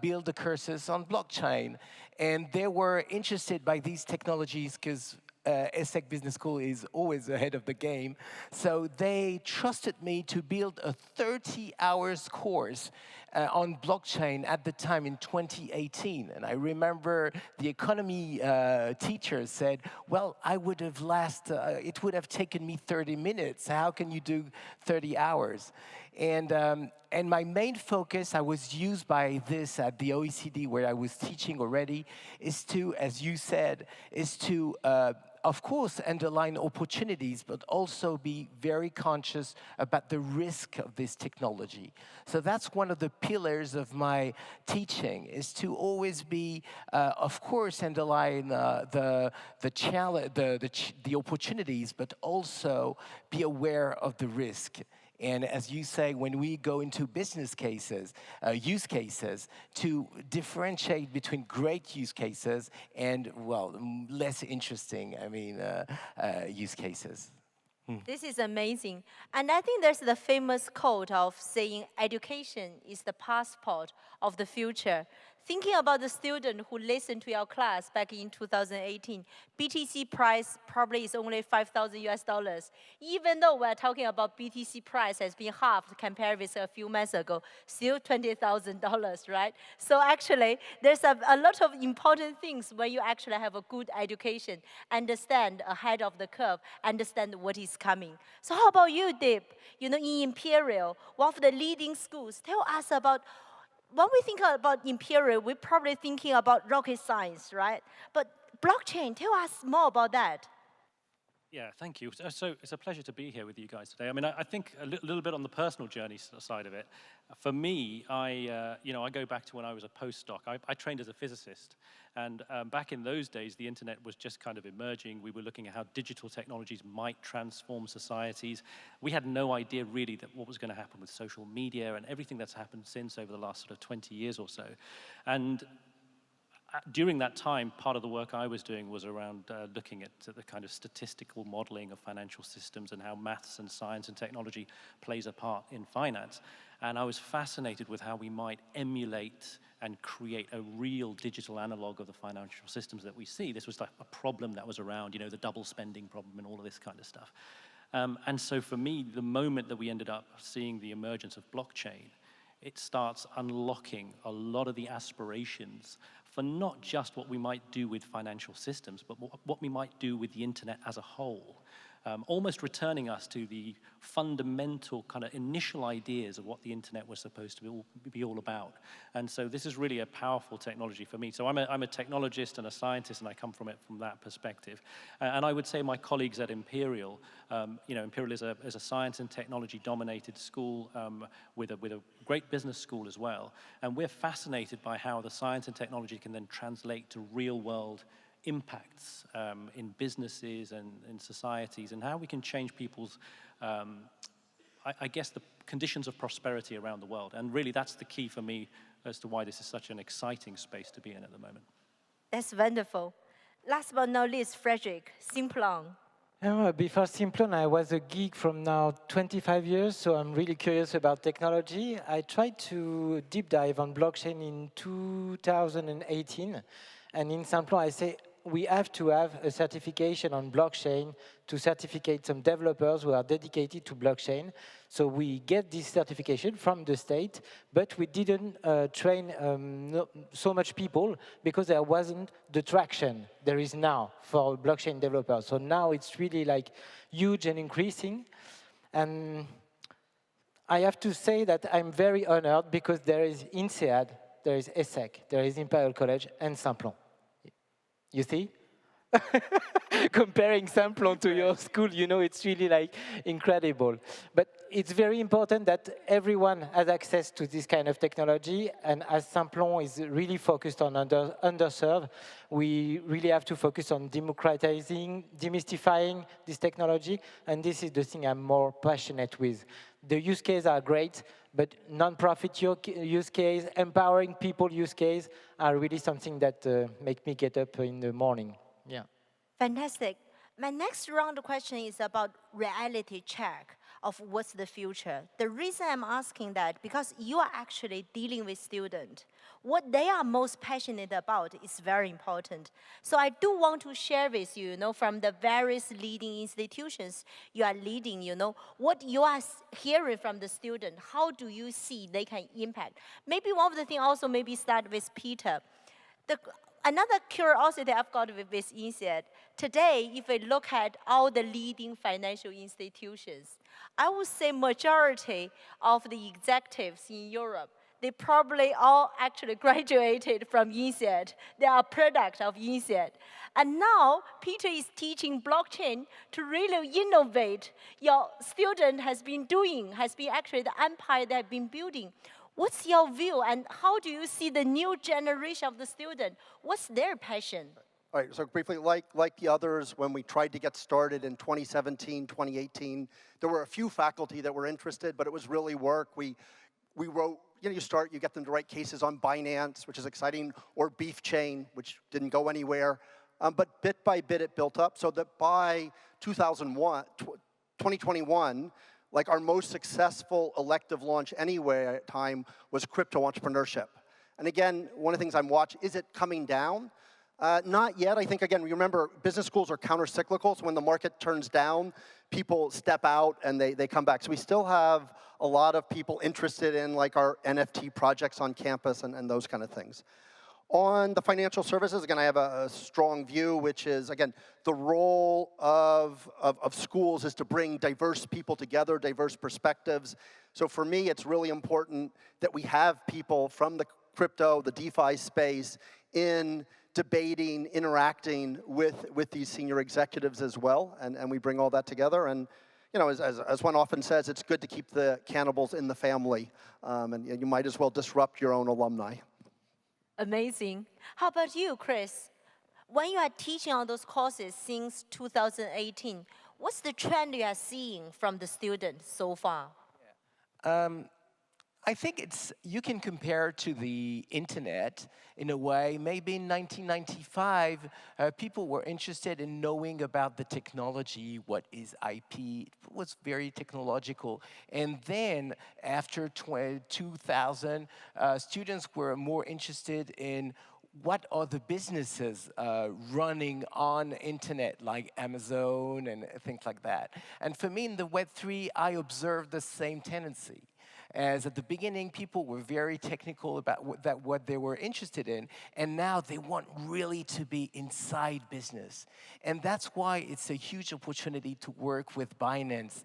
build the courses on blockchain. And they were interested by these technologies because ESSEC Business School is always ahead of the game. So they trusted me to build a 30-hour course on blockchain at the time in 2018. And I remember the economy teacher said, well, I would have it would have taken me 30 minutes. How can you do 30 hours? And my main focus, I was used by this at the OECD where I was teaching already, is to, as you said, is to of course, underline opportunities, but also be very conscious about the risk of this technology. So that's one of the pillars of my teaching, is to always be, of course, underline the opportunities, but also be aware of the risk. And as you say, when we go into business cases, use cases, to differentiate between great use cases and, well, less interesting, use cases. This is amazing. And I think there's the famous quote of saying education is the passport of the future. Thinking about the student who listened to your class back in 2018, BTC price probably is only 5,000 US dollars. Even though we're talking about BTC price has been halved compared with a few months ago, still $20,000, right? So actually, there's a lot of important things when you actually have a good education, understand ahead of the curve, understand what is coming. So how about you, Dip? You know, in Imperial, one of the leading schools, tell us about, when we think about Imperial, we're probably thinking about rocket science, right? But blockchain, tell us more about that. Yeah, thank you. So it's a pleasure to be here with you guys today. I mean, I think a little bit on the personal journey side of it. For me, I go back to when I was a postdoc. I trained as a physicist, and back in those days, the internet was just kind of emerging. We were looking at how digital technologies might transform societies. We had no idea really that what was going to happen with social media and everything that's happened since over the last sort of 20 years or so. And during that time, part of the work I was doing was around looking at the kind of statistical modeling of financial systems and how maths and science and technology plays a part in finance. And I was fascinated with how we might emulate and create a real digital analog of the financial systems that we see. This was like a problem that was around, the double spending problem and all of this kind of stuff. And so for me, the moment that we ended up seeing the emergence of blockchain, it starts unlocking a lot of the aspirations for not just what we might do with financial systems, but what we might do with the internet as a whole. Almost returning us to the fundamental kind of initial ideas of what the internet was supposed to be all about. And so this is really a powerful technology for me. So I'm a technologist and a scientist, and I come from it from that perspective. And I would say my colleagues at Imperial, Imperial is a science and technology dominated school with a great business school as well. And we're fascinated by how the science and technology can then translate to real world impacts in businesses and in societies, and how we can change people's, I guess, the conditions of prosperity around the world. And really, that's the key for me as to why this is such an exciting space to be in at the moment. That's wonderful. Last but not least, Frederick, Simplon. Before Simplon, I was a geek from now 25 years, so I'm really curious about technology. I tried to deep dive on blockchain in 2018, and in Simplon, I say, we have to have a certification on blockchain to certificate some developers who are dedicated to blockchain. So we get this certification from the state, but we didn't train so much people because there wasn't the traction there is now for blockchain developers. So now it's really like huge and increasing. And I have to say that I'm very honored because there is INSEAD, there is ESSEC, there is Imperial College, and Simplon. You see? Comparing Simplon to your school, you know, it's really like incredible. But it's very important that everyone has access to this kind of technology. And as Simplon is really focused on underserved, we really have to focus on democratizing, demystifying this technology. And this is the thing I'm more passionate with. The use cases are great, but non-profit use case, empowering people use case are really something that make me get up in the morning. Yeah. Fantastic. My next round of question is about reality check of what's the future. The reason I'm asking that, because you are actually dealing with students. What they are most passionate about is very important. So I do want to share with you, from the various leading institutions you are leading, what you are hearing from the student. How do you see they can impact? Maybe one of the things also maybe start with Peter. Another curiosity I've got with INSEAD, today, if we look at all the leading financial institutions, I would say majority of the executives in Europe, they probably all actually graduated from INSEAD. They are a product of INSEAD. And now, Peter is teaching blockchain to really innovate. Your student has been actually the empire they have been building. What's your view, and how do you see the new generation of the student? What's their passion? All right, so briefly, like the others, when we tried to get started in 2017, 2018, there were a few faculty that were interested, but it was really work. We wrote, you get them to write cases on Binance, which is exciting, or Beef Chain, which didn't go anywhere. But bit by bit, it built up so that by 2021, like our most successful elective launch anywhere at time was crypto entrepreneurship. And again, one of the things I'm watching, is it coming down? Not yet. I think, again, remember, business schools are counter-cyclical, so when the market turns down, people step out and they come back. So we still have a lot of people interested in like our NFT projects on campus and those kind of things. On the financial services, again, I have a strong view, which is, again, the role of schools is to bring diverse people together, diverse perspectives. So for me, it's really important that we have people from the crypto, the DeFi space in debating, interacting with these senior executives as well, and we bring all that together. And as one often says, it's good to keep the cannibals in the family, and you might as well disrupt your own alumni. Amazing. How about you, Chris? When you are teaching on those courses since 2018, what's the trend you are seeing from the students so far? I think you can compare to the internet in a way. Maybe in 1995, people were interested in knowing about the technology, what is IP. It was very technological. And then after 2000, students were more interested in what are the businesses running on internet, like Amazon and things like that. And for me, in the Web3, I observed the same tendency. As at the beginning, people were very technical about what they were interested in, and now they want really to be inside business. And that's why it's a huge opportunity to work with Binance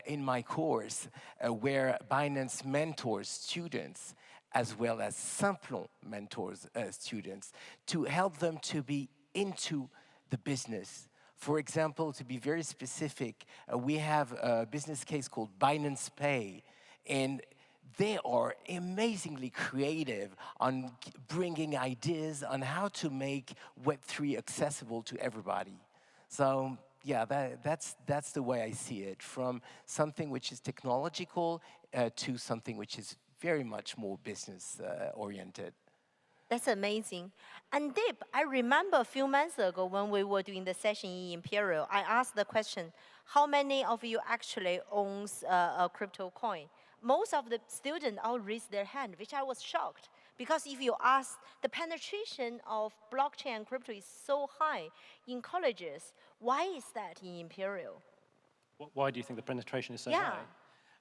in my course, where Binance mentors students, as well as Simplon mentors students, to help them to be into the business. For example, to be very specific, we have a business case called Binance Pay, and they are amazingly creative on bringing ideas on how to make Web3 accessible to everybody. So yeah, that's the way I see it, from something which is technological to something which is very much more business oriented. That's amazing. And Dip, I remember a few months ago when we were doing the session in Imperial, I asked the question, how many of you actually owns a crypto coin? Most of the students all raised their hand, which I was shocked. Because if you ask, the penetration of blockchain and crypto is so high in colleges. Why is that in Imperial? Why do you think the penetration is so high?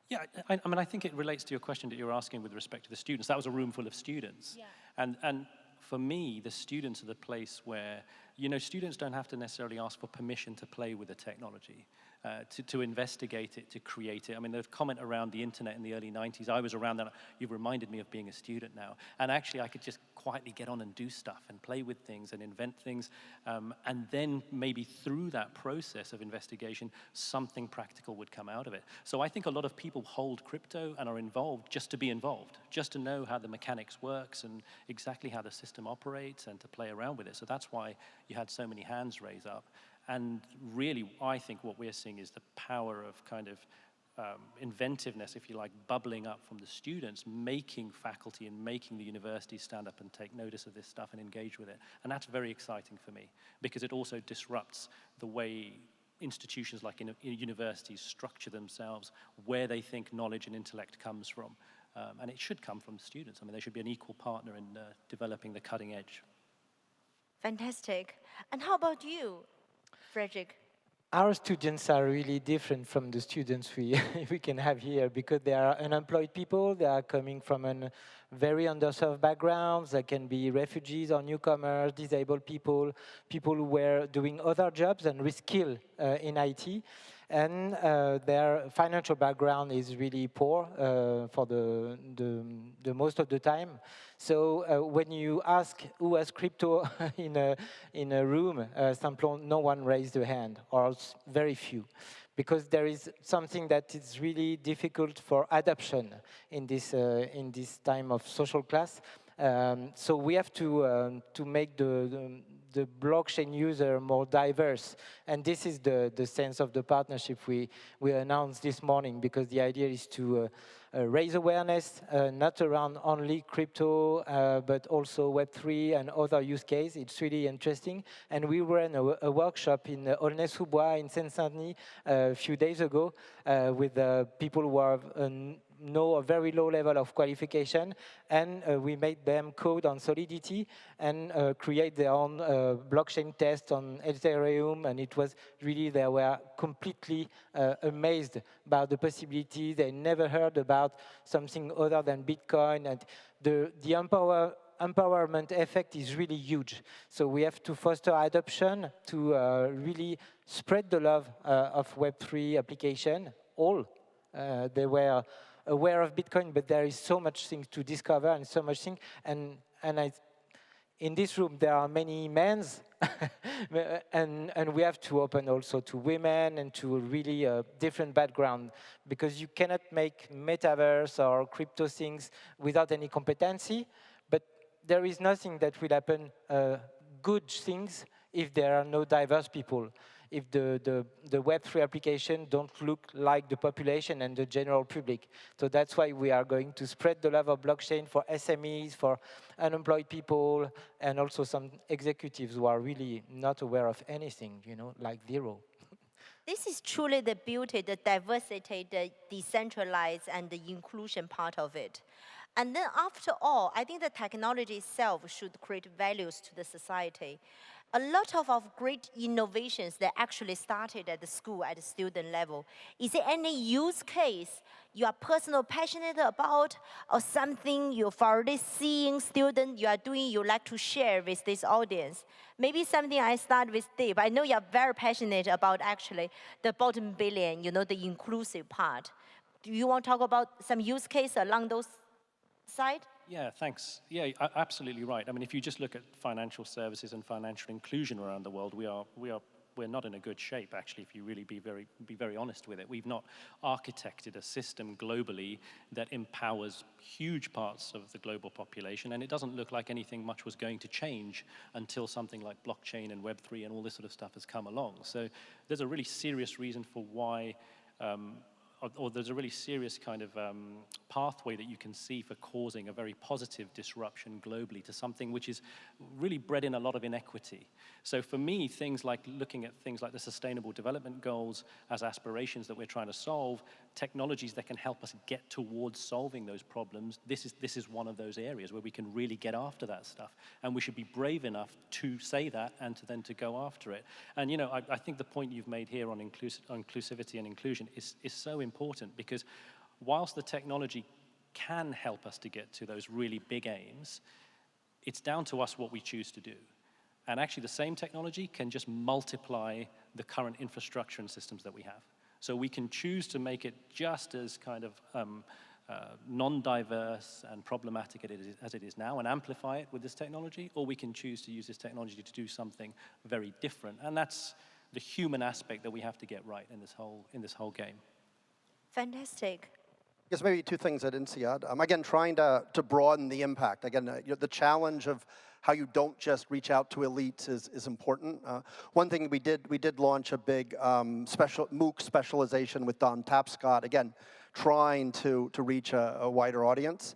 Yeah, I mean, I think it relates to your question that you were asking with respect to the students. That was a room full of students. Yeah. And for me, the students are the place where, students don't have to necessarily ask for permission to play with the technology. to investigate it, to create it. I mean, the comment around the internet in the early 90s, I was around that. You've reminded me of being a student now. And actually, I could just quietly get on and do stuff and play with things and invent things. And then maybe through that process of investigation, something practical would come out of it. So I think a lot of people hold crypto and are involved just to be involved, just to know how the mechanics works and exactly how the system operates and to play around with it. So that's why you had so many hands raise up. And really, I think what we're seeing is the power of kind of inventiveness, if you like, bubbling up from the students, making faculty and making the university stand up and take notice of this stuff and engage with it. And that's very exciting for me, because it also disrupts the way institutions like universities structure themselves, where they think knowledge and intellect comes from. And it should come from students. I mean, they should be an equal partner in developing the cutting edge. Fantastic. And how about you, Frederick? Our students are really different from the students we can have here, because they are unemployed people. They are coming from a very underserved backgrounds. They can be refugees or newcomers, disabled people, people who were doing other jobs and reskill in IT. And their financial background is really poor for the most of the time. So when you ask who has crypto in a room, no one raised their hand, or very few, because there is something that is really difficult for adoption in this time of social class. So we have to make the blockchain user more diverse. And this is the sense of the partnership we announced this morning, because the idea is to raise awareness, not around only crypto, but also Web3 and other use cases. It's really interesting. And we ran a workshop in Aulnay-sous-Bois in Seine-Saint-Denis a few days ago with people who are know a very low level of qualification, and we made them code on Solidity and create their own blockchain test on Ethereum, and it was really, they were completely amazed about the possibilities. They never heard about something other than Bitcoin, and the empowerment effect is really huge. So we have to foster adoption to really spread the love of Web3 application. They were aware of Bitcoin, but there is so much things to discover and so much things. And in this room, there are many men, and we have to open also to women and to really different background, because you cannot make metaverse or crypto things without any competency. But there is nothing that will happen good things if there are no diverse people. If the Web3 application don't look like the population and the general public. So that's why we are going to spread the love of blockchain for SMEs, for unemployed people, and also some executives who are really not aware of anything, like zero. This is truly the beauty, the diversity, the decentralized, and the inclusion part of it. And then after all, I think the technology itself should create values to the society. A lot of great innovations that actually started at the school, at the student level. Is there any use case you are personally passionate about, or something you've already seen students you are doing you like to share with this audience? Maybe something I start with Dave. I know you are very passionate about actually the bottom billion, the inclusive part. Do you want to talk about some use case along those sides? Yeah, thanks. Yeah, absolutely right. I mean, if you just look at financial services and financial inclusion around the world, we're not in a good shape, actually, if you really be very honest with it. We've not architected a system globally that empowers huge parts of the global population, and it doesn't look like anything much was going to change until something like blockchain and Web3 and all this sort of stuff has come along. So there's a really serious reason for why or there's a really serious kind of pathway that you can see for causing a very positive disruption globally to something which is really bred in a lot of inequity. So for me, looking at things like the Sustainable Development Goals as aspirations that we're trying to solve, technologies that can help us get towards solving those problems, this is one of those areas where we can really get after that stuff. And we should be brave enough to say that and to go after it. And I think the point you've made here on inclusivity and inclusion is so important, because whilst the technology can help us to get to those really big aims, it's down to us what we choose to do. And actually, the same technology can just multiply the current infrastructure and systems that we have. So we can choose to make it just as kind of non-diverse and problematic as it is now and amplify it with this technology, or we can choose to use this technology to do something very different. And that's the human aspect that we have to get right in this whole game. Fantastic. I guess maybe two things at INSEAD. Again, trying to broaden the impact. Again, the challenge of how you don't just reach out to elites is important. One thing we did launch a big MOOC specialization with Don Tapscott, again, trying to reach a wider audience.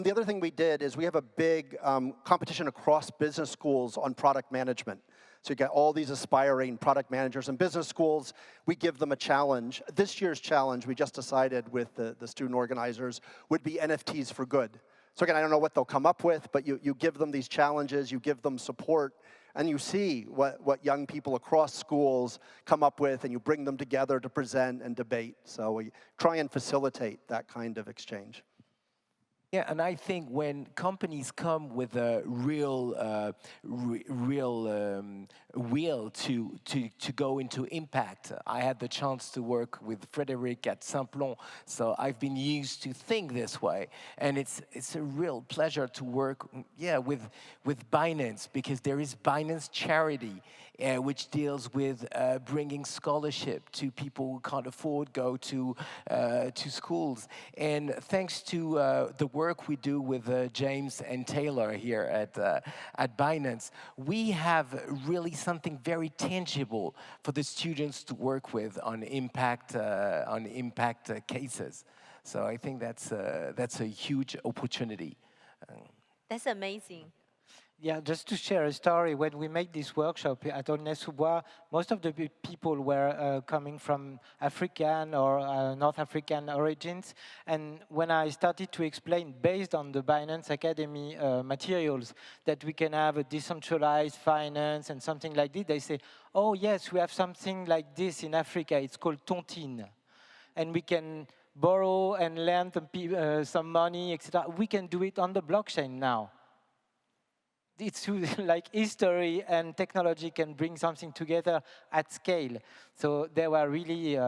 The other thing we did is we have a big competition across business schools on product management. So you get all these aspiring product managers in business schools. We give them a challenge. This year's challenge, we just decided with the student organizers, would be NFTs for good. So again, I don't know what they'll come up with, but you give them these challenges, you give them support, and you see what young people across schools come up with, and you bring them together to present and debate. So we try and facilitate that kind of exchange. Yeah, and I think when companies come with a real will to go into impact, I had the chance to work with Frederic at Simplon, so I've been used to think this way, and it's a real pleasure to work, with Binance, because there is Binance Charity, which deals with bringing scholarship to people who can't afford go to schools, and thanks to the work we do with James and Taylor here at Binance, we have really something very tangible for the students to work with on impact cases. So I think that's a huge opportunity. That's amazing. Yeah, just to share a story, when we made this workshop at Aulnay-sous-Bois, most of the people were coming from African or North African origins. And when I started to explain, based on the Binance Academy materials, that we can have a decentralized finance and something like this, they say, oh yes, we have something like this in Africa, it's called tontine. And we can borrow and lend some money, etc. We can do it on the blockchain now. It's like history and technology can bring something together at scale. So they were really,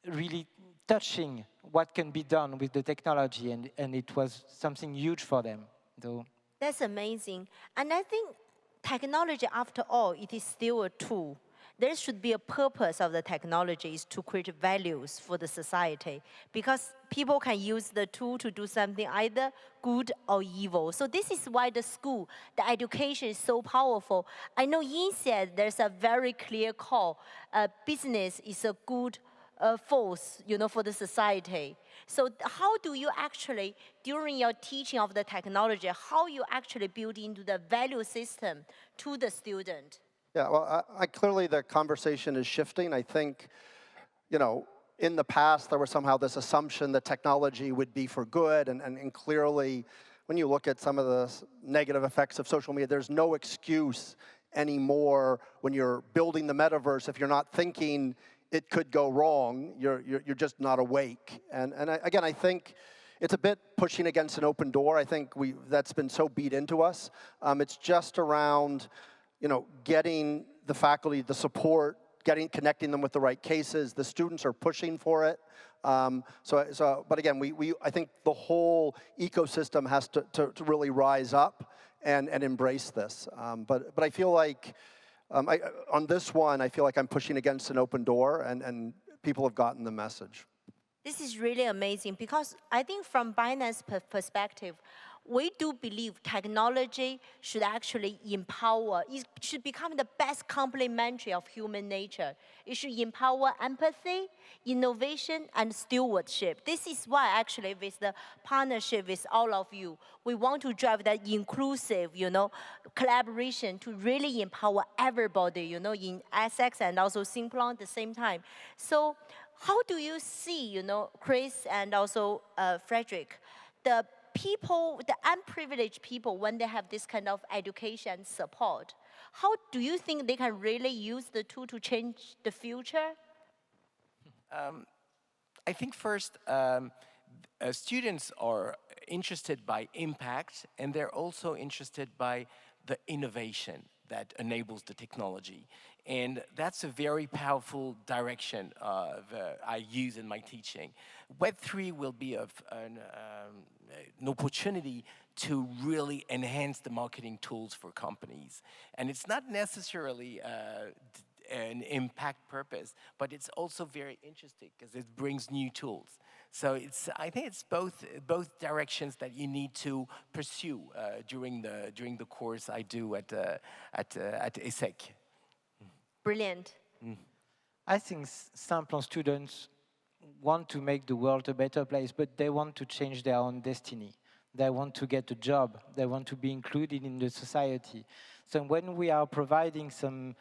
really touching what can be done with the technology, and it was something huge for them. So that's amazing. And I think technology, after all, it is still a tool. There should be a purpose of the technology is to create values for the society, because people can use the tool to do something either good or evil. So this is why the school, the education is so powerful. I know INSEAD, there's a very clear call. Business is a good force, for the society. So how do you actually, during your teaching of the technology, how you actually build into the value system to the student? Yeah, well, clearly the conversation is shifting. I think, in the past, there was somehow this assumption that technology would be for good, and clearly, when you look at some of the negative effects of social media, there's no excuse anymore when you're building the metaverse. If you're not thinking it could go wrong, you're just not awake. And again, I think it's a bit pushing against an open door. I think that's been so beat into us. It's just around getting the faculty the support, connecting them with the right cases. The students are pushing for it. But again, I think the whole ecosystem has to really rise up and embrace this. But I feel like on this one, I feel like I'm pushing against an open door, and people have gotten the message. This is really amazing, because I think from Binance perspective, we do believe technology should actually empower, it should become the best complementary of human nature. It should empower empathy, innovation, and stewardship. This is why actually with the partnership with all of you, we want to drive that inclusive, collaboration to really empower everybody, in Essex and also Simplon at the same time. So how do you see, Chris and also Frederic, the unprivileged people, when they have this kind of education support, how do you think they can really use the tool to change the future? I think first, students are interested by impact, and they're also interested by the innovation. that enables the technology. And that's a very powerful direction I use in my teaching. Web3 will be an opportunity to really enhance the marketing tools for companies. And it's not necessarily an impact purpose, but it's also very interesting because it brings new tools. So I think it's both directions that you need to pursue during the course I do at ESSEC. Brilliant. I think Simplon students want to make the world a better place, but they want to change their own destiny. They want to get a job. They want to be included in the society. So when we are providing some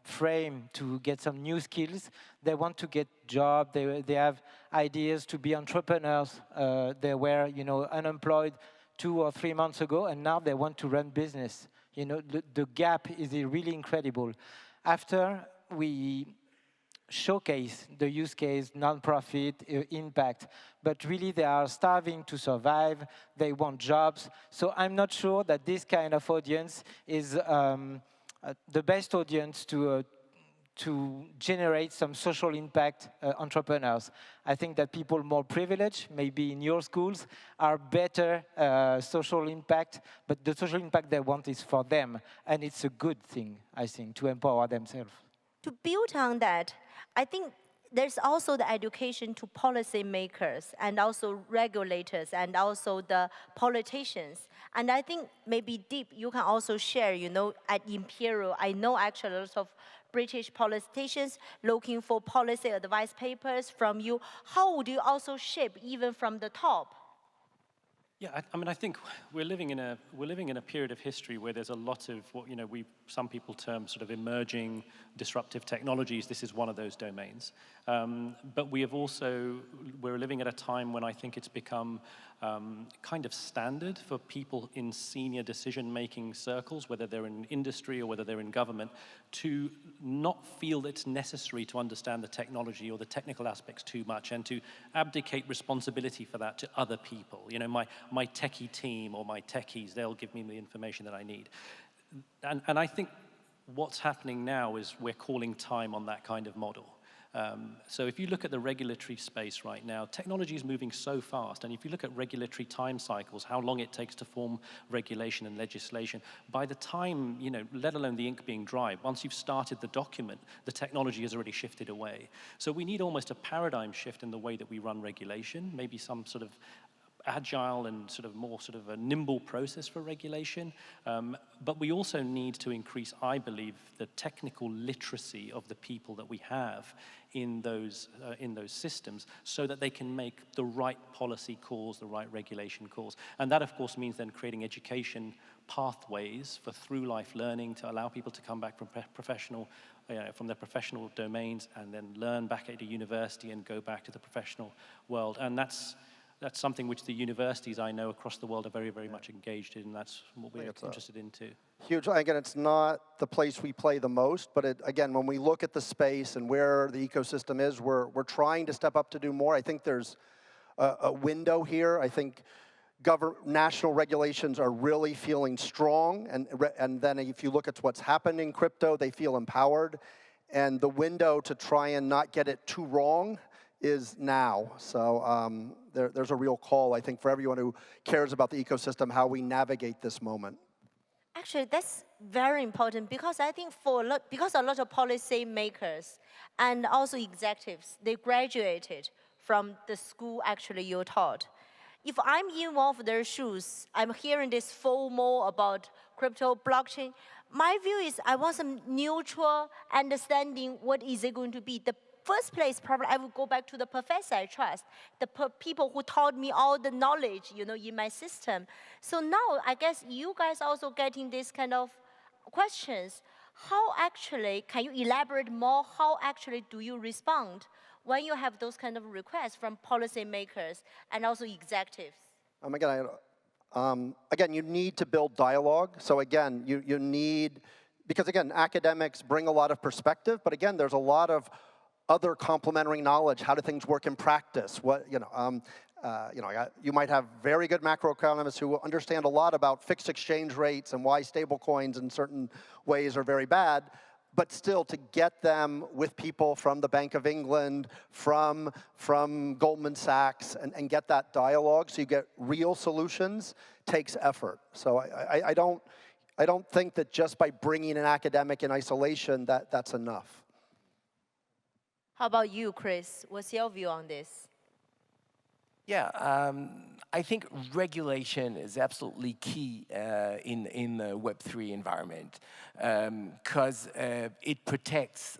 frame to get some new skills, they want to get job. They have ideas to be entrepreneurs. They were, unemployed 2 or 3 months ago, and now they want to run business. The gap is really incredible. After we showcase the use case, non-profit, impact, but really they are starving to survive, they want jobs. So I'm not sure that this kind of audience is the best audience to generate some social impact entrepreneurs. I think that people more privileged, maybe in your schools, are better social impact, but the social impact they want is for them, and it's a good thing, I think, to empower themselves. To build on that, I think there's also the education to policymakers and also regulators and also the politicians. And I think maybe Deep, you can also share, at Imperial, I know actually a lot of British politicians looking for policy advice papers from you. How would you also shape even from the top? Yeah, I think we're living in a period of history where there's a lot of what some people term sort of emerging disruptive technologies. This is one of those domains, but we're living at a time when I think it's become kind of standard for people in senior decision-making circles, whether they're in industry or whether they're in government, to not feel it's necessary to understand the technology or the technical aspects too much and to abdicate responsibility for that to other people. My techie team or my techies, they'll give me the information that I need. And I think what's happening now is we're calling time on that kind of model. So if you look at the regulatory space right now, technology is moving so fast. And if you look at regulatory time cycles, how long it takes to form regulation and legislation, by the time, let alone the ink being dry, once you've started the document, the technology has already shifted away. So we need almost a paradigm shift in the way that we run regulation, maybe some sort of agile and more a nimble process for regulation. But we also need to increase, I believe, the technical literacy of the people that we have in those systems so that they can make the right policy calls, the right regulation calls. And that, of course, means then creating education pathways for through-life learning to allow people to come back from from their professional domains and then learn back at a university and go back to the professional world. And that's something which the universities I know across the world are very, very much engaged in, and that's what we're interested in too. Huge. Again, it's not the place we play the most, but again, when we look at the space and where the ecosystem is, we're trying to step up to do more. I think there's a window here. I think national regulations are really feeling strong, and then if you look at what's happened in crypto, they feel empowered, and the window to try and not get it too wrong is now. So there's a real call, I think, for everyone who cares about the ecosystem, how we navigate this moment. Actually, that's very important because I think because a lot of policy makers and also executives, they graduated from the school actually you taught. If I'm in one of their shoes, I'm hearing this FOMO about crypto, blockchain. My view is I want some neutral understanding what is it going to be. The first place, probably I would go back to the professor I trust, the people who taught me all the knowledge, in my system. So now I guess you guys also getting this kind of questions. How actually, can you elaborate more, how actually do you respond when you have those kind of requests from policymakers and also executives? Again, you need to build dialogue. So again, you need, because again, academics bring a lot of perspective, but again, there's a lot of other complementary knowledge. How do things work in practice? You might have very good macroeconomists who understand a lot about fixed exchange rates and why stable coins in certain ways are very bad, but still to get them with people from the Bank of England, from Goldman Sachs, and get that dialogue so you get real solutions takes effort. So I don't think that just by bringing an academic in isolation that's enough. How about you, Chris? What's your view on this? Yeah, I think regulation is absolutely key in the Web3 environment because it protects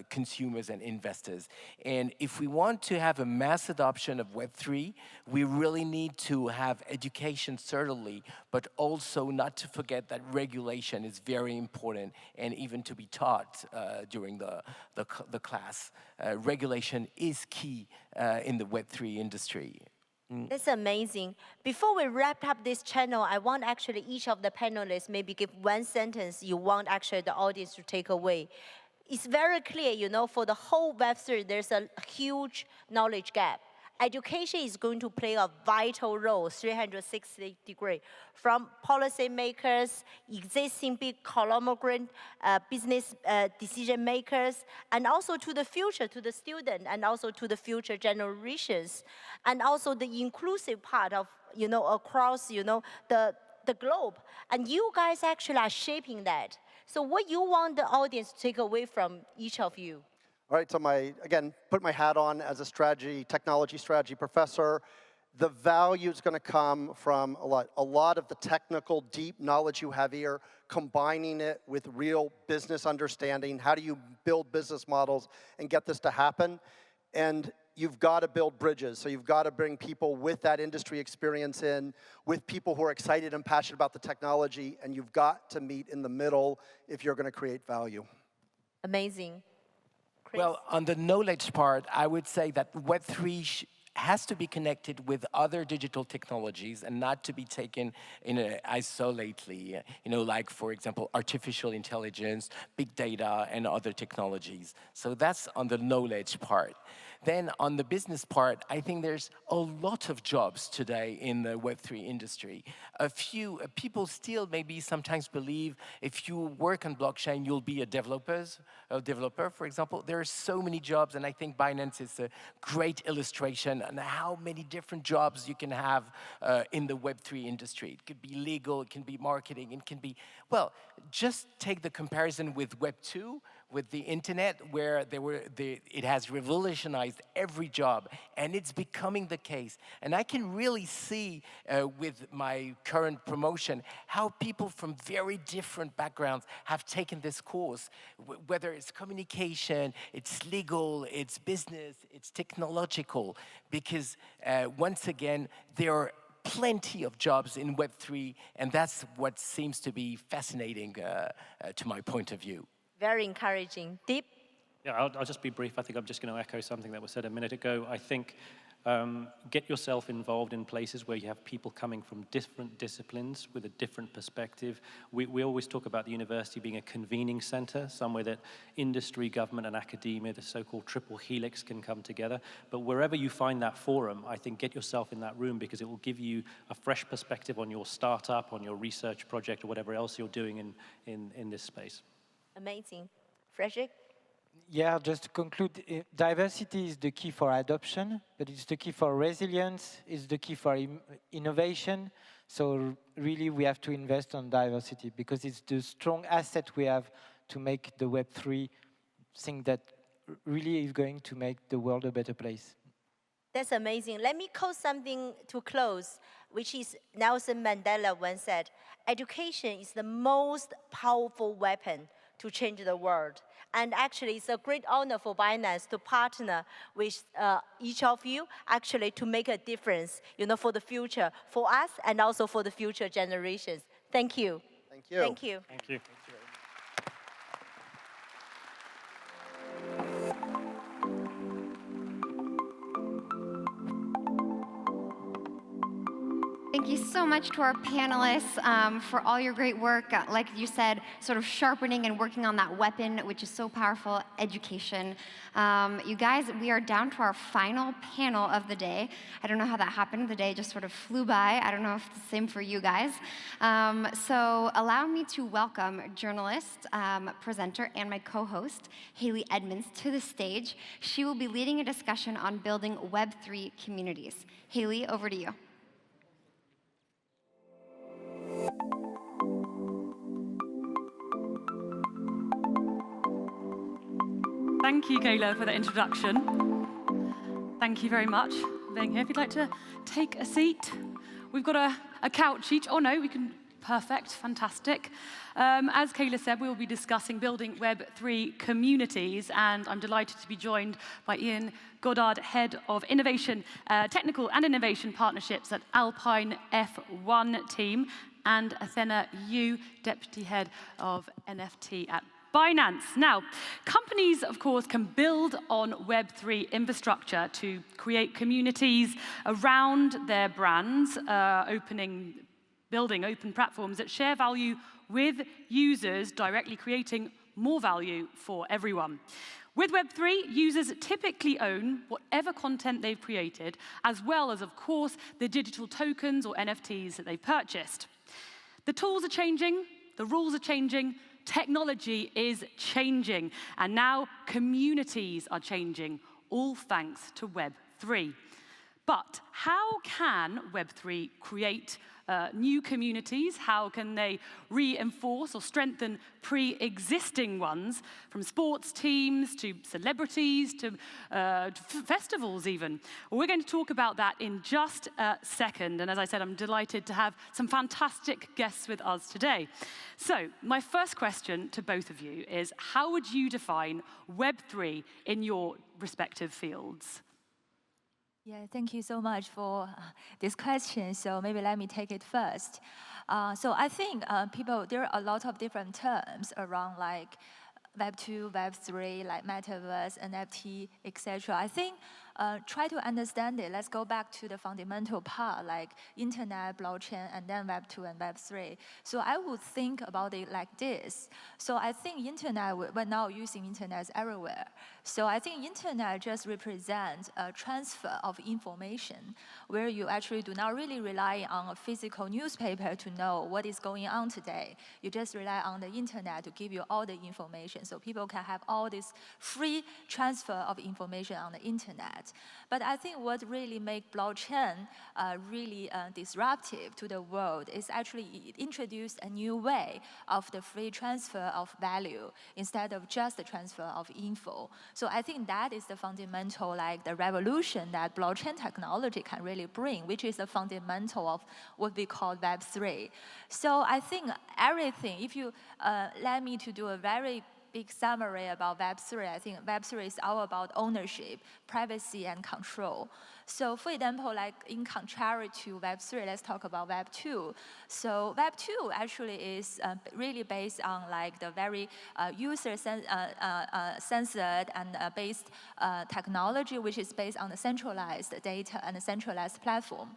consumers and investors. And if we want to have a mass adoption of Web3, we really need to have education, certainly, but also not to forget that regulation is very important and even to be taught during the class. Regulation is key in the Web3 industry. That's amazing. Before we wrap up this channel, I want actually each of the panelists maybe give one sentence you want actually the audience to take away. It's very clear, for the whole Web3, there's a huge knowledge gap. Education is going to play a vital role, 360 degrees, from policymakers, existing big conglomerate, business decision makers, and also to the future, to the student, and also to the future generations, and also the inclusive part of, across, the globe. And you guys actually are shaping that. So what you want the audience to take away from each of you? All right, so again, put my hat on as a technology strategy professor. The value is going to come from a lot of the technical, deep knowledge you have here, combining it with real business understanding. How do you build business models and get this to happen? And you've got to build bridges. So you've got to bring people with that industry experience in, with people who are excited and passionate about the technology, and you've got to meet in the middle if you're going to create value. Amazing. Chris? Well, on the knowledge part, I would say that Web3 has to be connected with other digital technologies and not to be taken isolatedly, like, for example, artificial intelligence, big data, and other technologies. So that's on the knowledge part. Then on the business part, I think there's a lot of jobs today in the Web3 industry. A few people still maybe sometimes believe if you work on blockchain, you'll be a developer, for example. There are so many jobs, and I think Binance is a great illustration on how many different jobs you can have in the Web3 industry. It could be legal, it can be marketing, it can be, well, just take the comparison with Web2, with the internet, where it has revolutionized every job, and it's becoming the case. And I can really see with my current promotion how people from very different backgrounds have taken this course, whether it's communication, it's legal, it's business, it's technological, because once again, there are plenty of jobs in Web3, and that's what seems to be fascinating to my point of view. Very encouraging. Deep? Yeah, I'll just be brief. I think I'm just going to echo something that was said a minute ago. I think get yourself involved in places where you have people coming from different disciplines with a different perspective. We always talk about the university being a convening center, somewhere that industry, government, and academia, the so-called triple helix, can come together. But wherever you find that forum, I think get yourself in that room, because it will give you a fresh perspective on your startup, on your research project, or whatever else you're doing in this space. Amazing. Frederick? Yeah, just to conclude, diversity is the key for adoption, but it's the key for resilience, it's the key for innovation. So really we have to invest on diversity, because it's the strong asset we have to make the Web3 thing that really is going to make the world a better place. That's amazing. Let me quote something to close, which is Nelson Mandela once said, education is the most powerful weapon to change the world. And actually, it's a great honor for Binance to partner with each of you, actually, to make a difference, for the future, for us, and also for the future generations. Thank you. Thank you. Thank you. Thank you. Thank you so much to our panelists for all your great work. Like you said, sort of sharpening and working on that weapon, which is so powerful, education. You guys, we are down to our final panel of the day. I don't know how that happened. The day just sort of flew by. I don't know if it's the same for you guys. So allow me to welcome journalist, presenter, and my co-host, Haley Edmonds, to the stage. She will be leading a discussion on building Web3 communities. Haley, over to you. Thank you, Kayla, for the introduction. Thank you very much for being here. If you'd like to take a seat, we've got a couch each. Oh no, we can, perfect, fantastic. As Kayla said, we will be discussing building Web3 communities, and I'm delighted to be joined by Ian Goddard, Head of Innovation, Technical and Innovation Partnerships at Alpine F1 team, and Athena Yu, Deputy Head of NFT at Binance. Now, companies, of course, can build on Web3 infrastructure to create communities around their brands, building open platforms that share value with users, directly creating more value for everyone. With Web3, users typically own whatever content they've created, as well as, of course, the digital tokens or NFTs that they've purchased. The tools are changing, the rules are changing, technology is changing, and now communities are changing, all thanks to Web3. But how can Web3 create new communities? How can they reinforce or strengthen pre-existing ones, from sports teams to celebrities to festivals even? Well, we're going to talk about that in just a second. And as I said, I'm delighted to have some fantastic guests with us today. So my first question to both of you is, how would you define Web3 in your respective fields? Yeah, thank you so much for this question. So maybe let me take it first. So I think there are a lot of different terms around like Web2, Web3, like metaverse, NFT, etc. I think try to understand it. Let's go back to the fundamental part, like internet, blockchain, and then Web2 and Web3. So I would think about it like this. So I think internet, we're now using internet everywhere. So I think internet just represents a transfer of information where you actually do not really rely on a physical newspaper to know what is going on today. You just rely on the internet to give you all the information. So people can have all this free transfer of information on the internet. But I think what really makes blockchain really disruptive to the world is actually it introduced a new way of the free transfer of value instead of just the transfer of info. So I think that is the fundamental, like the revolution that blockchain technology can really bring, which is the fundamental of what we call Web3. So I think everything, if you let me to do a very big summary about Web3, I think Web3 is all about ownership, privacy, and control. So for example, like in contrary to Web3, let's talk about Web2. So Web2 actually is really based on like the very user-censored and based technology, which is based on the centralized data and a centralized platform.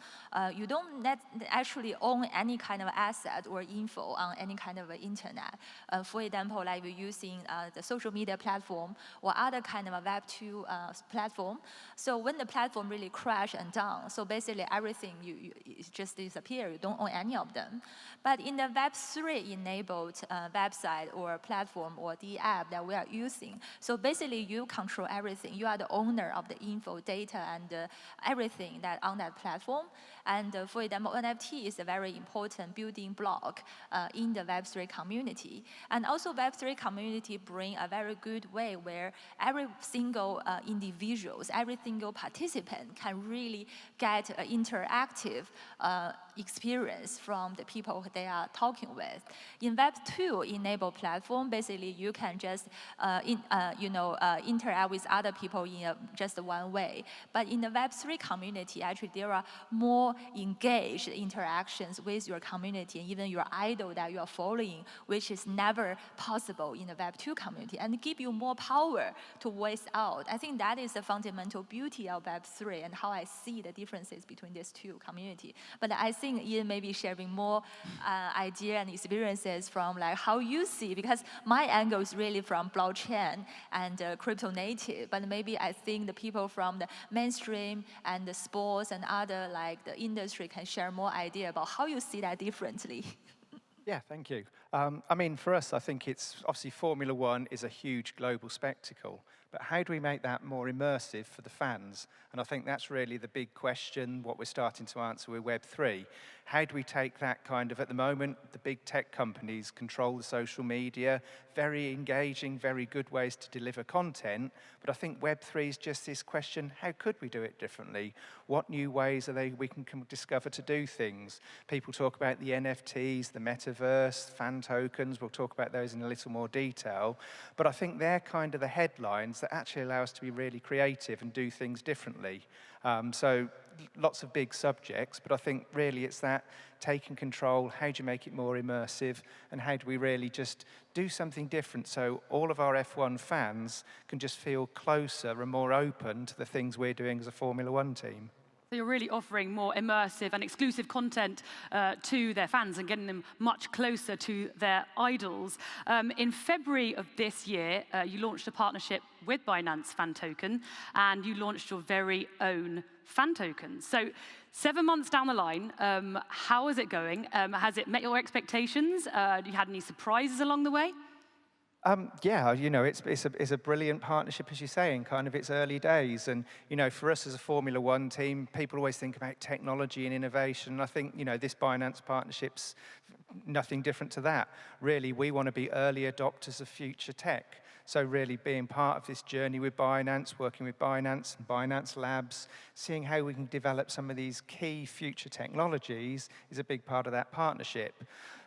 You don't actually own any kind of asset or info on any kind of internet. For example, like we're using the social media platform or other kind of a Web2 platform. So when the platform really crash and down, so basically everything you just disappear. You don't own any of them. But in the Web3 enabled website or platform or the app that we are using, so basically you control everything. You are the owner of the info, data, and everything that on that platform. And for example, NFT is a very important building block in the Web3 community. And also Web3 community bring a very good way where every single individuals, every single participant can really get an interactive experience from the people they are talking with. In Web2 enabled platform, basically you can just interact with other people in just one way. But in the Web3 community, actually there are more engaged interactions with your community and even your idol that you are following, which is never possible in the Web2 community, and give you more power to voice out. I think that is the fundamental beauty of Web3 and how I see the differences between these two communities. But I think think Ian may be sharing more idea and experiences from like how you see, because my angle is really from blockchain and crypto native, but maybe I think the people from the mainstream and the sports and other like the industry can share more idea about how you see that differently. Yeah, thank you. I mean, for us, I think it's obviously Formula One is a huge global spectacle, but how do we make that more immersive for the fans? And I think that's really the big question, what we're starting to answer with Web3. How do we take that kind of, at the moment, the big tech companies control the social media, very engaging, very good ways to deliver content, but I think Web3 is just this question, how could we do it differently? What new ways we can discover to do things? People talk about the NFTs, the metaverse, fan tokens, we'll talk about those in a little more detail, but I think they're kind of the headlines that actually allow us to be really creative and do things differently. So lots of big subjects, but I think really it's that taking control, how do you make it more immersive, and how do we really just do something different so all of our F1 fans can just feel closer and more open to the things we're doing as a Formula One team. So you're really offering more immersive and exclusive content to their fans and getting them much closer to their idols. In February of this year, you launched a partnership with Binance Fan Token, and you launched your very own fan tokens. So 7 months down the line, how is it going? Has it met your expectations? Have you had any surprises along the way? Yeah, you know, it's a brilliant partnership, as you say, in kind of its early days. And, you know, for us as a Formula One team, people always think about technology and innovation. And I think, you know, this Binance partnership's nothing different to that. Really, we want to be early adopters of future tech. So really being part of this journey with Binance, working with Binance and Binance Labs, seeing how we can develop some of these key future technologies is a big part of that partnership.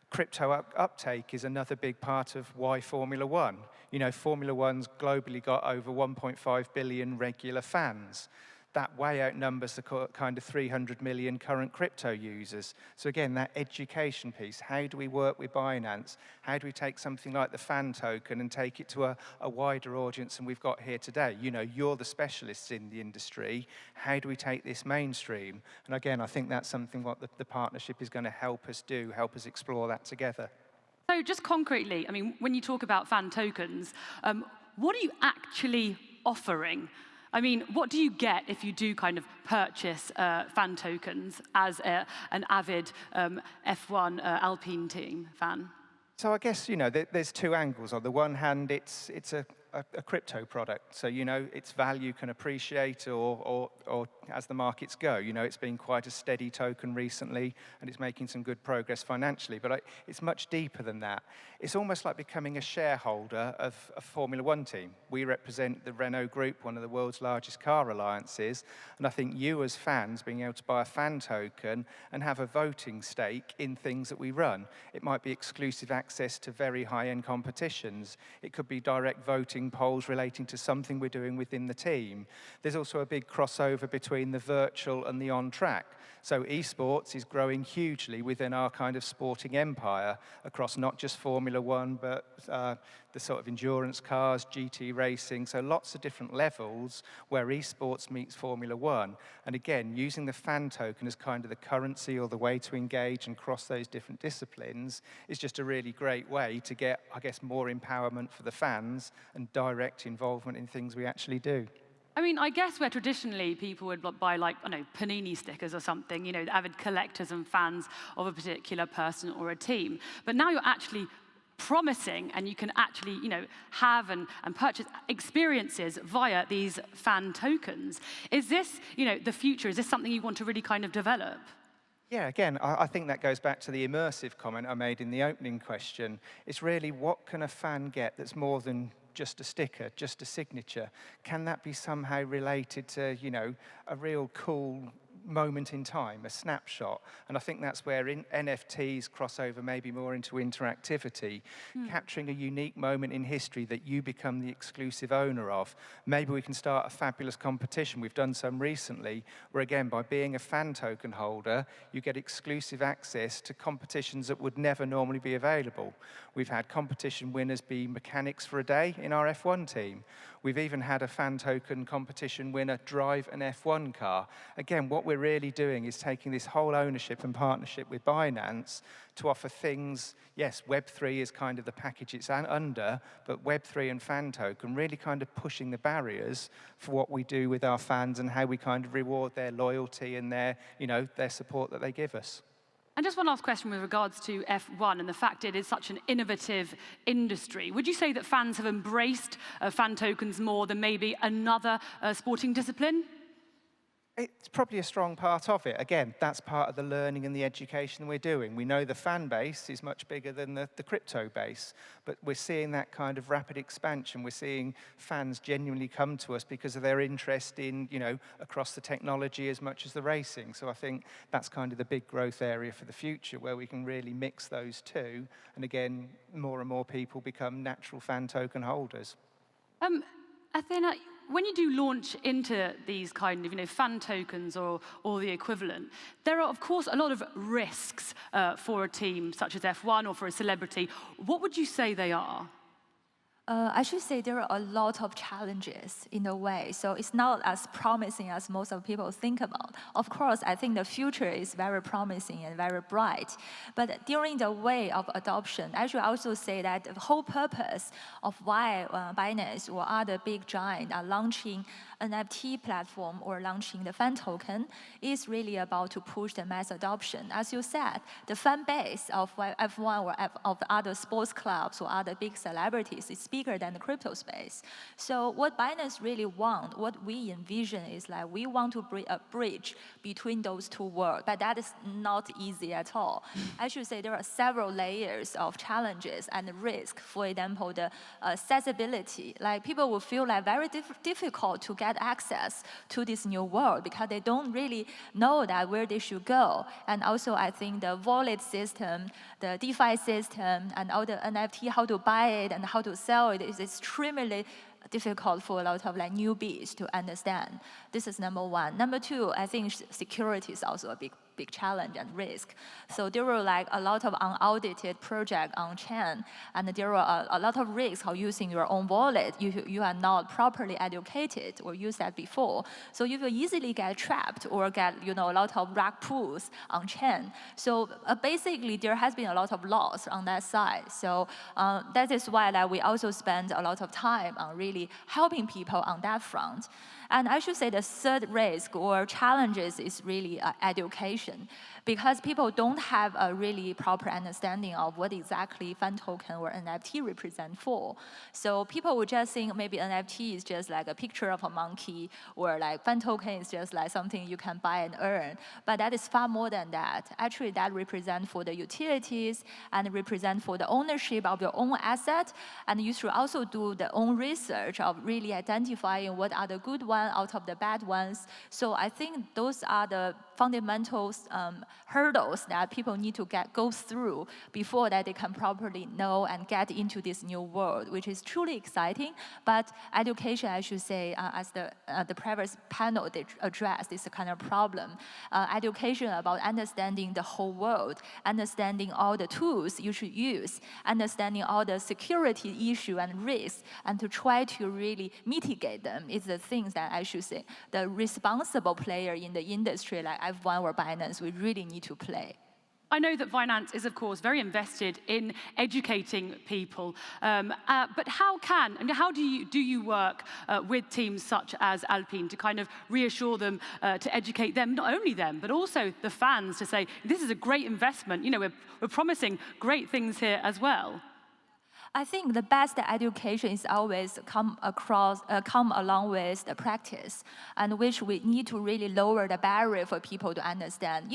Crypto uptake is another big part of why Formula One. You know, Formula One's globally got over 1.5 billion regular fans. That way outnumbers the kind of 300 million current crypto users. So again, that education piece, how do we work with Binance? How do we take something like the fan token and take it to a wider audience than we've got here today? You know, you're the specialists in the industry. How do we take this mainstream? And again, I think that's something what the partnership is going to help us do, help us explore that together. So just concretely, I mean, when you talk about fan tokens, what are you actually offering? I mean, what do you get if you do kind of purchase fan tokens as an avid F1 Alpine team fan? So I guess, you know, there's two angles. On the one hand, it's a crypto product. So, you know, its value can appreciate or as the markets go. You know, it's been quite a steady token recently, and it's making some good progress financially. But it's much deeper than that. It's almost like becoming a shareholder of a Formula One team. We represent the Renault Group, one of the world's largest car alliances. And I think you as fans being able to buy a fan token and have a voting stake in things that we run. It might be exclusive access to very high-end competitions. It could be direct voting polls relating to something we're doing within the team. There's also a big crossover between the virtual and the on-track. So esports is growing hugely within our kind of sporting empire across not just Formula One, but the sort of endurance cars, GT racing, so lots of different levels where esports meets Formula One. And again, using the fan token as kind of the currency or the way to engage and cross those different disciplines is just a really great way to get, I guess, more empowerment for the fans and direct involvement in things we actually do. I mean, I guess where traditionally people would buy, like, I don't know, Panini stickers or something, you know, avid collectors and fans of a particular person or a team. But now you're actually promising, and you can actually, you know, have and purchase experiences via these fan tokens. Is this, you know, the future? Is this something you want to really kind of develop? Yeah, again, I think that goes back to the immersive comment I made in the opening question. It's really, what can a fan get that's more than just a sticker, just a signature? Can that be somehow related to, you know, a real cool moment in time, a snapshot? And I think that's where NFTs cross over maybe more into interactivity, capturing a unique moment in history that you become the exclusive owner of. Maybe we can start a fabulous competition. We've done some recently where, again, by being a fan token holder, you get exclusive access to competitions that would never normally be available. We've had competition winners be mechanics for a day in our F1 team. We've even had a fan token competition winner drive an F1 car. Again, what we're really doing is taking this whole ownership and partnership with Binance to offer things. Yes, Web3 is kind of the package it's under, but Web3 and fan token really kind of pushing the barriers for what we do with our fans and how we kind of reward their loyalty and their, their support that they give us. And just one last question with regards to F1 and the fact it is such an innovative industry. Would you say that fans have embraced fan tokens more than maybe another sporting discipline? It's probably a strong part of it. Again, that's part of the learning and the education we're doing. We know the fan base is much bigger than the crypto base, but we're seeing that kind of rapid expansion. We're seeing fans genuinely come to us because of their interest in, across the technology as much as the racing. So I think that's kind of the big growth area for the future, where we can really mix those two. And again, more and more people become natural fan token holders. Athena, when you do launch into these kind of fan tokens or the equivalent, there are, of course, a lot of risks for a team such as F1 or for a celebrity. What would you say they are? I should say there are a lot of challenges in a way, so it's not as promising as most of people think about. Of course, I think the future is very promising and very bright, but during the way of adoption, I should also say that the whole purpose of why Binance or other big giants are launching NFT platform or launching the fan token is really about to push the mass adoption. As you said, the fan base of F1 or of other sports clubs or other big celebrities is bigger than the crypto space. So what Binance really want, what we envision is like we want to bring a bridge between those two worlds, but that is not easy at all. I should say there are several layers of challenges and risk. For example, the accessibility, like people will feel like very difficult to get access to this new world because they don't really know that where they should go. And also I think the wallet system, the DeFi system, and all the NFT, how to buy it and how to sell it is extremely difficult for a lot of newbies to understand. This is number one. Number two, I think security is also a big challenge and risk. So there were a lot of unaudited projects on chain, and there were a lot of risks of using your own wallet. You are not properly educated or used that before. So you will easily get trapped or get a lot of rug pulls on chain. So basically there has been a lot of loss on that side. So that is why we also spend a lot of time on really helping people on that front. And I should say the third risk or challenges is really education, because people don't have a really proper understanding of what exactly fan token or NFT represent for. So people would just think maybe NFT is just like a picture of a monkey, or fan token is just like something you can buy and earn. But that is far more than that. Actually, that represents for the utilities and represent for the ownership of your own asset. And you should also do the own research of really identifying what are the good ones out of the bad ones. So I think those are the fundamental hurdles that people need to go through before that they can properly know and get into this new world, which is truly exciting. But education, I should say, as the previous panel they addressed, is a kind of problem. Education about understanding the whole world, understanding all the tools you should use, understanding all the security issue and risks, and to try to really mitigate them is the things that I should say the responsible player in the industry like F1 or Binance, we really need to play. I know that Binance is, of course, very invested in educating people, but how do you work with teams such as Alpine to kind of reassure them, to educate them, not only them, but also the fans, to say, this is a great investment, we're promising great things here as well? I think the best education is always come along with the practice, and which we need to really lower the barrier for people to understand.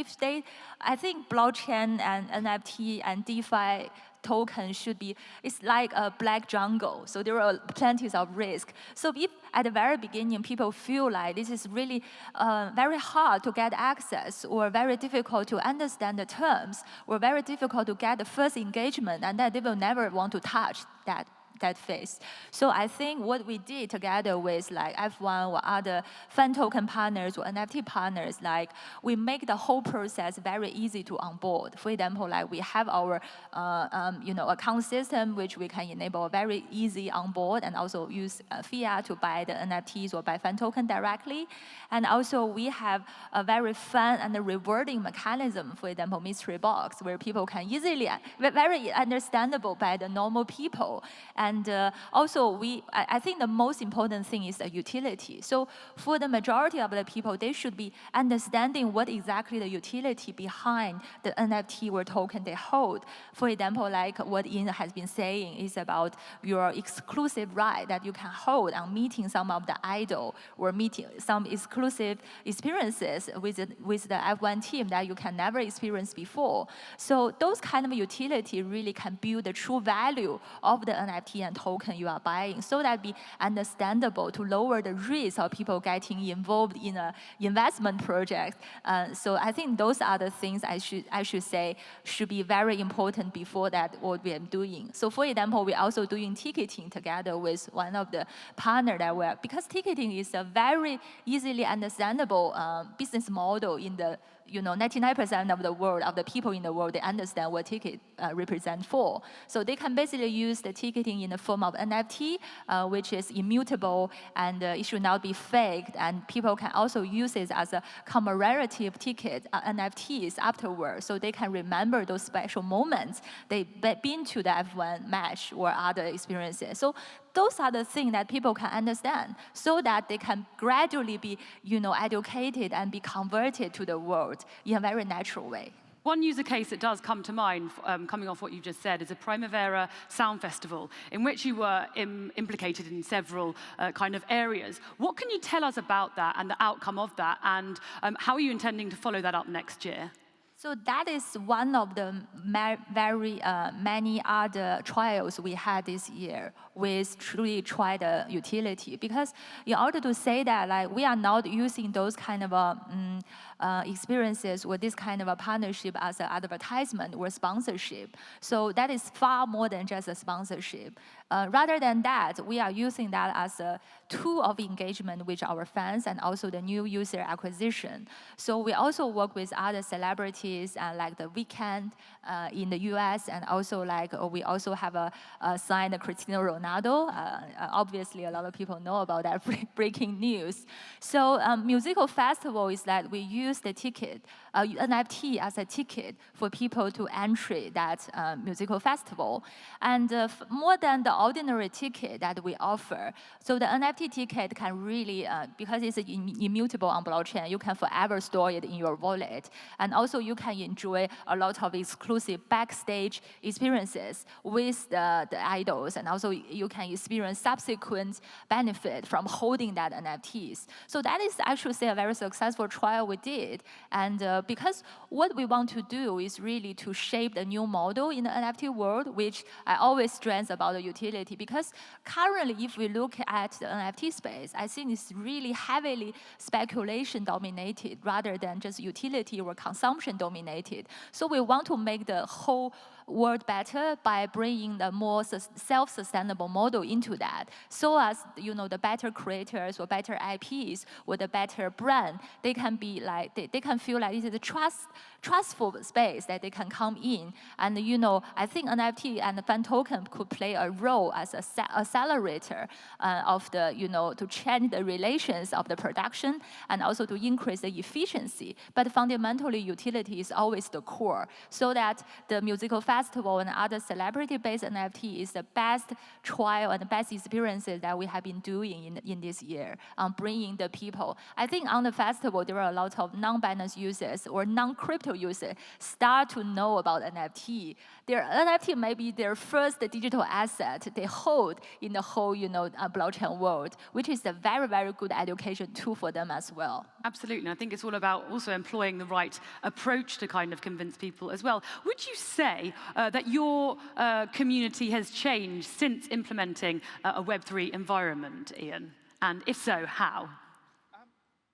I think blockchain and NFT and DeFi token should be, it's like a black jungle. So there are plenty of risk. So if at the very beginning people feel like this is really very hard to get access, or very difficult to understand the terms, or very difficult to get the first engagement, and that they will never want to touch that that phase. So I think what we did together with like F1 or other fan token partners or NFT partners, like we make the whole process very easy to onboard. For example, like we have our account system which we can enable very easy onboard and also use fiat to buy the NFTs or buy fan token directly. And also we have a very fun and rewarding mechanism, for example, mystery box, where people can easily, very understandable by the normal people. And also, I think the most important thing is the utility. So for the majority of the people, they should be understanding what exactly the utility behind the NFT or token they hold. For example, like what Ian has been saying is about your exclusive right that you can hold on meeting some of the idol or meeting some exclusive experiences with the F1 team that you can never experience before. So those kind of utility really can build the true value of the NFT and token you are buying, so that be understandable to lower the risk of people getting involved in an investment project. So I think those are the things I should say should be very important before that what we are doing. So for example, we're also doing ticketing together with one of the partner that we're, because ticketing is a very easily understandable business model in the 99% of the world, of the people in the world, they understand what ticket represent for. So they can basically use the ticketing in the form of NFT, which is immutable and it should not be faked. And people can also use it as a commemorative ticket, NFTs afterwards, so they can remember those special moments they've been to the F1 match or other experiences. So those are the things that people can understand, so that they can gradually be, educated and be converted to the world in a very natural way. One user case that does come to mind, coming off what you just said, is a Primavera Sound Festival, in which you were implicated in several kind of areas. What can you tell us about that and the outcome of that, and how are you intending to follow that up next year? So that is one of the very many other trials we had this year with truly try the utility. Because in order to say that, like, we are not using those kind of experiences or this kind of a partnership as an advertisement or sponsorship. So that is far more than just a sponsorship. Rather than that, we are using that as a tool of engagement with our fans and also the new user acquisition. So we also work with other celebrities like The Weeknd in the US, and also like we also have signed Cristiano Ronaldo. Obviously, a lot of people know about that breaking news. So musical festival is that we use the ticket, NFT as a ticket for people to enter that musical festival. And more than the ordinary ticket that we offer, so the NFT ticket can really, because it's immutable on blockchain, you can forever store it in your wallet. And also you can enjoy a lot of exclusive backstage experiences with the idols. And also you can experience subsequent benefit from holding that NFTs. So that is actually a very successful trial we did. And because what we want to do is really to shape the new model in the NFT world, which I always stress about the utility. Because currently, if we look at the NFT space, I think it's really heavily speculation dominated rather than just utility or consumption dominated. So we want to make the whole world better by bringing the more self-sustainable model into that, so as the better creators or better IPs or the better brand, they can be like they can feel like this is a trustful space that they can come in. And I think NFT and the fan token could play a role as a accelerator of the to change the relations of the production and also to increase the efficiency. But fundamentally, utility is always the core, so that the musical festival and other celebrity-based NFT is the best trial and the best experiences that we have been doing in this year, bringing the people. I think on the festival, there are a lot of non-Binance users or non-crypto users start to know about NFT. Their NFT may be their first digital asset they hold in the whole blockchain world, which is a very, very good education tool for them as well. Absolutely. I think it's all about also employing the right approach to kind of convince people as well. Would you say that your community has changed since implementing a Web3 environment, Ian? And if so, how?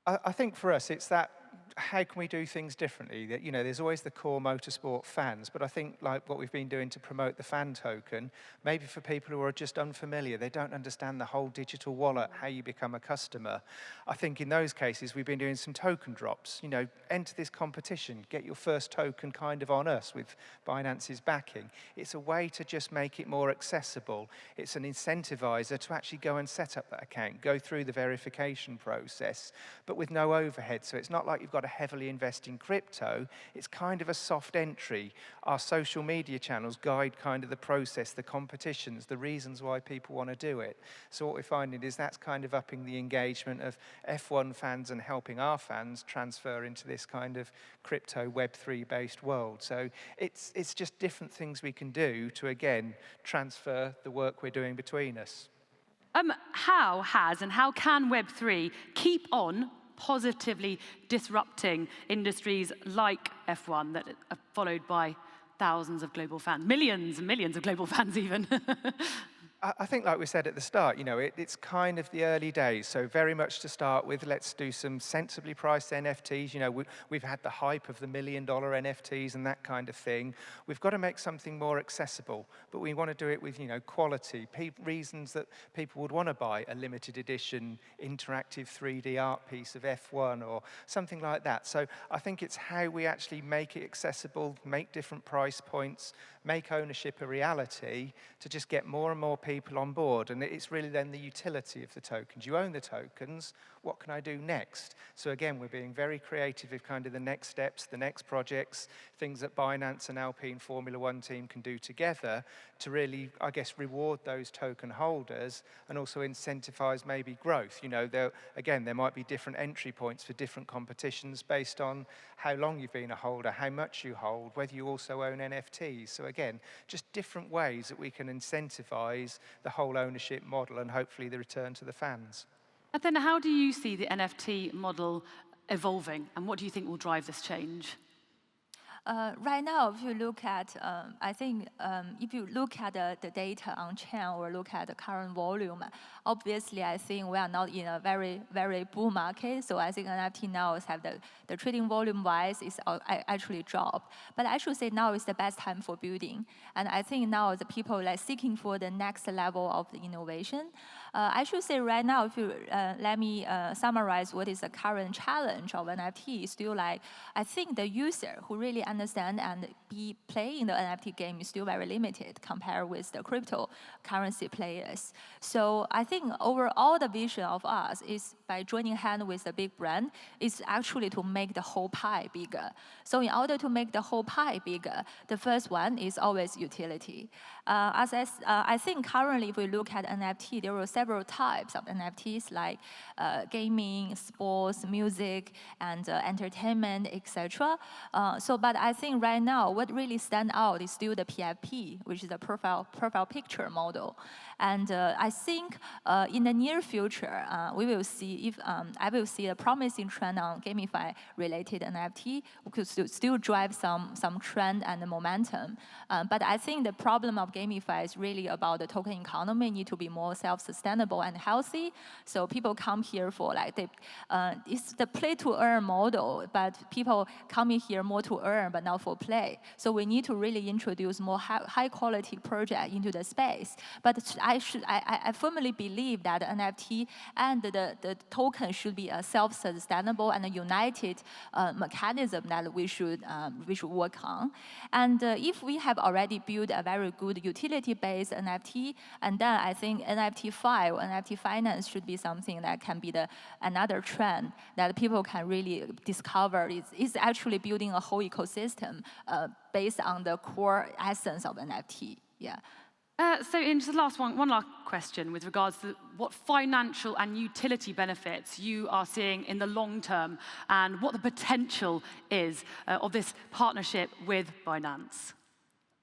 I think for us, it's that how can we do things differently? That, you know, there's always the core motorsport fans, but I think like what we've been doing to promote the fan token, maybe for people who are just unfamiliar, they don't understand the whole digital wallet, how you become a customer. I think in those cases, we've been doing some token drops. You know, enter this competition, get your first token kind of on us with Binance's backing. It's a way to just make it more accessible. It's an incentivizer to actually go and set up that account, go through the verification process, but with no overhead. So it's not like you've got to heavily invest in crypto. It's kind of a soft entry. Our social media channels guide kind of the process, the competitions, the reasons why people want to do it. So what we're finding is that's kind of upping the engagement of F1 fans and helping our fans transfer into this kind of crypto Web3 based world. So it's just different things we can do to, again, transfer the work we're doing between us. How has and how can Web3 keep on positively disrupting industries like F1 that are followed by thousands of global fans, millions and millions of global fans even? I think, like we said at the start, you know, it's kind of the early days. So very much to start with, let's do some sensibly priced NFTs. You know, we've had the hype of the $1 million NFTs and that kind of thing. We've got to make something more accessible, but we want to do it with, you know, quality, reasons that people would want to buy a limited edition interactive 3D art piece of F1 or something like that. So I think it's how we actually make it accessible, make different price points, make ownership a reality to just get more and more people on board. And it's really then the utility of the tokens. You own the tokens, what can I do next? So again, we're being very creative with kind of the next steps, the next projects, things that Binance and Alpine Formula One team can do together to really, I guess, reward those token holders and also incentivize maybe growth. You know, there might be different entry points for different competitions based on how long you've been a holder, how much you hold, whether you also own NFTs. So again, just different ways that we can incentivize the whole ownership model and hopefully the return to the fans. And then how do you see the NFT model evolving, and what do you think will drive this change? Right now, if you look at, I think if you look at the data on chain or look at the current volume, obviously I think we are not in a very, very bull market. So I think NFT now have the trading volume wise is actually dropped. But I should say now is the best time for building. And I think now the people like seeking for the next level of the innovation. I should say right now, if you let me summarize what is the current challenge of NFT, still like, I think the user who really understand and be playing the NFT game is still very limited compared with the cryptocurrency players. So I think overall the vision of us is by joining hand with the big brand is actually to make the whole pie bigger. So in order to make the whole pie bigger, the first one is always utility. I think currently if we look at NFT, there are several types of NFTs like gaming, sports, music, and entertainment, etc. But I think right now what really stands out is still the PFP, which is the profile picture model. And I think in the near future, we will see if I will see a promising trend on gamify-related NFT. We could still drive some trend and momentum. But I think the problem of gamify is really about the token economy need to be more self-sustainable and healthy. So people come here for like it's the play-to-earn model, but people coming here more to earn, but not for play. So we need to really introduce more high-quality project into the space. But I firmly believe that NFT and the token should be a self-sustainable and a united mechanism that we should work on. And if we have already built a very good utility-based NFT, and then I think NFT-Fi or NFT finance should be something that can be another trend that people can really discover. It's actually building a whole ecosystem based on the core essence of NFT. Yeah. So in just the last one last question with regards to what financial and utility benefits you are seeing in the long term and what the potential is of this partnership with Binance.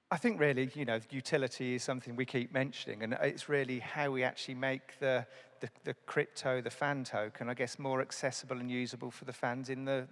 I think really, you know, utility is something we keep mentioning, and it's really how we actually make the crypto, the fan token, I guess, more accessible and usable for the fans in the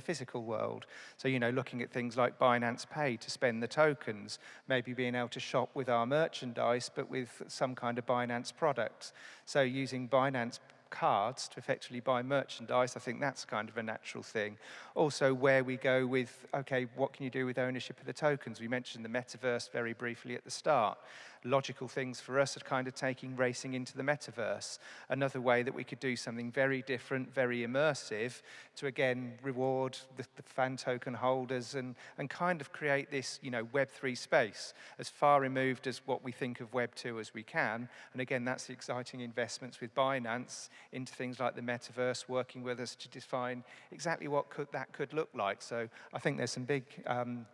physical world. So, you know, looking at things like Binance Pay to spend the tokens, maybe being able to shop with our merchandise, but with some kind of Binance products. So using Binance cards to effectively buy merchandise. I think that's kind of a natural thing. Also, where we go with, okay, what can you do with ownership of the tokens? We mentioned the metaverse very briefly at the start. Logical things for us are kind of taking racing into the metaverse. Another way that we could do something very different, very immersive, to again reward the fan token holders and kind of create this, you know, Web3 space as far removed as what we think of Web2 as we can. And again, that's the exciting investments with Binance into things like the metaverse, working with us to define exactly what that could look like. So I think there's some big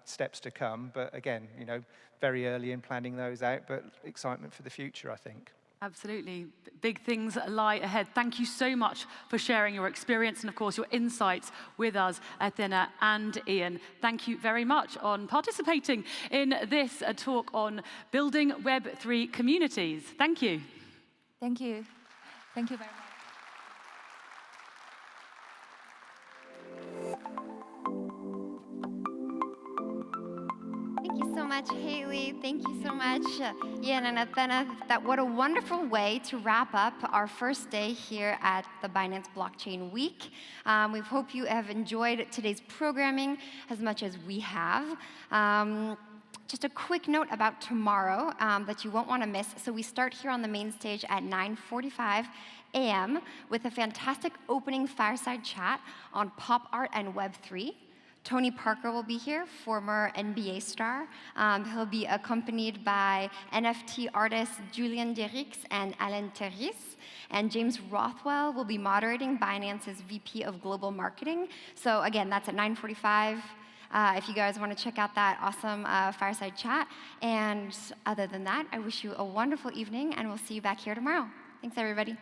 steps to come, but again, you know, very early in planning those out, but excitement for the future, I think. Absolutely. Big things lie ahead. Thank you so much for sharing your experience and, of course, your insights with us, Athena and Ian. Thank you very much on participating in this talk on building Web3 communities. Thank you. Thank you. Thank you very much. Thank you so much, Haley. Thank you so much, Ian and Athena. What a wonderful way to wrap up our first day here at the Binance Blockchain Week. We hope you have enjoyed today's programming as much as we have. Just a quick note about tomorrow that you won't want to miss. So we start here on the main stage at 9:45 a.m. with a fantastic opening fireside chat on pop art and Web3. Tony Parker will be here, former NBA star. He'll be accompanied by NFT artists Julian Derricks and Alan Terris. And James Rothwell will be moderating, Binance's VP of Global Marketing. So again, that's at 9:45. If you guys want to check out that awesome fireside chat. And other than that, I wish you a wonderful evening, and we'll see you back here tomorrow. Thanks, everybody.